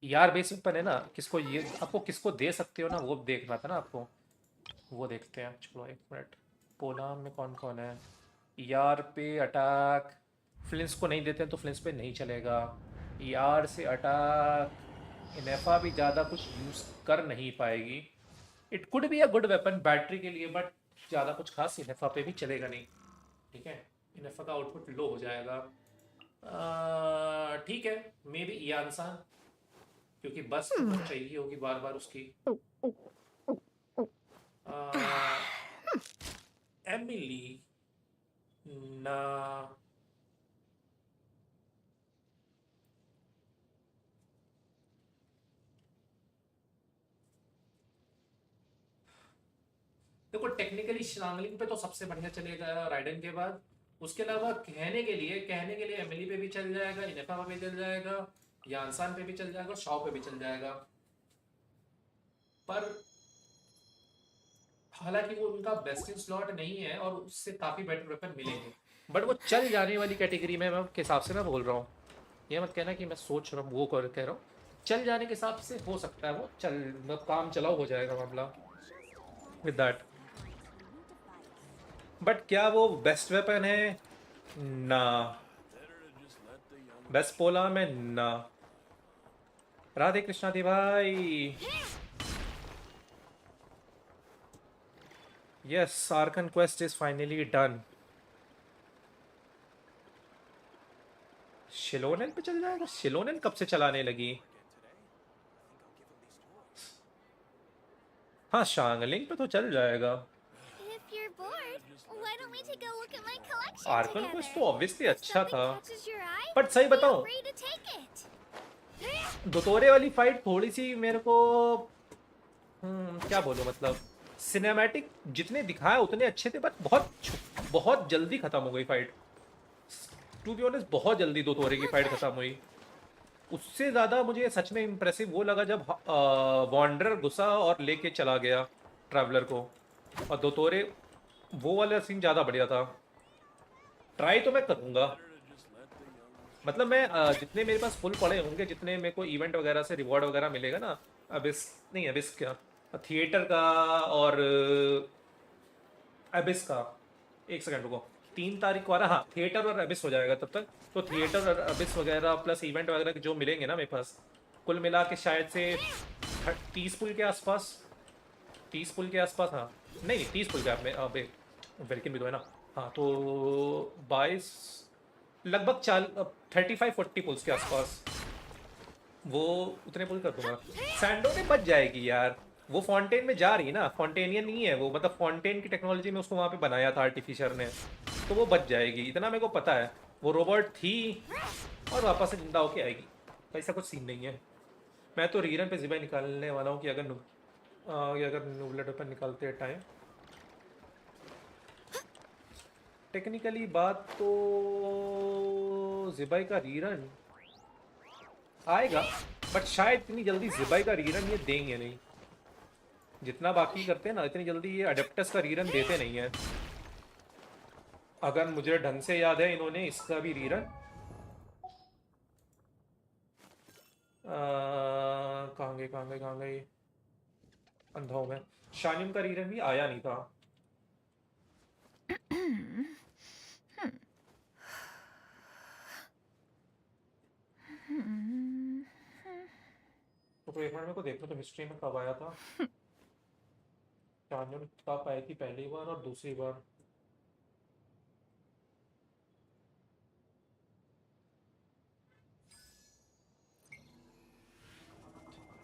Speaker 1: यार बेसिक पर है ना, किसको ये आपको किसको दे सकते हो ना, वो देखना था ना आपको। वो देखते हैं, चलो एक मिनट। पोला में कौन कौन है यार पे अटैक? फ्लिंस को नहीं देते हैं तो फ्लिंस पे नहीं चलेगा। यार से अटैक इनेफा भी ज़्यादा कुछ यूज़ कर नहीं पाएगी। It could be a good weapon battery के लिए, बट ज़्यादा कुछ खास इनेफा पे भी चलेगा नहीं। ठीक है, इनेफा का आउटपुट लो हो जाएगा। ठीक है, मे बी यानसान, क्योंकि बस तो चाहिए होगी बार बार उसकी। एमिली ना, देखो टेक्निकली शांगलिंग पे तो सबसे बढ़िया चलेगा राइडन के बाद। उसके अलावा कहने के लिए एमिली पे भी चल जाएगा, इनेफा पे भी चल जाएगा, यानसान पे भी चल जाएगा, शॉ पे भी चल जाएगा। पर हालांकि वो उनका बेस्ट इन स्लॉट नहीं है और उससे काफ़ी बेटर वेपन मिलेंगे, बट वो चल जाने वाली कैटेगरी में मैं के हिसाब से मैं बोल रहा हूँ। ये मत कहना कि मैं सोच रहा हूँ वो कह रहा हूँ, चल जाने के हिसाब से हो सकता है वो चल, मतलब काम चलाओ हो जाएगा मामला विद दैट। बट क्या वो बेस्ट वेपन है? ना। बेस्ट पोला में ना। राधे कृष्णा थी भाई। Yes, Archon quest is finally done. Xilonen पे चल जाएगा? शिलोनेन कब से चलाने लगी? हाँ शांगलिंग पे तो चल जाएगा।
Speaker 12: If you're bored, why don't we take a look at my collection
Speaker 1: Arkan
Speaker 12: together?
Speaker 1: Quest तो ऑब्वियसली अच्छा था,
Speaker 12: Catches your eye?
Speaker 1: बट सही बताऊं
Speaker 12: Feel free to take it.
Speaker 1: दोतोरे वाली फाइट थोड़ी सी मेरे को क्या बोलूं, मतलब सिनेमैटिक जितने दिखाए उतने अच्छे थे, बट बहुत जल्दी खत्म हो गई फाइट। टू बी ऑनेस्ट बहुत जल्दी दोतोरे की फाइट खत्म हुई। उससे ज़्यादा मुझे सच में इम्प्रेसिव वो लगा जब वॉन्डरर घुसा और लेके चला गया ट्रैवलर को, और दोतोरे वो वाला सीन ज़्यादा बढ़िया था। ट्राई तो मैं करूँगा, मतलब मैं जितने मेरे पास फुल पड़े होंगे, जितने मेरे को इवेंट वगैरह से रिवॉर्ड वगैरह मिलेगा ना, अबिस नहीं अबिस क्या, थिएटर का और अबिस का, एक सेकंड रुको, 3 तारीख को आ रहा, हाँ थिएटर और अबिस हो जाएगा तब तक। तो थिएटर और अबिस वगैरह प्लस इवेंट वगैरह के जो मिलेंगे ना मेरे पास, कुल मिला के शायद से 30 पुल के आसपास, 30 पुल के आसपास। हाँ नहीं 30 पुल के आप में वेलकिन भी तो है ना। हाँ तो 22 लगभग 35-40 पुल्स के आसपास वो उतने पुल कर दूंगा। सैंडो ने बच जाएगी यार, वो फाउंटेन में जा रही है ना, फाउंटेनियन नहीं है वो, मतलब फाउंटेन की टेक्नोलॉजी में उसको वहाँ पे बनाया था आर्टिफिशियर ने, तो वो बच जाएगी, इतना मेरे को पता है। वो रोबोट थी और वापस से जिंदा होके आएगी, ऐसा कुछ सीन नहीं है। मैं तो रीरन पे ज़िबाई निकालने वाला हूँ कि अगर नूबलेट ओपन निकालते हैं टाइम। टेक्निकली बात तो ज़िबाई का रीरन आएगा, बट शायद इतनी जल्दी ज़िबाई का रीरन ये देंगे नहीं। जितना बाकी करते हैं ना, इतनी जल्दी ये अडेप्टस का रीरन देते नहीं है। अगर मुझे ढंग से याद है, इन्होंने इसका भी रीरन कहाँ गई अंधाओं में, शानिम का रीरन भी आया नहीं था। तो एक मिनट मेरे को देखना तो हिस्ट्री में कब आया था। शानिम कब आई थी पहली बार और दूसरी बार।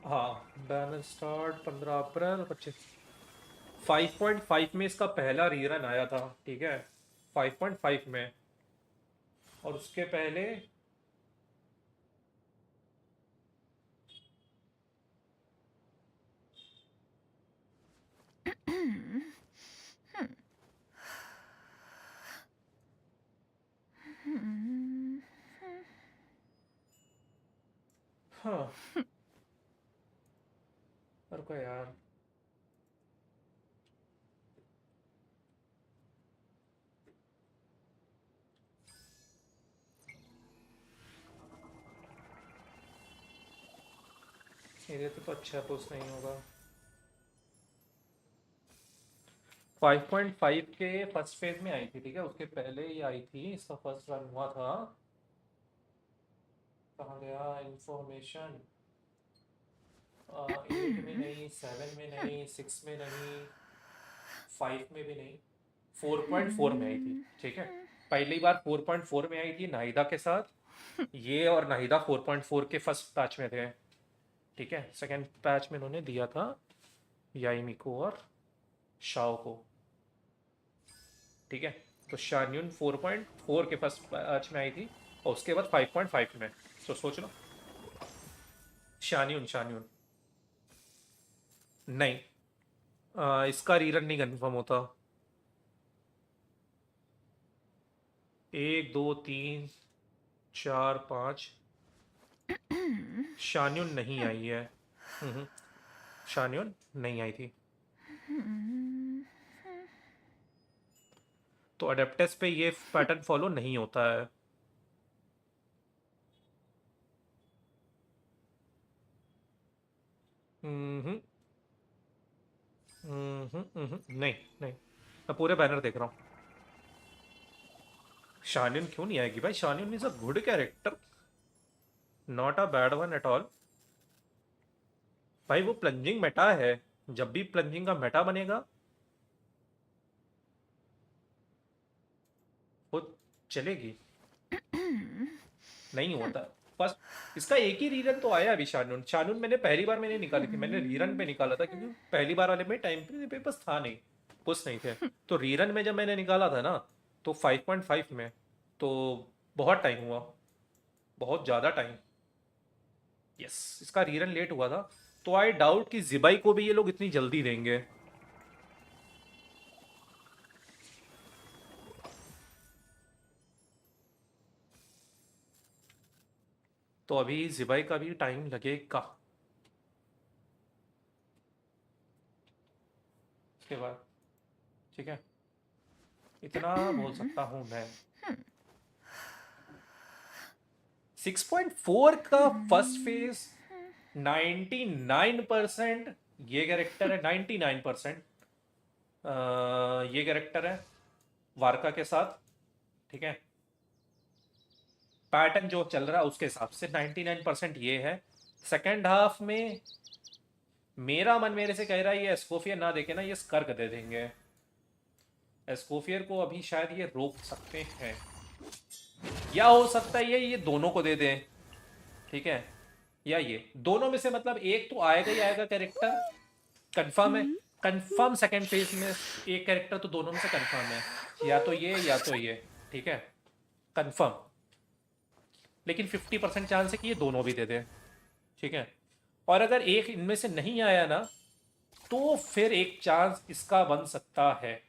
Speaker 1: हाँ, बैलेंस स्टार्ट 15 अप्रैल 25। 5.5 में इसका पहला रीरन आया था, ठीक है, 5.5 में। और उसके पहले हाँ, रुको यार, ये तो अच्छा पोस्ट नहीं होगा। 5.5 के फर्स्ट फेज में आई थी, ठीक है, उसके पहले ही आई थी, इसका फर्स्ट रन हुआ था। कहाँ गया इंफॉर्मेशन? 8 में नहीं, 7 में नहीं, 6 में नहीं, 5 में भी नहीं, 4.4 में आई थी, ठीक है। पहली बार 4.4 में आई थी नाहिदा के साथ, ये और नाहिदा 4.4 के फर्स्ट पैच में थे, ठीक है। सेकंड पैच में इन्होंने दिया था याइमी को और शाओ को, ठीक है। तो शान्युन 4.4 के फर्स्ट पैच में आई थी और उसके बाद 5.5 में। तो सोच लो, शान्युन नहीं, इसका रीरन नहीं कंफर्म होता। 1 2 3 4 5 शान्युन नहीं आई है। शान्युन नहीं आई थी। तो अडेप्टस पे ये पैटर्न फॉलो नहीं होता है। नहीं नहीं, मैं पूरे बैनर देख रहा हूँ। शानिन क्यों नहीं आएगी भाई? शानिन is a good character, not a bad one at all. भाई वो प्लंजिंग मेटा है, जब भी प्लंजिंग का मेटा बनेगा वो चलेगी। नहीं होता फर्स्ट, इसका एक ही रीरन तो आया अभी। शानून मैंने पहली बार मैंने निकाली थी, मैंने रीरन पे निकाला था क्योंकि पहली बार वाले में टाइम पे बस था नहीं, कुछ नहीं थे। तो रीरन में जब मैंने निकाला था ना, तो 5.5 में, तो बहुत टाइम हुआ, बहुत ज़्यादा टाइम। यस, इसका रीरन लेट हुआ था, तो आई डाउट कि ज़िबाई को भी ये लोग इतनी जल्दी देंगे। तो अभी ज़िबाई का भी टाइम लगेगा। उसके बाद ठीक है, इतना बोल सकता हूं मैं। 6.4 का फर्स्ट फेज 99% ये कैरेक्टर है, 99% ये कैरेक्टर है वारका के साथ, ठीक है। पैटर्न जो चल रहा है उसके हिसाब से 99% ये है। सेकेंड हाफ में मेरा मन मेरे से कह रहा है ये एस्कोफियर ना देके ना ये स्कर्क दे देंगे। एस्कोफियर को अभी शायद ये रोक सकते हैं, या हो सकता है ये दोनों को दे दें, ठीक है। या ये दोनों में से मतलब एक तो आएगा ही आएगा कैरेक्टर, कंफर्म है। कंफर्म सेकंड फेज में एक कैरेक्टर तो दोनों में से कंफर्म है, या तो ये या तो ये, ठीक है, कंफर्म। लेकिन 50% चांस है कि ये दोनों भी दे दे, ठीक है। और अगर एक इनमें से नहीं आया ना, तो फिर एक चांस इसका बन सकता है,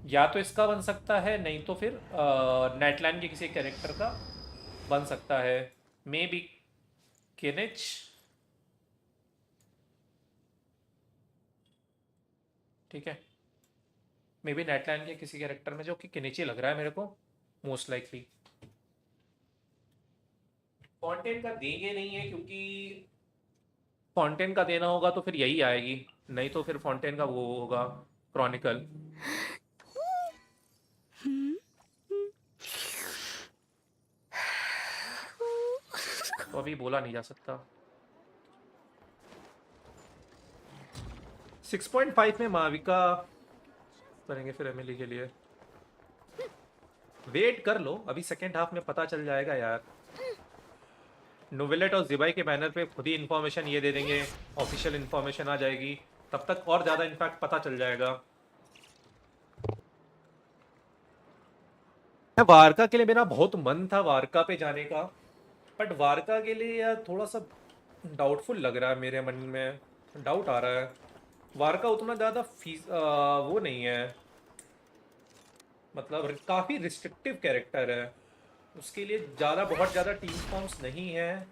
Speaker 1: या तो इसका बन सकता है, नहीं तो फिर नेटलैंड के किसी कैरेक्टर का बन सकता है, मे बी किनिच, ठीक है, मे बी नेटलैंड के किसी कैरेक्टर में, जो कि किनिच ही लग रहा है मेरे को मोस्ट लाइकली। फॉन्टेन का देंगे नहीं है, क्योंकि फॉन्टेन का देना होगा तो फिर यही आएगी, नहीं तो फिर फॉन्टेन का वो होगा क्रॉनिकल, तो अभी बोला नहीं जा सकता। 6.5 में माविका करेंगे फिर एमिली के लिए। वेट कर लो, अभी सेकेंड हाफ में पता चल जाएगा यार। नोवेलेट और जिबाई के बैनर पे खुद ही इन्फॉर्मेशन ये दे देंगे, ऑफिशियल इन्फॉर्मेशन आ जाएगी, तब तक और ज़्यादा इनफैक्ट पता चल जाएगा। वारका के लिए मेरा बहुत मन था वारका पे जाने का, बट वारका के लिए यार थोड़ा सा डाउटफुल लग रहा है, मेरे मन में डाउट आ रहा है। वारका उतना ज़्यादा फीस वो नहीं है, मतलब काफ़ी रिस्ट्रिक्टिव कैरेक्टर है, उसके लिए बहुत ज़्यादा टीम फॉर्म्स नहीं है,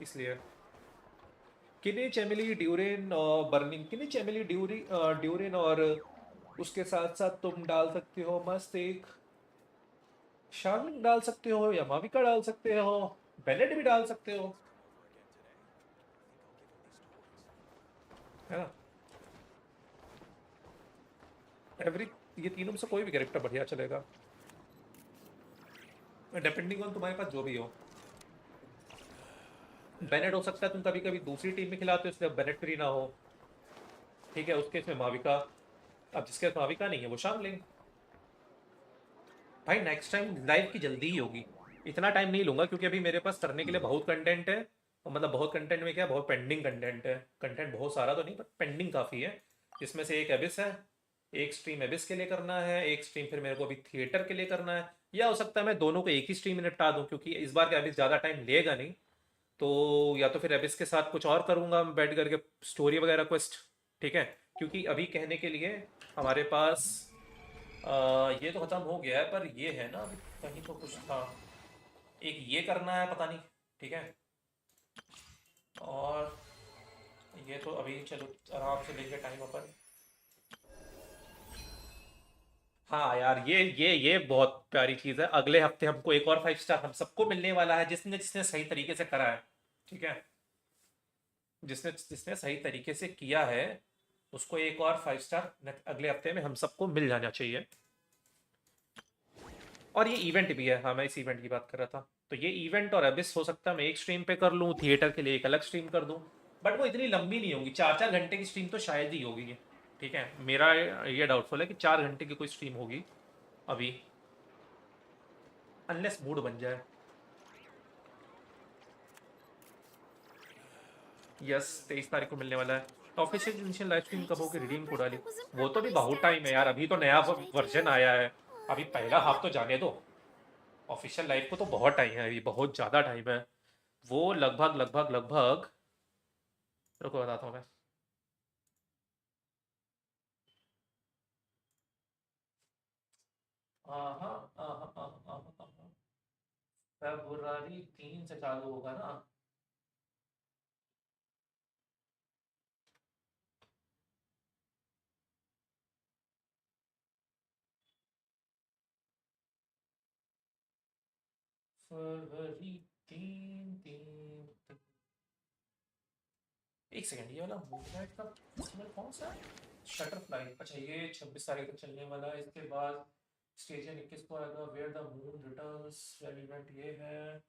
Speaker 1: इसलिए किनिच, एमिली, ड्यूरेन और बर्निंग। किनिच, एमिली, ड्यूरेन और उसके साथ साथ तुम डाल सकते हो मस्त एक शार्लिंग डाल सकते हो, या माविका डाल सकते हो, बेनेट भी डाल सकते हो, है ना। ये तीनों में से कोई भी कैरेक्टर बढ़िया चलेगा, डिपेंडिंग ऑन तुम्हारे पास जो भी हो। बेनेट हो सकता है तुम कभी कभी दूसरी टीम में खिलाते हो, इसलिए बेनेट फ्री ना हो, ठीक है, उसके इसमें माविका। अब जिसके पास माविका नहीं है वो शार्लिंग। भाई नेक्स्ट टाइम लाइव की जल्दी ही होगी, इतना टाइम नहीं लूंगा, क्योंकि अभी मेरे पास करने के लिए बहुत कंटेंट है, और मतलब बहुत कंटेंट में क्या, बहुत पेंडिंग कंटेंट है। कंटेंट बहुत सारा तो नहीं, पर पेंडिंग काफ़ी है, जिसमें से एक एबिस है, एक स्ट्रीम एबिस के लिए करना है, एक स्ट्रीम फिर मेरे को अभी थिएटर के लिए करना है, या हो सकता है मैं दोनों को एक ही स्ट्रीम में निपटा दूं, क्योंकि इस बार का एबिस ज़्यादा टाइम लेगा नहीं, तो या तो फिर एबिस के साथ कुछ और करूंगा बैठ करके, स्टोरी वगैरह क्वेस्ट, ठीक है। क्योंकि अभी कहने के लिए हमारे पास ये तो खत्म हो गया है, पर ये है ना, अभी कहीं तो कुछ था, एक ये करना है, पता नहीं, ठीक है। और ये तो अभी चलो आराम से लेके टाइम अपन। हाँ यार, ये बहुत प्यारी चीज़ है, अगले हफ्ते हमको एक और 5 स्टार हम सबको मिलने वाला है, जिसने जिसने सही तरीके से करा है, ठीक है, जिसने जिसने सही तरीके से किया है, उसको एक और 5 स्टार अगले हफ्ते में हम सबको मिल जाना चाहिए। और ये इवेंट भी है, हाँ मैं इस इवेंट की बात कर रहा था, तो ये इवेंट और एबिस हो सकता है मैं एक स्ट्रीम पे कर लूँ, थिएटर के लिए एक अलग स्ट्रीम कर दूँ, बट वो इतनी लंबी नहीं होगी, 4-4 घंटे की स्ट्रीम तो शायद ही होगी ये, ठीक है। मेरा ये डाउटफुल है कि 4 घंटे की कोई स्ट्रीम होगी अभी, अनलेस मूड बन जाए। यस, 23 तारीख को मिलने वाला है। ऑफिशियल इनिशियल लाइव स्ट्रीम कब होगी, रिडीम कोड वाली? वो तो भी बहुत टाइम है यार, अभी तो नया वर्जन आया है, अभी पहला हाफ तो जाने दो, ऑफिशियल लाइव को तो बहुत टाइम है, अभी बहुत ज़्यादा टाइम है। वो लगभग लगभग लगभग, रुको बताता हूँ मैं। फरवरी 3 से चालू होगा ना। फरवरी 3। एक सेकंड, ये वाला मूवमेंट का फेस्टिवल कौन सा है? शटरफ्लाई, अच्छा ये 26 तारीख तक चलने वाला है। इसके बाद स्टेशन 21 को आएगा, where the moon returns, event ये है,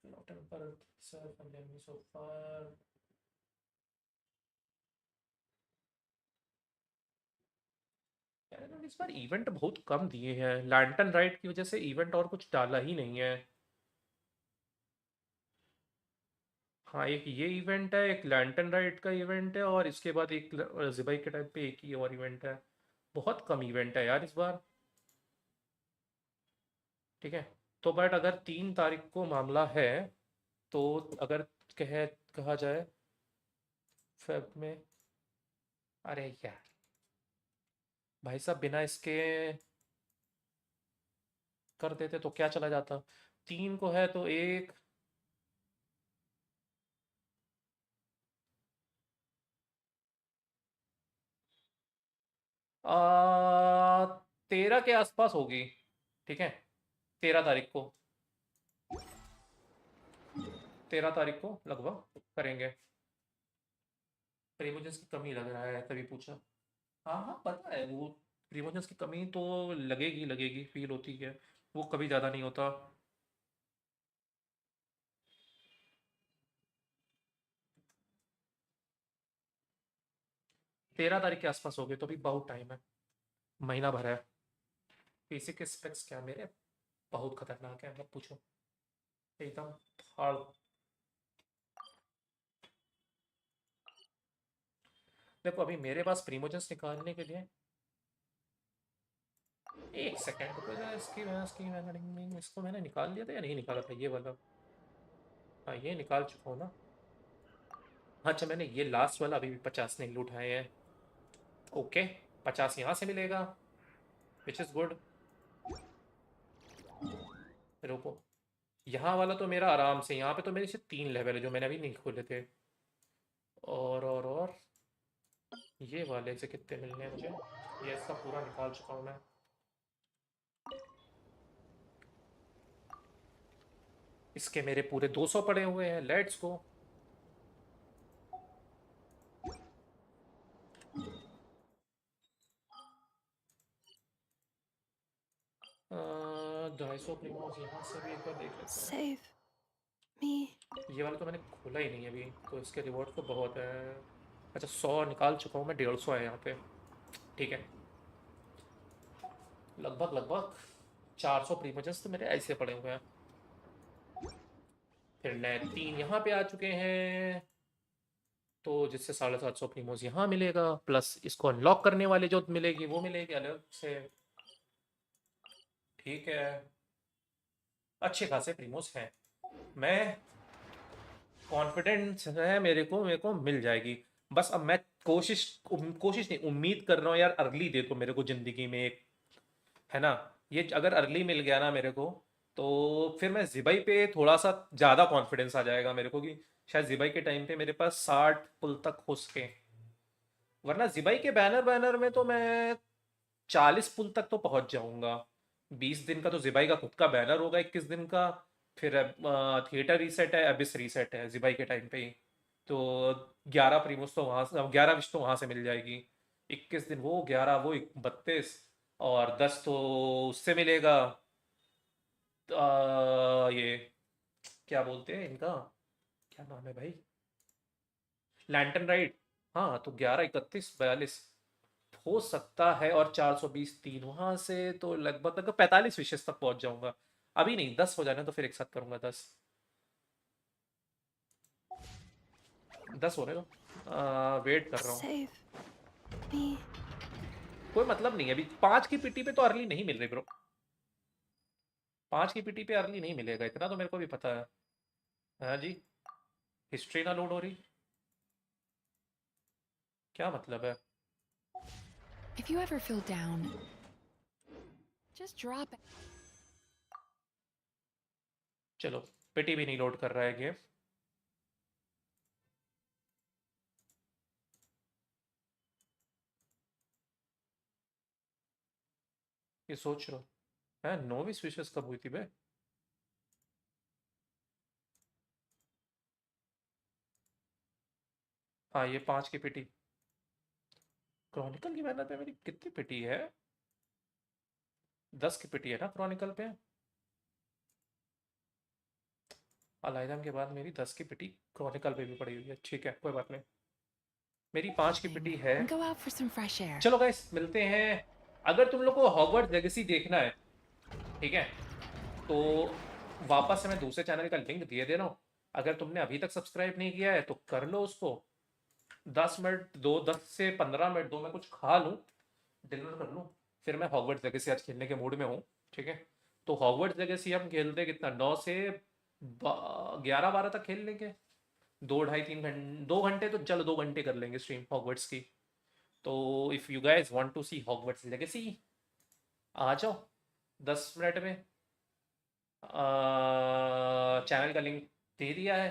Speaker 1: temper surf and so far. यार इस बार इवेंट बहुत कम दिए हैं, लैंटर्न राइड की वजह से इवेंट और कुछ डाला ही नहीं है। हाँ, एक ये इवेंट है, एक लैंटर्न राइड का इवेंट है, और इसके बाद एक ज़िबाई के टाइम पे एक ही और इवेंट है। बहुत कम इवेंट है यार इस बार। ठीक है, तो बट अगर 3 तारीख को मामला है, तो अगर कहा जाए फेब में, अरे यार भाई साहब, बिना इसके कर देते तो क्या चला जाता। 3 को है तो एक, आ, 13 के आसपास होगी। ठीक है, 13 तारीख को, 13 तारीख को लगभग करेंगे। प्रीमोजेंस की कमी लग रहा है, तभी पूछा। हाँ हाँ, पता है वो, प्रीमोजेंस की कमी तो लगेगी लगेगी, फील होती है, वो कभी ज़्यादा नहीं होता। 13 तारीख के आसपास हो गए तो अभी बहुत टाइम है, महीना भर है। पीसी के स्पेक्स क्या मेरे बहुत खतरनाक है, मत पूछो, एकदम फाड़। देखो अभी मेरे पास प्रीमोजेंस निकालने के लिए, एक सेकेंड रुको जरा, इसको मैंने निकाल लिया था या नहीं निकाला था, ये वाला। हाँ, ये निकाल चुका हूँ ना। अच्छा, मैंने ये लास्ट वाला अभी भी 50 नहीं उठाए हैं। ओके, 50 यहाँ से मिलेगा, विच इज़ गुड। रुको, यहाँ वाला तो मेरा आराम से, यहाँ पे तो मेरे से 3 लेवल है जो मैंने अभी नहीं खोले थे। और ये वाले से कितने मिलने हैं मुझे, ये इसका पूरा निकाल चुका हूँ मैं। इसके मेरे पूरे 200 पड़े हुए हैं, लेट्स गो। ढाई सौ प्रीमोस यहाँ से भी एक बार देख लेता हूँ।
Speaker 21: Save me.
Speaker 1: ये वाला तो मैंने खोला ही नहीं अभी, तो इसके रिवॉर्ड तो बहुत है। अच्छा, 100 निकाल चुका हूँ मैं, 150 है यहाँ पे। ठीक है, लगभग लगभग 400 प्रीमोजन्स तो मेरे ऐसे पड़े हुए हैं। फिर नए 3 यहाँ पे आ चुके हैं, तो जिससे 750 प्रीमोज यहाँ मिलेगा, प्लस इसको अनलॉक करने वाले जो मिलेगी वो मिलेगी अलग से। ठीक है, अच्छे खासे प्रीमोज हैं, मैं कॉन्फिडेंस है मेरे को मिल जाएगी। बस अब मैं कोशिश नहीं, उम्मीद कर रहा हूँ यार, अर्ली दे तो मेरे को ज़िंदगी में एक, है ना। ये अगर अर्ली मिल गया ना मेरे को, तो फिर मैं ज़िबाई पे थोड़ा सा ज़्यादा कॉन्फिडेंस आ जाएगा मेरे को, कि शायद ज़िबाई के टाइम पे मेरे पास 60 पुल तक हो सके। वरना ज़िबाई के बैनर में तो मैं 40 पुल तक तो पहुंच जाऊंगा। 20 दिन का तो ज़िबाई का खुद का बैनर होगा, 21 दिन का। फिर थिएटर रीसेट है, अबिस रीसेट है ज़िबाई के टाइम पे ही, तो 11 प्रीमोस तो वहाँ से, 11 विश तो वहाँ से मिल जाएगी। 21 दिन वो, 11 वो, 32, और 10 तो उससे मिलेगा। ये क्या बोलते हैं इनका, क्या नाम है भाई, लैंटर्न राइड। हाँ, तो 11, 31, 42 हो सकता है, और 420 3 वहां से, तो लगभग लगभग 45 विशेष तक पहुंच जाऊंगा। अभी नहीं, 10 हो जाना तो फिर एक साथ करूंगा 10। 10 होने दो, वेट कर रहा हूँ। कोई मतलब नहीं है, अभी 5 की पीटी पे तो अर्ली नहीं मिल रही ब्रो, 5 की पीटी पे अर्ली नहीं मिलेगा, इतना तो मेरे को भी पता है। हाँ जी, हिस्ट्री ना लोड हो रही, क्या मतलब है।
Speaker 13: If you ever feel down, just drop it.
Speaker 1: चलो, पीटी भी नहीं लोड कर रहा है गेम। ये सोच रहा है, 9वीं स्विशेस कब हुई थी बे। हाँ, ये 5 की पिटी। क्रॉनिकल की बैनर पे मेरी कितनी पिटी है, 10 की पिटी है ना क्रॉनिकल पे। अलाइदम के बाद मेरी 10 की पिटी क्रॉनिकल पे भी पड़ी हुई है। ठीक है, कोई बात नहीं, मेरी 5 की पिटी है।
Speaker 13: Go out for some fresh air.
Speaker 1: चलो गाइस, मिलते हैं। अगर तुम लोग को हॉगवर्ट्स लेगेसी देखना है, ठीक है, तो वापस से मैं दूसरे चैनल का लिंक दे रहा हूँ। अगर तुमने अभी तक सब्सक्राइब नहीं किया है तो कर लो उसको। 10 मिनट दो, 10 से 15 मिनट दो, मैं कुछ खा लूँ, डिनर कर लूँ, फिर मैं हॉगवर्ट्स लेगेसी आज खेलने के मूड में हूँ। ठीक है, तो हॉगवर्ट्स लेगेसी हम खेलते कितना, 9 से 11-12 तक खेल लेंगे। 2 ढाई 3 घंटे, 2 घंटे तो चलो 2 घंटे कर लेंगे स्ट्रीम हॉगवर्ट्स की। तो if you guys want to see Hogwarts Legacy, आ जाओ 10 मिनट में। चैनल का लिंक दे दिया है,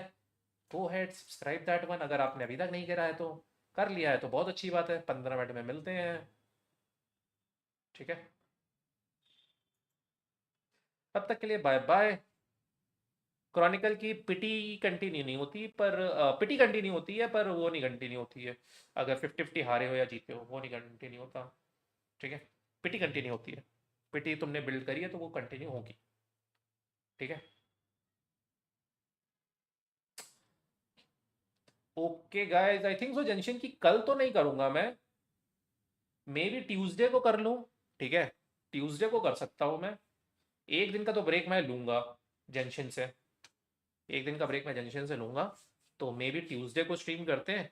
Speaker 1: गो हेड सब्सक्राइब दैट वन। अगर आपने अभी तक नहीं करा है तो कर लिया है तो बहुत अच्छी बात है। 15 मिनट में मिलते हैं, ठीक है। तब तक के लिए बाय बाय। क्रॉनिकल की पिटी कंटिन्यू नहीं होती, पर पिटी कंटिन्यू होती है, पर वो नहीं कंटिन्यू होती है अगर 50-50 हारे हो या जीते हो, वो नहीं कंटिन्यू होता। ठीक है, पिटी कंटिन्यू होती है। पिटी तुमने बिल्ड करी है तो वो कंटिन्यू होगी, ठीक है। ओके गाइस, आई थिंक सो जंक्शन की कल तो नहीं करूंगा मैं, मे बी ट्यूसडे को कर लूँ। ठीक है, ट्यूसडे को कर सकता हूँ मैं। एक दिन का तो ब्रेक मैं लूंगा जंक्शन से, एक दिन का ब्रेक मैं जंक्शन से लूंगा। तो मे बी ट्यूसडे को स्ट्रीम करते हैं।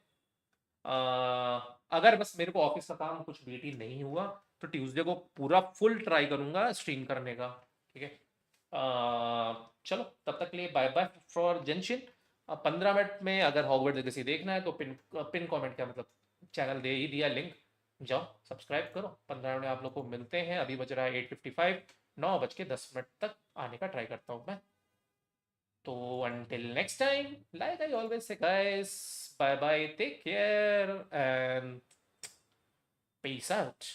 Speaker 1: अगर बस मेरे को ऑफिस का काम कुछ बीटी नहीं हुआ तो ट्यूसडे को पूरा फुल ट्राई करूंगा स्ट्रीम करने का, ठीक है। चलो तब तक के लिए bye bye for junction. 15 minute में अगर हॉगवर्ड लेगेसी देखना है तो पिन पिन कमेंट का मतलब चैनल दे ही दिया लिंक, जाओ सब्सक्राइब करो। 15 मिनट में आप लोग को मिलते हैं। अभी बज रहा है 8:55, 9:10 तक आने का ट्राई करता हूँ मैं। तो until next time, like I always say guys, bye bye, take care and peace out.